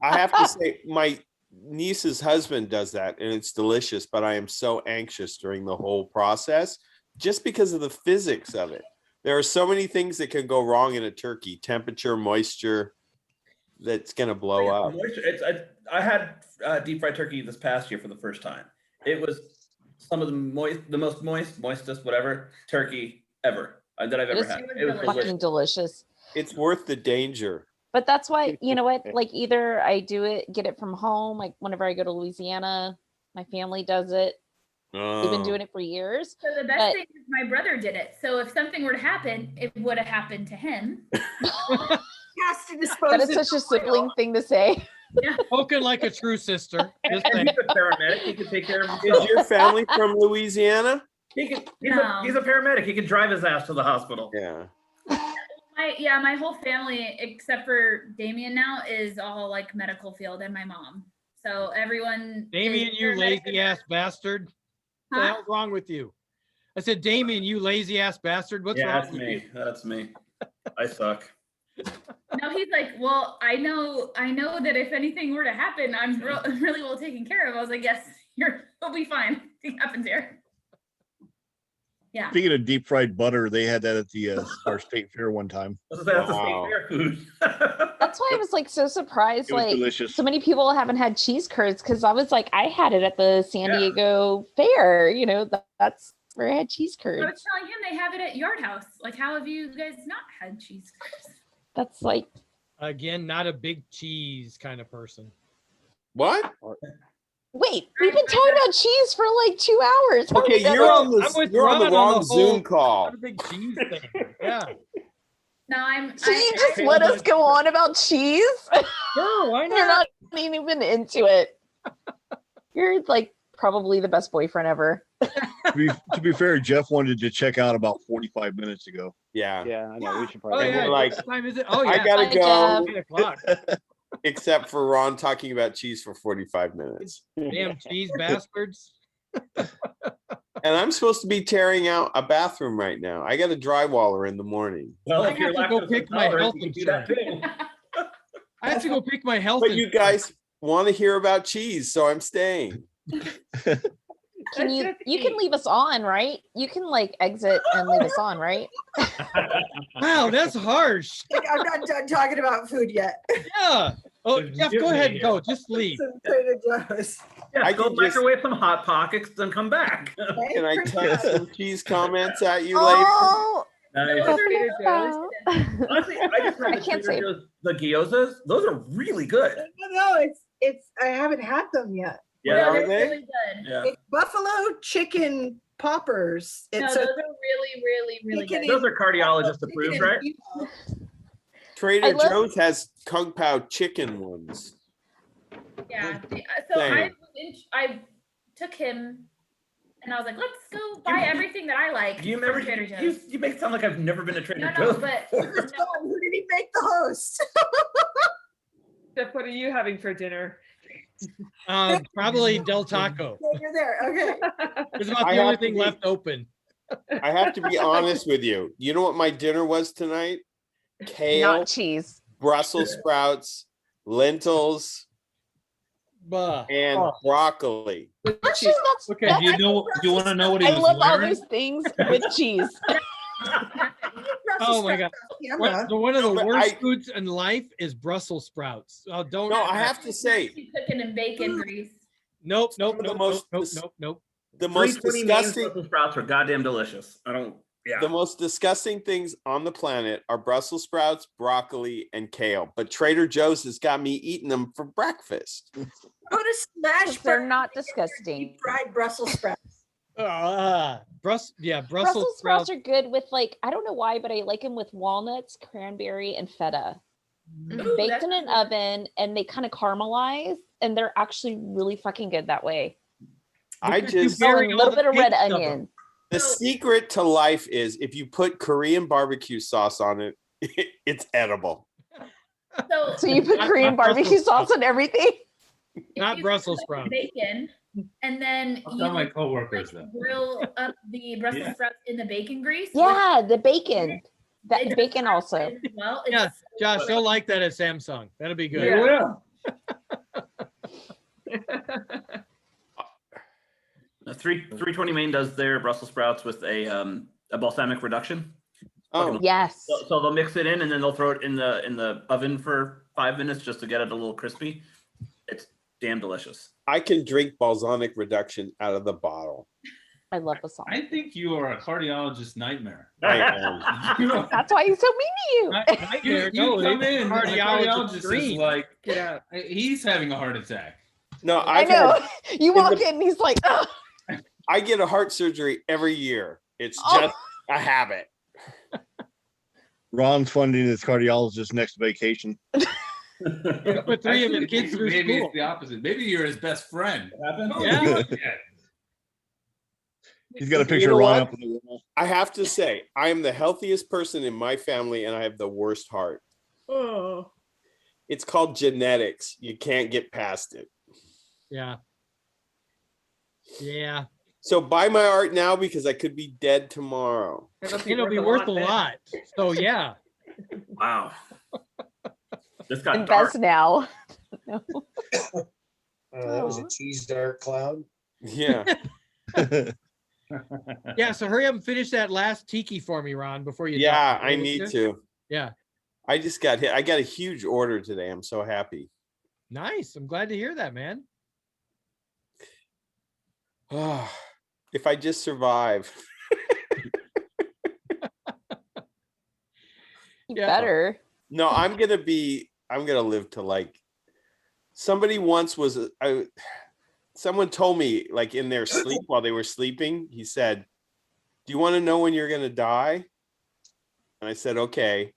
I have to say, my niece's husband does that, and it's delicious. But I am so anxious during the whole process, just because of the physics of it. There are so many things that can go wrong in a turkey: temperature, moisture. That's gonna blow up. Moisture, I had deep fried turkey this past year for the first time. It was some of the most moistest, whatever turkey ever that I've ever had. It was fucking delicious. It's worth the danger. But that's why, you know what, like either I get it from home, like whenever I go to Louisiana, my family does it. We've been doing it for years. So the best thing is my brother did it. So if something were to happen, it would have happened to him. Has to dispose That is of such a sibling thing to say. Yeah. Spoken like a true sister. Just And saying. he's a paramedic. He can take care of Is himself. your family from Louisiana? He's No. a paramedic. He can drive his ass to the hospital. Yeah. My whole family, except for Damien now, is all like medical field, and my mom. So everyone. Damien, you lazy ass bastard. What the hell's wrong with you? I said, Damien, you lazy ass bastard. What's wrong That's with me. you? That's me. I suck. No, he's like, well, I know that if anything were to happen, I'm really well taken care of. I was like, yes, you'll be fine. Nothing happens here. Yeah. Speaking of deep fried butter, they had that at the our state fair one time. That's the state fair food. That's why I was like so surprised. It was Like delicious. so many people haven't had cheese curds because I was like, I had it at the San Diego fair. You know, that's where I had cheese I curds. was telling him they have it at Yard House. Like, how have you guys not had cheese curds? That's like Again, not a big cheese kind of person. What? wait, we've been talking about cheese for like 2 hours. How Okay, did that you're all- on the wrong Zoom call. Not a big cheese thing. Yeah. No, So you just let us go on about cheese? Sure, why You're not even into it. You're like probably the best boyfriend ever. To be fair, Jeff wanted to check out about 45 minutes ago. Yeah. Yeah, I know. We should Oh, probably. yeah. Like, What time is it? Oh, yeah. I gotta Bye, go. Jeff. 8 o'clock. Except for Ron talking about cheese for 45 minutes. Damn cheese bastards. And I'm supposed to be tearing out a bathroom right now. I got a drywaller in the morning. Well, I if you're have to go lactose pick my intolerant, health you can do that insurance. too. I have to go pick my health But you insurance. guys want to hear about cheese, so I'm staying. Can you can leave us on, right? You can like exit and leave us on, right? Wow, that's harsh. I'm not done talking about food yet. Yeah. Oh, Jeff, go ahead and go. Just leave. Trader Joe's. Yeah, I go can just- microwave some Hot Pockets and come back. Can I text some cheese comments at you later? Oh, Nice. Trader Joe's. Honestly, I just heard I can't say. the gyozas. Those are really good. No, it's I haven't had them yet. Yeah, No, are they're they? really good. Yeah. It's buffalo chicken poppers. No, It's those are really, really, really Chicken good. Those are cardiologist approved, right? Trader I love- Joe's has Kung Pao chicken ones. Yeah. So Same. I took him and I was like, let's go buy everything that I like Do you from remember? Trader Joe's. You make it sound like I've never been to Trader No, Joe's. but before. Who did he make the host? Jeff, what are you having for dinner? Probably Del Taco. You're there. Okay. It's about I the only have to thing be- left open. I have to be honest with you. You know what my dinner was tonight? Kale, Not cheese. Brussels sprouts, lentils, and broccoli. Okay, do you want to know what he I was love all wearing? those things with cheese. Oh my God. One of the but worst foods in life is Brussels sprouts. Oh, don't. No, I have to say, Cooking in bacon grease. Nope. The most The 320 disgusting Brussels sprouts are goddamn delicious. I don't. Yeah. The most disgusting things on the planet are Brussels sprouts, broccoli, and kale. But Trader Joe's has got me eating them for breakfast. Go to Smash. They're not disgusting. Fried Brussels sprouts. Brussels Brussels sprouts. sprouts are good with I don't know why, but I like them with walnuts, cranberry, and feta. Ooh, Baked in an oven, and they kind of caramelize, and they're actually really fucking good that way. I just a little bit of red onion. The secret to life is if you put Korean barbecue sauce on it, it's edible. So you put Korean barbecue sauce on everything? Not Brussels sprouts. Bacon, and then I'll tell my coworkers that. grill up the Brussels sprouts in the bacon grease. Yeah, the bacon. That bacon also. Well, Yeah, Josh, they'll like that at Samsung. That'll be good. They will. The 320 Main does their Brussels sprouts with a balsamic reduction. Oh, yes. So they'll mix it in and then they'll throw it in the oven for 5 minutes just to get it a little crispy. It's damn delicious. I can drink balsamic reduction out of the bottle. I love the song. I think you are a cardiologist nightmare. That's why he's so mean to you. You come in, the cardiologist cardiologist is dream. like, yeah, he's having a heart attack. No, I know. You walk in and he's like, ugh. I get a heart surgery every year. It's just a habit. Ron's funding his cardiologist next vacation. Put 3 of the kids through Maybe school. it's the opposite. Maybe you're his best friend. Yeah. He's got a picture You know of Ron what? up on the wall. I have to say, I am the healthiest person in my family and I have the worst heart. Oh. It's called genetics. You can't get past it. Yeah. Yeah. So buy my art now because I could be dead tomorrow. It'll be worth a lot. So yeah. Wow. This got Invest dark. now. That was a cheese dart cloud. Yeah. Yeah. So hurry up and finish that last tiki for me, Ron, before you. Yeah, die. I need to. Yeah. I just got hit. I got a huge order today. I'm so happy. Nice. I'm glad to hear that, man. If I just survive. You better. No, I'm gonna live to like somebody once was someone told me like in their sleep while they were sleeping, he said, "Do you want to know when you're gonna die?" And I said, "Okay."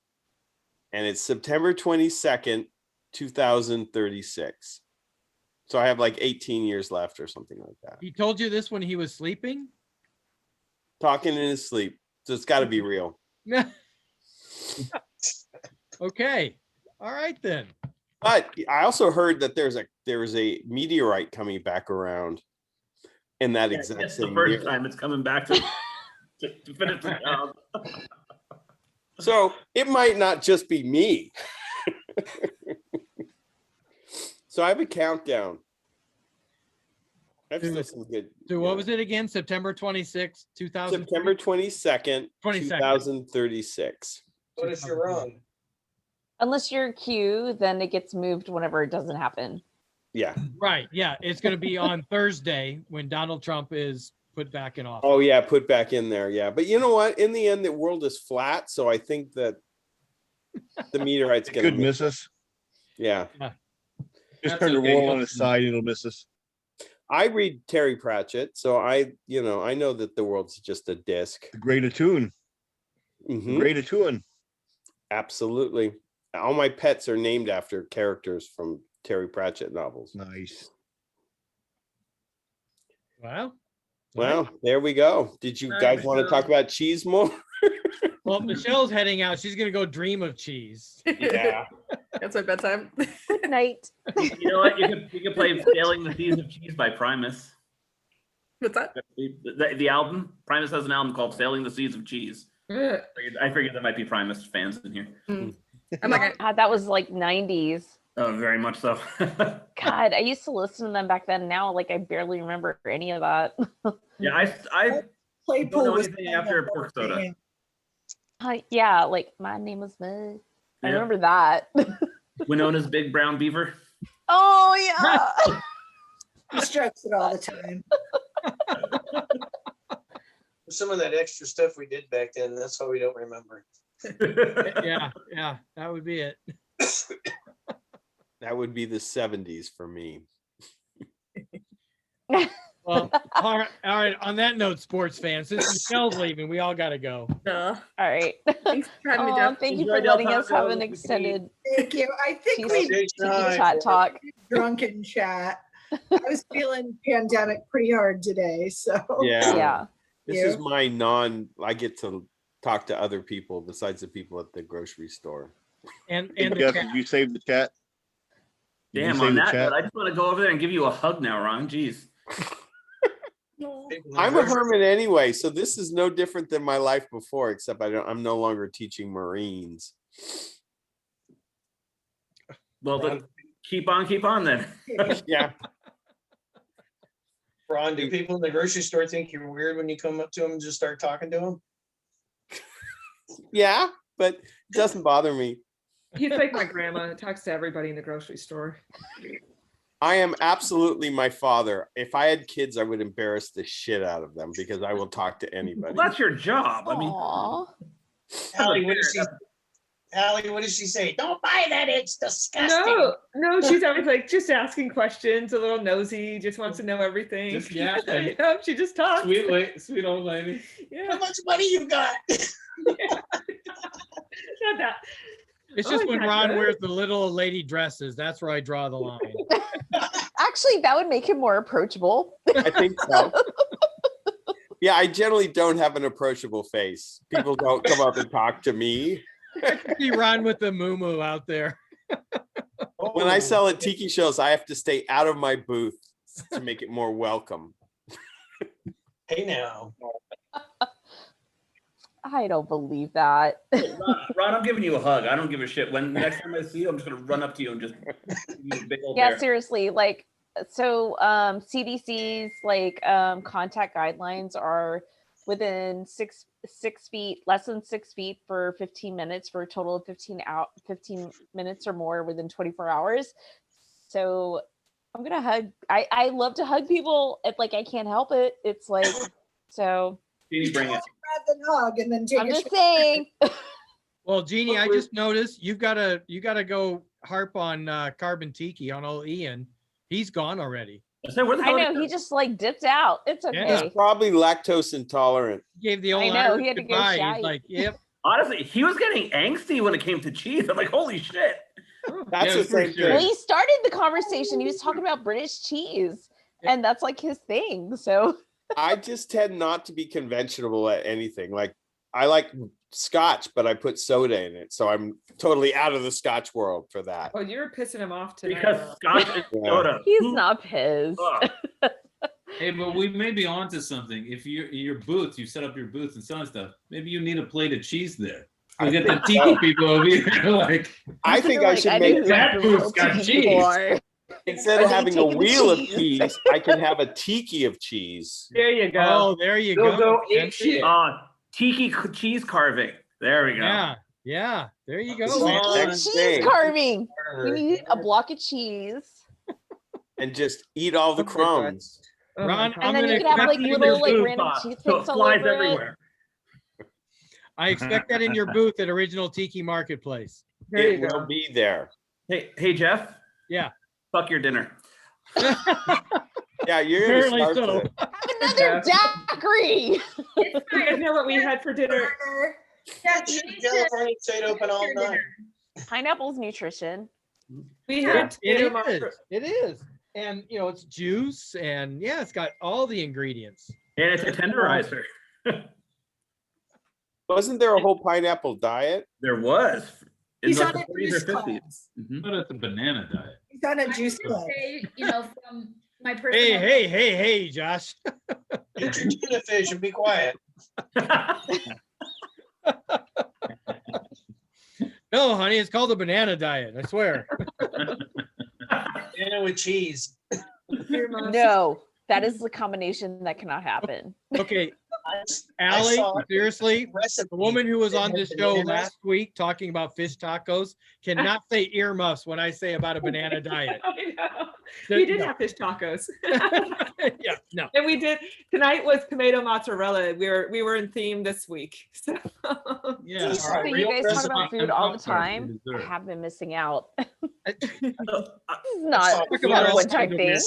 And it's September 22nd, 2036. So I have like 18 years left or something like that. He told you this when he was sleeping? Talking in his sleep. So it's got to be real. Okay. All right then. But I also heard that there's a meteorite coming back around in that exact It's same the first year. time it's coming back to finish the job. So it might not just be me. So I have a countdown. That's still some good. So what was it again? September 26th, 2000. September 22nd, 2036. What if you're wrong? Unless you're Q, then it gets moved whenever it doesn't happen. Yeah. Right. Yeah. It's going to be on Thursday when Donald Trump is put back in office. Oh yeah, put back in there. Yeah, but you know what? In the end, the world is flat, so I think that the meteorite's It gonna could miss us. Yeah. Just That's turn the okay. world on its side, it'll miss us. I read Terry Pratchett, so I know that the world's just a disc. The Great Atune. Mhm. Great Atune. Absolutely. All my pets are named after characters from Terry Pratchett novels. Nice. Wow. Well, there we go. Did you guys want to talk about cheese more? Well, Michelle's heading out. She's going to go dream of cheese. Yeah. That's my bedtime. Good night. You know what? You can play "Sailing the Seas of Cheese" by Primus. What's that? The album. Primus has an album called "Sailing the Seas of Cheese." I figured there might be Primus fans in here. God, that was like 90s. Oh, very much so. God, I used to listen to them back then. Now, like, I barely remember any of that. Yeah, I don't know anything after pork soda. Yeah, like my name was Mud. I Yeah. remember that. Winona's Big Brown Beaver. Oh yeah. He strikes it all the time. Some of that extra stuff we did back then, that's why we don't remember. Yeah, that would be it. That would be the 70s for me. Well, all right. On that note, sports fans, since Michelle's leaving, we all got to go. All right. Thanks for having me, Oh, Jeff. thank you Enjoy for Del letting us have Taco. an extended Thank you. I think we Tiki chat talk. drunken chat. I was feeling pandemic pretty hard today, so Yeah. This Yeah. is my I get to talk to other people besides the people at the grocery store. And Jeff, did you save the chat? Did you Damn, save on the that chat? note, I just want to go over there and give you a hug now, Ron. Jeez. I'm a hermit anyway, so this is no different than my life before, except I'm no longer teaching Marines. Well, then keep on then. Yeah. Ron, do people in the grocery store think you're weird when you come up to them and just start talking to them? Yeah, but it doesn't bother me. He's like my grandma, talks to everybody in the grocery store. I am absolutely my father. If I had kids, I would embarrass the shit out of them because I will talk to anybody. Well, that's your job. I mean, Hallie, what does she say? Don't buy that, it's disgusting. No, she's always like just asking questions, a little nosy, just wants to know everything. Just yeah. You know, she just talks. Sweet old lady. Yeah. How much money you got? Not that. It's Oh, just is when that Ron good? wears the little lady dresses. That's where I draw the line. Actually, that would make him more approachable. I think so. Yeah, I generally don't have an approachable face. People don't come up and talk to me. I could see Ron with the moo out there. When I sell at Tiki shows, I have to stay out of my booth to make it more welcome. Hey now. I don't believe that. Ron, I'm giving you a hug. I don't give a shit. When next time I see you, I'm just gonna run up to you and just give you a big old Yeah, bear. seriously. Like, so CDC's like contact guidelines are within 6 feet, less than 6 feet for 15 minutes, for a total of 15 minutes or more within 24 hours. So I'm gonna hug. I love to hug people. It's like I can't help it. It's like so. Jeannie, bring it. Rather than hug and then take I'm a just shit. saying. Well, Jeannie, I just noticed you gotta go harp on Carbon Tiki on old Ian. He's gone already. I know he just like dipped out. It's okay. He's probably lactose intolerant. Gave the old I know, Irish he had to go goodbye. shy. He's like, yep. Honestly, he was getting angsty when it came to cheese. I'm like, holy shit. That's the same Well, thing. he started the conversation. He was talking about British cheese, and that's like his thing. So I just tend not to be conventional at anything. Like I like scotch, but I put soda in it. So I'm totally out of the scotch world for that. Oh, you're pissing him off tonight. Because scotch is soda. he's not pissed. Hey, but we may be onto something. If you're in your booth, you set up your booth and selling stuff, maybe you need a plate of cheese there. We get the Tiki people over here like, I think I should make that booth's got cheese. Instead of having a wheel of cheese, I can have a tiki of cheese. There you go. Oh, there you Go go. ape shit. Tiki cheese carving. There we go. Yeah. There you go. Tiki man. Cheese carving. We need a block of cheese. And just eat all the crumbs. Ron, And then you could have like little like random toothpicks all over everywhere. I expect that in your booth at Original Tiki Marketplace. There you It go. will be there. Hey, Jeff. Yeah. Fuck your dinner. Yeah, you're gonna Apparently start so. to- Another daiquiri. You guys know what we had for dinner? California stayed open all night. Pineapple's nutrition. We had It is. And you know, it's juice and yeah, it's got all the ingredients. And it's a tenderizer. Wasn't there a whole pineapple diet? There was. In He's the on a 40s juice or 50s. cleanse. But it's a banana diet. He's on a juice I would cleanse. say, you know, from my personal. Hey, Josh. Eat your tuna fish and be quiet. No, honey, it's called the banana diet. I swear. banana with cheese. No, that is the combination that cannot happen. Okay, I Allie, saw seriously, recipe the woman who was that on had this show bananas. last week talking about fish tacos cannot say earmuffs when I say about a banana diet. I know. We did have fish tacos. Yeah, no. And we did. Tonight was tomato mozzarella. We were in theme this week. So Yeah. So you guys talk about food all the time. I have been missing out. This is not a one-time thing.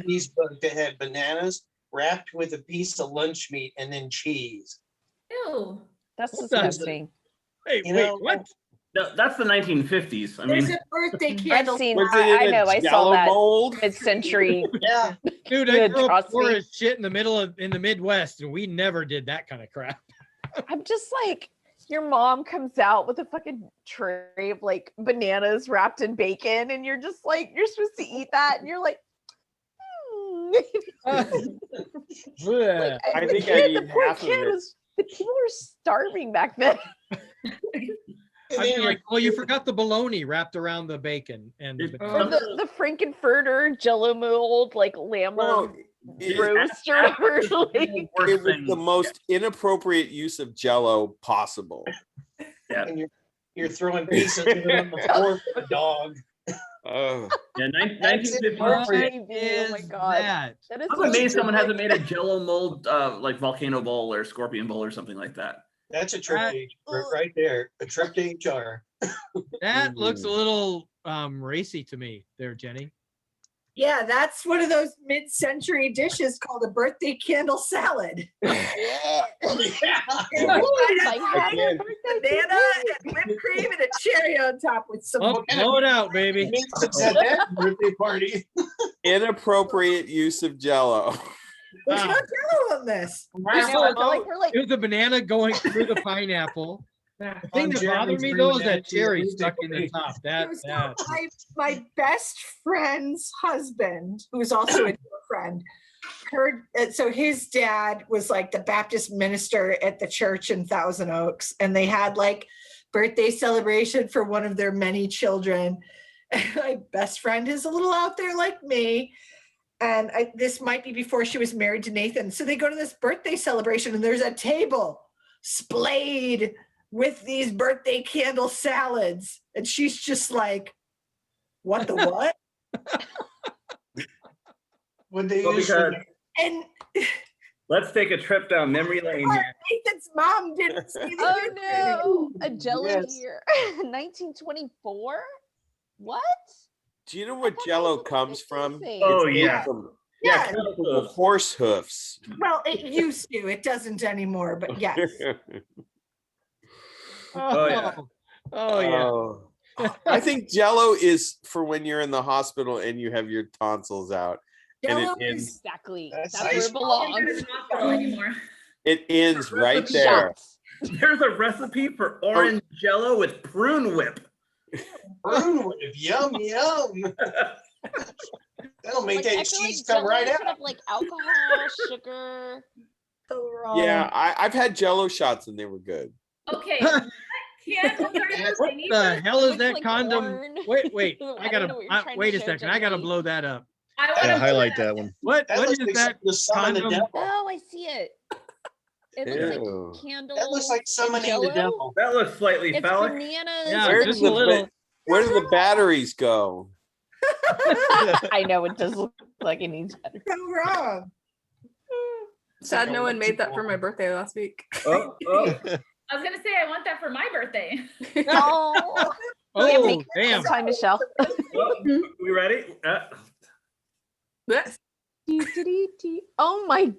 These book that had bananas wrapped with a piece of lunch meat and then cheese. Ew. That's What the- disgusting. Hey, You wait, know, what? No, that's the 1950s. I There's mean, a birthday I've candle. seen. Was it I in a know. I saw Jell-O that mold? mid-century. Yeah. Dude, I grew up atrocity. poor as shit in the Midwest, and we never did that kind of crap. I'm just like, your mom comes out with a fucking tray of like bananas wrapped in bacon, and you're just like, you're supposed to eat that, and you're like, Yeah. I think the I kid, eat the poor half of kid it. was. The people were starving back then. I'd be like, well, you forgot the bologna wrapped around the bacon and the Or the Frankenfurter Jello mold, like lamb No, roast or whatever. Like, It was the most inappropriate use of Jell-O possible. yeah. And you're throwing pieces of it on the floor for the dog. Oh, Yeah, That's 1950s. inappropriate. oh my god, that? that is I'm amazed someone hasn't made a Jello mold like volcano bowl or scorpion bowl or something like that. That's a trip to HR right there. A trip to HR. That looks a little racy to me there, Jenny. Yeah, that's one of those mid-century dishes called a birthday candle salad. Yeah. Banana Again. and whipped cream and a cherry on top with some. Oh, blow it out, baby. It's at that birthday party. Inappropriate use of Jell-O. There's no jello on this. I know, I feel like we're like, It was a banana going through the pineapple. The thing that bothered me Jeremy's though is bringing that that to your cherry birthday stuck in the party. top. That So my best friend's husband, who is also a dear friend, so his dad was like the Baptist minister at the church in Thousand Oaks, and they had like birthday celebration for one of their many children. And my best friend is a little out there like me. And this might be before she was married to Nathan. So they go to this birthday celebration and there's a table splayed with these birthday candle salads. And she's just like, what the what? Would they Well, use because And let's take a trip down memory lane here. Nathan's mom didn't see the oh no, a Jello Yes. year, 1924. What? Do you know where Jell-O comes from? Oh, It's yeah. made from- Yeah. it comes from the horse hoofs. Well, it used to. It doesn't anymore, but yes. Oh, yeah. Oh yeah. Oh. I think Jell-O is for when you're in the hospital and you have your tonsils out. And Jello it ends, Exactly. That's That's where ice it belongs. Anymore. it ends right there. There's a recipe for orange Jello with prune whip. prune whip? Yum, yum. That'll make Like, that I feel cheese like come right Jell-O out. should have like alcohol, sugar. So wrong. Yeah, I've had Jell-O shots and they were good. Okay. Candles are What the hell is that like condom? corn. Wait, I I don't gotta know what you're trying to wait a show, second. I gotta Jenny. blow that up. I Yeah, want to highlight that one. What That is looks like that the son of the condom? devil. Oh, I see it. It looks Ew. like candle. That looks like summoning Jello. the devil. That looks slightly It's phallic. bananas. Yeah, and Where just did a the little. where do the batteries go? I know it does look like it needs better. So wrong. Sad no one made that for my birthday last week. Oh, I was gonna say I want that for my birthday. Oh, Oh make damn! time, Michelle. we ready? Yes. Oh my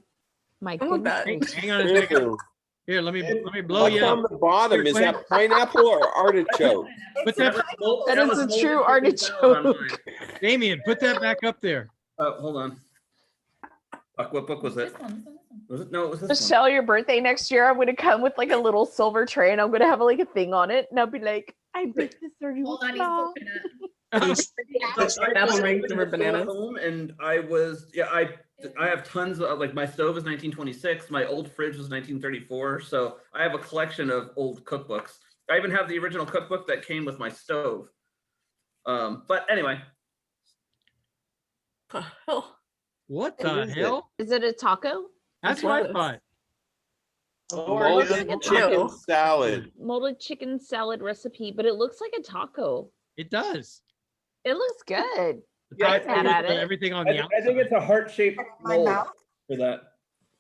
Oh, goodness. bad. Hang on a second. Ew. Here, let me blow What's you on up. the bottom? Is that pineapple or artichoke? Put that, That is a true artichoke. Damien. Put that back up there. Hold on. Fuck, what book was it? This one. Was it? No, it was this one. Michelle, your birthday next year, I'm gonna come with like a little silver tray and I'm gonna have like a thing on it and I'll be like, I baked this for you. Hold on, he's Mom." looking at. Apple rings over bananas. Home and I have tons of, like, my stove is 1926, my old fridge was 1934, so I have a collection of old cookbooks. I even have the original cookbook that came with my stove. But anyway, The hell? What What the is it? hell? Is it a taco? That's what I thought. Molded looks like a chicken taco. salad. Molded chicken salad recipe, but it looks like a taco. It does. It looks good. Yeah, I'm mad at it. Everything on I, the I think it's a heart-shaped My mold mouth. for that.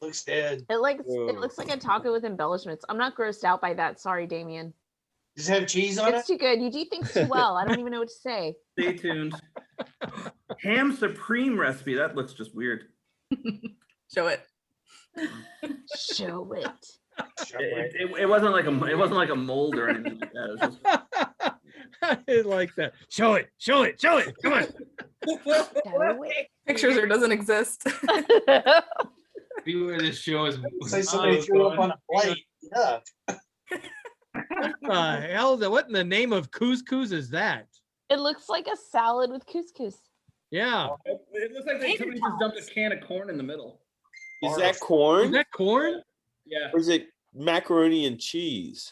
Looks dead. It looks like a taco with embellishments. I'm not grossed out by that. Sorry, Damien. Does it have cheese on It's it? too good. You do things too well. I don't even know what to say. Stay tuned. Ham supreme recipe. That looks just weird. Show it. Show it. It wasn't like a mold or anything like that. It was just I like that. Show it. Show it. Show it. Come on. Show it. Pictures or doesn't exist. See where this show is. Looks like somebody threw up on a plate. Yeah. Hell, what in the name of couscous is that? It looks like a salad with couscous. Yeah. It looks like somebody just dumped a can of corn in the middle. Is that corn? Is that corn? Yeah. Or is it macaroni and cheese?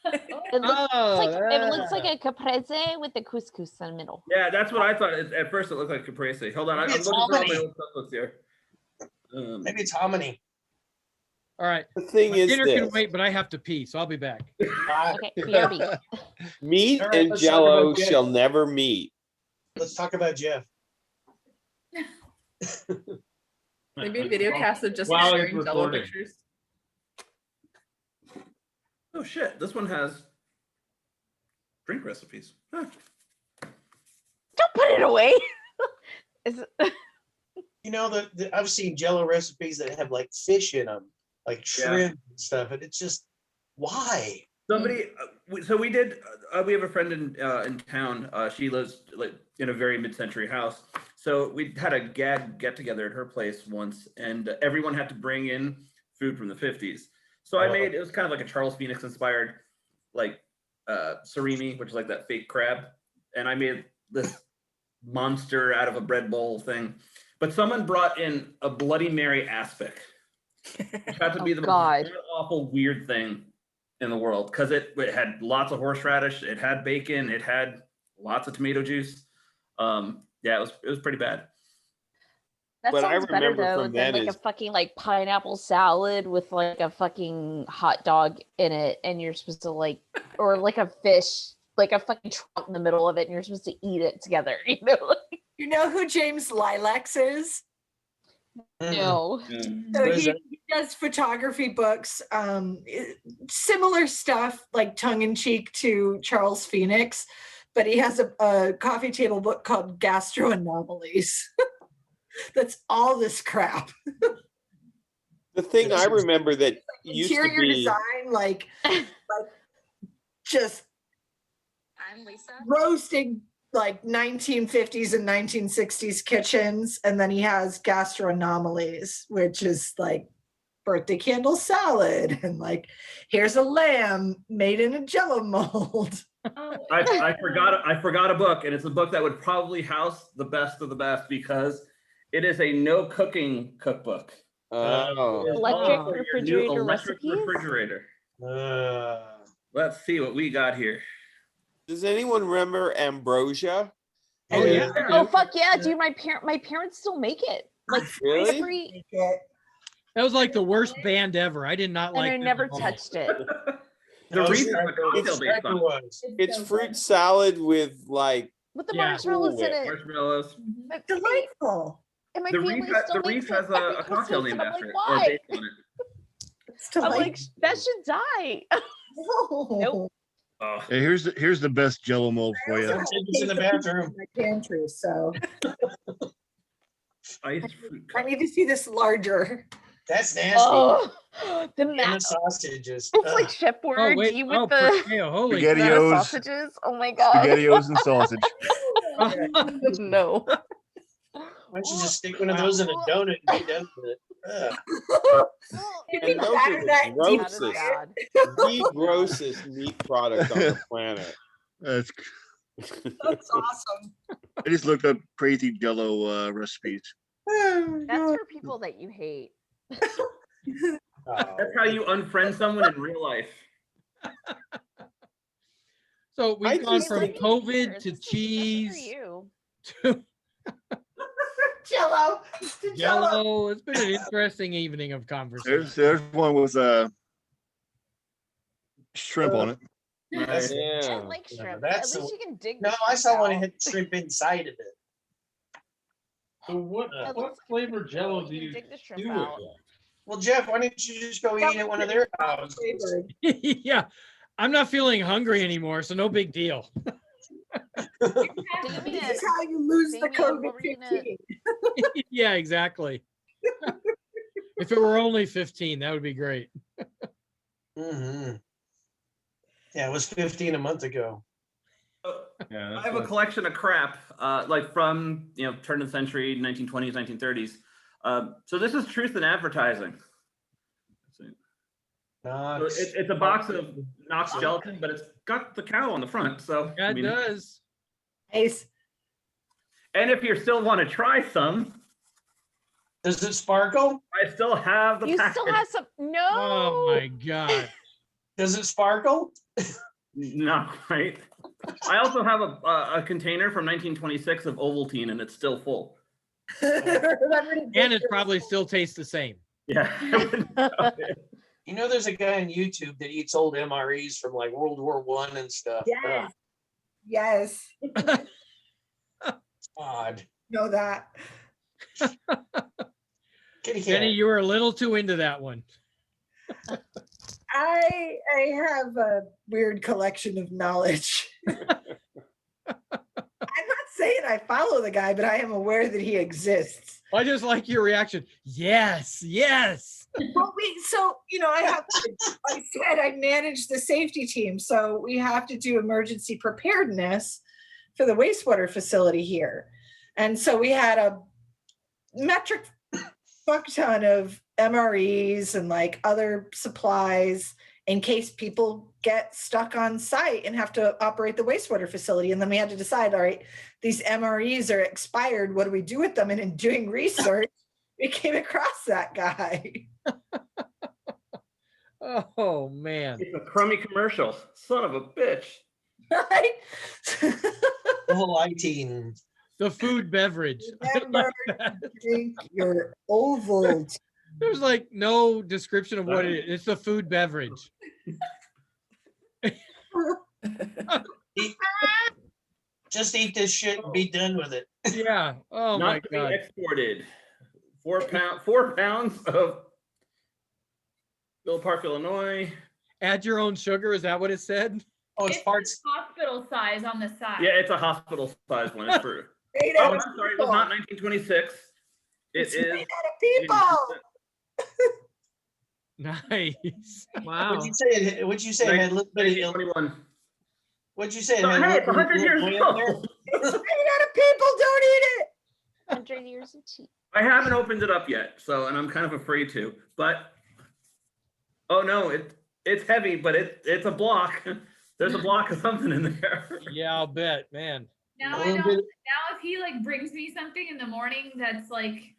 It looks like a caprese with the couscous in the middle. Yeah, that's what I thought. At first, it looked like caprese. Hold on, I'm Maybe looking it's for all my hominy. old cookbooks here. Maybe it's hominy. All right. The thing My is dinner can this. wait, but I have to pee, so I'll be back. Okay, BRB. Meat All right, and let's talk Jello about Jeff. shall never meet. Let's talk about Jeff. Maybe a video cast of just While it's sharing Jello recording. pictures. Oh shit! This one has drink recipes. Huh. Don't put it away. You know, I've seen Jello recipes that have like fish in them, like shrimp and stuff, and it's just why? Somebody, so we did. We have a friend in town. She lives like in a very mid-century house. So we had a gag get-together at her place once, and everyone had to bring in food from the 50s. So I made, it was kind of like a Charles Phoenix inspired, like surimi, which is like that fake crab, and I made this monster out of a bread bowl thing. But someone brought in a Bloody Mary aspic, which had to be the most awful weird thing in the world, because it had lots of horseradish, it had bacon, it had lots of tomato juice. Yeah, it was pretty bad. That But I sounds better remember though from than that like is- a fucking like pineapple salad with like a fucking hot dog in it, and you're supposed to like, or like a fish, like a fucking trout in the middle of it, and you're supposed to eat it together. You know? You know who James Lilacs is? No. So he does photography books, similar stuff, like tongue in cheek to Charles Phoenix, but he has a coffee table book called Gastro Anomalies. That's all this crap. The thing I remember that used to Interior be design, like just roasting like 1950s and 1960s kitchens, and then he has Gastro Anomalies, which is like birthday candle salad, and like here's a lamb made in a Jello mold. I forgot a book, and it's a book that would probably house the best of the best because it is a no cooking cookbook. Oh. Electric For your new refrigerator electric recipes? refrigerator. Let's see what we got here. Does anyone remember ambrosia? Oh yeah. Oh fuck yeah, dude! My parents still make it. Like Really? every, That was like the worst band ever. I did not and like I them never at all. touched it. The reason It's fruit salad with like With the Yeah. marshmallows in it. marshmallows. Delightful. And my The family Reef, still the makes Reef has it every a cocktail Christmas, named and I'm after like, it. Or why? based on it. It's I'm like, delightful. that should die. Nope. Oh. Hey, here's the best Jello mold for you. It's in the bathroom. My pantry, so Ice fruit. I need to see this larger. That's nasty. Oh, the And the mac. sausages. It's like Chef Boyardee wait. with Oh, the Porteo, holy the SpaghettiOs. sausages. Oh my god. SpaghettiOs and sausage. No. Why don't you just stick one of those in a donut and be done with it? Ugh. You And can those batter are that the deep That is grossest, bad. the grossest meat product on the planet. That's, That's awesome. I just looked up crazy Jello recipes. That's for people that you hate. That's how you unfriend someone in real life. So we've I gone just from think- COVID to This is for cheese you. to Jello. To Jello. Jello. It's been an interesting evening of conversation. There's one with shrimp on it. That's, I like shrimp. At that's least you can dig. no, the I shrimp saw one that out. had shrimp inside of it. So what It what looks flavor like Jello you do can you dig the shrimp do it out. with? Well, Jeff, why don't you just go eat at one of their houses? Yeah, I'm not feeling hungry anymore, so no big deal. This is how you lose the COVID-19. Yeah, exactly. If it were only 15, that would be great. Mm-hmm. Yeah, it was 15 a month ago. Yeah, I have a collection of crap, like from turn of the century, 1920s, 1930s. So this is truth in advertising. So it's a box of Knox gelatin, but it's got the cow on the front. So yeah, it does. Ace. And if you still want to try some, does it sparkle? I still have the You packet. still have some. No. Oh my god. Does it sparkle? Not quite. I also have a container from 1926 of Ovaltine, and it's still full. And it probably still tastes the same. Yeah. You know, there's a guy on YouTube that eats old MREs from like World War I and stuff. Yes. Yes. Odd. Know that. Kitty cat. Jenny, you were a little too into that one. I have a weird collection of knowledge. I'm not saying I follow the guy, but I am aware that he exists. I just like your reaction. Yes, yes. Well, I said I manage the safety team, so we have to do emergency preparedness for the wastewater facility here. And so we had a metric fuck ton of MREs and like other supplies in case people get stuck on site and have to operate the wastewater facility. And then we had to decide, all right, these MREs are expired. What do we do with them? And in doing research, we came across that guy. Oh man. It's a crummy commercial. Son of a bitch. Right? The whole lighting. The food beverage. Remember to drink your oval. There's like no description of what it is. It's a food beverage. Just eat this shit and be done with it. Yeah. Oh my Not to be god. exported. 4 pounds of Villa Park, Illinois. Add your own sugar. Is that what it said? Oh, it's parts. Hospital size on the side. Yeah, it's a hospital size one. It's true. Made Oh, out I'm of sorry. It was not 1926. It It's is. made out of people. Nice. Wow. What'd you say? What'd you say? It had a little bit of. 1921. What'd you say? It So, had a hey, it's little 100 years bit of oil in there? old. It's made out of people. Don't eat it. 100 years of tea. I haven't opened it up yet, and I'm kind of afraid to. But oh no, it's heavy, but it's a block. There's a block of something in there. Yeah, I'll bet, man. Now I don't. Now if he like brings me something in the morning that's like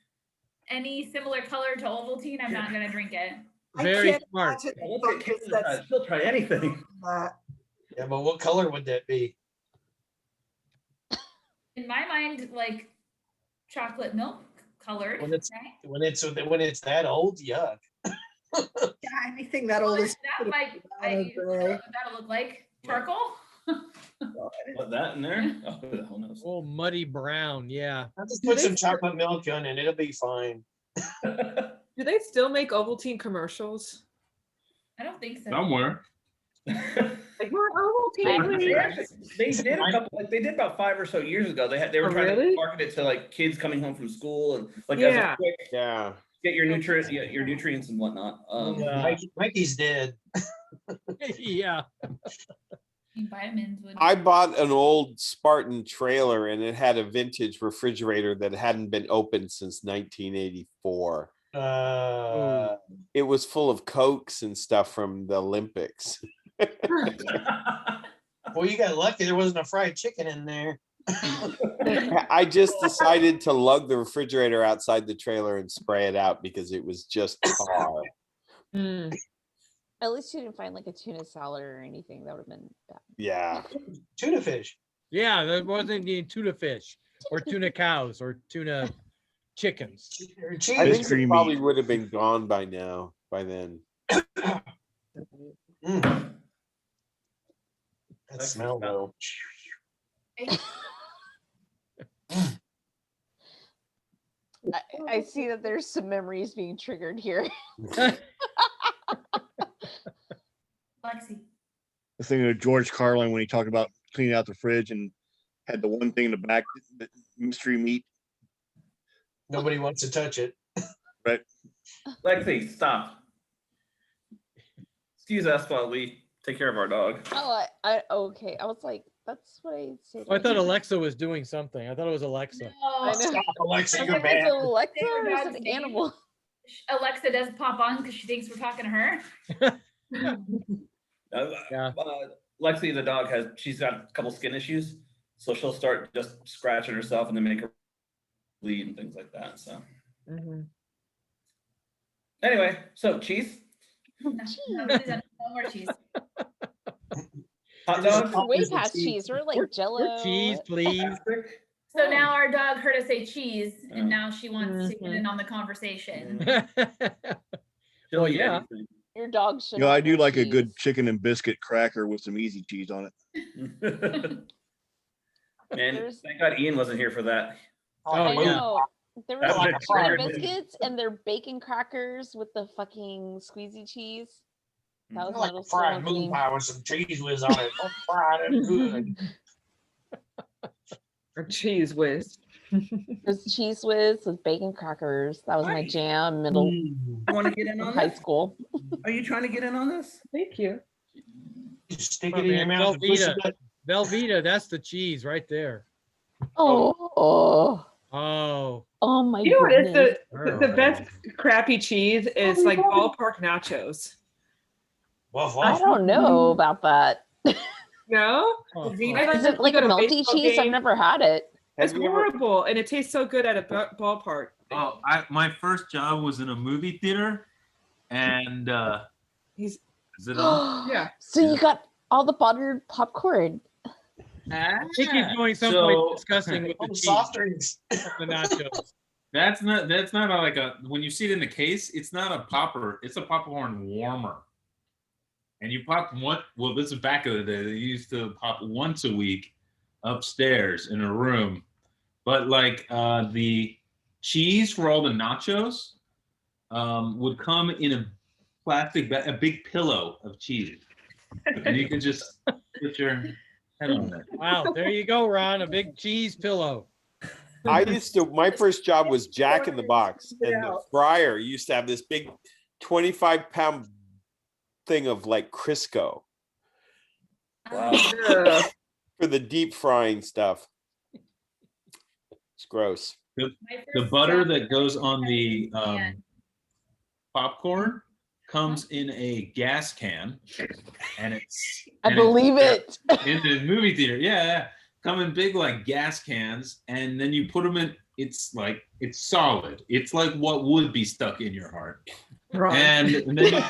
any similar color to Ovaltine, I'm not gonna drink it. Very smart. Still try anything. Yeah, but what color would that be? In my mind, like chocolate milk colored. When it's right? when it's that old, yuck. Yeah, anything that old is. That might. That'll look like charcoal. Put that in there. Oh, who the hell knows? Oh, muddy brown. Yeah. I'll just put some chocolate milk on it. It'll be fine. Do they still make Ovaltine commercials? I don't think so. Somewhere. Like we're Ovaltine. They did a couple. Like they did about 5 or so years ago. They were Oh, trying really? to market it to like kids coming home from school and like as Yeah. a quick Yeah. get your nutrients and whatnot. Mikey's dead. Yeah. Vitamins would. I bought an old Spartan trailer and it had a vintage refrigerator that hadn't been opened since 1984. It was full of Cokes and stuff from the Olympics. Well, you got lucky there wasn't a fried chicken in there. I just decided to lug the refrigerator outside the trailer and spray it out because it was just tar. At least you didn't find like a tuna salad or anything. That would have been bad. Yeah. Tuna fish. Yeah, there wasn't any tuna fish or tuna cows or tuna chickens. I think Mystery it probably meat. would have been gone by then. That smell though. I see that there's some memories being triggered here. Lexi. The thing of George Carlin when he talked about cleaning out the fridge and had the one thing in the back, the mystery meat. Nobody wants to touch it. Right. Lexi, stop. Excuse us while we take care of our dog. Oh, I okay. I was like, that's what I said. Oh, I thought Alexa was doing something. I thought it was Alexa. I know. Stop, Alexa, Is you're it bad. Alexa Say her or is dad's it an name. animal? Alexa does pop on because she thinks we're talking to her. Yeah. Lexi, the dog, she's got a couple skin issues, so she'll start just scratching herself and then make her bleed and things like that. So anyway, so cheese, No, no more cheese. hot dog, We're way past cheese. We're like Jello. Cheese, please. So now our dog heard us say cheese, and now she wants to get in on the conversation. Well, yeah. Your dog should. You know, I have do more like a cheese. good chicken and biscuit cracker with some easy cheese on it. Man, thank God Ian wasn't here for that. I Oh, yeah. know. There was That like would've chicken triggered me. biscuits and their bacon crackers with the fucking squeezy cheese. That was I like middle a school fried moon thing. pie with some cheese whiz on it. Oh, fried and good. Or cheese whiz. It was cheese whiz with bacon crackers. That was my jam. Middle You want to get in on high this? school. Are you trying to get in on this? Thank you. You stick Oh, it in your man, mouth and push Velveeta. it. Velveeta, that's the cheese right there. Oh, Oh, my You know what is goodness. the best crappy cheese is like ballpark nachos. I don't know about that. No? Oh, Is it like a melty cheese? I've never had it. It's horrible, and it tastes so good at a ballpark. Oh, my first job was in a movie theater, and He's is it on? Yeah. So you got all the buttered popcorn. I think he's doing something So- disgusting with the Oh, cheese. soft drinks. The nachos. That's not like a, when you see it in the case, it's not a popper, it's a popcorn warmer. And you pop one, well, this is back in the day, they used to pop once a week upstairs in a room. But like the cheese for all the nachos would come in a plastic bag, a big pillow of cheese. And you can just put your head on it. Wow, there you go, Ron. A big cheese pillow. My first job was Jack in the Box, and the fryer used to have this big 25-pound thing of like Crisco. Wow. For the deep frying stuff. It's gross. The butter that goes on the popcorn comes in a gas can, and it's. I believe it. In the movie theater, yeah, come in big like gas cans, and then you put them in. It's solid. It's like what would be stuck in your heart. Right. And then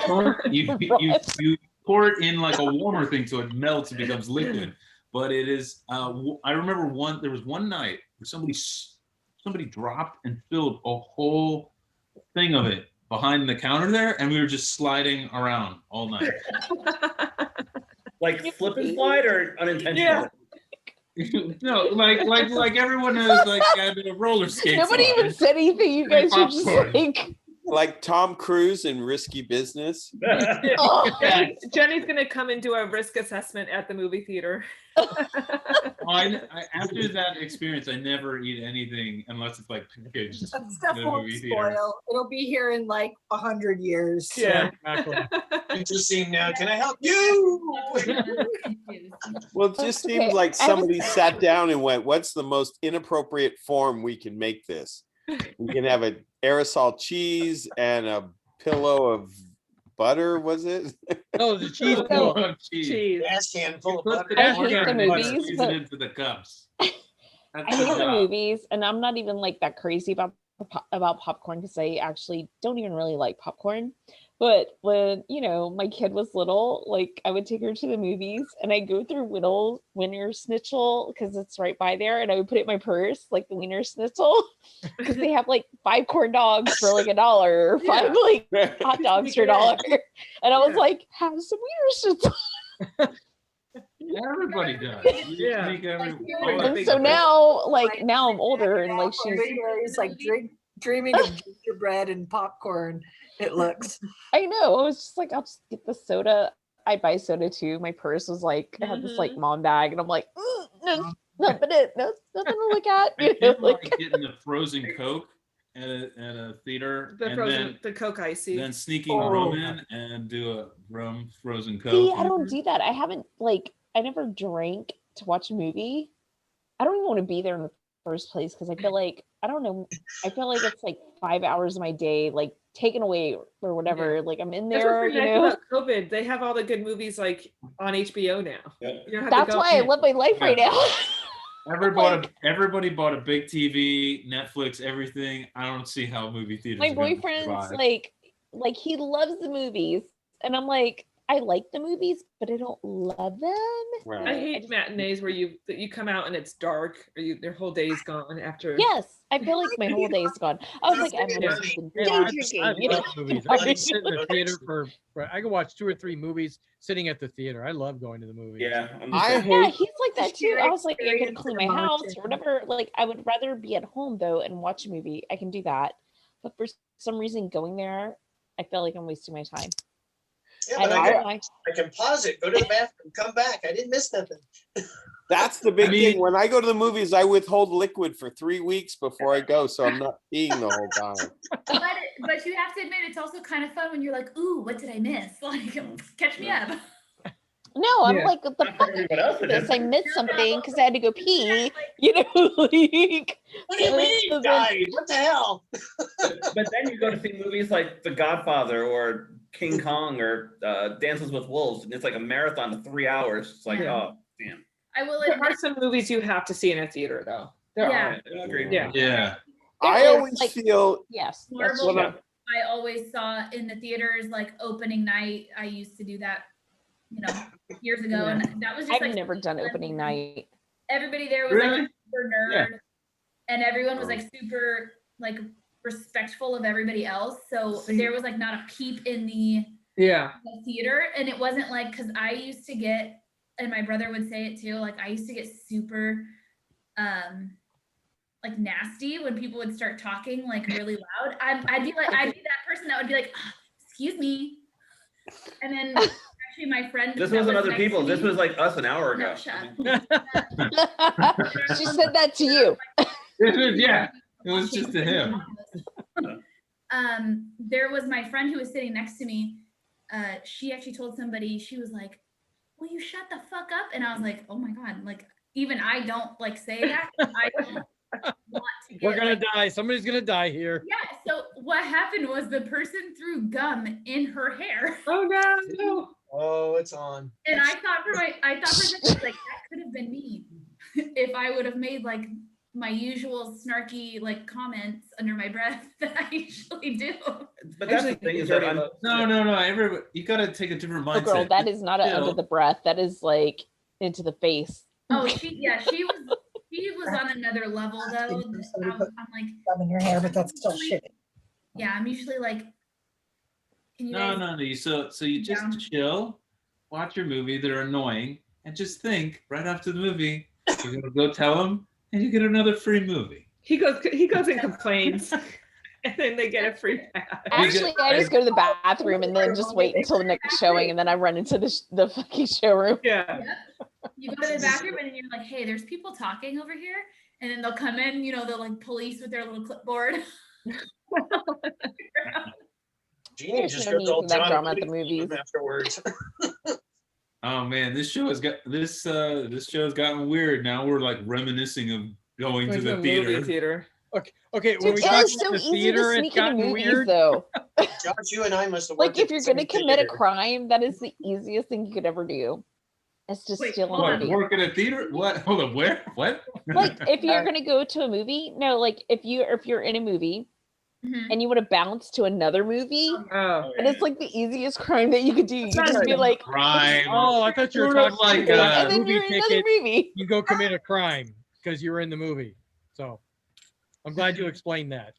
you pour it in like a warmer thing so it melts and becomes liquid. But it is. I remember there was one night where somebody dropped and filled a whole thing of it behind the counter there, and we were just sliding around all night. Like slip and slide or unintentional? Yeah. No, like everyone has like had a roller skate. Nobody even said anything. You guys were just Popcorn. like, Tom Cruise in Risky Business. oh. Jenny's gonna come and do a risk assessment at the movie theater. After that experience, I never eat anything unless it's like packaged. That stuff in the won't movie theater. spoil. It'll be here in like 100 years. Yeah, exactly. It's a scene now. Can I help you? Well, it just Okay, seems like I have- somebody sat down and went, what's the most inappropriate form we can make this? We can have an aerosol cheese and a pillow of butter, was it? No, the cheese No. pillow. Oh, geez. Cheese. Gas can full of Put butter. the I hate butter the and then movies, squeeze but- it into the cups. That's I the hate the job. movies, and I'm not even like that crazy about popcorn because I actually don't even really like popcorn. But when, you know, my kid was little, like I would take her to the movies and I go through Wiener Schnitzel because it's right by there, and I would put it in my purse, like the Wiener Schnitzel, because they have like 5 corn dogs for like $1 or 5 like hot dogs for $1. And I was like, have some Wiener Schnitzel. Everybody does. Yeah. And so now, like now I'm older and like He's like dreaming of gingerbread and popcorn. It looks. I know. I was just like, I'll just get the soda. I buy soda too. My purse was like, I had this like mom bag, and I'm like, no, nothing to look at. I You do know, like, like getting the frozen Coke at a theater, and then the Coke icy. then sneaking rum in and do a rum frozen Coke. see, I don't do that. I haven't like, I never drank to watch a movie. I don't even want to be there in the first place because I feel like, I don't know. I feel like it's like 5 hours of my day, like taken away or whatever. Like I'm in That's there, what's you nice know. about COVID. They have all the good movies like on HBO now. You don't have to That's go- why I love my life right now. Everybody bought a big TV, Netflix, everything. I don't see how movie theaters. My are gonna boyfriend's survive. like he loves the movies, and I'm like, I like the movies, but I don't love them. I hate matinees where you come out and it's dark or their whole day's gone after. Yes, I feel like my whole day's gone. I was like, I'm gonna spend day drinking, you know. Movies. I can sit in the theater I can watch 2 or 3 movies sitting at the theater. I love going to the movies. Yeah, Yeah, he's like that too. I was like, I gotta clean my house or whatever. Like, I would rather be at home though and watch a movie. I can do that, but for some reason, going there, I feel like I'm wasting my time. Yeah, I but don't I know can, why. I can pause it, go to the bathroom, come back. I didn't miss nothing. That's the big thing. When I go to the movies, I withhold liquid for 3 weeks before I go, so I'm not peeing the whole time. But you have to admit, it's also kind of fun when you're like, ooh, what did I miss? Like, catch me up. No, I'm Yeah. like, what the fuck is this? I missed something because I had to go pee. You know, like. What do you mean, guys? What the hell? But then you go to see movies like The Godfather or King Kong or Dances with Wolves, and it's like a marathon of 3 hours. It's like, oh, damn. I will There admit, are some movies you have to see in a theater though. There Yeah. are. Agreed. Yeah. Yeah. I There is, always like- feel Yes. Marvel, what I always saw in the theaters, like opening night. I used to do that, you know, years ago, Yeah. and that was just I've like never done opening night. everybody there was Really? like super nerd, Yeah. and everyone was like super like respectful of everybody else. So there was like not a peep in the Yeah. theater, and it wasn't like, because I used to get, and my brother would say it too, like I used to get super like nasty when people would start talking like really loud. I'd be that person that would be like, "Ah, excuse me," and then actually my friend This that wasn't was other next to people. This me- was like us an hour ago. No, shut up. She said that to you. Yeah, it was just to him. There was my friend who was sitting next to me. She actually told somebody, she was like, "Will you shut the fuck up?" And I was like, oh my God, like even I don't like say that. I don't want to get, We're gonna like, die. Somebody's gonna die here. yeah. So what happened was the person threw gum in her hair. Oh no. Oh, it's on. And I thought for a second, like that could have been me if I would have made like my usual snarky like comments under my breath that I usually do. But that's the thing is that No. Everybody, you gotta take a different Oh, mindset. girl, that is not Still- under the breath. That is like into the face. Oh, she was on another level though. I'm like, Gum in your hair, but that's still shitty. yeah, I'm usually like, can you guys No. So you just down? chill, watch your movie. They're annoying, and just think right after the movie, you're gonna go tell them, and you get another free movie. He goes and complains, and then they get a free pass. Actually, I just go to the bathroom and then just wait until the next showing, and then I run into the fucking showroom. Yeah. You go to the bathroom and you're like, hey, there's people talking over here. And then they'll come in, you know, they'll like police with their little clipboard. Jeannie There's just no goes need all for that John drama at the Wick movies. afterwards. Oh man, this show has got this show's gotten weird. Now we're like reminiscing of going to the theater. theater. Okay, when Dude, we it talk is so about the easy theater, to it's sneak into gotten movies, weird. though. Josh, you and I must have Like, worked if at you're the gonna same commit a theater. crime, that is the easiest thing you could ever do. It's just Wait, steal a hold on. movie. Work at a theater? What? Hold on, where? What? Like, if you're gonna go to a movie, no, like if you're in a movie and you want to bounce to another movie. Oh. And it's like the easiest crime that you could do. You could just be Right. like, Crime. Oh, I thought you were Sort of talking like about and then movie you're in another ticket. movie. You go commit a crime because you were in the movie. So I'm glad you explained that.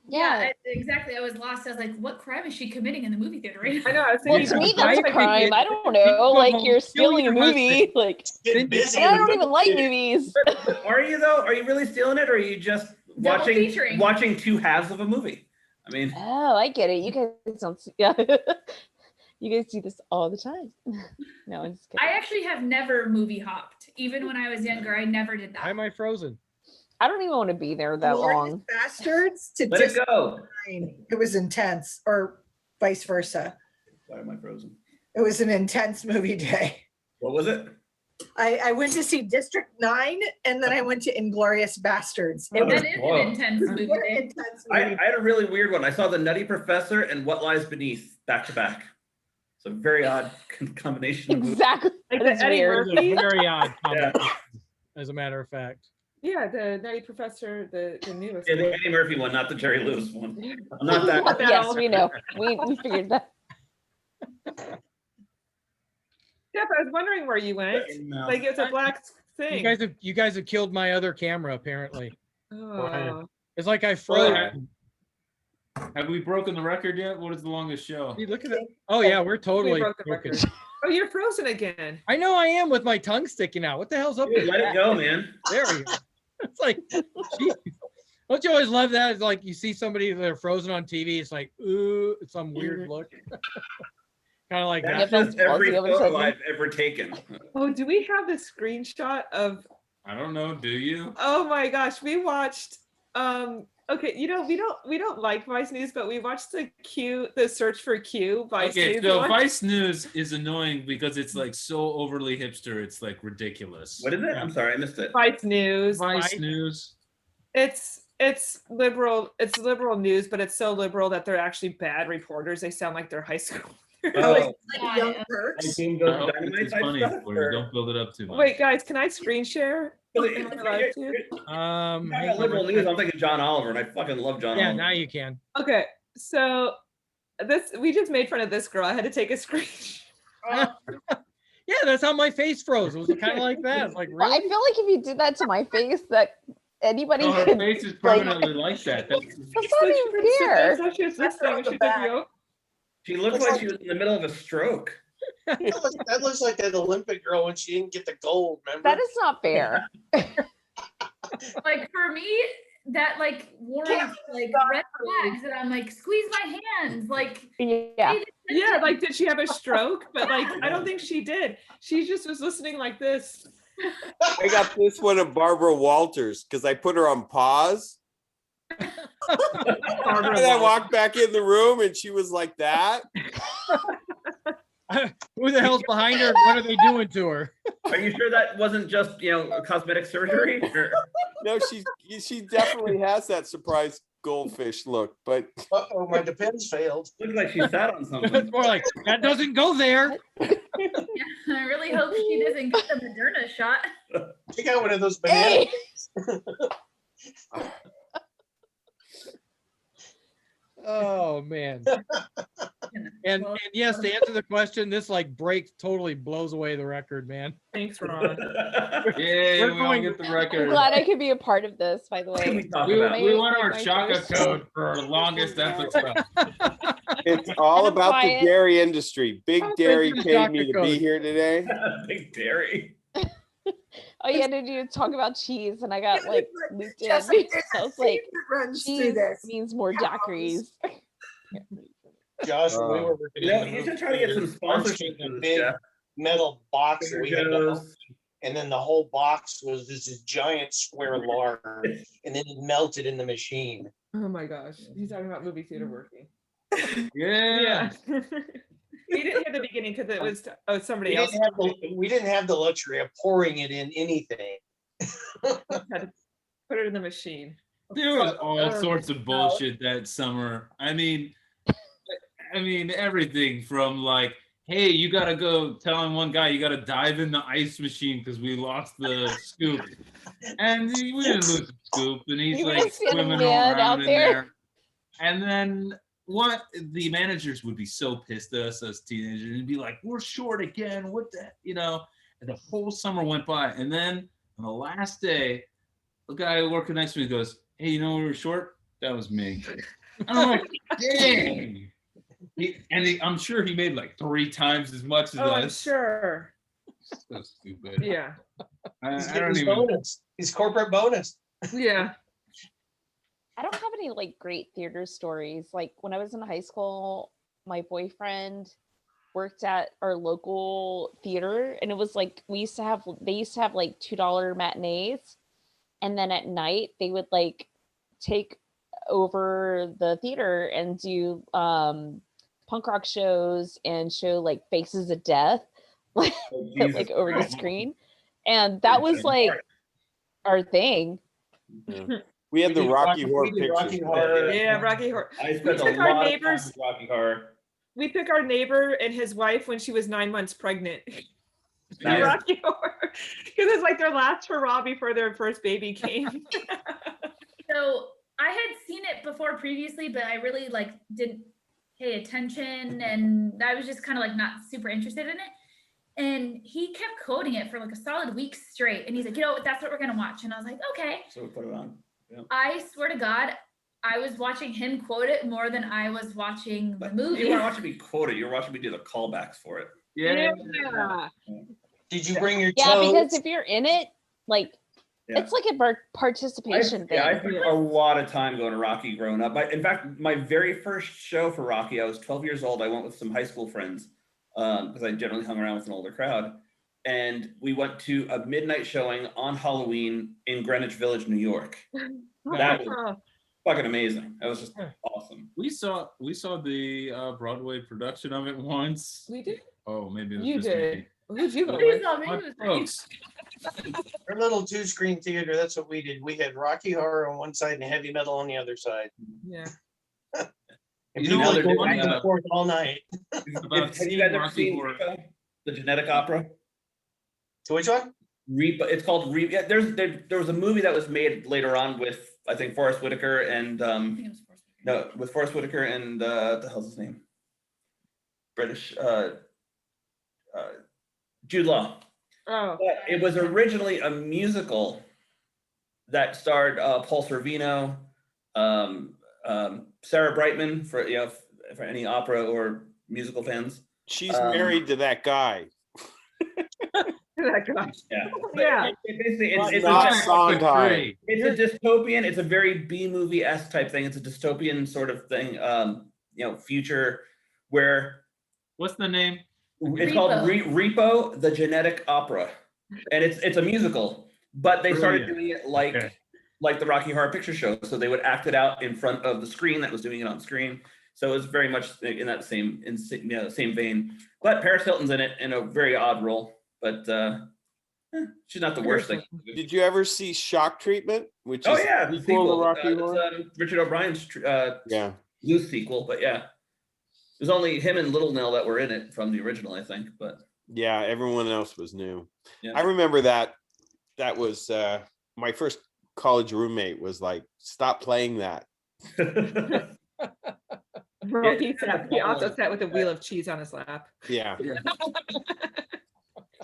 Yeah, exactly. I was lost. I was like, what crime is she committing in the movie theater right now? I know. I was Well, thinking, to me, that's a crime. I don't know. Like you're stealing a movie. Like, and I don't even like movies. Are you though? Are you really stealing it, or are you just Double featuring. watching two halves of a movie? I mean, Oh, I get it. You guys don't. Yeah, you guys do this all the time. No, I'm just kidding. I actually have never movie hopped. Even when I was younger, I never did that. Why am I frozen? I don't even want to be there that Glorious long. Bastards to let it go. It was intense, or vice versa. Why am I frozen? It was an intense movie day. What was it? I went to see District 9 and then I went to Inglorious Bastards. It was That is Whoa. an intense movie. what an day. intense I movie. had a really weird one. I saw The Nutty Professor and What Lies Beneath back to back. It's a very odd combination of movies. Exactly. like That's the Eddie weird. It was a Murphy. very odd Yeah. combination, as a matter of fact. Yeah, the Nutty Professor, the newest. Yeah, the one. Eddie Murphy one, not the Jerry Lewis one. I'm not that. Yes, we know. We figured that. Jeff, I was wondering where you went. No. Like it's a black thing. You guys have killed my other camera apparently. Oh. It's like I froze. Have we broken the record yet? What is the longest show? See, look at it. Oh yeah, we're totally broke the broken. record. Oh, you're frozen again. I know I am with my tongue sticking out. What the hell's up Dude, with let that? it go, man. There we go. It's like, geez. Don't you always love that? It's like you see somebody they're frozen on TV. It's like, ooh, it's some weird look. Kind of like That's that. just every photo I've ever taken. Oh, do we have the screenshot of? I don't know. Do you? Oh my gosh, we watched. Okay, you know we don't like Vice News, but we watched the search for Q Vice Okay, News. so one. Vice News is annoying because it's like so overly hipster. It's like ridiculous. What is it? I'm sorry, I missed it. Vice News. Vice News. It's liberal. It's liberal news, but it's so liberal that they're actually bad reporters. They sound like they're high school. Oh, Like Young Turks. Team I Goes hope Dynamite this is type funny stuff, for you. or- Don't build it up too much. Wait, guys, can I screen share? You're Am I allowed to? talking hang about on liberal one news. second. I'm thinking John Oliver, and I fucking love John Yeah, Oliver. now you can. Okay, so we just made fun of this girl. I had to take a screenshot. Yeah, that's how my face froze. It was kind of like that. It's like, Well, I really? feel like if you did that to my face, that anybody No, her could. face is like, permanently like that. That's, that's not even fair. That's just this That's thing. not the She back. took She looks like she was in the middle of a stroke. That looks like that Olympic girl when she didn't get the gold, remember? That is not fair. Like for me, that like warrants like red flags, and I'm like, squeeze my hands, like. Yeah. Yeah, like did she have a stroke? But like I don't think she did. She just was listening like this. I got this one of Barbara Walters because I put her on pause. And I walked back in the room and she was like that. Who the hell's behind her? What are they doing to her? Are you sure that wasn't just cosmetic surgery? Or- No, she definitely has that surprise goldfish look, but Uh-oh, my Depends failed. Looks like she sat on something. It's more like that doesn't go there. I really hope she doesn't get the Moderna shot. She got one of those bananas. Oh man. And yes, to answer the question, this like break totally blows away the record, man. Thanks, Ron. yeah, We're we all going- get the I'm record. glad I could be a part of this, by the way. We want our My Chaka first- code for our longest episode. it's all I'm about the quiet. dairy industry. Big I'll Dairy send you the paid me to Chaka be code. here today. Big dairy. Oh yeah, did you talk about cheese? And I got like looped in. Just I there's a was like, theme that runs through cheese this. means more daiquiris. Josh, when we Oh. were working You know, in the you should movie try to get some theater, sponsorship. a for this, big Jeff. metal box that we had to Joe's. open, and then the whole box was this giant square lard, and then it melted in the machine. Oh my gosh, he's talking about movie theater working. Yeah. We didn't hear the beginning because it was somebody We else. didn't have the luxury of pouring it in anything. Had to put it in the machine. There was all sorts of bullshit that summer. I mean, everything from like, hey, you gotta go telling one guy you gotta dive in the ice machine because we lost the scoop, and we didn't lose the scoop, and he's You like guys see the swimming man around out in there? there. And then what the managers would be so pissed at us as teenagers and be like, we're short again. What the, and the whole summer went by. And then on the last day, the guy working next to me goes, hey, you know we were short? That was me. And I'm like, dang. I'm sure he made like 3 times as much as us. I'm sure. So stupid. Yeah. He's I getting don't his even. bonus. His corporate bonus. Yeah. I don't have any like great theater stories. Like when I was in high school, my boyfriend worked at our local theater, and it was like they used to have like $2 matinees, and then at night they would like take over the theater and do punk rock shows and show like Faces of Death like, like over the screen, and that was like our thing. Yeah. We had the Rocky Horror Picture Show. Yeah, Rocky Horror. I We spent a took our lot of time neighbors. with Rocky Horror. We took our neighbor and his wife when she was 9 months pregnant. Nice. Rocky Horror, because it's like their last hurrah before their first baby came. So I had seen it before previously, but I really like didn't pay attention, and I was just kind of like not super interested in it. And he kept quoting it for like a solid week straight, and he's like, that's what we're gonna watch. And I was like, okay. So we put it on. Yeah. I swear to God, I was watching him quote it more than I was watching the movie. You weren't watching me quote it. You were watching me do the callbacks for it. Yeah. Did you bring your Yeah, toes? because if you're in it, like Yeah. it's like a participation thing. Yeah, I spent a lot of time going to Rocky growing up. In fact, my very first show for Rocky, I was 12 years old. I went with some high school friends because I generally hung around with an older crowd. And we went to a midnight showing on Halloween in Greenwich Village, New York. That was fucking amazing. That was just awesome. We saw the Broadway production of it once. We did. Oh, maybe it was You just did. me. Who'd you go Maybe with? My folks. Our little 2-screen theater, that's what we did. We had Rocky Horror on one side and heavy metal on the other side. Yeah. And You know people what would go they're back doing, and forth all night. Have you guys ever seen Repo, the genetic opera? So which one? Repo. It's called Repo. Yeah, there was a movie that was made later on with I think Forrest Whitaker and with Forrest Whitaker and the hell's his name? British Jude Law. Oh. But it was originally a musical that starred Paul Sorvino, Sarah Brightman for for any opera or musical fans. She's married to that guy. That guy. Yeah. Yeah. Basically, it's not a Sondheim. it's a dystopian. It's a very B movie-esque type thing. It's a dystopian sort of thing. Future where. What's the name? It's called Repo, the Genetic Opera, and it's a musical. But they started doing it like the Rocky Horror Picture Show. So they would act it out in front of the screen that was doing it on screen. So it was very much in that same vein. But Paris Hilton's in it in a very odd role. But she's not the worst thing. Did you ever see Shock Treatment? Which is the sequel sequel. to Rocky It's, Horror? Richard O'Brien's loose sequel. But yeah, there's only him and Little Nell that were in it from the original, I think. But Yeah, everyone else was new. Yeah. I remember that was my first college roommate was like, stop playing that. He also sat with a wheel of cheese on his lap. Yeah.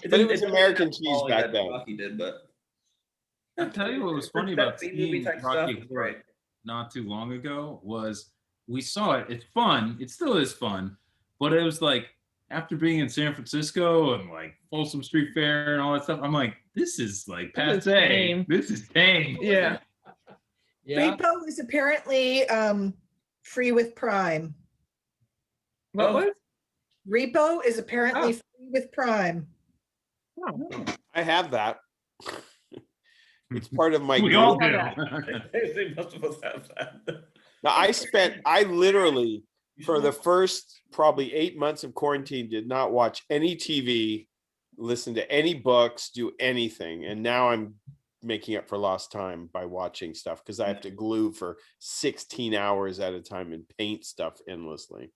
But it was American cheese back then. Rocky did, but I'll tell you what was funny about B-movie seeing type Rocky stuff, Horror right. not too long ago was we saw it. It's fun. It still is fun. But it was like after being in San Francisco and like Folsom Street Fair and all that stuff, I'm like, this is like This is passe. tame. This is tame. Yeah. Repo is apparently free with Prime. What was? Repo is apparently free with Prime. I have that. It's part of my We all do. They must have both have that. Now I literally for the first probably 8 months of quarantine did not watch any TV, listen to any books, do anything. And now I'm making up for lost time by watching stuff because I have to glue for 16 hours at a time and paint stuff endlessly.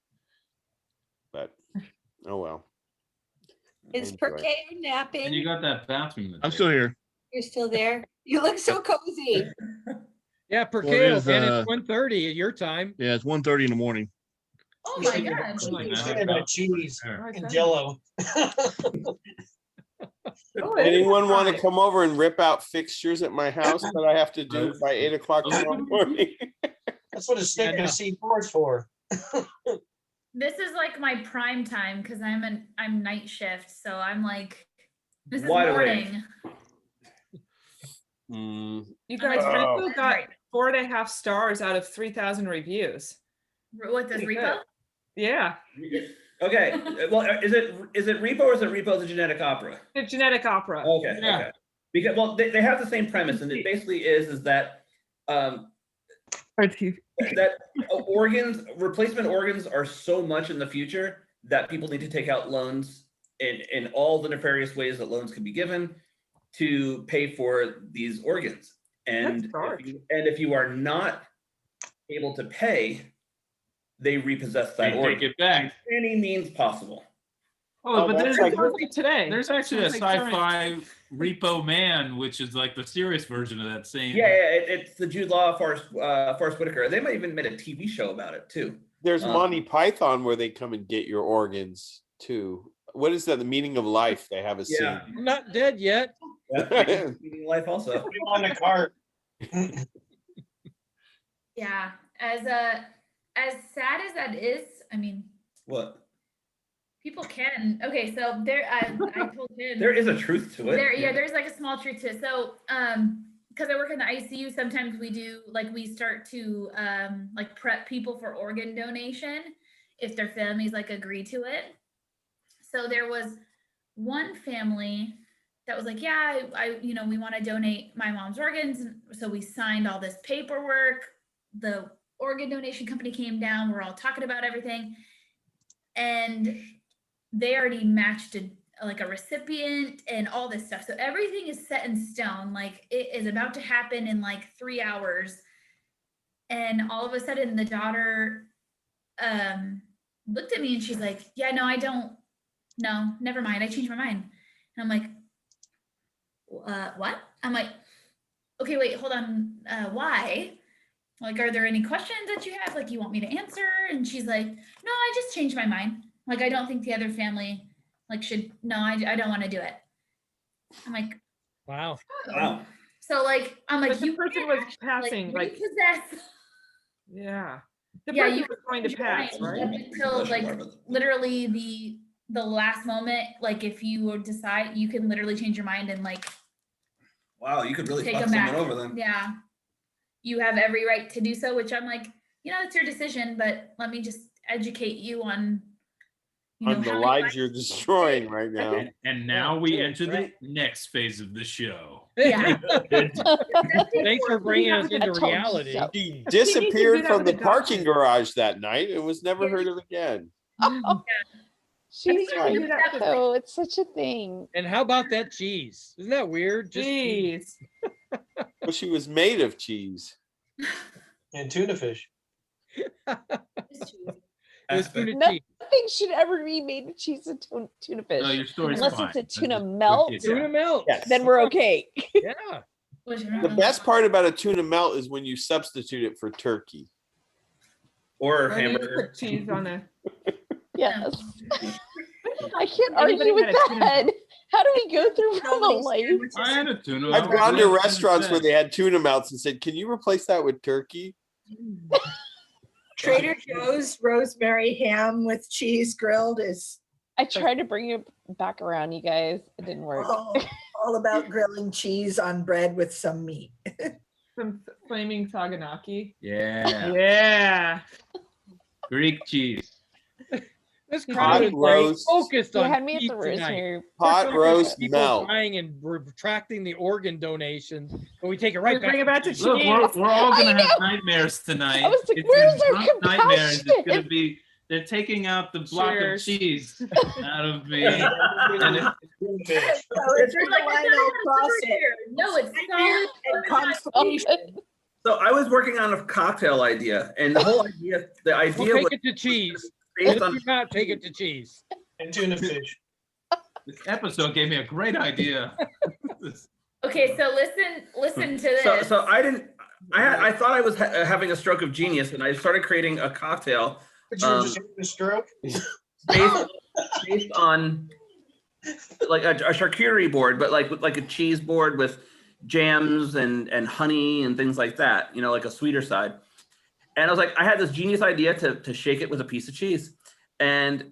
But oh well. Is Enjoy. Perkeo napping? And you got that bathroom. I'm still here. You're still there? You look so cozy. Yeah, per Well, it kale, is, and it's 1:30 at your time. Yeah, it's 1:30 in the morning. Oh my God. Cheese and Jello. Anyone want to come over and rip out fixtures at my house that I have to do by 8 o'clock tomorrow morning? That's what a sticker C4 is for. This is like my prime time because I'm night shift, so I'm like, this is Wide awake. morning. You guys, Oh. Repo got 4.5 stars out of 3,000 reviews. What does Pretty Repo? good. Yeah. Okay. Well, is it Repo or is it Repo the Genetic Opera? The Genetic Opera. Okay. Yeah. Okay. Because they have the same premise, and it basically is that that replacement organs are so much in the future that people need to take out loans in all the nefarious ways that loans can be given to pay for these organs. And if you are not able to pay, they repossess that They organ. take it back. By any means possible. Oh, but there's today. There's actually a Sounds like sci-fi Repo Man, which is like the serious version of that same. Yeah, it's the Jude Law, Forrest Whitaker. They might even made a TV show about it too. There's Monty Python where they come and get your organs too. What is that? The meaning of life. They have a scene. I'm not dead yet. Meaning of life also. On the cart. Yeah. As sad as that is, I mean, What? people can. Okay, so there, I told him There is a truth to it. There's like a small truth to it. So, because I work in the ICU, sometimes we start to like prep people for organ donation if their families like agree to it. So there was one family that was like, yeah, I we want to donate my mom's organs. So we signed all this paperwork. The organ donation company came down. We're all talking about everything. And they already matched a recipient and all this stuff. So everything is set in stone. Like it is about to happen in like 3 hours. And all of a sudden the daughter looked at me and she's like, yeah, no, never mind. I changed my mind. And I'm like, what? I'm like, okay, wait, hold on. Why? Like, are there any questions that you have? Like, you want me to answer? And she's like, no, I just changed my mind. Like, I don't think the other family I don't want to do it. I'm like, wow. Wow. So like, I'm like, But the person was passing, like, repossess. yeah. The Yeah, person you was going to pass, right? until like literally the last moment. Like, if you would decide, you can literally change your mind and like Wow, you could really take fuck them someone back. over then. Yeah, you have every right to do so. Which I'm like, it's your decision, but let me just educate you on On the lives you're destroying right now. And now we enter the next phase of the show. Yeah. Thanks for bringing us into reality. She disappeared from the parking garage that night and was never heard of again. She's That's right. right, though. It's such a thing. And how about that cheese? Isn't that weird? Just cheese. Well, she was made of cheese. And tuna fish. Nothing should ever be made of cheese and tuna fish. No, your story's unless fine. it's a tuna melt. Tuna melt. Yes. Then we're okay. Yeah. The best part about a tuna melt is when you substitute it for turkey. Or Or you hamburger. put cheese on a. Yes. I can't Anybody argue with had a tuna that. How do we go through normal life? I had a tuna. I've gone to restaurants where they had tuna melts and said, "Can you replace that with turkey?" Trader Joe's rosemary ham with cheese grilled is I tried to bring it back around, you guys. It didn't work. all about grilling cheese on bread with some meat. Some flaming saganaki. Yeah. Yeah. Greek cheese. This Hot crowd is roast. focused You on had me at cheese the tonight. rosemary. Hot roast People melt. dying and retracting the organ donations, but we take it right back. Bring it back to Look, we're all I gonna have know. nightmares tonight. I was like, It's where's a our drunk nightmares. It's gonna compassion? be they're taking out the block Cheers. of cheese out of me. And So it's They're like, like "It's not here." No, it's solid and constipation. So I was working on a cocktail idea, and the whole idea, We'll take was it to cheese. based If on you not take it to cheese. And tuna fish. this episode gave me a great idea. Okay, so listen to this. so I didn't. I thought I was having a stroke of genius, and I started creating a cocktail. But you were just having a stroke? based on like a charcuterie board, but like a cheese board with jams and honey and things like that, you know, like a sweeter side. And I was like, I had this genius idea to shake it with a piece of cheese, and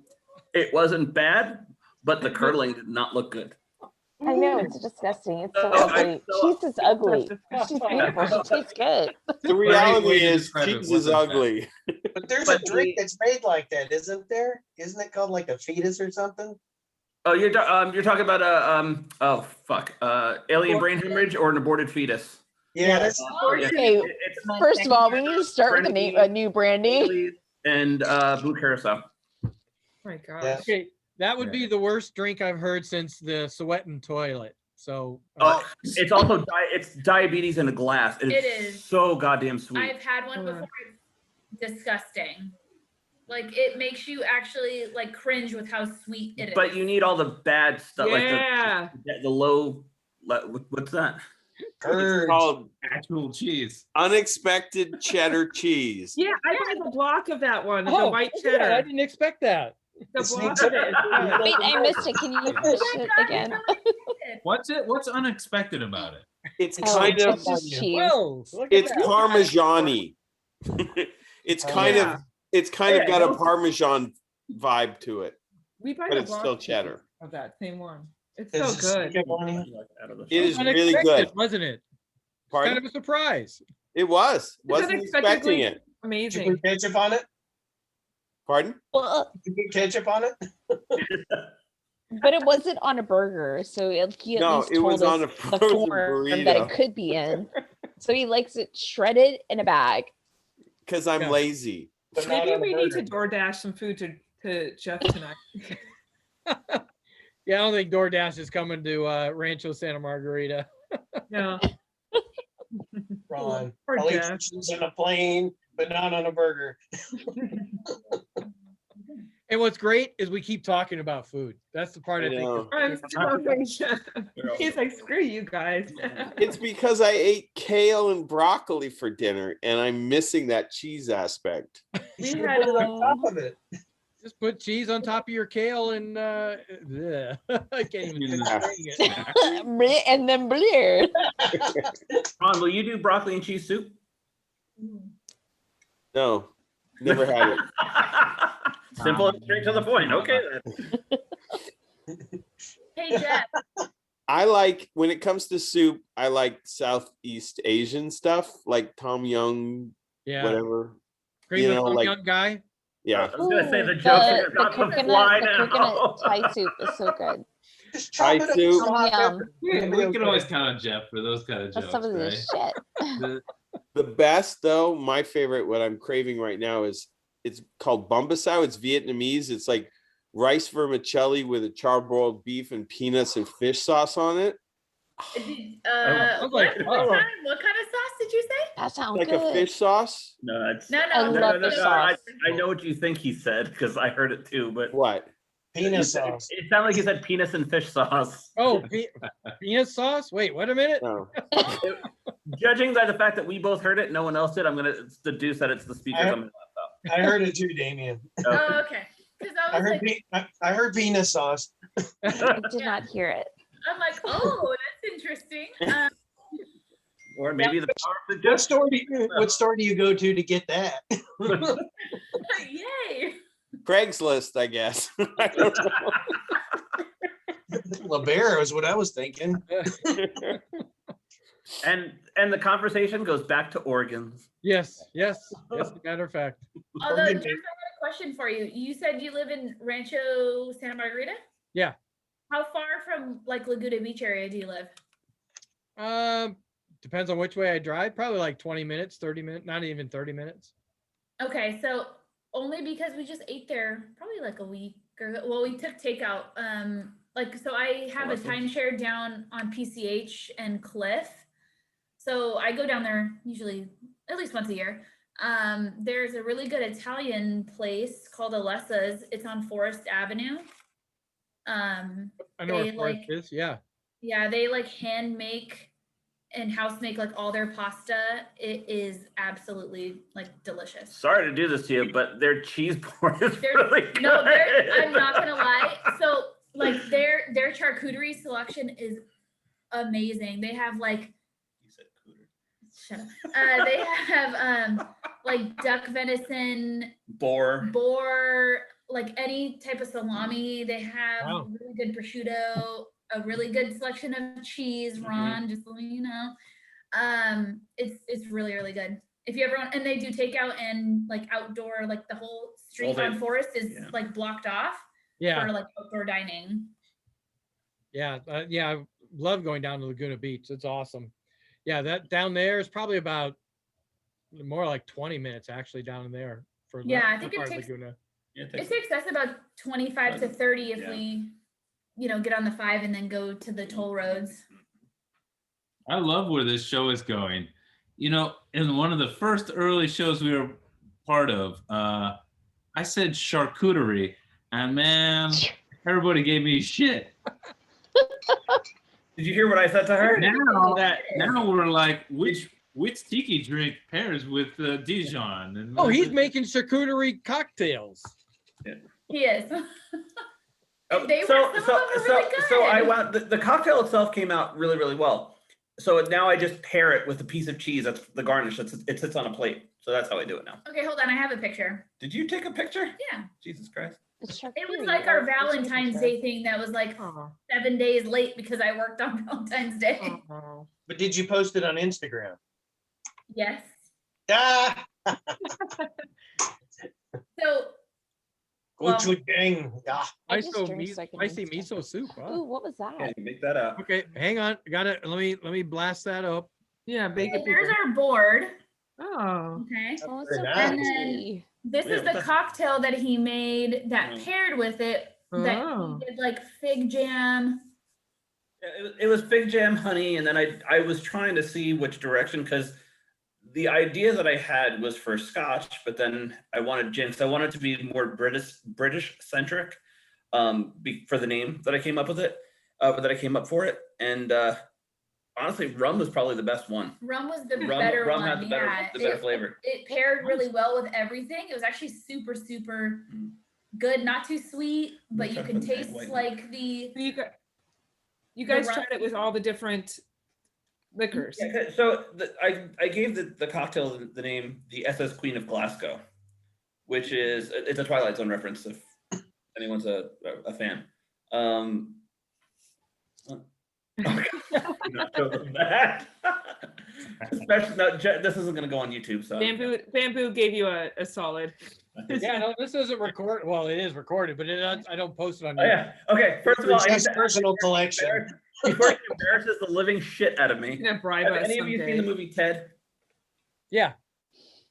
it wasn't bad, but the curdling did not look good. I know, it's disgusting. It's so ugly. Cheese is ugly. She's beautiful. She tastes good. The reality is cheese is ugly. But there's a drink that's made like that, isn't there? Isn't it called like a fetus or something? Oh, you're talking about alien brain hemorrhage or an aborted fetus? Yeah, that's Okay, first of all, we need to start with a new branding. And blue carousel. Oh my gosh. Okay, that would be the worst drink I've heard since the sweating toilet. So it's also it's diabetes in a glass. It is. So goddamn sweet. I've had one before. It's disgusting. Like it makes you actually like cringe with how sweet it is. But you need all the bad stuff, Yeah. like the low. What's that? It's called actual cheese. Unexpected cheddar cheese. Yeah, I buy the block of that one, the Oh, white yeah, cheddar. I didn't expect that. The block of it. Wait, I missed it. Can you finish it again? What's unexpected about it? It's Oh, kind of it's just cheese. Whoa, look at it's that. Parmesan-y. It's kind of got a Parmesan vibe to it, We buy but the it's block still cheddar. of that same one. It's Is so it good. It is really Unexpected, good. wasn't it? Pardon? Kind of a surprise. It was. It's Wasn't expecting unexpectedly it. Did you Amazing. put ketchup on it? Pardon? Did you put ketchup on it? But it wasn't on a burger, so he at No, least it told was us on a the frozen form that it burrito. could be in. So he likes it shredded in a bag. Because I'm lazy. But not Maybe on a we need to burger. DoorDash some food to Jeff tonight. Yeah, I don't think DoorDash is coming to Rancho Santa Margarita. No. Ron, Poor I'll eat Jeff. cheese on a plane, but not on a burger. And what's great is we keep talking about food. That's the part I, I think. know. I'm so Jeff. He's like, screw you guys. It's because I ate kale and broccoli for dinner, and I'm missing that cheese aspect. We You had put it on top of it. Just put cheese on top of your kale and bleh. I can't even finish Yeah. saying it. Bleh, and then blur. Ron, will you do broccoli and cheese soup? No, never had it. Simple and straight to the point. Okay. Then. Hey Jeff, I like, when it comes to soup, I like Southeast Asian stuff, like Tom Yum, Yeah. whatever. Cream You of know, some like- young guy. Yeah. I was gonna say the The, jokes are the about to fly coconut now. Thai soup is so good. Just chop it up with soup. some hot Yum. pepper. We It'll be can okay. always count on Jeff for those kind of That's jokes, some of right? this shit. The- The best though, my favorite, what I'm craving right now is, it's called bumbasao. It's Vietnamese. It's like rice vermicelli with a charbroiled beef and peanuts and fish sauce on it. Oh, what like, kind oh. of sauce did you say? That sounds Like good. a fish sauce. No, it's, No, I no, love no, the no, sauce. I know what you think he said because I heard it too, but What? Peanut sauce. it sounded like he said penis and fish sauce. Oh, peanut sauce? Wait, wait a minute. No. Judging by the fact that we both heard it, no one else did, I'm gonna deduce that it's the speakers I- on my laptop. I heard it too, Damien. Oh, okay. Because I heard I heard peanut sauce. I did not hear it. I'm like, oh, that's interesting. Or maybe the power of the What store do you go to get that? Yay. Craigslist, I guess. I don't know. LeBaron is what I was thinking. And the conversation goes back to organs. Yes, yes. As a matter of fact. Although, Jeff, I got a question for you. You said you live in Rancho Santa Margarita? Yeah. How far from like Laguna Beach area do you live? Depends on which way I drive. Probably like 20 minutes, 30 minutes, not even 30 minutes. Okay, so only because we just ate there probably like a week or well, we took takeout. So I have a timeshare down on PCH and Cliff. So I go down there usually at least once a year. There's a really good Italian place called Alessa's. It's on Forest Avenue. I know where They, Forest like- is. Yeah. Yeah, they like hand make and house make like all their pasta. It is absolutely like delicious. Sorry to do this to you, but their cheese board is There's, really good. no, I'm not gonna lie. So like their charcuterie selection is amazing. They have like, shut up. They have like duck venison, Boar, like any type of salami. They have really good prosciutto, a really good selection of cheese. Ron, just so you know, it's really really good. If you ever want, and they do takeout and like outdoor, like the whole street on Forest is like blocked off for like outdoor dining. Yeah, I love going down to Laguna Beach. It's awesome. Yeah, that down there is probably about more like 20 minutes actually down there for I think part it takes Laguna. it takes us about 25 to 30 if we, get on the 5 and then go to the toll roads. I love where this show is going. In one of the first early shows we were part of, I said charcuterie, and man, everybody gave me shit. Did you hear what I said to her? Now we're like, which tiki drink pairs with Dijon? And he's making charcuterie cocktails. He is. So I went. The cocktail itself came out really, really well. So now I just pair it with a piece of cheese. That's the garnish. It sits on a plate. So that's how I do it now. Okay, hold on. I have a picture. Did you take a picture? Yeah. Jesus Christ. It was like our Valentine's Day thing that was like 7 days late because I worked on Valentine's Day. But did you post it on Instagram? Yes. Ah! So. Gochujang. I see miso soup. Huh? Ooh, what was that? Yeah, you make that up. Okay, hang on. Got it. Let me blast that up. Yeah, bake it. Here's our board. Oh. Okay. Oh, it's so And pretty. then this is the cocktail that he made that paired with it. That he did like fig jam. It was fig jam, honey, and then I was trying to see which direction because the idea that I had was for Scotch, but then I wanted gin. So I wanted to be more British centric for the name that I came up with it, that I came up for it. And honestly, rum was probably the best one. Rum was the better one. Rum had the better flavor. It paired really well with everything. It was actually super, super good. Not too sweet, but you can taste like the. You guys tried it with all the different liquors. Yeah, so I gave the cocktail the name the SS Queen of Glasgow, which is it's a Twilight Zone reference if anyone's a fan. Not totally that. Especially this isn't going to go on YouTube. So Bamboo gave you a solid. Yeah, no, this isn't recorded. Well, it is recorded, but I don't post it on. Oh, yeah. Okay. First of all, personal collection. Before it embarrasses the living shit out of me. Have any of you seen the movie Ted? Yeah.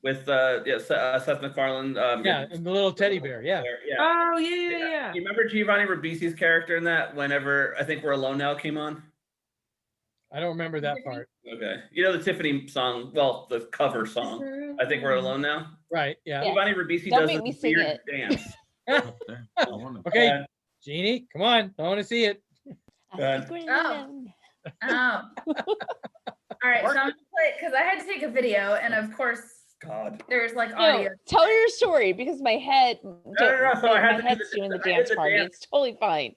With Seth MacFarlane. And the little teddy bear. Yeah. Oh yeah. You remember Giovanni Ribisi's character in that? Whenever I Think We're Alone Now came on. I don't remember that part. Okay. You know the Tiffany song, well, the cover song. I Think We're Alone Now. Right. Yeah. Giovanni Ribisi Don't does make me this sing weird it. dance. Okay, Jeannie, come on. I want to see it. Oh. All right, so I'm gonna play because I had to take a video, and of course, there's like audio. No, tell your story because my head, So I had my head's doing the dance party. It's totally fine.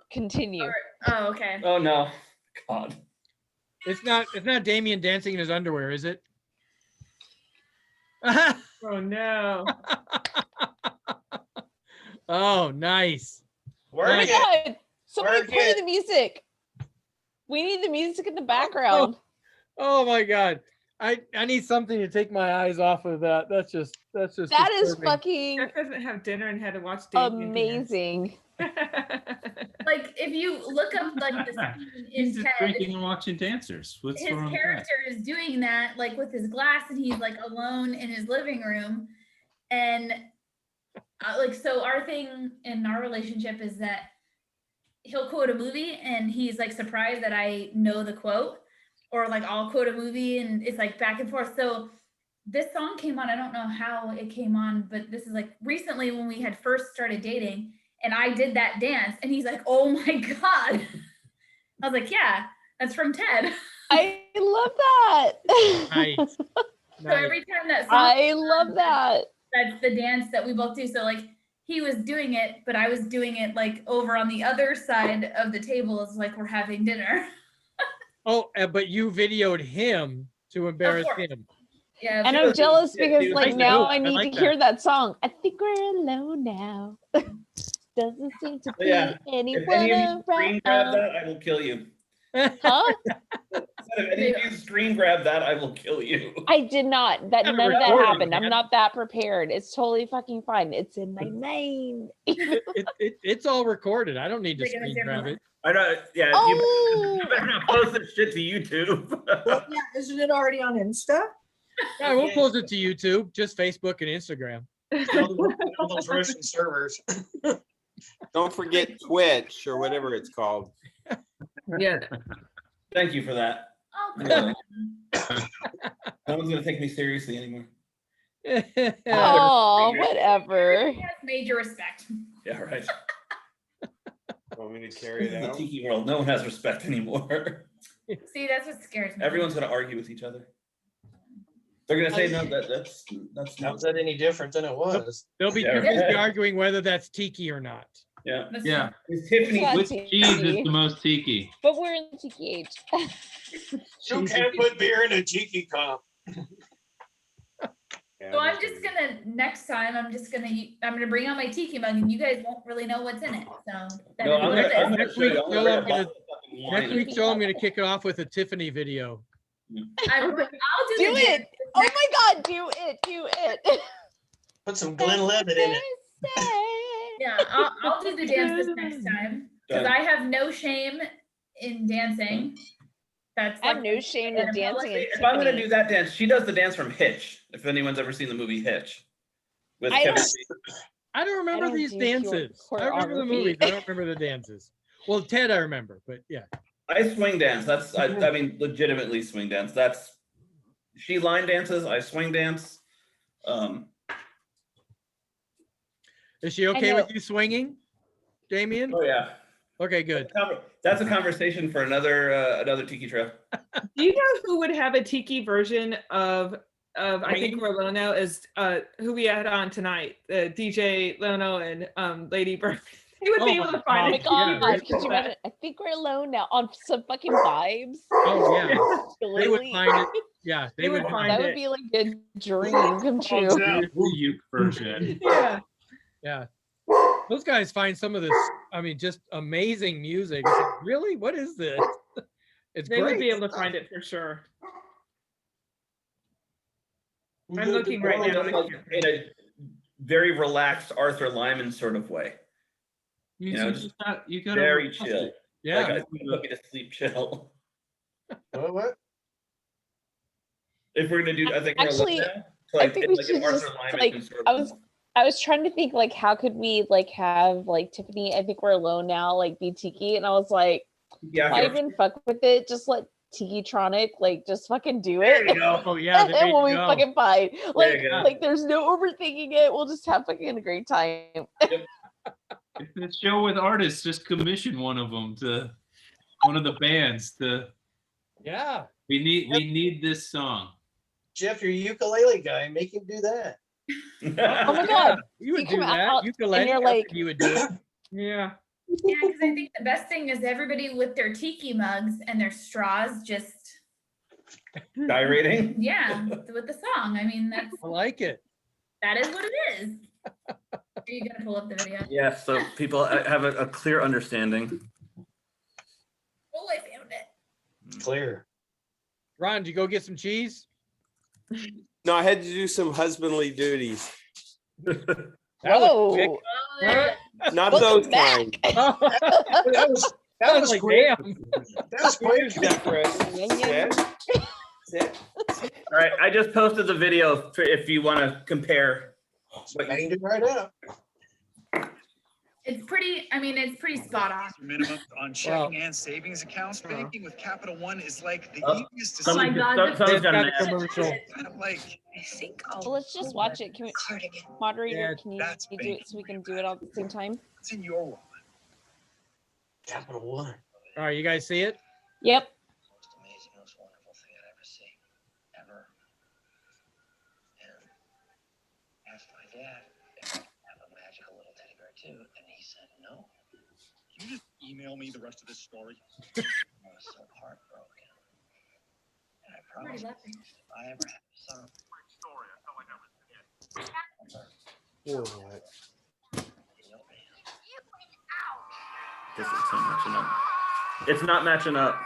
Continue. Oh, okay. Oh no, God. It's not Damien dancing in his underwear, is it? Oh no. Oh, nice. Oh my God. Somebody play the music. We need the music in the background. Oh my God. I need something to take my eyes off of that. That's just that is disturbing. fucking Jeff doesn't have dinner and had to watch amazing. Like if you look up like the scene in He's just Ted, drinking and watching dancers. What's his wrong with that? character is doing that like with his glass, and he's like alone in his living room, and like so our thing in our relationship is that he'll quote a movie and he's like surprised that I know the quote, or like I'll quote a movie and it's like back and forth. So this song came on, I don't know how it came on, but this is like recently when we had first started dating, and I did that dance and he's like, oh my God. I was like, yeah, that's from Ted. I love that. Nice. So every time that song, I love that. That's the dance that we both do. So like he was doing it, but I was doing it like over on the other side of the table, as like we're having dinner. Oh, but you videoed him to embarrass him. Yeah. And I'm jealous because like Nice now move. I need like to hear that song. I think we're alone now. Doesn't seem to be Yeah. If anyone any of you screen grab around. that, I will kill you. Huh? If any of you screen grab that, I will kill you. I did not. That Gotta none of that record it, happened. man. I'm not that prepared. It's totally fucking fine. It's in my mind. It's all recorded. I don't need to screen grab it. I know. Yeah. Oh. You better not post this shit to YouTube. Well, yeah, isn't it already on Insta? Yeah, I won't post it to YouTube, just Facebook and Instagram. All those Russian servers. Don't forget Twitch or whatever it's called. Yeah. Thank you for that. Oh, No one's gonna take me seriously anymore. Oh, whatever. He has major respect. Yeah, right. Want me to carry This it is the out? tiki world. No one has respect anymore. See, that's what scares me. Everyone's gonna argue with each other. They're gonna say no. That's How's that any different than it was? They'll be Yeah, too busy right. arguing whether that's tiki or not. Yeah. Yeah. Is Tiffany Yeah, Which tiki. cheese is the most tiki? But we're in tiki age. You can't put beer in a tiki cup. So I'm just gonna next time. I'm gonna bring out my tiki mug, and you guys won't really know what's in it. So that No, is I'm what gonna- it is. I'm gonna Next week, show you. I'm Joe, gonna I'm bring a gonna bottle of fucking wine next and- week, Joe, I'm gonna kick it off with a Tiffany video. I'll do Do the it. dance. Oh my God, do it. Do it. Put some Glenlivet in it. Yeah, I'll do the dance this next time because Done. I have no shame in dancing. That's I have like no shame in dancing. in If I'm gonna Tiffany. do that dance, she does the dance from Hitch. If anyone's ever seen the movie Hitch, with I Kevin don't- Spacey. I don't remember don't these do dances. I remember the choreography. movies. I don't remember the dances. Well, Ted, I remember, but yeah. I swing dance. That's I mean legitimately swing dance. That's she line dances. I swing dance. Is she okay with know. you swinging, Damien? Oh yeah. Okay, good. That's a conversation for another tiki trail. Do you know who would have a tiki version of I think we're Lono is who we had on tonight, DJ Lono and Lady Bird. He would be able to Oh find my it. God, could you imagine? I think we're alone now on some fucking vibes. Oh yeah, they would Literally. find it. Yeah, they would find That it. would be like a dream come true. The uke version. Yeah. Yeah. Those guys find some of this, I mean, just amazing music. It's like, really? What is this? It's They great. would be able to find it for sure. I'm looking right now. In a very relaxed Arthur Lyman sort of way. You know, just you gotta very request chill. it. Yeah. Like I put me to sleep chill. What? If we're gonna do, I think Actually, we're now. I think we like should an Arthur just Lyman like sort I of- was trying to think like how could we like have like Tiffany, I think we're alone now, like be tiki, and I was like, Yeah, why if even fuck with it? Just let Tiki-tronic like just fucking do it. There you go. Oh yeah, there and you we'll be go. fucking fine. Like you go. like there's no overthinking it. We'll just have fucking a great time. If it's a show with artists, just commission one of them to one of the bands to. Yeah. We need this song. Jeff, your ukulele guy, make him do that. Oh my God. You would You do come that. out Ukulele. and you're I like, think you would do it. Yeah. Yeah, because I think the best thing is everybody with their tiki mugs and their straws just gyrating. yeah with the song. I mean I like it. that is what it is. Are you gonna pull up the video? Yeah, so people have a clear understanding. Oh, I found it. Clear. Ron, did you go get some cheese? No, I had to do some husbandly duties. That was quick. Not Welcome those back. kind. That was like, quick. damn. That was quick. Sit. All right, I just posted the video if you want to compare. Banged it right up. It's pretty. I mean, it's pretty spot on. Minimum on checking and savings accounts. Banking with Capital One is like the Oh, easiest to someone- my God, some- that's- someone's got an That's ad. commercial. kind of like I think Well, let's just watch it. Can we, moderator, Yeah, can you that's do it so we can do it all at the same time? it's in your wallet. Capital One. All right, you guys see it? Yep. email me the rest of this story? I was so heartbroken. And I promise if I ever have a son. This is not matching up. It's not matching up.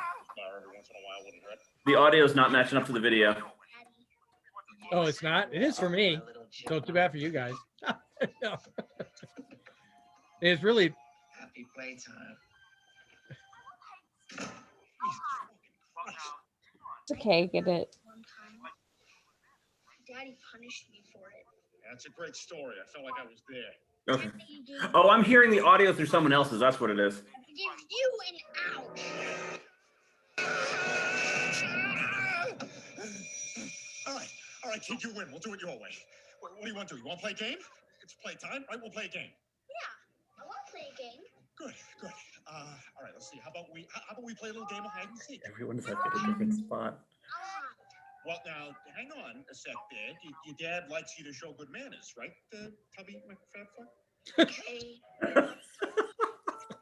The audio is not matching up to the video. Oh, it's not? It is for me. So too bad for you guys. No. It's really. Happy playtime. It's okay, get it. Daddy punished me for it. That's a great story. I felt like I was there. Okay. Oh, I'm hearing the audio through someone else's. That's what it is. Give you an out. All right, kid, you win. We'll do it your way. What do you want to do? You want to play a game? It's playtime, right? We'll play a game. Yeah, I want to play a game. Good. All right, let's see. How about we play a little game of hide and seek? Everyone's like at a different spot. Well, now, hang on a sec there. Your dad likes you to show good manners, right, Tubby McFadfuck? Okay.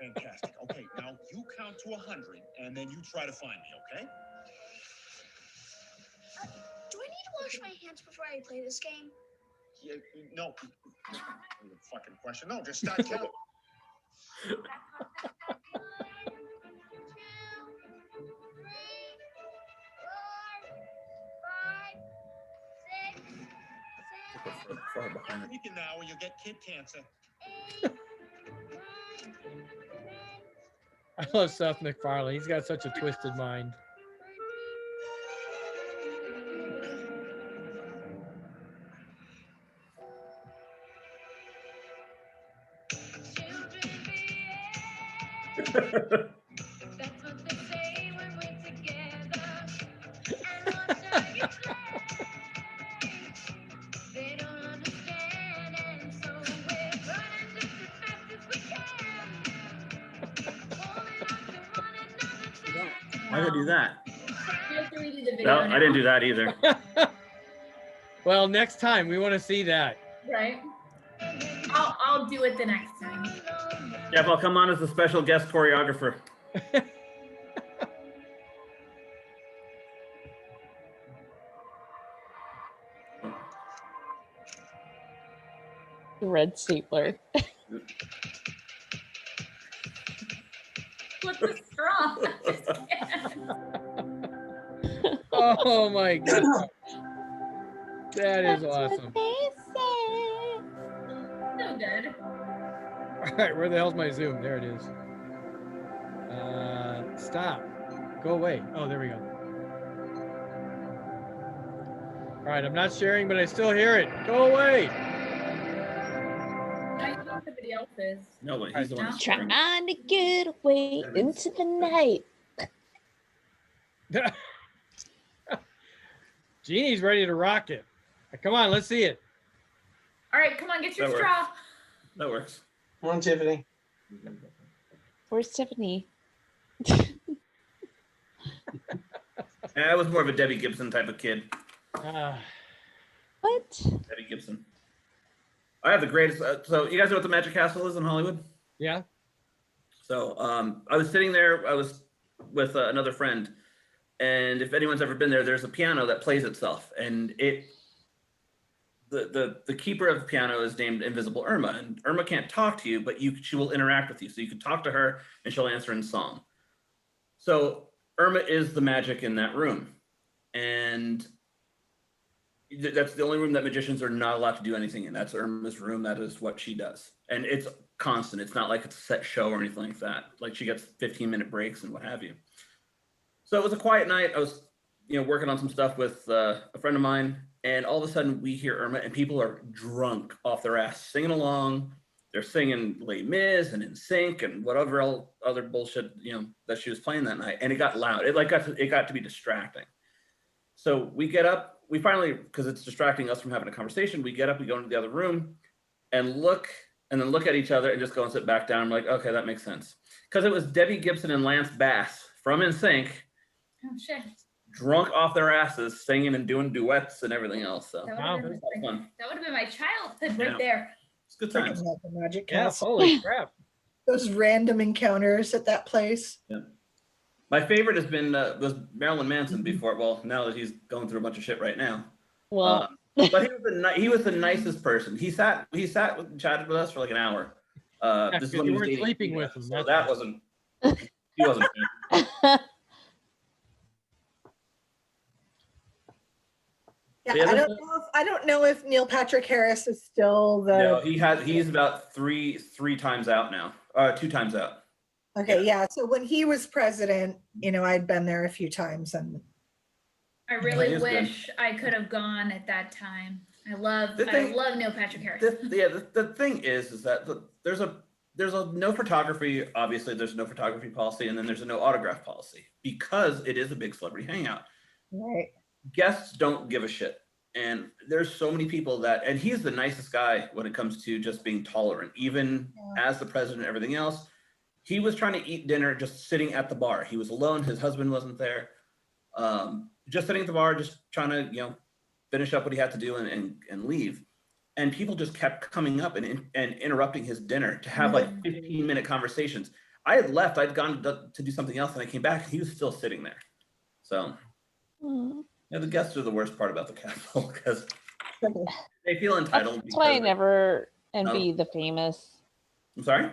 Fantastic. Okay, now you count to 100, and then you try to find me, okay? Do I need to wash my hands before I play this game? Yeah, no. Fucking question. No, just start counting. Far behind. Speaking now, or you'll get kid cancer. I love Seth MacFarlane. He's got such a twisted mind. Why did I do that? You have to redo the video No, I now. didn't do that either. Well, next time we want to see that. Right? I'll do it the next time. Jeff, I'll come on as a special guest choreographer. Red stapler. What's the straw? Oh my god. That is awesome. So good. All right, where the hell's my Zoom? There it is. Stop. Go away. Oh, there we go. All right, I'm not sharing, but I still hear it. Go away. I know what the video is. No way. He's the one. Trying to get away into the night. Jeannie's ready to rock it. Come on, let's see it. All right, come on, get your That straw. works. That works. Come on, Tiffany. Where's Tiffany? I was more of a Debbie Gibson type of kid. What? Debbie Gibson. I have the greatest. So you guys know what the Magic Castle is in Hollywood? Yeah. So I was sitting there. I was with another friend, and if anyone's ever been there, there's a piano that plays itself, and the keeper of the piano is named Invisible Irma, and Irma can't talk to you, but she will interact with you. So you can talk to her, and she'll answer in song. So Irma is the magic in that room, and that's the only room that magicians are not allowed to do anything in. That's Irma's room. That is what she does, and it's constant. It's not like it's a set show or anything like that. Like she gets 15-minute breaks and what have you. So it was a quiet night. I was, working on some stuff with a friend of mine, and all of a sudden we hear Irma, and people are drunk off their ass, singing along. They're singing Les Mis and In Sync and whatever other bullshit that she was playing that night, and it got loud. It got to be distracting. So we get up. We finally, because it's distracting us from having a conversation, we get up, we go into the other room, and then look at each other and just go and sit back down. I'm like, okay, that makes sense, because it was Debbie Gibson and Lance Bass from In Sync. Oh shit. Drunk off their asses, singing and doing duets and everything else. So That would have fun. been my childhood right Yeah. there. It's good times. The Magic Yeah, Castle. holy crap. Those random encounters at that place. Yeah. My favorite has been was Marilyn Manson before. Well, now that he's going through a bunch of shit right now. Well, but he was the nicest person. He sat and chatted with us for like an hour. This is when you he was weren't dating sleeping Tina, with him. so that wasn't. He wasn't. Yeah, Yeah, I don't know if Neil Patrick Harris is still the. No, he's about three times out now. 2 times out. Okay, yeah. So when he was president, I'd been there a few times, and I really wish I could have gone at that time. I love Neil Patrick Harris. The thing is that there's a no photography. Obviously, there's no photography policy, and then there's a no autograph policy because it is a big celebrity hangout. Right. Guests don't give a shit, and there's so many people and he's the nicest guy when it comes to just being tolerant, even as the president and everything else. He was trying to eat dinner just sitting at the bar. He was alone. His husband wasn't there. Just sitting at the bar, just trying to, finish up what he had to do and leave. And people just kept coming up and interrupting his dinner to have like 15-minute conversations. I had left. I'd gone to do something else, and I came back, and he was still sitting there. So, the guests are the worst part about the Capitol because they feel entitled. That's why I never envy the famous. I'm sorry?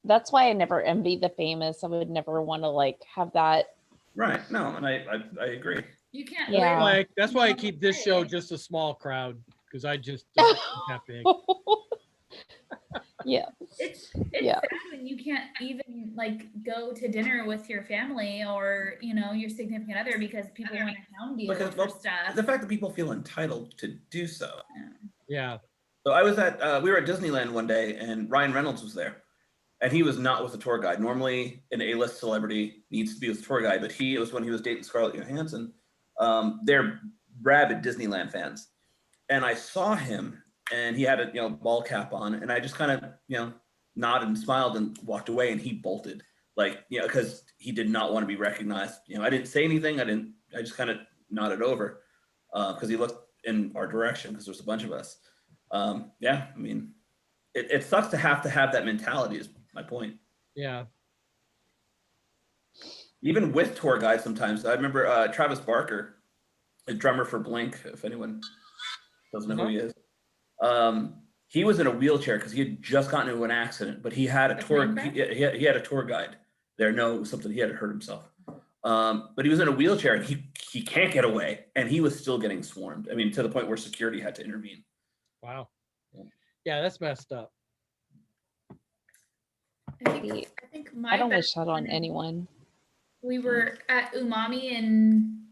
That's why I never envy the famous. I would never want to have that. Right. No, and I agree. You can't. Yeah. That's why I keep this show just a small crowd, because I just don't think that big. Yeah. It's sad when you can't even go to dinner with your family or your significant other because people want to hound you for stuff. The fact that people feel entitled to do so. Yeah. So I was we were at Disneyland one day, and Ryan Reynolds was there, and he was not with a tour guide. Normally, an A-list celebrity needs to be with a tour guide, but it was when he was dating Scarlett Johansson. They're rabid Disneyland fans, and I saw him, and he had a ball cap on, and I just kind of nodded and smiled and walked away, and he bolted because he did not want to be recognized. I didn't say anything. I just kind of nodded over because he looked in our direction because there's a bunch of us. I mean, it sucks to have that mentality is my point. Yeah. Even with tour guides sometimes. I remember Travis Barker, a drummer for Blink, if anyone doesn't know who he is. He was in a wheelchair because he had just gotten into an accident, but he had a tour. He had a tour guide there. No, it was something he had to hurt himself. But he was in a wheelchair and he can't get away, and he was still getting swarmed. I mean, to the point where security had to intervene. Wow. Yeah, that's messed up. I think I don't wish that on anyone. We were at Umami in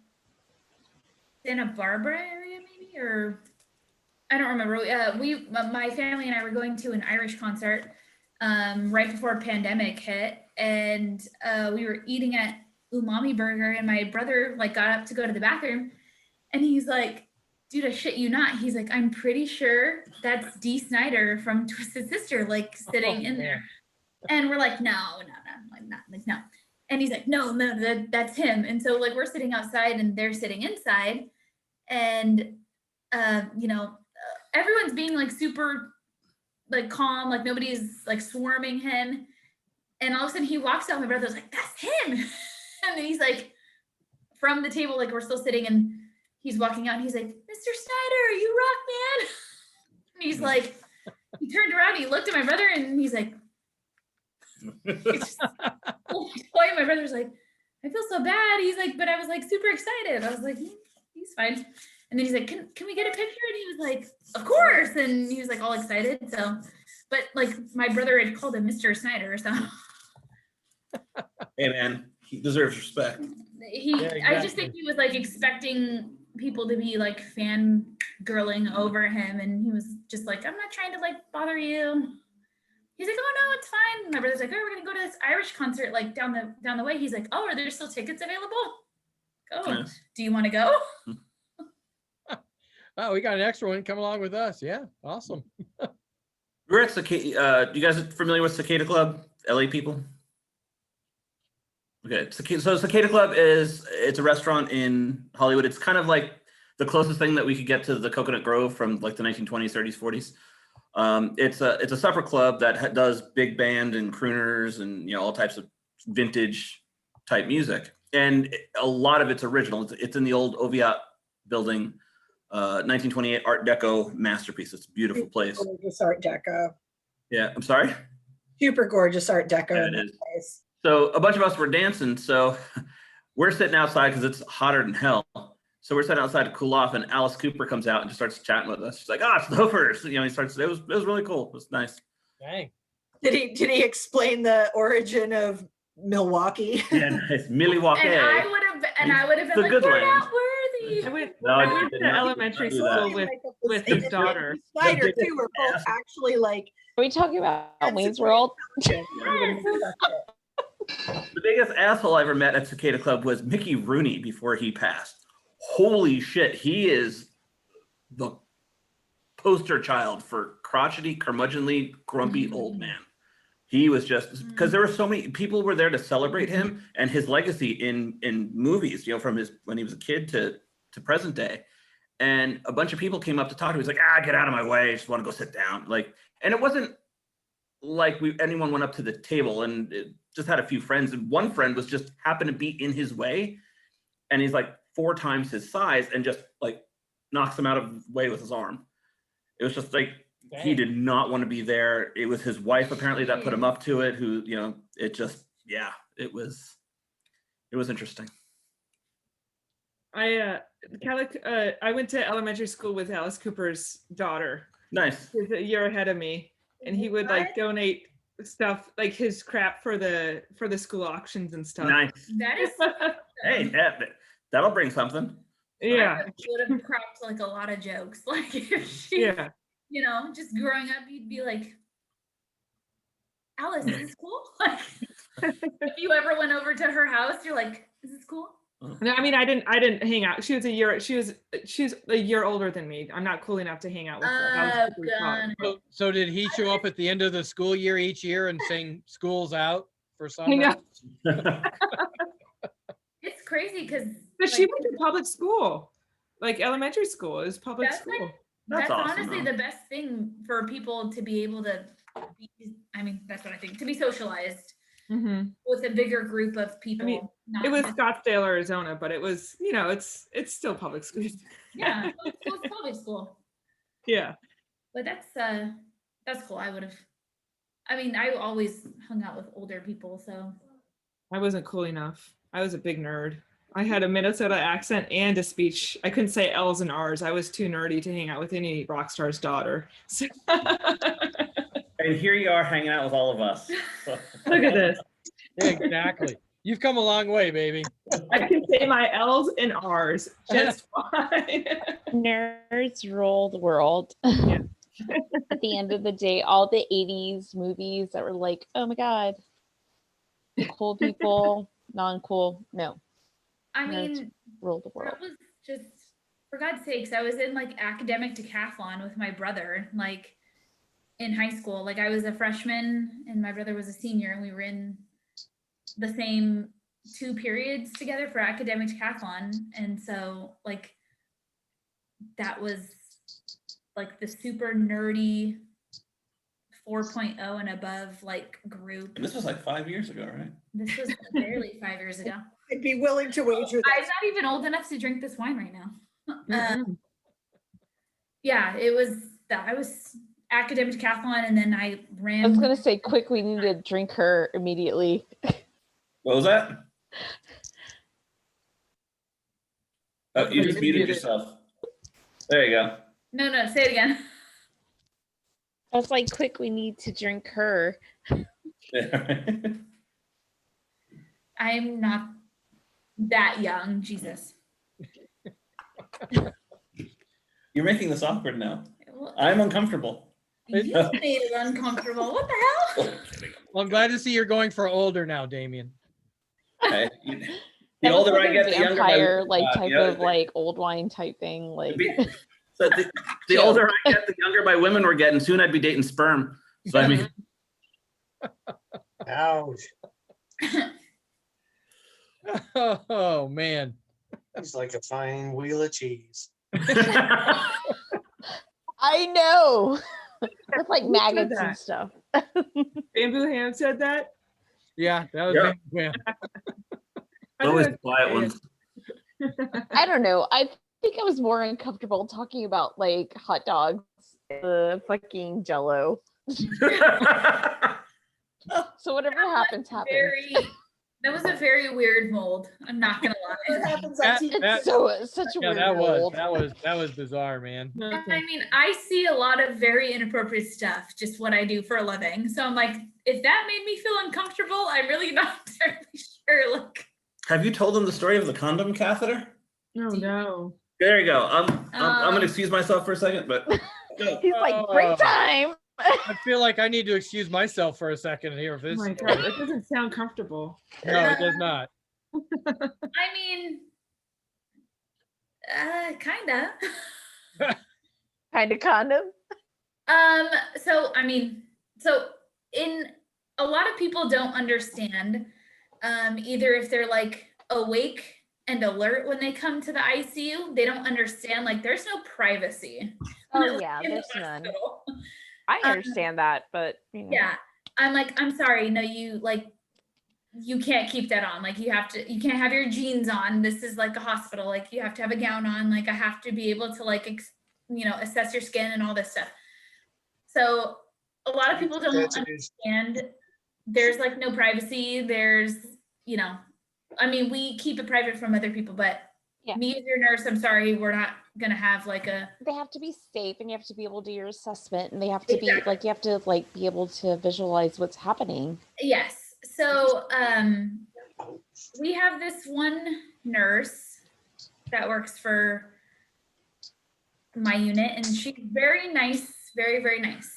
Santa Barbara area, maybe, or I don't remember. My family and I were going to an Irish concert right before pandemic hit, and we were eating at Umami Burger, and my brother got up to go to the bathroom, and he's like, "Dude, I shit you not." He's like, "I'm pretty sure that's Dee Snider from Twisted Sister, sitting in there." And we're like, no. And he's like, no, that's him. And so we're sitting outside and they're sitting inside, and everyone's being super calm, nobody's swarming him. And all of a sudden he walks out, my brother's like, that's him. And then he's from the table, we're still sitting, and he's walking out and he's like, Mr. Snyder, you rock, man. And he's like, he turned around, he looked at my brother, and he's like, my brother's like, I feel so bad. He's like, but I was super excited. I was like, he's fine. And then he's like, can we get a picture? And he was like, of course. And he was all excited. So, but my brother had called him Mr. Snyder. So, hey man, he deserves respect. Exactly. I just think he was expecting people to be fangirling over him, and he was just I'm not trying to bother you. He's like, oh no, it's fine. My brother's like, oh, we're gonna go to this Irish concert down the way. He's like, oh, are there still tickets available? Oh, yes. Do you want to go? Oh, we got an extra one. Come along with us. Yeah, awesome. We're at Cicada. You guys are familiar with Cicada Club, LA people? Okay, so Cicada Club it's a restaurant in Hollywood. It's kind of the closest thing that we could get to the Coconut Grove from the 1920s, 30s, It's a supper club that does big band and crooners and all types of vintage type music, and a lot of it's original. It's in the old Oviatt building, 1928 Art Deco masterpiece. It's a beautiful place. Gorgeous Art Deco. Yeah, I'm sorry. Super gorgeous Art Deco. Yeah, in it that is. place. So a bunch of us were dancing. So we're sitting outside because it's hotter than hell. So we're sitting outside to cool off, and Alice Cooper comes out and just starts chatting with us. She's like, "Ah, it's loafers." He starts. It was really cool. It was nice. Dang. Did he explain the origin of Milwaukee? Yeah, nice. Milwaukee. And I would have The been like, good we're land. not worthy. I went to elementary school with his daughter. Slider too were both actually like. Are we talking about Wayne's World? The biggest asshole I ever met at Cicada Club was Mickey Rooney before he passed. Holy shit, he is the poster child for crotchety, curmudgeonly, grumpy old man. He was just, because there were so many people were there to celebrate him and his legacy in movies, from when he was a kid to present day. And a bunch of people came up to talk to him. He's like, get out of my way. I just want to go sit down. And it wasn't like anyone went up to the table, and it just had a few friends. And one friend was just happened to be in his way. And he's like 4 times his size and just knocks him out of the way with his arm. It was just he did not want to be there. It was his wife apparently that put him up to it, who, it just, it was interesting. I went to elementary school with Alice Cooper's daughter. Nice. He was a year ahead of me, and he would donate stuff like his crap for the school auctions and stuff. Nice. That is. Hey, that'll bring something. Yeah. Would have cracked a lot of jokes. If she, just growing up, you'd be like, Alice, is this cool? If you ever went over to her house, you're like, is this cool? No, I mean, I didn't hang out. She's a year older than me. I'm not cool enough to hang out with her. So did he show up at the end of the school year each year and sing "School's Out" for summer? It's crazy because she went to public school, elementary school is public school. That's awesome, honestly the best thing for people to be able to be, that's what I think, to be socialized with a bigger group of people. It was Scottsdale, Arizona, but it was, it's still public school. Yeah, it's public school. Yeah. But that's cool. I always hung out with older people, so. I wasn't cool enough. I was a big nerd. I had a Minnesota accent and a speech. I couldn't say L's and R's. I was too nerdy to hang out with any rock star's daughter. So. And here you are hanging out with all of us. Look at this. Exactly. You've come a long way, baby. I can say my L's and R's just fine. Nerds rule the world. Yeah. At the end of the day, all the 80s movies that were like, oh my God, cool people, non-cool, no. Nerds rule the world. That was just, for God's sakes, I was in academic decathlon with my brother, in high school. I was a freshman and my brother was a senior, and we were in the same 2 periods together for academic decathlon. And so that was the super nerdy 4.0 and above group. And this was 5 years ago, right? This was barely 5 years ago. I'd be willing to wager that. I'm not even old enough to drink this wine right now. Yeah, I was academic decathlon, and then I ran. I was gonna say, quick, we need to drink her immediately. What was that? Oh, you just muted yourself. There you go. No, say it again. I was like, quick, we need to drink her. I'm not that young, Jesus. You're making this awkward now. I'm uncomfortable. You made it uncomfortable. What the hell? Well, I'm glad to see you're going for older now, Damien. Okay. The older I get, the younger vampire type of old wine type thing. So the older I get, the younger my women were getting. Soon I'd be dating sperm. So I mean, ouch. Oh man, he's like a fine wheel of cheese. I know. with like Who said maggots and that? stuff. Bamboo Ham said that. Yeah, that was Yeah. yeah. Always the quiet ones. I don't know. I think I was more uncomfortable talking about like hot dogs, fucking Jello. So whatever happens, happens. That was a very weird mold. I'm not gonna lie. It's such a Yeah, weird that mold. was bizarre, man. I mean, I see a lot of very inappropriate stuff, just what I do for a living. So I'm like, if that made me feel uncomfortable, I'm really not entirely sure. Like, Have you told them the story of the condom catheter? Oh no. There you go. I'm gonna excuse myself for a second, but He's like, break time. I feel like I need to excuse myself for a second here for Oh this. my story. god, that doesn't sound comfortable. No, it does not. I mean, kinda. Kind of condom. So I mean, so in a lot of people don't understand, either if they're like awake and alert when they come to the ICU, they don't understand like there's no privacy. Oh yeah, there's none. I understand that, but you know. Yeah, I'm like, I'm sorry, no, you can't keep that on. Like you can't have your jeans on. This is like a hospital. Like you have to have a gown on. Like I have to be able to like, assess your skin and all this stuff. So a lot of people don't understand there's like no privacy. There's, I mean, we keep it private from other people, but me as your nurse, I'm sorry, we're not gonna have like a. They have to be safe, and you have to be able to do your assessment, and they have to be like, you have to like be able to visualize what's happening. Yes. So we have this one nurse that works for my unit, and she's very nice, very, very nice.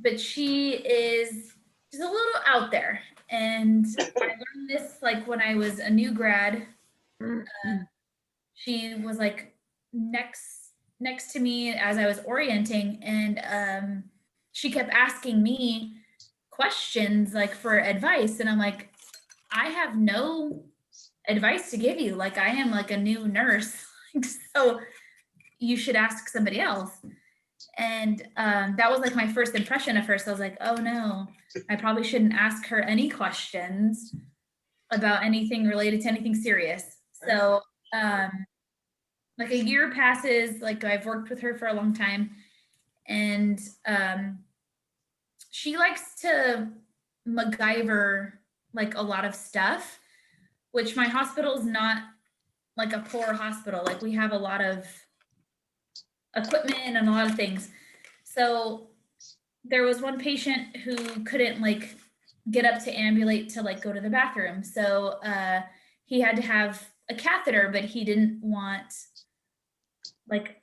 But she is just a little out there. And I learned this like when I was a new grad. She was like next to me as I was orienting, and she kept asking me questions like for advice, and I'm like, I have no advice to give you. Like I am like a new nurse, so you should ask somebody else. And that was like my first impression of her. So I was like, oh no, I probably shouldn't ask her any questions about anything related to anything serious. So like a year passes, like I've worked with her for a long time, and she likes to MacGyver like a lot of stuff, which my hospital is not like a poor hospital. Like we have a lot of equipment and a lot of things. So there was one patient who couldn't like get up to ambulate to like go to the bathroom. So he had to have a catheter, but he didn't want like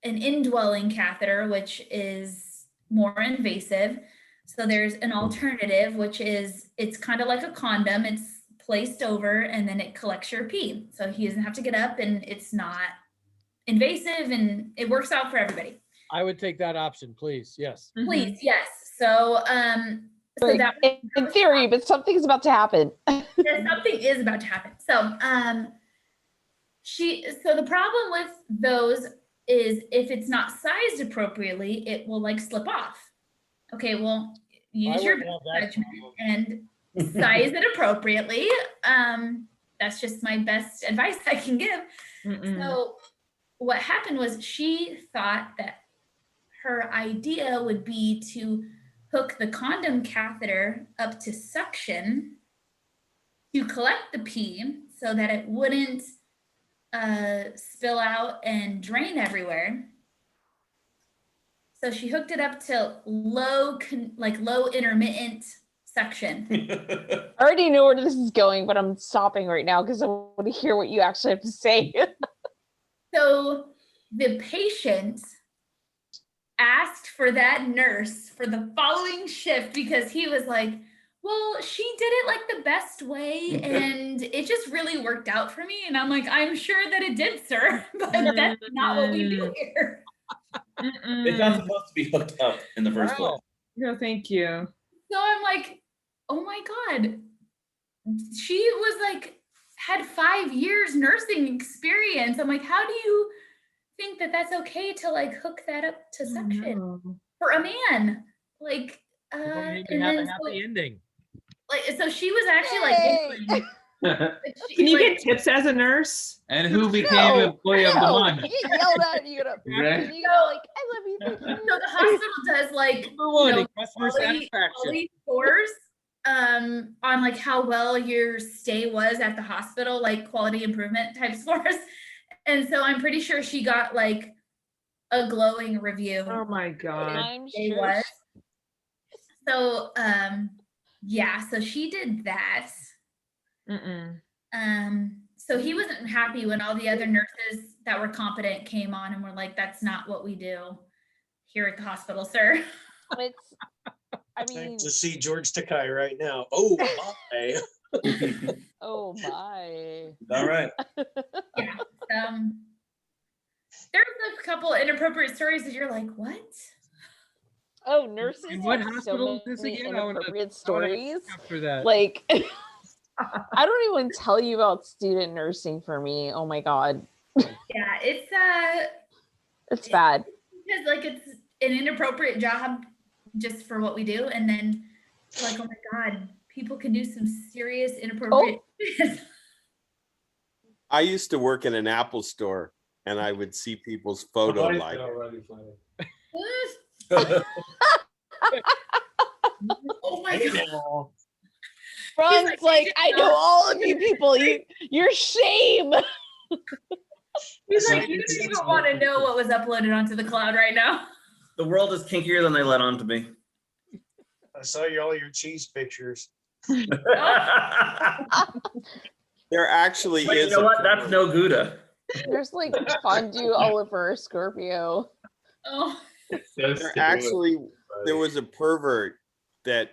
an indwelling catheter, which is more invasive. So there's an alternative, which is, it's kind of like a condom. It's placed over and then it collects your pee. So he doesn't have to get up, and it's not invasive, and it works out for everybody. I would take that option, please. Yes. Please, yes. So so that in theory, but something's about to happen. yeah, something is about to happen. So so the problem with those is if it's not sized appropriately, it will like slip off. Okay, well, use your judgment and size it appropriately. That's just my best advice I can give. So what happened was she thought that her idea would be to hook the condom catheter up to suction to collect the pee so that it wouldn't spill out and drain everywhere. So she hooked it up to low intermittent suction. I already know where this is going, but I'm stopping right now because I want to hear what you actually have to say. So the patient asked for that nurse for the following shift because he was like, well, she did it like the best way and it just really worked out for me. And I'm like, I'm sure that it did, sir, but that's not what we do here. It's not supposed to be hooked up in the first place. No, thank you. So I'm like, oh my God. She was like, had 5 years nursing experience. I'm like, how do you think that that's okay to like hook that up to suction No. for a man. Like, You don't need to and have a then happy ending. so she was actually like, giggling. Can you like, get tips as a nurse? And who became employee of the month? You get yelled at, you gotta, Right. you go like, I love you, thank you. So the hospital does like Number one, you know, in customer quality satisfaction. scores on like how well your stay was at the hospital, like quality improvement type scores. And so I'm pretty sure she got like a glowing review. Oh my God. I'm Stay sure. was. So yeah, so she did that. So he wasn't happy when all the other nurses that were competent came on and were like, that's not what we do here at the hospital, sir. It's, I mean, To see George Takai right now. Oh my. oh my. All right. Yeah. There's a couple inappropriate stories that you're like, what? Oh, nurses And what have hospital so is this many again? I wanna- inappropriate I stories. After that. Like, I don't even tell you about student nursing for me. Oh my God. Yeah, It's bad. because like it's an inappropriate job just for what we do, and then it's like, oh my God, people can do some serious inappropriate. I used to work in an Apple store, and I would see people's photo like. Oh my God. Ron's like, I know all of you people. You're shame. He's like, you didn't even want to know what was uploaded onto the cloud right now. The world is kinkier than they let on to be. I saw all your cheese pictures. There actually But is. you know what? That's no Gouda. There's like fondue all over a Scorpio. Oh. There was a pervert that,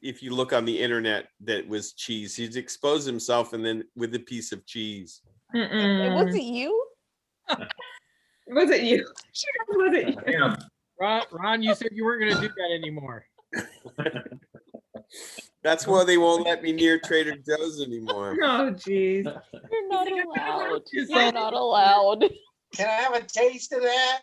if you look on the internet, that was cheese. He'd exposed himself and then with a piece of cheese. Was it you? Was it you? Sure, was it you? Yeah. Ron, you said you weren't going to do that anymore. That's why they won't let me near Trader Joe's anymore. Oh, geez. You're not allowed. You're not allowed. Can I have a taste of that?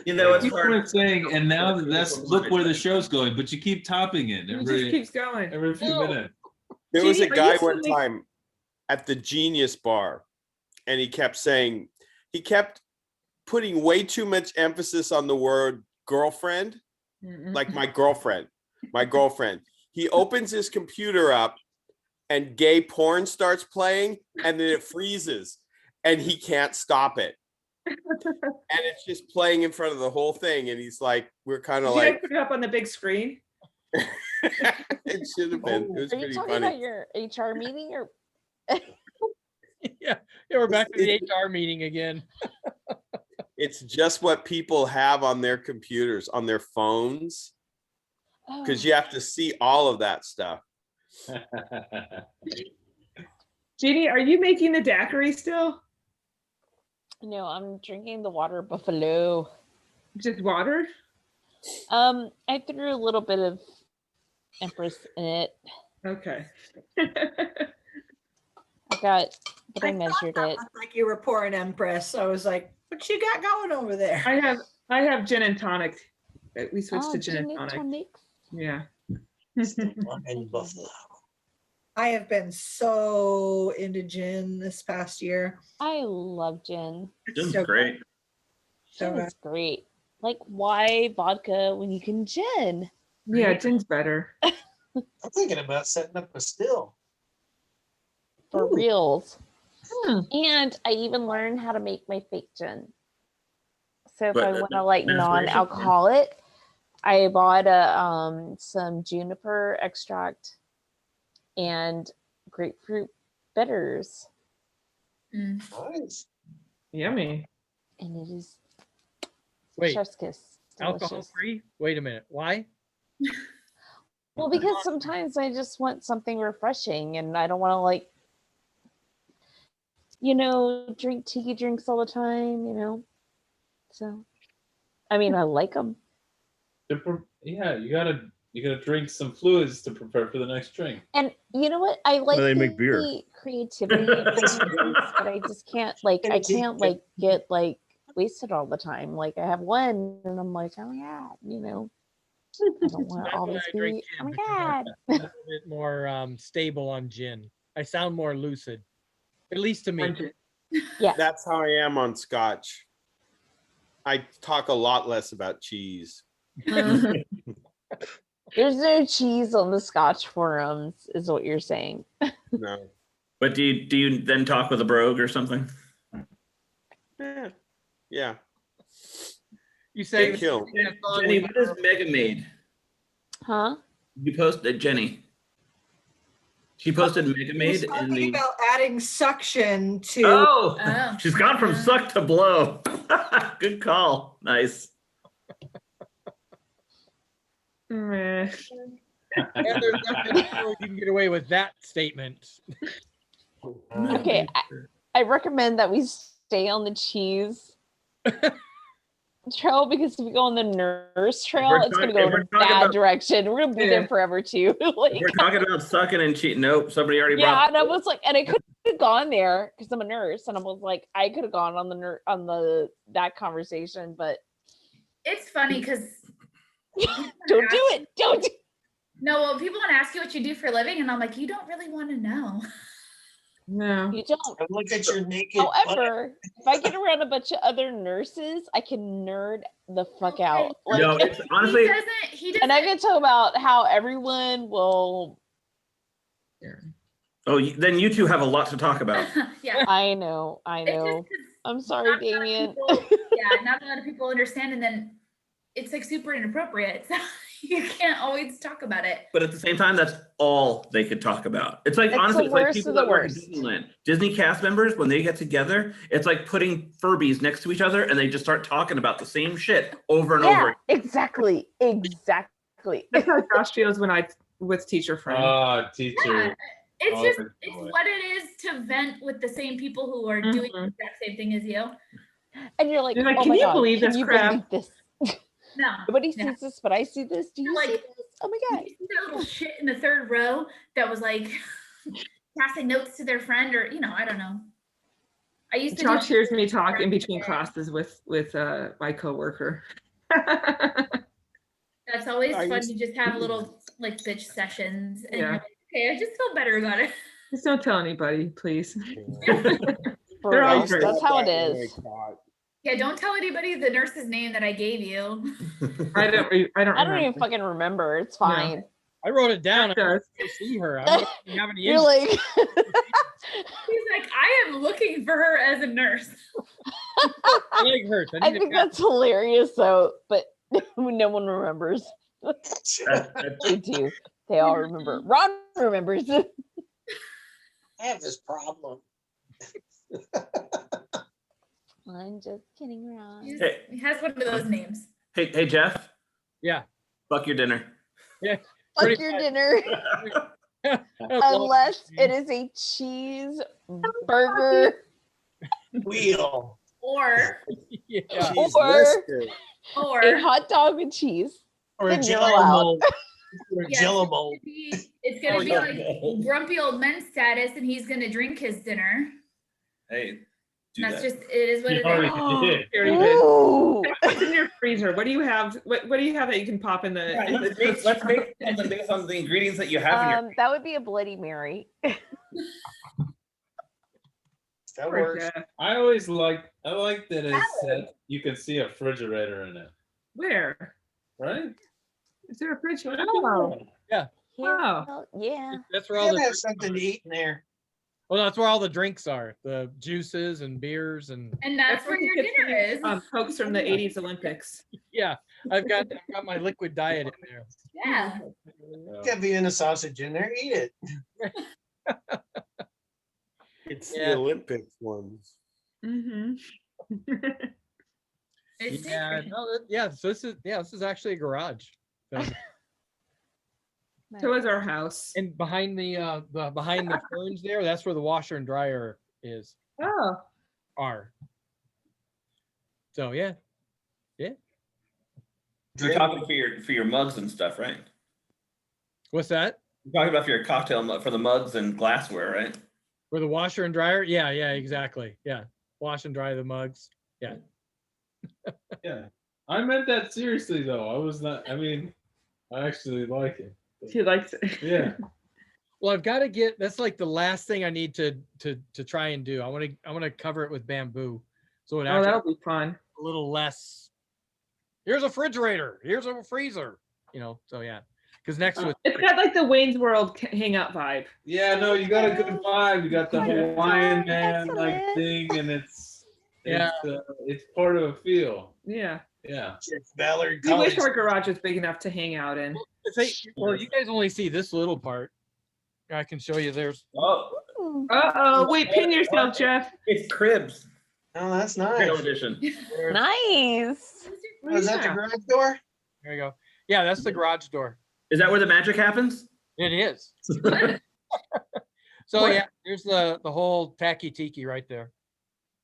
You know, it's People hard. are saying, and now that's look where the show's going, but you keep topping it It just keeps going. every few minutes. There was a Genie, are guy you one still time at the Genius Bar, and he kept putting way too much emphasis on the word girlfriend, like my girlfriend. He opens his computer up and gay porn starts playing, and then it freezes and he can't stop it. And it's just playing in front of the whole thing. And he's like, we're kind of Did you guys like, put it up on the big screen? it should have been. It was Are you pretty talking funny. about your HR meeting or? Yeah, we're back to the HR meeting again. It's just what people have on their computers, on their phones, because you have to see all of that stuff. Jeannie, are you making the daiquiri still? No, I'm drinking the water buffalo. Just water? I threw a little bit of Empress in it. Okay. But I measured it. Like you were pouring Empress. I was like, what you got going over there? I have gin and tonic. We switched to gin and gin and tonic. tonic. Yeah. And buffalo. I have been so into gin this past year. I love gin. Gin's So great. Gin is great. Like, why vodka when you can gin? Yeah, gin's better. I'm thinking about setting up a still. For reals. And I even learned how to make my fake gin. So if But, I want to like administration? non-alcoholic, I bought some juniper extract and grapefruit bitters. Nice. Yummy. And it is Wait, chef's kiss. alcohol Delicious. free? Wait a minute. Why? Well, because sometimes I just want something refreshing and I don't want to like, drink tiki drinks all the time, So, I mean, I like them. Yeah, you gotta You gotta drink some fluids to prepare for the next drink. And you know what? I like they the make beer. creativity behind things, but I just can't get like wasted all the time. Like I have one and I'm like, oh my God, you know, I don't want to That's always why I drink be, gin, oh my because God. I'm a bit more stable on gin. I sound more lucid, at least to me. Yeah. That's how I am on scotch. I talk a lot less about cheese. There's no cheese on the Scotch forums, is what you're saying. No. But do you then talk with a brogue or something? Yeah. You say Hey, Jenny, what is Mega Made? Huh? You posted Jenny. She posted Mega Made in Talking the. about adding suction to. Oh, she's gone from suck to blow. Good call. Nice. And there's nothing more you can get away with that statement. Okay, I recommend that we stay on the cheese trail, because if we go on the nurse trail, it's going to go in a bad direction. We're going to be there forever too. Like, We're talking about sucking and cheating. Nope, somebody already yeah, brought. and I was like, and I could have gone there because I'm a nurse, and I was like, I could have gone on that conversation, but It's funny because don't do it. Don't. No, well, people want to ask you what you do for a living, and I'm like, you don't really want to know. No, you don't. Look at your naked. However, if I get around a bunch of other nurses, I can nerd the fuck out. Like, No, it's honestly. He doesn't. And I can talk about how everyone will. Oh, then you two have a lot to talk about. Yeah. I know. I'm sorry, Damien. Yeah, not a lot of people understand, and then it's like super inappropriate. So you can't always talk about it. But at the same time, that's all they could talk about. It's like, It's honestly, the it's like worst people of the that work in worst. Disneyland. Disney cast members, when they get together, it's like putting Furbies next to each other and they just start talking about the same shit over and over. Exactly. That's how Josh feels when I with teacher friends. Ah, teacher. Yeah. It's Oh, just good it's boy. what it is to vent with the same people who are doing the exact same thing as you. And you're like, You're like, oh can my you God, believe can this you crap? believe this? No. Nobody sees this, but I see this. Do you see this? Oh my God. You see that little shit in the third row that was like passing notes to their friend, or I don't know. I used to Josh hears me talk in between classes with my coworker. That's always I fun used- to just have little like bitch sessions, and Yeah. you're like, okay, I just feel better about it. Just don't tell anybody, please. For They're all real, great. that's how it is. Yeah, don't tell anybody the nurse's name that I gave you. I don't even fucking remember. It's fine. I wrote it down. I don't see her. I don't have any. You're like, He's like, I am looking for her as a nurse. My leg hurts. I think that's hilarious though, but no one remembers. They do. They all remember. Ron remembers. I have this problem. I'm just kidding, Ron. He has one of those names. Hey, Jeff. Yeah. Fuck your dinner. Yeah. Fuck your dinner. Unless it is a cheese burger. Wheel. Or or a hot dog with cheese. Or a Then you're Jello allowed. mold. Or a Yes, Jello mold. It's gonna be like grumpy old men status, and he's gonna drink his dinner. Hey, That's just it is what You it already is. did. Very good. What's in your freezer? What do you have? What do you have that you can pop in the? Let's make something based on the ingredients that you have in your. That would be a Bloody Mary. That works. I like that it said you can see a refrigerator in it. Where? Right? Is there a fridge? Oh. Yeah. Wow. Yeah. That's where You all gotta the have something to eat in there. well, that's where all the drinks are. The juices and beers and And that's where your dinner is. Cokes from the '80s Olympics. yeah. I've got my liquid diet in there. Yeah. Can't be in a sausage in there. Eat it. It's the Olympics ones. Mm-hmm. Yeah. No, yeah. So this is actually a garage. So is our house. And behind the ferns there, that's where the washer and dryer is. Oh. Are. So yeah. You're talking for your mugs and stuff, right? What's that? You're talking about for your cocktail for the mugs and glassware, right? For the washer and dryer? Yeah, exactly. Yeah. Wash and dry the mugs. Yeah. Yeah. I meant that seriously though. I actually like it. She likes it. Yeah. Well, I've got to get, that's like the last thing I need to try and do. I want to cover it with bamboo. So it actually that'll be fun. A little less. Here's a refrigerator. Here's a freezer. So yeah. Because next to it, it's got like the Wayne's World hangout vibe. Yeah, no, you got a good vibe. You got the Hawaiian man like thing, and it's part of a feel. Yeah. Yeah. Ballard. We wish our garage was big enough to hang out in. Well, you guys only see this little part. I can show you. There's. Uh-oh. Wait, pin yourself, Jeff. It's cribs. Oh, that's nice. Trail edition. Nice. Was that the garage door? There you go. Yeah, that's the garage door. Is that where the magic happens? It is. So yeah, there's the whole tacky tiki right there.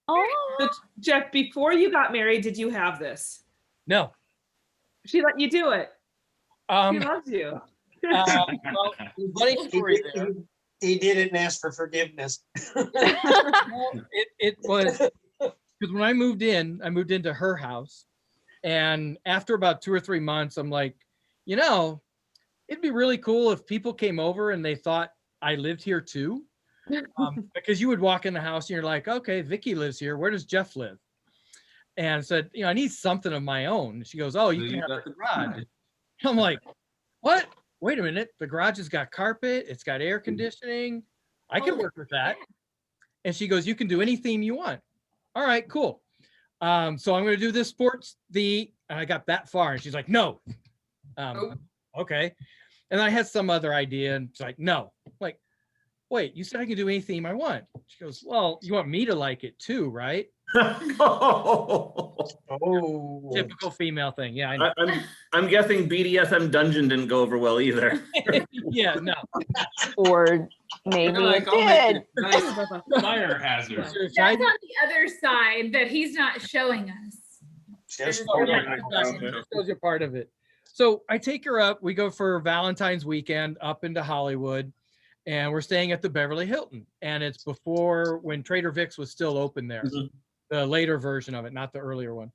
So, Jeff, before you got married, did you have this? No. She let you do it. She loves you. Well, funny story there. He did it and asked for forgiveness. It was because when I moved into her house, and after about 2 or 3 months, I'm like, it'd be really cool if people came over and they thought I lived here too. Because you would walk in the house and you're like, okay, Vicky lives here. Where does Jeff live? And said, I need something of my own. She goes, oh, you can have the garage. I'm like, what? Wait a minute. The garage has got carpet. It's got air conditioning. I can work with that. And she goes, you can do any theme you want. All right, cool. So I'm going to do this sports and I got that far. And she's like, no. Okay. And I had some other idea and it's like, no. I'm like, wait, you said I can do any theme I want. She goes, well, you want me to like it too, right? Typical female thing. Yeah, I know. I'm guessing BDSM Dungeon didn't go over well either. Yeah, no. Or maybe it did. Fire hazard. That's on the other side that he's not showing us. Shows you part of it. So I take her up. We go for Valentine's weekend up into Hollywood, and we're staying at the Beverly Hilton. And it's before when Trader Vic's was still open there. Mm-hmm. The later version of it, not the earlier one.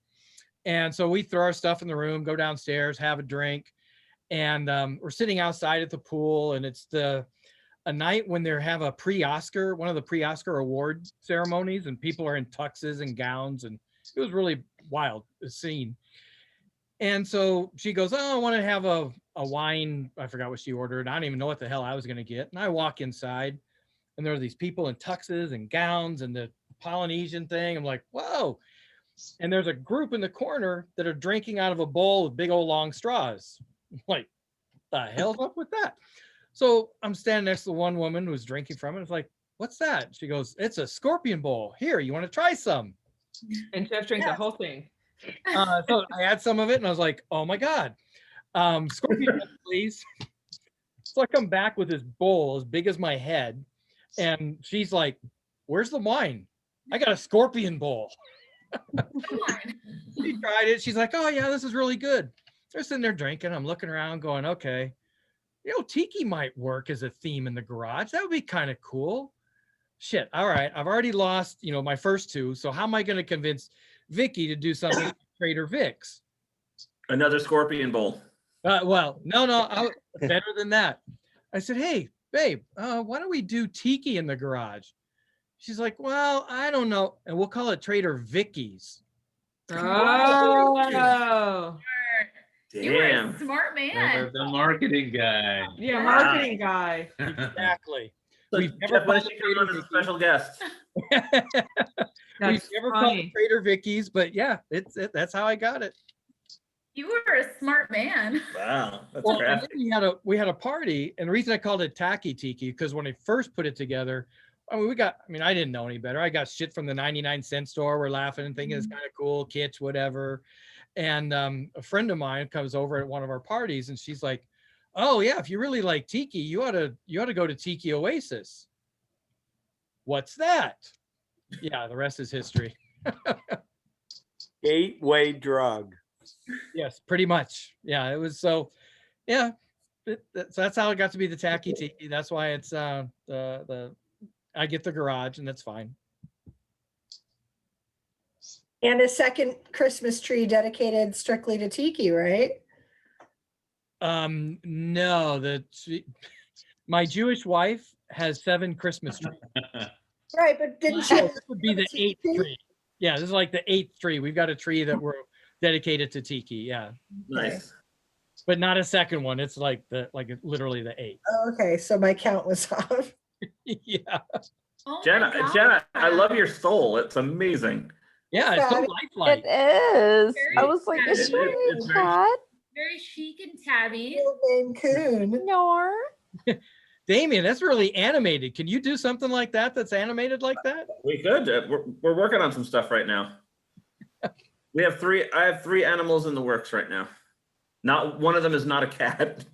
And so we throw our stuff in the room, go downstairs, have a drink, and we're sitting outside at the pool. And it's a night when they have a pre-Oscar, one of the pre-Oscar award ceremonies, and people are in tuxes and gowns, and it was really wild, the scene. And so she goes, oh, I want to have a wine. I forgot what she ordered. I don't even know what the hell I was going to get. And I walk inside, and there are these people in tuxes and gowns and the Polynesian thing. I'm like, whoa. And there's a group in the corner that are drinking out of a bowl with big old long straws. I'm like, the hell's up with that? So I'm standing next to the one woman who's drinking from it. It's like, what's that? She goes, it's a scorpion bowl. Here, you want to try some? And Jeff drank the whole thing. So I had some of it and I was like, oh my God. Scorpion bowl, please. So I come back with this bowl as big as my head. And she's like, where's the wine? I got a scorpion bowl. She tried it. She's like, oh yeah, this is really good. They're sitting there drinking. I'm looking around going, okay, Tiki might work as a theme in the garage. That would be kind of cool. Shit. All right. I've already lost, my first two. So how am I going to convince Vicky to do something with Trader Vic's? Another scorpion bowl. Well, no, better than that. I said, hey, babe, why don't we do Tiki in the garage? She's like, well, I don't know. And we'll call it Trader Vicky's. Oh. You were a smart man. The marketing guy. Yeah, marketing guy. Exactly. So We've never Jeff, when she comes on as a special guest. We've never called it Trader Vicky's, but yeah, that's how I got it. You were a smart man. Wow, that's well, crafty. We had a party, and the reason I called it Tacky Tiki because when I first put it together, I didn't know any better. I got shit from the 99-cent store. We're laughing and thinking it's kind of cool, kitsch, whatever. And a friend of mine comes over at one of our parties, and she's like, "Oh yeah, if you really like Tiki, you ought to go to Tiki Oasis." What's that? Yeah, the rest is history. Gateway drug. Yes, pretty much. Yeah, it was so. Yeah, So that's how it got to be the tacky tiki. That's why it's the I get the garage, and that's fine. And a second Christmas tree dedicated strictly to Tiki, right? No, my Jewish wife has 7 Christmas trees. Right, but didn't So you? this would be the 8th tree. Yeah, this is like the 8th tree. We've got a tree that we're dedicated to Tiki. Yeah. Nice. But not a second one. It's like literally the 8th. Okay, so my count was off. Yeah. Jenna, I love your soul. It's amazing. Yeah, it's so lifelike. It is. Very I was like, tabby. is she It's very- cat? Very chic and tabby. Coon. Nor. Damien, that's really animated. Can you do something like that that's animated like that? We could. We're working on some stuff right now. I have 3 animals in the works right now. Not one of them is not a cat.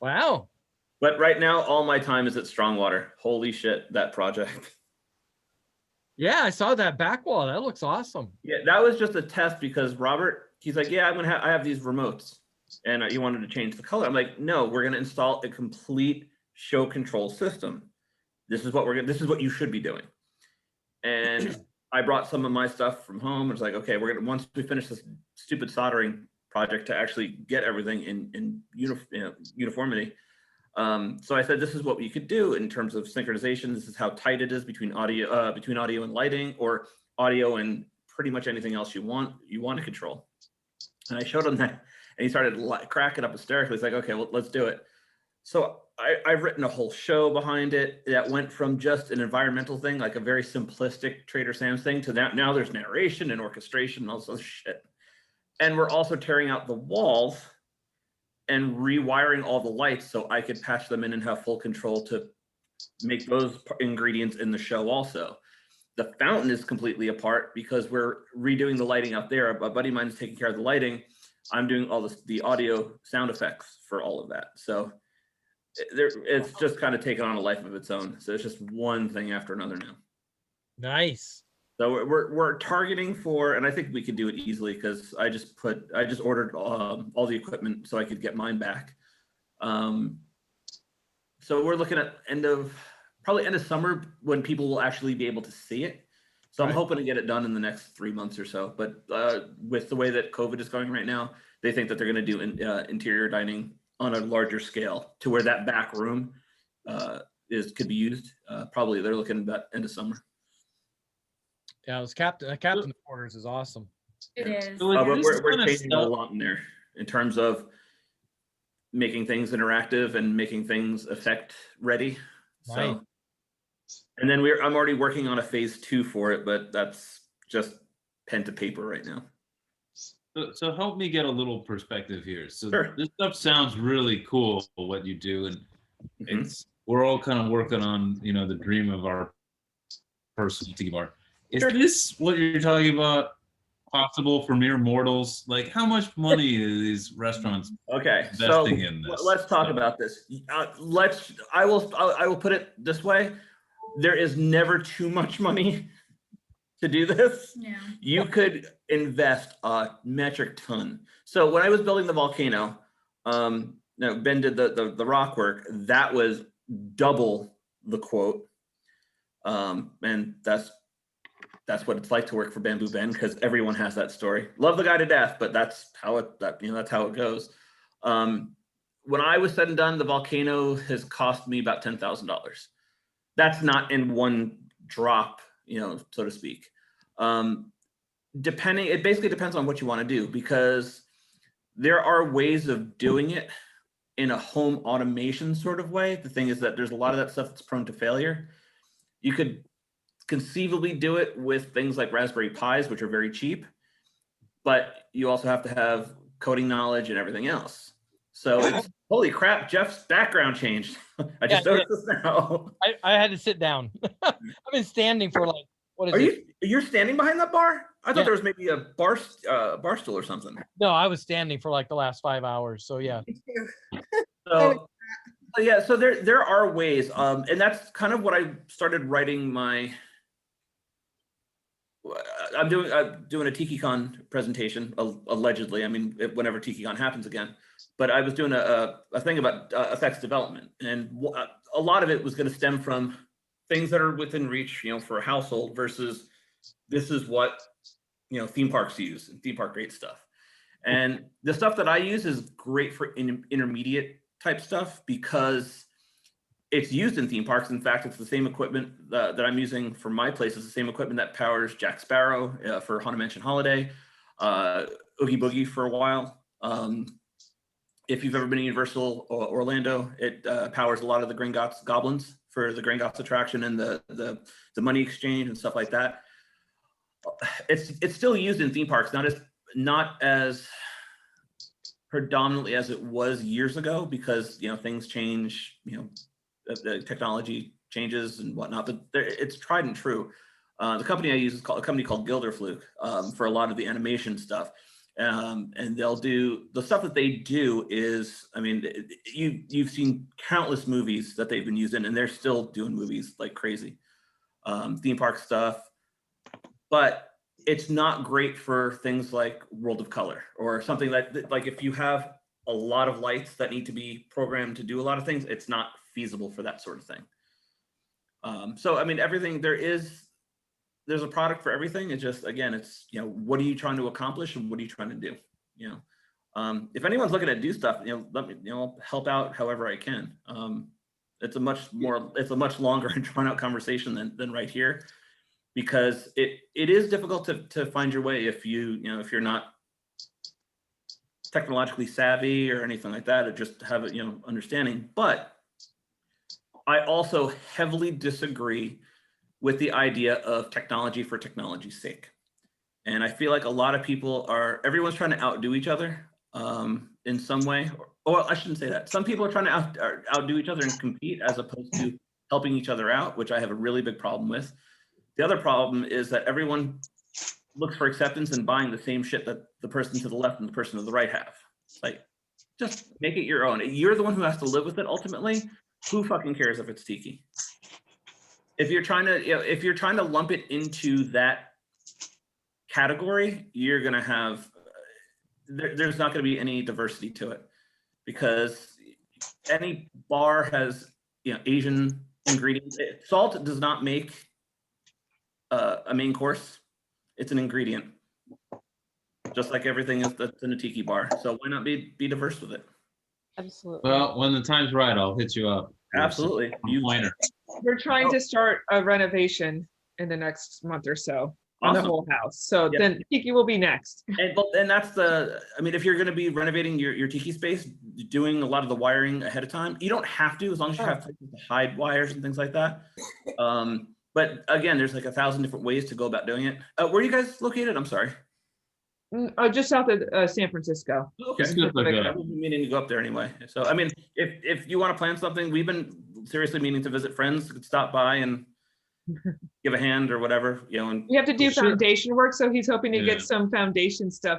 Wow. But right now, all my time is at Strongwater. Holy shit, that project. Yeah, I saw that back wall. That looks awesome. Yeah, that was just a test because Robert, he's like, yeah, I have these remotes, and you wanted to change the color. I'm like, no, we're gonna install a complete show control system. This is what you should be doing. And I brought some of my stuff from home. It's like, okay, once we finish this stupid soldering project to actually get everything in uniformity. So I said, this is what we could do in terms of synchronization. This is how tight it is between audio and lighting, or audio and pretty much anything else you want to control. And I showed him that, and he started cracking up hysterically. He's like, okay, well, let's do it. So I've written a whole show behind it that went from just an environmental thing, like a very simplistic Trader Sam's thing, to that now there's narration and orchestration and all this other shit. And we're also tearing out the walls and rewiring all the lights so I could patch them in and have full control to make those ingredients in the show also. The fountain is completely apart because we're redoing the lighting out there. A buddy of mine is taking care of the lighting. I'm doing all the audio sound effects for all of that. So it's just kind of taken on a life of its own. So it's just one thing after another now. Nice. So we're targeting for, and I think we could do it easily because I just ordered all the equipment so I could get mine back. So we're looking at probably end of summer when people will actually be able to see it. So I'm hoping to get it done in the next 3 months or so. But with the way that COVID is going right now, they think that they're going to do interior dining on a larger scale to where that back room could be used. Probably they're looking at about end of summer. Yeah, it was captain quarters is awesome. It is. We're changing a lot in there in terms of making things interactive and making things effect ready. Right. So, and then I'm already working on a phase 2 for it, but that's just pen to paper right now. So help me get a little perspective here. So Sure. This stuff sounds really cool, what you do, and we're all kind of working on the dream of our personal tiki bar. Is this what you're talking about possible for mere mortals? Like, how much money are these restaurants investing in this? Let's talk about this. I will put it this way: there is never too much money to do this. Yeah. You could invest a metric ton. So when I was building the volcano, Ben did the rock work. That was double the quote, and that's what it's like to work for Bamboo Ben, because everyone has that story. Love the guy to death, but that's how it goes. When I was said and done, the volcano has cost me about $10,000. That's not in one drop, so to speak. It basically depends on what you want to do, because there are ways of doing it in a home automation sort of way. The thing is that there's a lot of that stuff that's prone to failure. You could conceivably do it with things like Raspberry Pis, which are very cheap, but you also have to have coding knowledge and everything else. So it's, holy crap, Jeff's background changed. I just noticed this now. I had to sit down. I've been standing for like, what is it? You're standing behind that bar? I thought there was maybe a bar stool or something. No, I was standing for like the last 5 hours. So yeah. So there are ways, and that's kind of what I started writing I'm doing a TikiCon presentation allegedly. I mean, whenever TikiCon happens again. But I was doing a thing about effects development, and a lot of it was going to stem from things that are within reach, for a household versus this is what theme parks use and theme park grade stuff. And the stuff that I use is great for intermediate type stuff because it's used in theme parks. In fact, it's the same equipment that I'm using for my place. It's the same equipment that powers Jack Sparrow for Haunted Mansion Holiday, Oogie Boogie for a while. If you've ever been to Universal Orlando, it powers a lot of the Gringotts Goblins for the Gringotts attraction and the money exchange and stuff like that. It's still used in theme parks, not as predominantly as it was years ago because things change, the technology changes and whatnot. But it's tried and true. The company I use is a company called Gilderfluke for a lot of the animation stuff. And they'll do the stuff that they do is, I mean, you've seen countless movies that they've been using, and they're still doing movies like crazy, theme park stuff. But it's not great for things like World of Color or something like if you have a lot of lights that need to be programmed to do a lot of things, it's not feasible for that sort of thing. So I mean, there's a product for everything. It's just, again, it's, what are you trying to accomplish and what are you trying to do? If anyone's looking to do stuff, let me, help out however I can. It's a much longer and drawn out conversation than right here, because it is difficult to find your way if if you're not technologically savvy or anything like that, or just have it, understanding. But I also heavily disagree with the idea of technology for technology's sake. And I feel like a lot of people everyone's trying to outdo each other in some way. Or I shouldn't say that. Some people are trying to outdo each other and compete as opposed to helping each other out, which I have a really big problem with. The other problem is that everyone looks for acceptance and buying the same shit that the person to the left and the person to the right have. Like, just make it your own. You're the one who has to live with it ultimately. Who fucking cares if it's Tiki? If you're trying to lump it into that category, you're gonna have there's not gonna be any diversity to it, because any bar has Asian ingredients. Salt does not make a main course; it's an ingredient, just like everything that's in a tiki bar. So why not be diverse with it? Absolutely. Well, when the time's right, I'll hit you up. Absolutely. We're trying to start a renovation in the next month or so on the whole house. So then Tiki will be next. And that's if you're going to be renovating your Tiki space, doing a lot of the wiring ahead of time, you don't have to, as long as you have places to hide wires and things like that. But again, there's like 1,000 different ways to go about doing it. Where are you guys located? I'm sorry. Just south of San Francisco. Okay. I've been meaning to go up there anyway. So, I mean, if you want to plan something, we've been seriously meaning to visit friends, could stop by and give a hand or whatever, And we have to do foundation work, so he's hoping to get some foundation stuff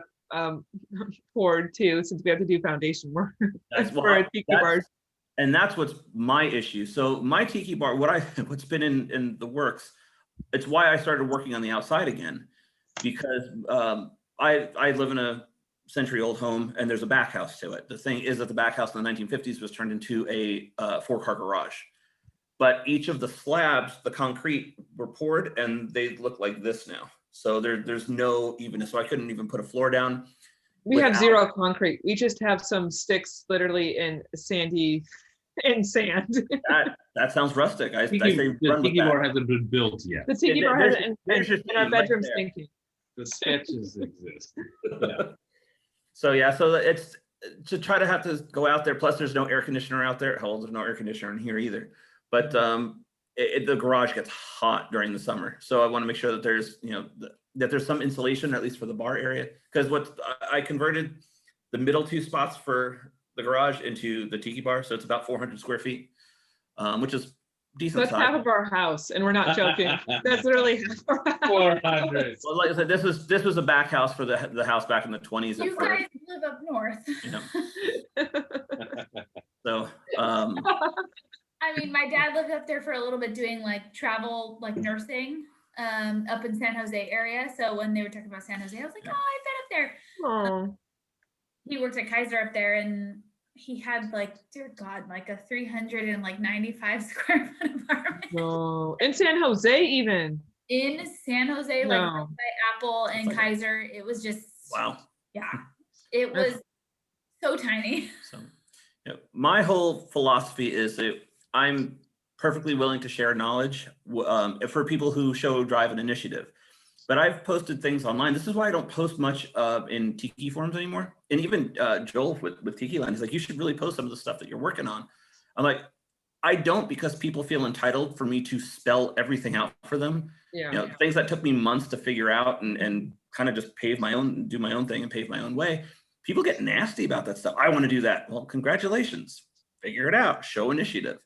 forward too, since we have to do foundation work for our Tiki bars. And that's what's my issue. So my Tiki bar, what's been in the works, it's why I started working on the outside again, because I live in a century-old home, and there's a back house to it. The thing is that the back house in the 1950s was turned into a 4-car garage. But each of the slabs, the concrete, were poured, and they look like this now. So there's no evenness. So I couldn't even put a floor down. We have zero concrete. We just have some sticks, literally in sand. That sounds rustic. I say the Tiki bar hasn't been built yet. The Tiki bar hasn't, in our bedroom's thinking. The sketches exist. So it's to try to have to go out there. Plus, there's no air conditioner out there. Hell, there's no air conditioner in here either. But the garage gets hot during the summer, so I want to make sure that there's that there's some insulation, at least for the bar area. Because I converted the middle 2 spots for the garage into the Tiki bar, so it's about 400 square feet, which is decent. That's half of our house, and we're not joking. That's literally half our house. 400. Well, like I said, this was a back house for the house back in the 20s. You guys live up north. So I mean, my dad lived up there for a little bit doing like travel, like nursing. up in San Jose area. So when they were talking about San Jose, I was like, oh, I've been up there. Oh. He worked at Kaiser up there, and he had like, dear God, like a 395 square foot apartment. No, in San Jose even. In San Jose, like No. by Apple and Like- Kaiser. It was just, Wow. yeah, it was so tiny. So, yeah, my whole philosophy is that I'm perfectly willing to share knowledge for people who show drive and initiative. But I've posted things online. This is why I don't post much in Tiki forums anymore. And even Joel with Tiki Land, he's like, you should really post some of the stuff that you're working on. I'm like, I don't, because people feel entitled for me to spell everything out for them. Yeah. You know, things that took me months to figure out and kind of just do my own thing and pave my own way. People get nasty about that stuff. I want to do that. Well, congratulations. Figure it out. Show initiative.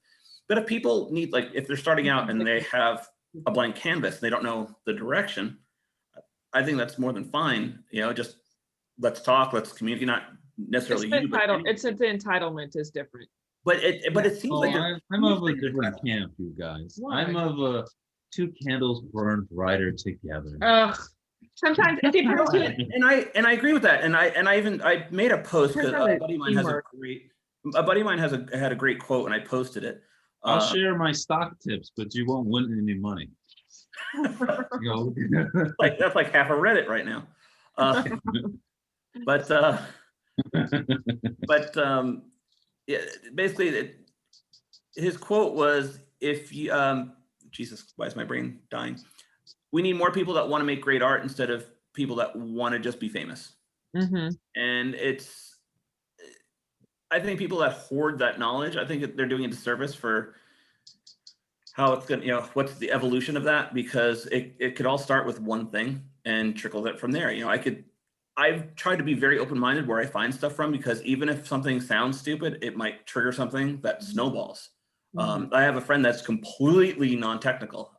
But if people need, like, if they're starting out and they have a blank canvas, they don't know the direction, I think that's more than fine. You know, just let's talk, let's communicate, not necessarily you, but It's the entitlement is different. But it seems like I'm of a different camp, you guys. Why? I'm of a two candles burned brighter together. Sometimes it depends. and I agree with that. And I made a post because Depends on a buddy of mine had a great quote, and I posted it. I'll share my stock tips, but you won't win any money. Like that's like half of Reddit right now. Yeah, basically his quote was, if you Jesus, why is my brain dying? We need more people that want to make great art instead of people that want to just be famous. Mm-hmm. And I think people that hoard that knowledge, I think they're doing a disservice for how it's going to, you know, what's the evolution of that, because it could all start with one thing and trickle it from there. You know, I've tried to be very open-minded where I find stuff from, because even if something sounds stupid, it might trigger something that snowballs. I have a friend that's completely non-technical.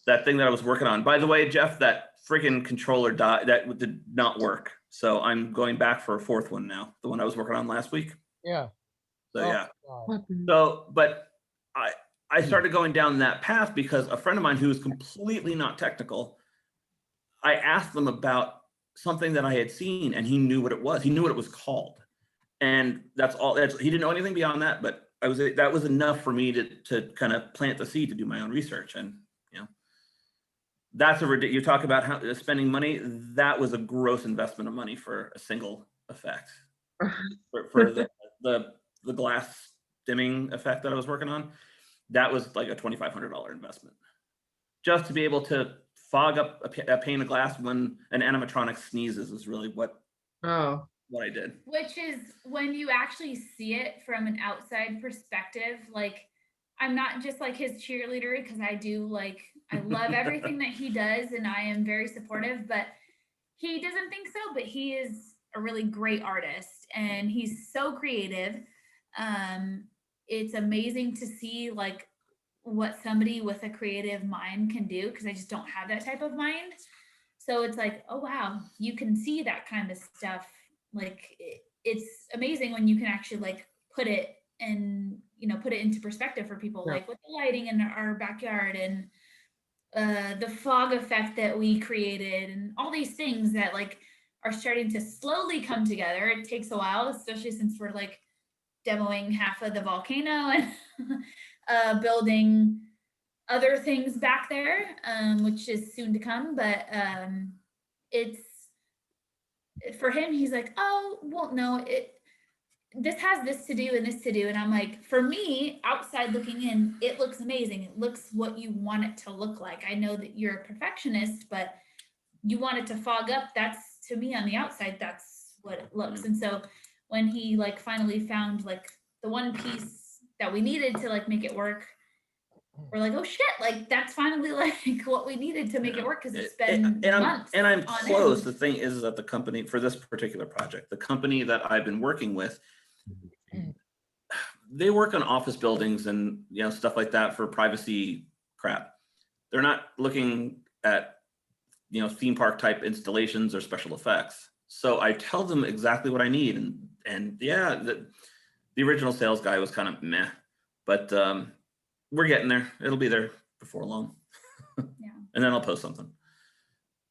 That thing that I was working on, by the way, Jeff, that freaking controller that did not work. So I'm going back for a fourth one now, the one I was working on last week. Yeah. So yeah. So, but I started going down that path because a friend of mine who was completely not technical, I asked them about something that I had seen, and he knew what it was. He knew what it was called. And that's all. He didn't know anything beyond that, but that was enough for me to kind of plant the seed to do my own research. And, you know, that's you talk about how spending money, that was a gross investment of money for a single effect. for the glass dimming effect that I was working on, that was like a $2,500 investment, just to be able to fog up a pane of glass when an animatronic sneezes is really what I did. Which is when you actually see it from an outside perspective. Like, I'm not just like his cheerleader, because I love everything that he does and I am very supportive, but he doesn't think so. But he is a really great artist and he's so creative. It's amazing to see like what somebody with a creative mind can do, because I just don't have that type of mind. So it's like, oh wow, you can see that kind of stuff. Like it's amazing when you can actually like put it into perspective for people, like with the lighting in our backyard and the fog effect that we created and all these things that like are starting to slowly come together. It takes a while, especially since we're like demoing half of the volcano and building other things back there, which is soon to come. But it's for him, he's like, oh, well, no, this has this to do and this to do. And I'm like, for me, outside looking in, it looks amazing. It looks what you want it to look like. I know that you're a perfectionist, but you want it to fog up. That's, to me, on the outside, that's what it looks. And so when he like finally found like the one piece that we needed to like make it work, we're like, oh shit, like that's finally like what we needed to make it work, because it's been months. I'm close. The thing is that the company for this particular project, the company that I've been working with, they work on office buildings and stuff like that for privacy crap. They're not looking at theme park type installations or special effects. So I tell them exactly what I need, and yeah, the original sales guy was kind of meh, but we're getting there. It'll be there before long. And then I'll post something.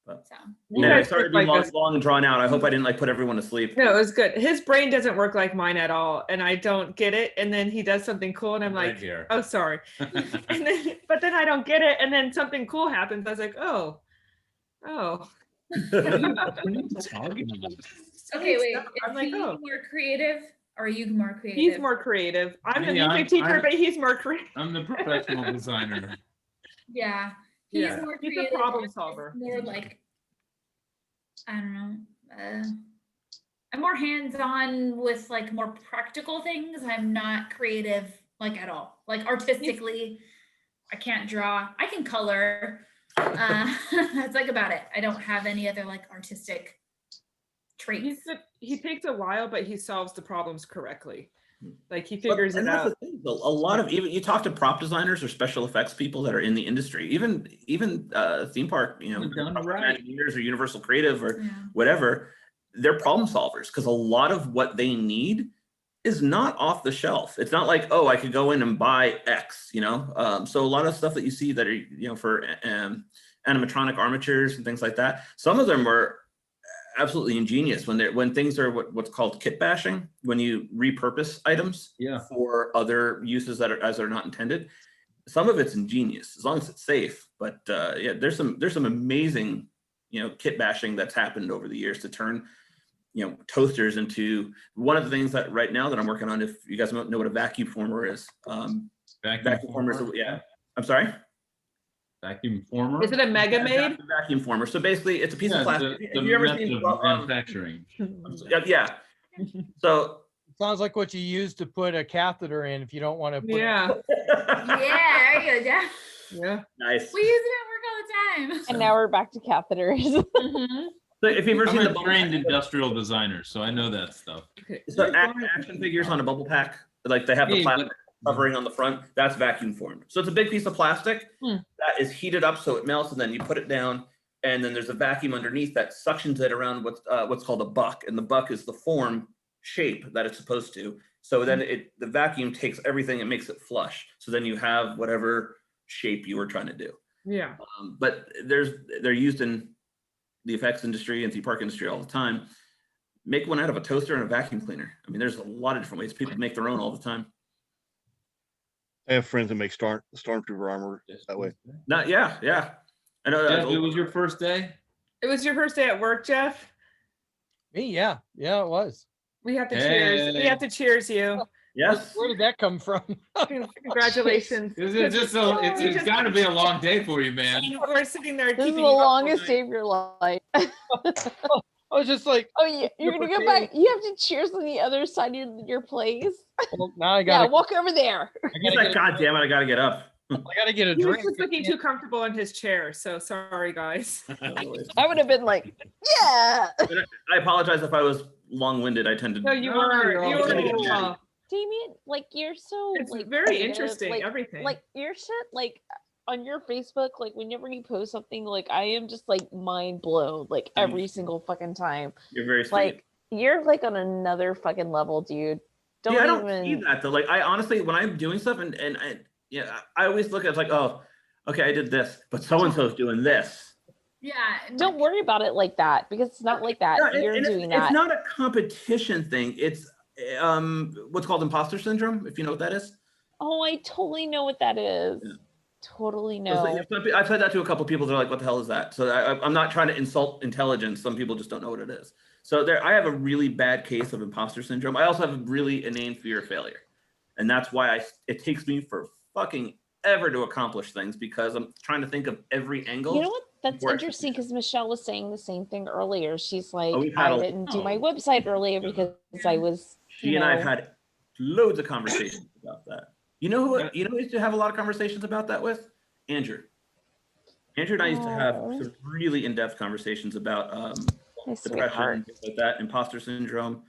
But You I guys started to look be like long, us. long and drawn out. I hope I didn't like put everyone to sleep. No, it was good. His brain doesn't work like mine at all, and I don't get it. And then he does something cool, and I'm Right like, here. "Oh, sorry." But then I don't get it, and then something cool happens. I was like, "Oh, oh." Okay, wait. I'm Is like, he oh. more creative or are you more creative? He's more creative. I'm the Me, music teacher, but he's more creative. I'm the professional designer. Yeah. He's Yeah. more He's creative. a problem and solver. More like, I don't know. I'm more hands-on with like more practical things. I'm not creative like at all. Like artistically, I can't draw. I can color. That's like about it. I don't have any other like artistic traits. He takes a while, but he solves the problems correctly. Like he figures And it that's out. the thing, a lot of even you talk to prop designers or special effects people that are in the industry, even theme park, engineers or Universal Creative or whatever, they're problem solvers because a lot of what they need is not off the shelf. It's not like, oh, I could go in and buy X, So a lot of stuff that you see that are, for animatronic armatures and things like that, some of them are absolutely ingenious when things are what's called kit bashing, when you repurpose items for other uses that are not intended. Some of it's ingenious as long as it's safe. But there's some amazing kit bashing that's happened over the years to turn toasters into one of the things that right now that I'm working on. If you guys know what a vacuum former is, vacuum formers. Yeah, I'm sorry. Vacuum former. Is it a Mega Made? Vacuum former. So basically, it's a piece of plastic. The Have you ever method seen? of manufacturing. Yeah. So sounds like what you use to put a catheter in if you don't want to. Put Yeah. Yeah, there you go. Yeah. Yeah. Nice. We use it at work all the time. And now we're back to catheters. So if you've ever I'm seen a trained industrial designer, so I know that stuff. So action figures on a bubble pack, like they have the Hey, plastic covering on the front, that's vacuum formed. So it's a big piece of plastic that is heated up so it melts, and then you put it down, and then there's a vacuum underneath that suctions it around what's called a buck, and the buck is the form shape that it's supposed to. So then the vacuum takes everything and makes it flush. So then you have whatever shape you were trying to do. Yeah. But they're used in the effects industry and theme park industry all the time. Make one out of a toaster and a vacuum cleaner. I mean, there's a lot of different ways. People make their own all the time. I have friends that make stormtrooper armor that way. Yeah. I know. Jeff, it was your first day? It was your first day at work, Jeff? Me, yeah. Yeah, it was. We have to cheers. We have to cheers you. Yes. Where did that come from? Congratulations. It's got to be a long day for you, man. We're sitting there. This is the longest day of your life. I was just like, oh, yeah, you're gonna go back. You have to cheers on the other side of your place. Well, now I gotta walk over there. He's like, God damn it, I gotta get up. I gotta get a He was drink. just looking too comfortable in his chair, so sorry, guys. I would have been like, yeah. I apologize if I was long-winded. I tend to. No, you were. You were. Damien, like you're so It's like very creative, interesting, like, everything. Like your shit, like on your Facebook, like whenever you post something, like I am just like mind blown, like every single fucking time. You're very sweet. Like you're like on another fucking level, dude. I don't see that though. Like I honestly, when I'm doing stuff and I always look at it like, oh, okay, I did this, but so and so's doing this. Yeah. Don't worry about it like that because it's not like that. Yeah, You're and doing that. It's not a competition thing. It's what's called imposter syndrome, if you know what that is. Oh, I totally know what that is. Yeah. Totally know. I've said that to a couple of people. They're like, "What the hell is that?" So I'm not trying to insult intelligence. Some people just don't know what it is. So I have a really bad case of imposter syndrome. I also have a really inane fear of failure, and that's why it takes me for fucking ever to accomplish things because I'm trying to think of every angle. You know what? That's interesting because Michelle was saying the same thing earlier. She's like, I didn't do my website earlier because I was. She and I have had loads of conversations about that. You know who we used to have a lot of conversations about that with? Andrew. Andrew and I used to have some really in-depth conversations about depression, things like that, imposter syndrome,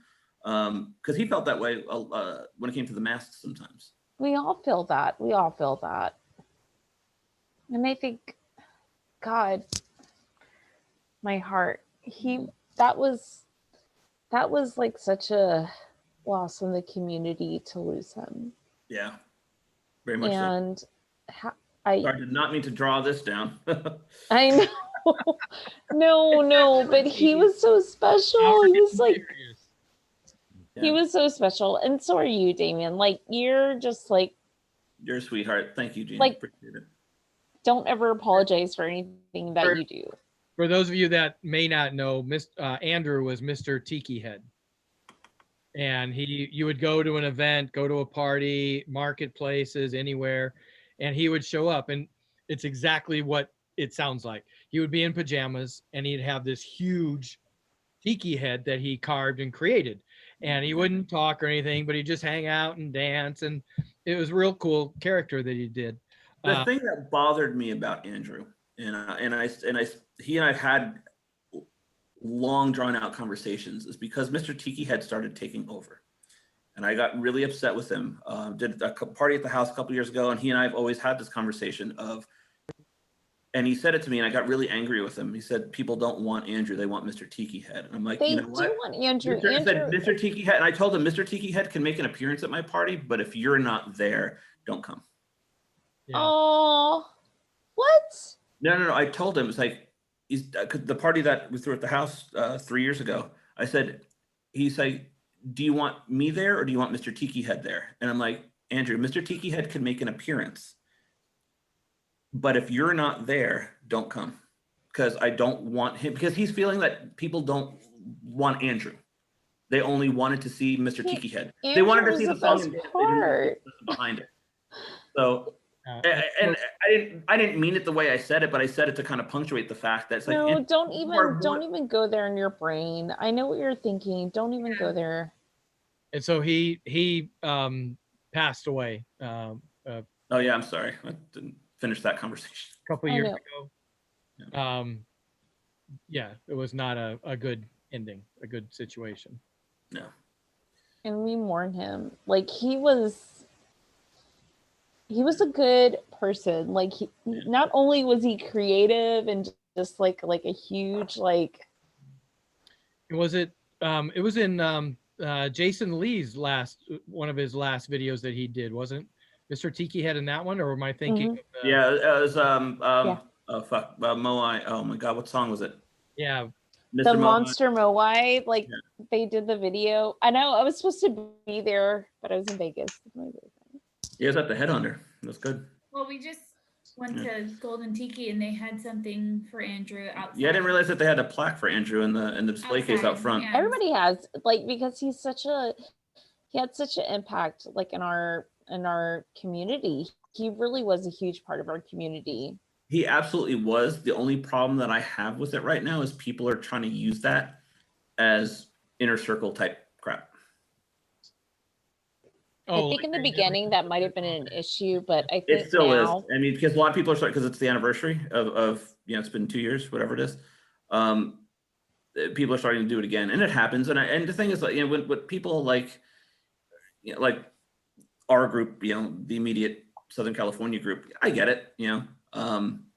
because he felt that way when it came to the masks sometimes. We all feel that. We all feel that. And I think, God, my heart, that was like such a loss in the community to lose him. Yeah, very much and so. Sorry, I did not mean to draw this down. I know. No, but he was so special. He was like, he was so special. And so are you, Damien. Like, you're just like, You're a sweetheart. Thank you, Gene. Like- Appreciate it. don't ever apologize for anything that you do. For those of you that may not know, Andrew was Mr. Tiki Head. And you would go to an event, go to a party, marketplaces, anywhere, and he would show up. And it's exactly what it sounds like. He would be in pajamas and he'd have this huge tiki head that he carved and created. And he wouldn't talk or anything, but he'd just hang out and dance. And it was a real cool character that he did. The thing that bothered me about Andrew, he and I had long drawn out conversations, is because Mr. Tiki had started taking over, and I got really upset with him. Did a party at the house a couple years ago, and he and I have always had this conversation of, and he said it to me, and I got really angry with him. He said, "People don't want Andrew; they want Mr. Tiki Head." And I'm like, They you know do what? want Andrew. I said, Mr. Tiki Head, and I told him, Mr. Tiki Head can make an appearance at my party, but if you're not there, don't come. Oh, what? No. I told him, it's like, the party that we threw at the house 3 years ago. I said, he's like, do you want me there or do you want Mr. Tiki Head there? And I'm like, Andrew, Mr. Tiki Head can make an appearance, but if you're not there, don't come, because I don't want him, because he's feeling that people don't want Andrew. They only wanted to see Mr. Tiki Head. They wanted to see the song and dance. They didn't want the behind it. So. And I didn't mean it the way I said it, but I said it to kind of punctuate the fact that it's like, No, don't even go there in your brain. I know what you're thinking. Don't even go there. And so he passed away. Oh yeah, I'm sorry, I didn't finish that conversation. A couple years ago. Yeah, it was not a good ending, a good situation. No. And we mourn him. Like, he was a good person. Like, he not only was he creative and just like a huge like. It was in Jason Lee's one of his last videos that he did, wasn't Mr. Tiki Head in that one, or am I thinking? Yeah, it was oh fuck, Moai. Oh my god, what song was it? Yeah, the Moai. Monster Moai. Like, they did the video. I know I was supposed to be there, but I was in Vegas with my boyfriend. Yeah, it was at the Headhunter. That's good. Well, we just went to Golden Tiki and they had something for Andrew outside. Yeah, I didn't realize that they had a plaque for Andrew in the display case out front. Yeah. Everybody has, like, because he had such an impact, like, in our community. He really was a huge part of our community. He absolutely was. The only problem that I have with it right now is people are trying to use that as inner circle type crap. I think in the beginning that might have been an issue, but I think it still now, is. I mean, because a lot of people are starting, because it's the anniversary of it's been 2 years, whatever it is. People are starting to do it again, and it happens. And the thing is, like, when people like our group, the immediate Southern California group, I get it.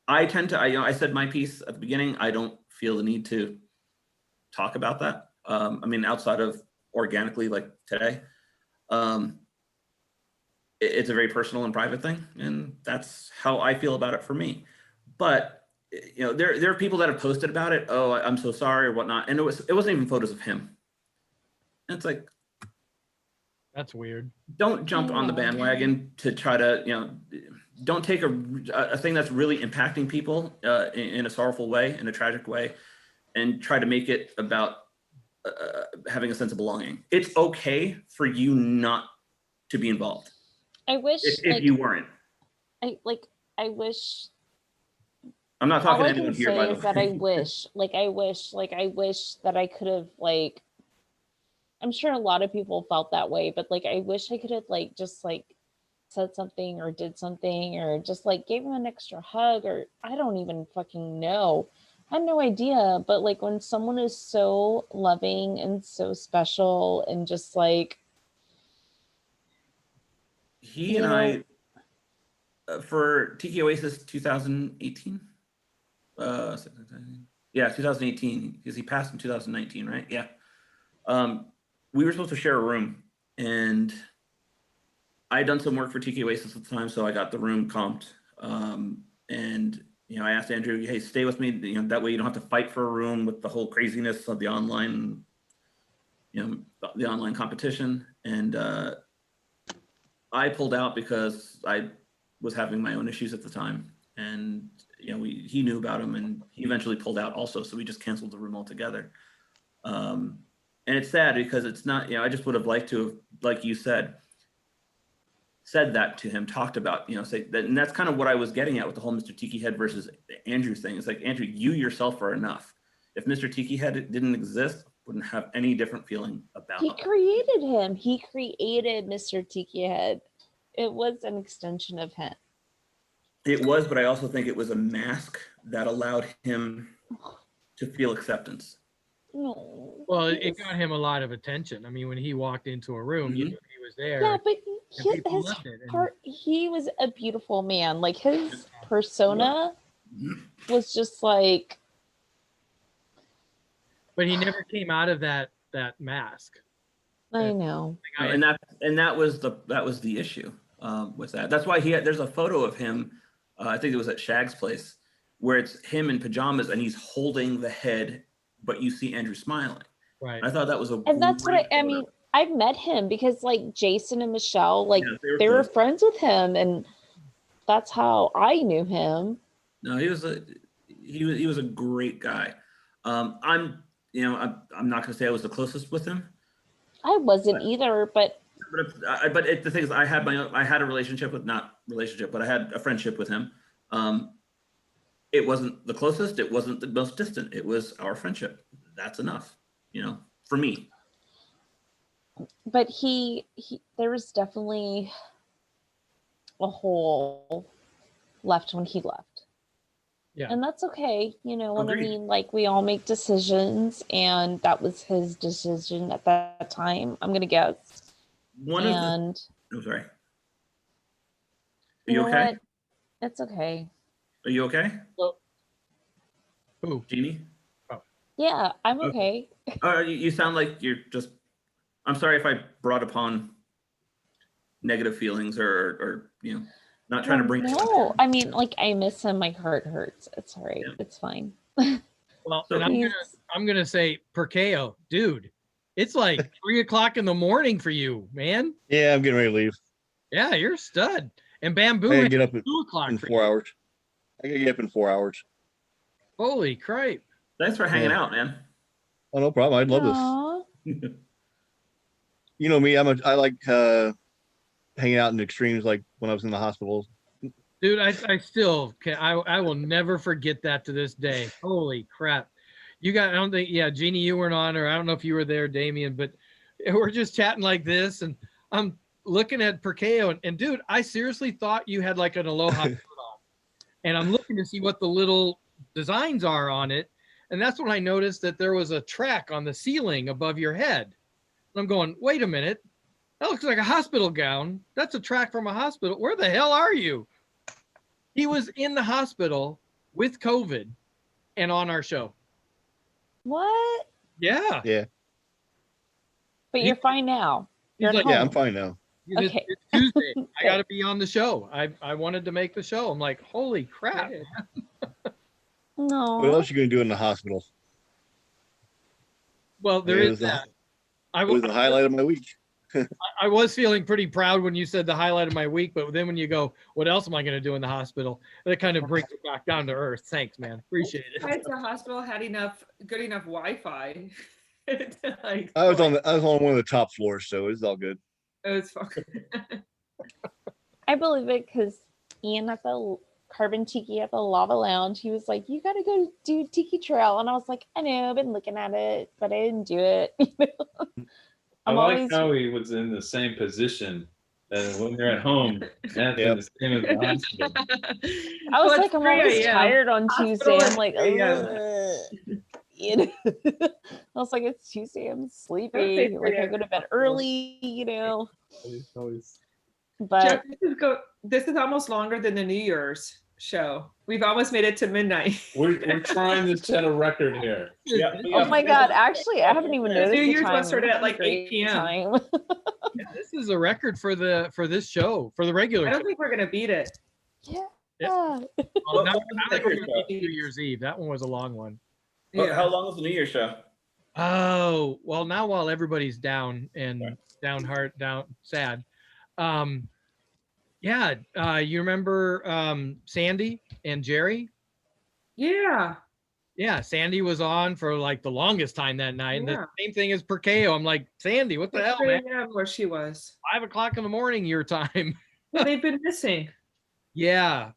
I tend to, I said my piece at the beginning. I don't feel the need to talk about that. I mean, outside of organically, like today. It's a very personal and private thing, and that's how I feel about it for me. But there are people that have posted about it. Oh, I'm so sorry or whatnot, and it wasn't even photos of him. And it's like, that's weird. Don't jump on the bandwagon to try to don't take a thing that's really impacting people in a sorrowful way, in a tragic way, and try to make it about having a sense of belonging. It's okay for you not to be involved. I wish if you weren't. I wish. I'm not talking all to anyone here, by the way. that I wish that I could have, like, I'm sure a lot of people felt that way, but like, I wish I could have just said something or did something or just like gave him an extra hug, or I don't even fucking know. I had no idea. But like, when someone is so loving and so special and just like, he and I, for Tiki Oasis 2018, yeah, 2018, because he passed in 2019, right? Yeah. We were supposed to share a room, and I had done some work for Tiki Oasis at the time, so I got the room comped. And I asked Andrew, hey, stay with me. That way you don't have to fight for a room with the whole craziness of the online, the online competition. And I pulled out because I was having my own issues at the time. And he knew about them, and he eventually pulled out also. So we just canceled the room altogether. And it's sad because it's not, I just would have liked to have, like you said that to him, talked about, say that, and that's kind of what I was getting at with the whole Mr. Tiki Head versus Andrew thing. It's like, Andrew, you yourself are enough. If Mr. Tiki Head didn't exist, wouldn't have any different feeling about He it. created him. He created Mr. Tiki Head. It was an extension of him. It was, but I also think it was a mask that allowed him to feel acceptance. No. Well, it got him a lot of attention. I mean, when he walked into a room, you knew he was there. Yeah, but people loved it. he was a beautiful man. Like his persona was just like. But he never came out of that mask. I know. And that was the issue with that. That's why there's a photo of him. I think it was at Shag's place, where it's him in pajamas and he's holding the head, but you see Andrew smiling. Right. I thought that was And that's what I mean. I've met him because like Jason and Michelle, like they were friends with him, and that's how I knew him. No, he was a great guy. I'm not gonna say I was the closest with him. I wasn't either, but the thing is, I had a relationship with, not relationship, but I had a friendship with him. It wasn't the closest, it wasn't the most distant. It was our friendship. That's enough, for me. But there was definitely a hole left when he left. Yeah. And that's okay. You know what I Agreed. mean? Like we all make decisions, and that was his decision at that time, I'm gonna guess. I'm sorry. Are you know okay? what? It's okay. Are you okay? Who? Jeannie? Yeah, I'm okay. You sound like you're just, I'm sorry if I brought upon negative feelings or not trying to bring it up. No, I mean, like I miss him. My heart hurts. It's all right. It's fine. Well, and I'm gonna say, Perkeo, dude, it's like 3 o'clock in the morning for you, man. Yeah, I'm getting ready to leave. Yeah, you're a stud. And Bamboo, I gotta it's get up at 2 o'clock in for 4 you. hours. I gotta get up in 4 hours. Holy cripe! Thanks for hanging out, man. Oh, no problem. I'd love this. You know me. I like hanging out in extremes, like when I was in the hospital. Dude, I still can. I will never forget that to this day. Holy crap! I don't think, yeah, Jeannie, you weren't on, or I don't know if you were there, Damien, but we're just chatting like this, and I'm looking at Perkeo, and dude, I seriously thought you had like an Aloha shirt on, and I'm looking to see what the little designs are on it, and that's when I noticed that there was a track on the ceiling above your head. And I'm going, wait a minute, that looks like a hospital gown. That's a track from a hospital. Where the hell are you? He was in the hospital with COVID and on our show. What? Yeah. Yeah. But you're fine now. You're at home. Yeah, I'm fine now. Okay. It's Tuesday. I got to be on the show. I wanted to make the show. I'm like, holy crap. No. What else you gonna do in the hospital? Well, there It is was the- that. It was the highlight of my week. I was feeling pretty proud when you said the highlight of my week, but then when you go, what else am I going to do in the hospital? That kind of brings it back down to earth. Thanks, man. Appreciate it. The hospital had good enough Wi-Fi. Like, I was on one of the top floors, so it was all good. it was fun. I believe it because Ian at the Carbon Tiki at the Lava Lounge, he was like, you got to go do Tiki Trail. And I was like, I know, I've been looking at it, but I didn't do it. I I'm like always- how he was in the same position as when you're at home. That's the same as the hospital. I was Well, like, it's I'm 3 always a.m. tired on Hospital Tuesday. at I'm like, 3 a.m. ugh. You know? I was like, it's Tuesday. I'm sleepy. say Like, 3 I go to bed early, you know. Always. But Jeff, this is almost longer than the New Year's show. We've almost made it to midnight. We're trying to set a record here. oh my God, actually, I haven't even noticed New the Year's time. one started at It's like great 8 p.m. time. Yeah, this is a record for this show, for the regular I show. don't think we're gonna beat it. Yeah. Well, now that we're gonna be New Year's Eve. That one was a long one. How long was the New Year's show? Oh, well, now while everybody's down and down sad. Yeah, you remember Sandy and Jerry? Yeah. Yeah, Sandy was on for like the longest time that night. And Yeah. the same thing as Perkeo. I'm like, Sandy, what the hell, man? Where she was. 5 o'clock in the morning your time. Yeah, they've been missing. Yeah.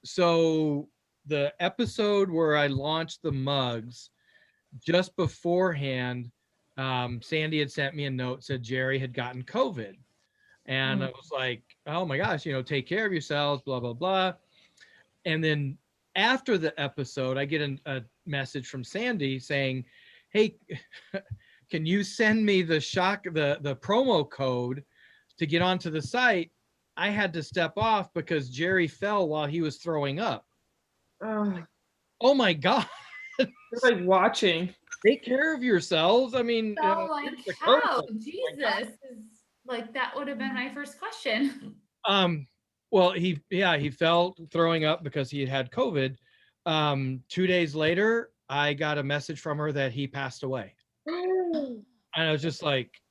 So the episode where I launched the mugs, just beforehand, Sandy had sent me a note, said Jerry had gotten COVID. And I was like, oh my gosh, take care of yourselves, blah, blah, blah. And then after the episode, I get a message from Sandy saying, hey, can you send me the promo code to get onto the site? I had to step off because Jerry fell while he was throwing up. Oh my God. They're like watching. Take care of yourselves. I mean, Oh my cow, Jesus. Like that would have been my first question. Well, he fell throwing up because he had COVID. 2 days later, I got a message from her that he passed away. And I was just like,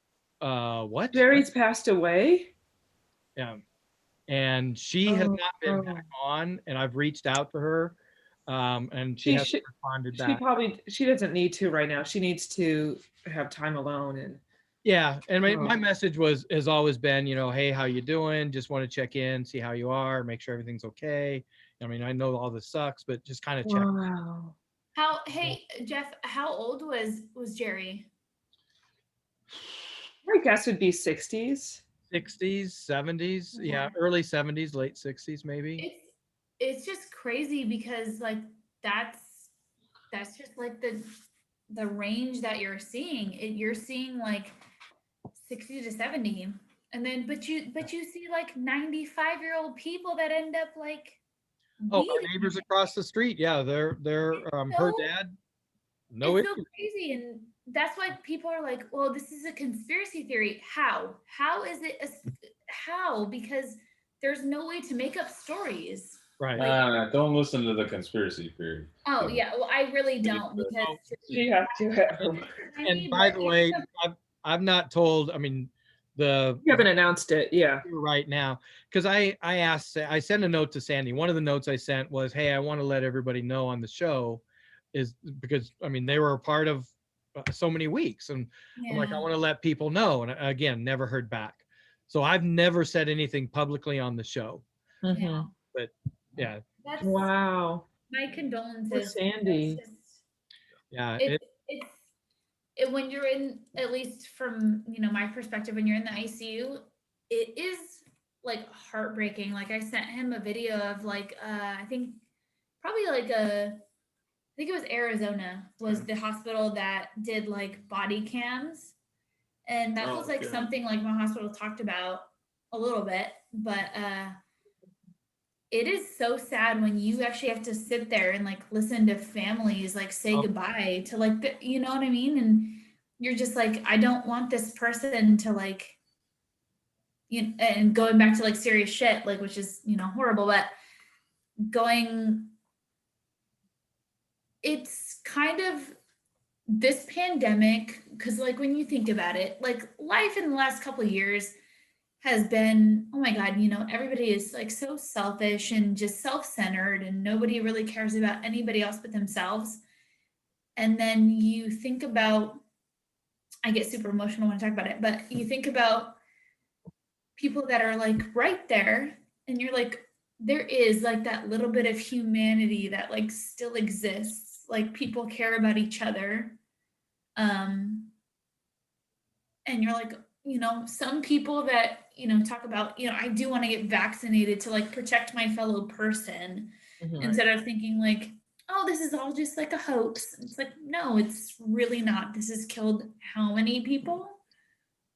what? Jerry's passed away? Yeah. And she has not been back on, and I've reached out to her. And she hasn't responded back. She doesn't need to right now. She needs to have time alone. And yeah, and my message has always been, hey, how you doing? Just want to check in, see how you are, make sure everything's okay. I mean, I know all this sucks, but just kind of check. Wow. Hey, Jeff, how old was Jerry? My guess would be 60s. 60s, 70s, yeah, early 70s, late 60s, maybe. It's just crazy because like that's just like the range that you're seeing. You're seeing like 60 to 70, and then but you see like 95-year-old people that end up like. Oh, our neighbors across the street, yeah, they're her dad. No it's issue. so crazy, and that's why people are like, well, this is a conspiracy theory. How is it how? Because there's no way to make up stories. Right. Don't listen to the conspiracy theory. Oh yeah, well, I really don't because you have to. And by the way, I've not told. I mean, you haven't announced it, yeah. Right now, because I sent a note to Sandy. One of the notes I sent was, hey, I want to let everybody know on the show, is because I mean they were a part of so many weeks, and I'm like, I want to let people know. And again, never heard back. So I've never said anything publicly on the show. Mm-hmm. But yeah. Wow. My condolences. Poor Sandy. Yeah. It when you're in, at least from my perspective, when you're in the ICU, it is like heartbreaking. Like I sent him a video of like I think it was Arizona was the hospital that did like body cams, and that was like something like my hospital talked about a little bit, but it is so sad when you actually have to sit there and like listen to families like say goodbye to like you know what I mean, and you're just like, I don't want this person to like, and going back to like serious shit, like which is horrible, but it's kind of this pandemic, because like when you think about it, like life in the last couple of years has been, oh my God, everybody is like so selfish and just self-centered, and nobody really cares about anybody else but themselves. And then you think about, I get super emotional when I talk about it, but you think about people that are like right there, and you're like, there is like that little bit of humanity that like still exists. Like people care about each other. And you're like, some people that, talk about, I do want to get vaccinated to like protect my fellow person, instead of thinking like, oh, this is all just like a hoax. It's like, no, it's really not. This has killed how many people?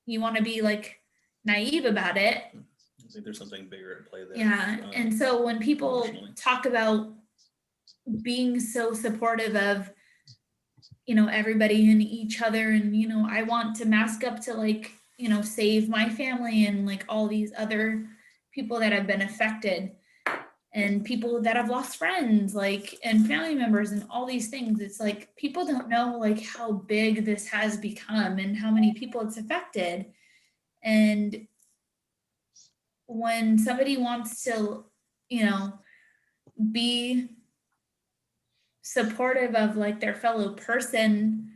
You want to be like naive about it. I think there's something bigger at play there. Yeah. And so when people talk about being so supportive of, everybody and each other, and, I want to mask up to like, save my family and like all these other people that have been affected. and people that have lost friends, like, and family members and all these things. It's like, people don't know like how big this has become and how many people it's affected. And when somebody wants to, you know, be supportive of like their fellow person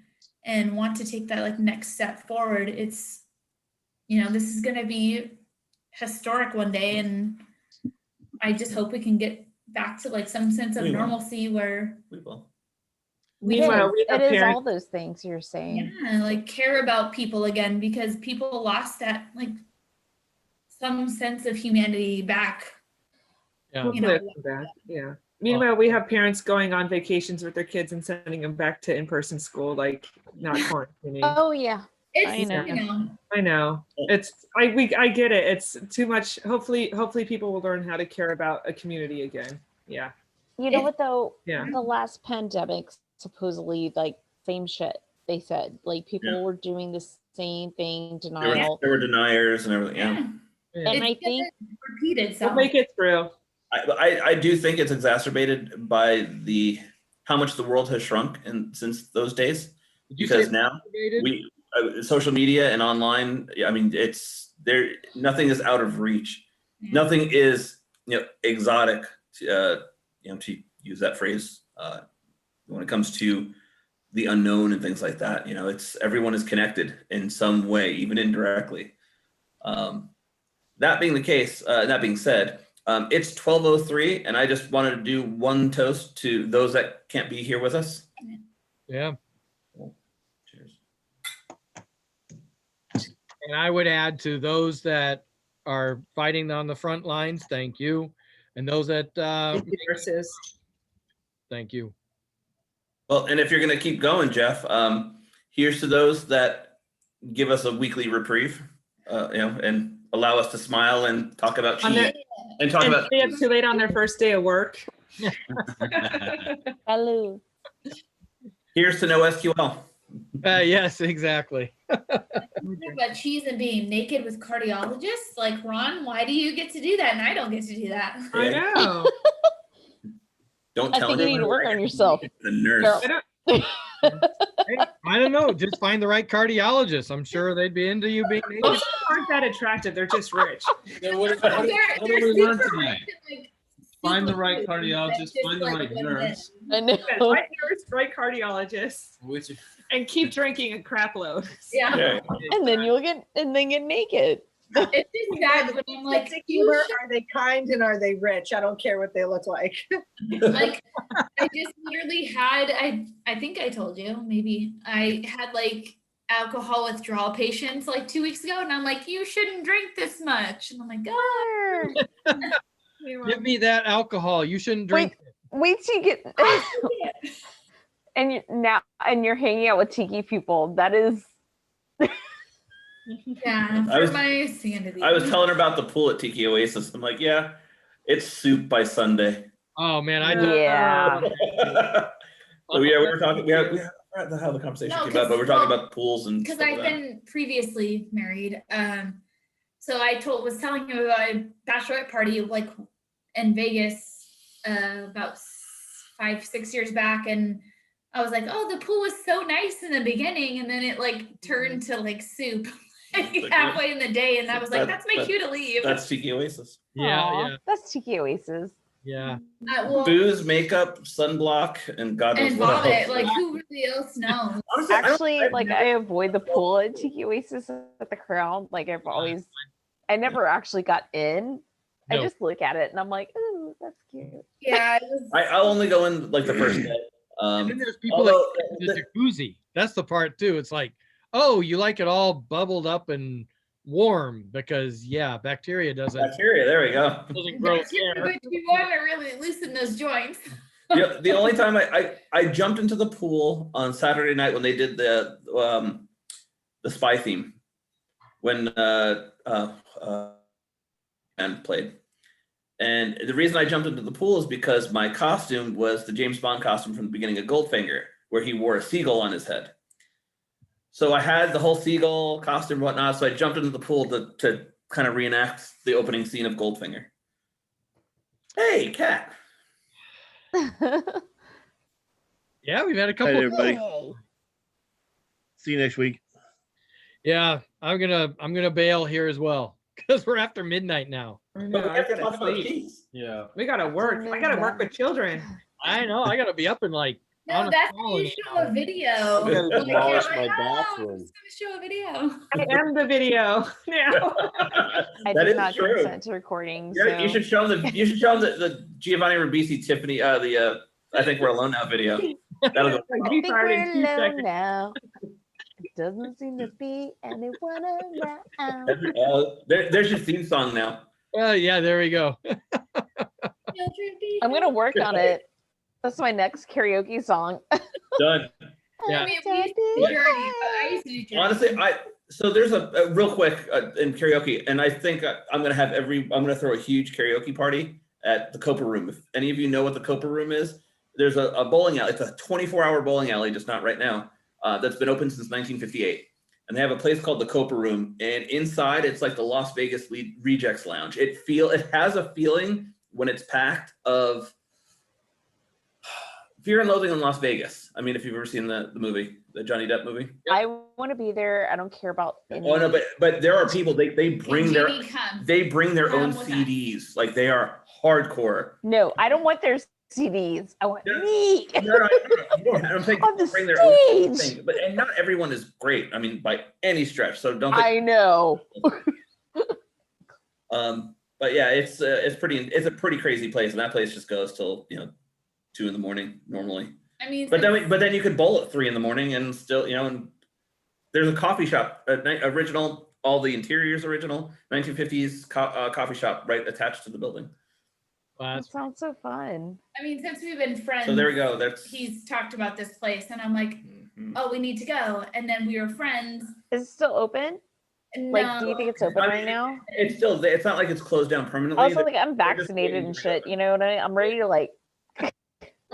and want to take that like next step forward, it's, you know, this is going to be historic one day. And I just hope we can get back to like some sense of normalcy where we will. Meanwhile, it is all those things you're saying. Yeah, like care about people again, because people lost that like some sense of humanity back. Yeah. You know, Back. Yeah. Meanwhile, we have parents going on vacations with their kids and sending them back to in-person school, like not quarantining. Oh yeah. I know. You know. I know. It's I get it. It's too much. Hopefully people will learn how to care about a community again. Yeah. You know what though? Yeah. The last pandemic, supposedly, like same shit. They said like people were doing the same thing, denial. There were deniers and everything. Yeah. And I think repeat itself. We'll make it through. I do think it's exacerbated by how much the world has shrunk since those days. Because now social media and online, I mean, it's there. Nothing is out of reach. Nothing is exotic. To use that phrase when it comes to the unknown and things like that. It's everyone is connected in some way, even indirectly. That being the case, that being said. It's 12:03, and I just wanted to do one toast to those that can't be here with us. Yeah. Cheers. And I would add to those that are fighting on the front lines, thank you. And those that thank you. Well, and if you're going to keep going, Jeff, here's to those that give us a weekly reprieve, and allow us to smile and talk about cheese. And talk about stay up too late on their first day of work. Hello. Here's to no SQL. Yes, exactly. About cheese and being naked with cardiologists, like Ron, why do you get to do that and I don't get to do that? I know. Don't I tell think you need to work on yourself. The nurse. I don't know. Just find the right cardiologist. I'm sure they'd be into you being naked. Most of them aren't that attractive. They're just rich. What do we learn tonight? Find the right cardiologist. Find the right nurse. I know. Right nurse, right cardiologist, and keep drinking a crap load. Yeah. And then get naked. It's just sad when I'm like, are they kind and are they rich? I don't care what they look like. Like, I just literally had, I think I told you, maybe I had like alcohol withdrawal patients like 2 weeks ago, and I'm like, you shouldn't drink this much. And I'm like, God. Give me that alcohol. You shouldn't drink. Wait till you get and you're hanging out with Tiki people. That is yeah, for my sanity. I was telling her about the pool at Tiki Oasis. I'm like, yeah, it's soup by Sunday. Oh man, I know. Yeah. So we were talking. We had how the conversation came up, but we're talking about pools and because stuff I've like that. been previously married. So I was telling him about a bachelorette party like in Vegas about 5-6 years back, and I was like, oh, the pool was so nice in the beginning, and then it like turned to like soup halfway in the day, and I was like, that's my cue to leave. That's Tiki Oasis. Yeah. That's Tiki Oasis. Yeah. Booze, makeup, sunblock, and God knows and what vomit. else. Like who really else knows? Actually, I avoid the pool at Tiki Oasis with the crowd. Like I never actually got in. I just look at it and I'm like, ooh, that's cute. Yeah. I'll only go in like the first day. And then there's people that in the jacuzzi. That's the part too. It's like, oh, you like it all bubbled up and warm because bacteria doesn't. Bacteria, there we go. Doesn't grow But you want to really loosen those joints. The only time I jumped into the pool on Saturday night when they did the spy theme when and played. And the reason I jumped into the pool is because my costume was the James Bond costume from the beginning of Goldfinger, where he wore a seagull on his head. So I had the whole seagull costume and whatnot. So I jumped into the pool to kind of reenact the opening scene of Goldfinger. Hey, Kat. Yeah, we've had a couple. Hi, everybody. See you next week. Yeah, I'm gonna bail here as well because we're after midnight now. I know, I gotta sleep. Yeah. We gotta work. I gotta work with children. I know. I gotta be up in like. No, that's when you show a video. I'm gonna Like, you're demolish like, my "Oh, bathroom. I'm just gonna show a video. I am the video now. I That did is not true. consent to recording. You So. should show them the Giovanni Ribisi Tiffany I think we're alone now video. That'll go. I think we're alone now. It doesn't seem to be anyone around. There's your theme song now. Yeah, there we go. I'm gonna work on it. That's my next karaoke song. Done. Yeah. Honestly, so there's a real quick in karaoke, and I think I'm gonna throw a huge karaoke party at the Copa Room. If any of you know what the Copa Room is, there's a bowling alley. It's a 24-hour bowling alley, just not right now. That's been open since 1958, and they have a place called the Copa Room. And inside, it's like the Las Vegas Rejects Lounge. It has a feeling when it's packed of Fear and Loathing in Las Vegas. I mean, if you've ever seen the movie, the Johnny Depp movie. I want to be there. I don't care about any. Oh no, but there are people they bring their own Come with CDs. Like they are hardcore. No, I don't want their CDs. I want me. No, I'm saying On the bring their own stage. thing. And not everyone is great. I mean, by any stretch. So don't. I know. But yeah, it's a pretty crazy place, and that place just goes till 2 a.m. normally. I mean, But then you could bowl at 3 a.m. and still, and there's a coffee shop, original, all the interiors original, 1950s coffee shop right attached to the building. That sounds so fun. I mean, since we've been friends, So there we go. He's talked about this place, and I'm like, oh, we need to go. And then we were friends. Is it still open? Like, do you think it's open right now? It's still, it's not like it's closed down permanently. Also, like, I'm vaccinated and shit. You know what I mean? I'm ready to like.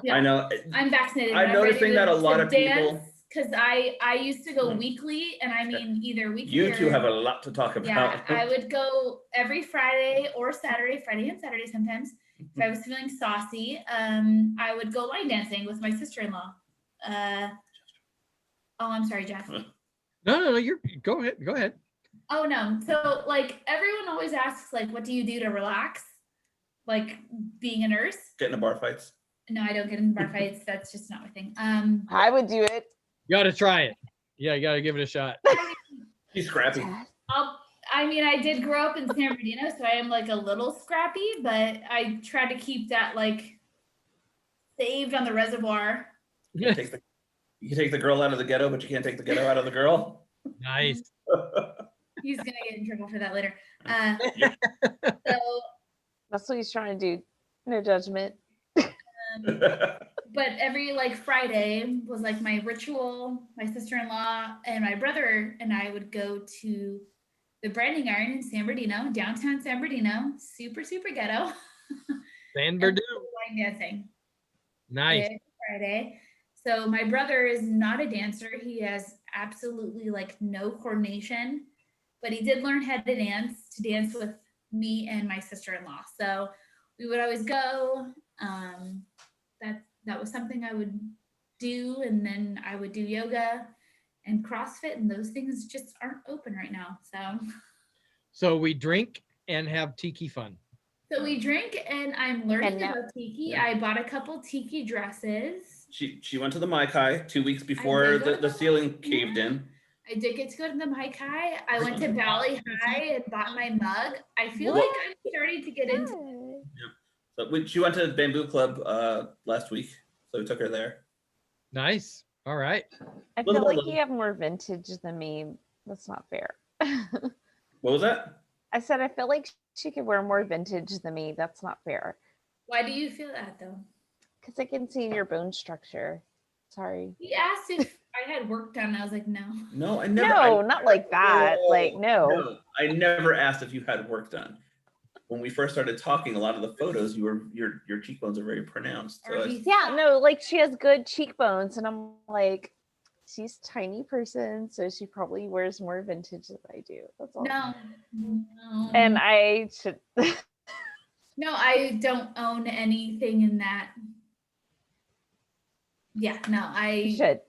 Yeah. I know. I'm vaccinated. I'm noticing that a lot of people. Because I used to go weekly, and I mean either weekly. You two or, have a lot to talk about. Yeah, I would go every Friday or Saturday, Friday and Saturday sometimes. If I was feeling saucy, I would go line dancing with my sister-in-law. Oh, I'm sorry, Jeff. No, you're go ahead. Oh no. So like everyone always asks, like, what do you do to relax? Like being a nurse? Get into bar fights. No, I don't get in bar fights. That's just not my thing. I would do it. You got to try it. Yeah, you got to give it a shot. She's scrappy. I mean, I did grow up in San Bernardino, so I am like a little scrappy, but I try to keep that like saved on the reservoir. You can take the girl out of the ghetto, but you can't take the ghetto out of the girl. Nice. He's gonna get in trouble for that later. So that's what he's trying to do. No judgment. But every like Friday was like my ritual. My sister-in-law and my brother and I would go to the Branding Iron in San Bernardino, downtown San Bernardino, super ghetto. San Bernardino. Line dancing. Nice. Every Friday. So my brother is not a dancer. He has absolutely like no coordination, but he did learn how to dance with me and my sister-in-law. So we would always go. That was something I would do, and then I would do yoga and CrossFit, and those things just aren't open right now. So we drink and have tiki fun. So we drink, and I'm learning about tiki. I bought a couple tiki dresses. She went to the Maikai 2 weeks before the ceiling caved in. I did get to go to the Maikai. I went to Valley High and bought my mug. I feel like I'm starting to get into it. So she went to Bamboo Club last week, so we took her there. Nice. All right. I feel like you have more vintage than me. That's not fair. What was that? I said I feel like she could wear more vintage than me. That's not fair. Why do you feel that though? Because I can see your bone structure. Sorry. He asked if I had work done. I was like, no. No, I never. No, not like that. Like, no. I never asked if you had work done. When we first started talking, a lot of the photos, your cheekbones are very pronounced. So yeah, no, like she has good cheekbones, and I'm like, she's a tiny person, so she probably wears more vintage than I do. That's all. No. And I should. No, I don't own anything in that. Yeah, no, You should.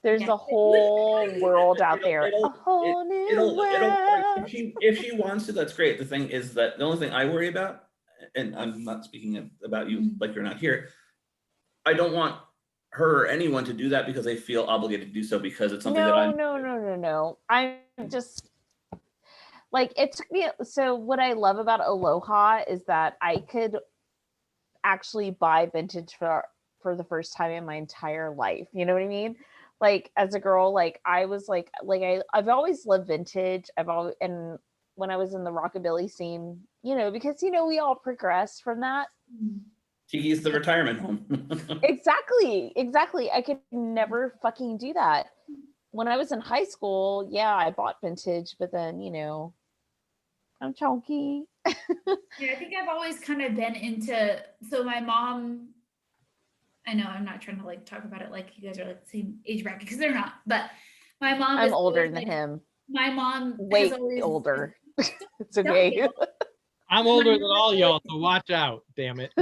There's Yeah. a whole world out there. A whole new world. If she wants to, that's great. The thing is that the only thing I worry about, and I'm not speaking about you like you're not here, I don't want her or anyone to do that because they feel obligated to do so because it's something that I'm. No. I'm just like, it took me. So what I love about Aloha is that I could actually buy vintage for the first time in my entire life. You know what I mean? Like as a girl, like I was like I've always loved vintage. And when I was in the rockabilly scene, you know, because you know we all progressed from that. Tiki's the retirement home. Exactly. I could never fucking do that. When I was in high school, yeah, I bought vintage, but then you know, I'm chunky. Yeah, I think I've always kind of been into, so my mom, I know I'm not trying to like talk about it like you guys are like the same age bracket because they're not, but my mom I'm is older always, than like, him. My mom Way has always, older. It's okay. I'm older than all y'all, so watch out, damn it.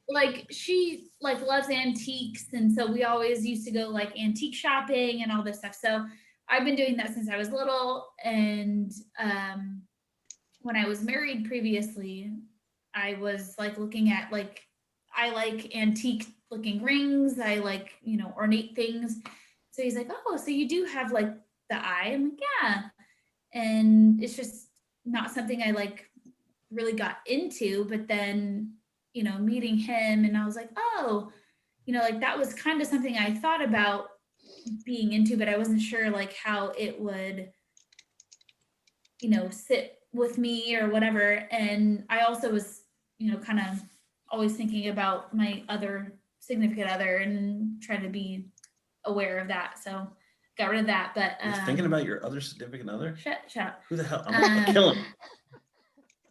like she like loves antiques, and so we always used to go like antique shopping and all this stuff. So I've been doing that since I was little, and when I was married previously, I was like looking at like, I like antique looking rings. I like, you know, ornate things. So he's like, oh, so you do have like the eye? I'm like, yeah. And it's just not something I like really got into, but then, you know, meeting him and I was like, oh, you know, like that was kind of something I thought about being into, but I wasn't sure like how it would, you know, sit with me or whatever. And I also was, you know, kind of always thinking about my other significant other and trying to be aware of that. So got rid of that. But You're thinking about your other significant other? Shut up. Who the hell? I'm gonna kill him.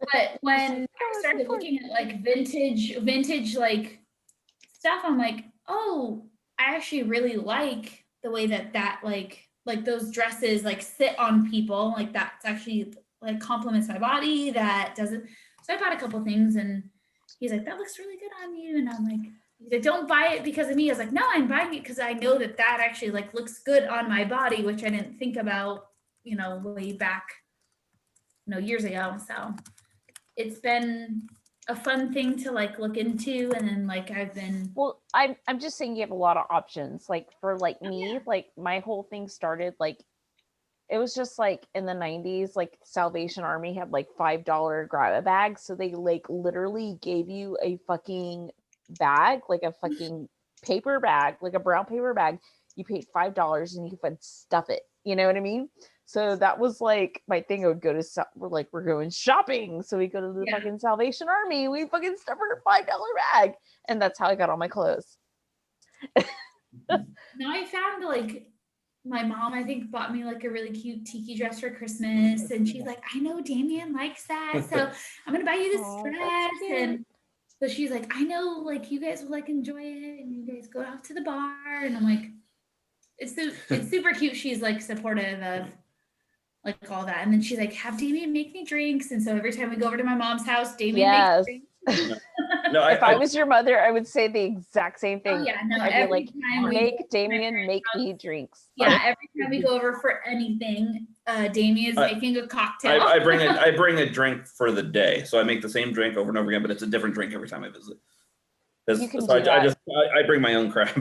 But when I started looking at like vintage like stuff, I'm like, oh, I actually really like the way that like those dresses like sit on people. Like that's actually like compliments my body. That doesn't. So I bought a couple things, and he's like, that looks really good on you. And I'm like, he's like, don't buy it because of me. I was like, no, I'm buying it because I know that actually like looks good on my body, which I didn't think about, you know, way back, you know, years ago. So it's been a fun thing to like look into. And then like I've been, well, I'm just saying you have a lot of options. Like for like me, like my whole thing started like, it was just like in the 90s, like Salvation Army had like $5 grab a bag. So they like literally gave you a fucking bag, like a fucking paper bag, like a brown paper bag. You paid $5 and you could stuff it. You know what I mean? So that was like my thing. I would go to, we're going shopping. So we go to the fucking Salvation Army. We fucking stuff our $5 bag. And that's how I got all my clothes. now I found like, my mom, I think, bought me like a really cute tiki dress for Christmas. And she's like, I know Damien likes that. So I'm going to buy you this dress. And so she's like, I know like you guys will like enjoy it. And you guys go out to the bar. And I'm like, it's super cute. She's like supportive of like all that. And then she's like, have Damien make me drinks. And so every time we go over to my mom's house, Damien makes drinks. No, if I was your mother, I would say the exact same thing. Oh, yeah, no, I'd be like, make Damien make me drinks. Yeah, every time we go over for anything, Damien's making a cocktail. I bring a drink for the day, so I make the same drink over and over again, but it's a different drink every time I visit. I bring my own crap.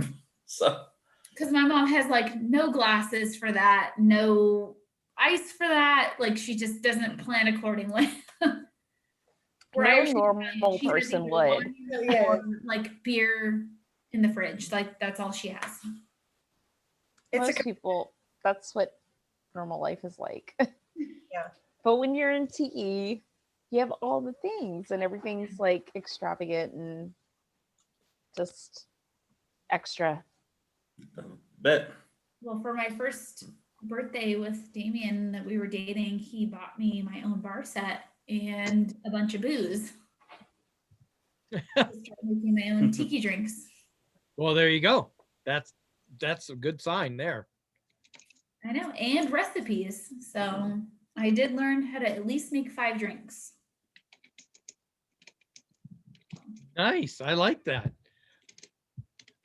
So because my mom has like no glasses for that, no ice for that, like she just doesn't plan accordingly. No normal person would. Or like beer in the fridge, like that's all she has. Most people, that's what normal life is like. Yeah. But when you're in TE, you have all the things and everything's like extravagant and just extra. Bet. Well, for my first birthday with Damien that we were dating, he bought me my own bar set and a bunch of booze. Start making my own tiki drinks. Well, there you go. That's a good sign there. I know, and recipes. So I did learn how to at least make 5 drinks. Nice. I like that.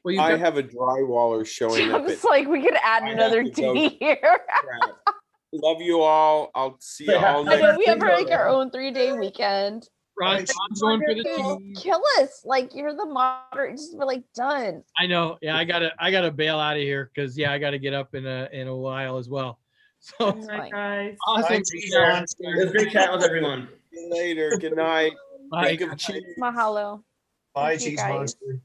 Well, I have a drywaller showing I up. was At, like, we could add I have another to go. day here. Love you all. I'll see you all I next know we have week. like our own 3-day weekend. Ron's going for the Dude, kill us. Like you're the moderator. Just be like done. I know. Yeah, I gotta bail out of here because I gotta get up in a while as well. So Good night, guys. awesome. It was great chatting with everyone. See you later. Good night. Bye. Think of cheese. Mahalo. Bye, Thank you, cheese guys. monster.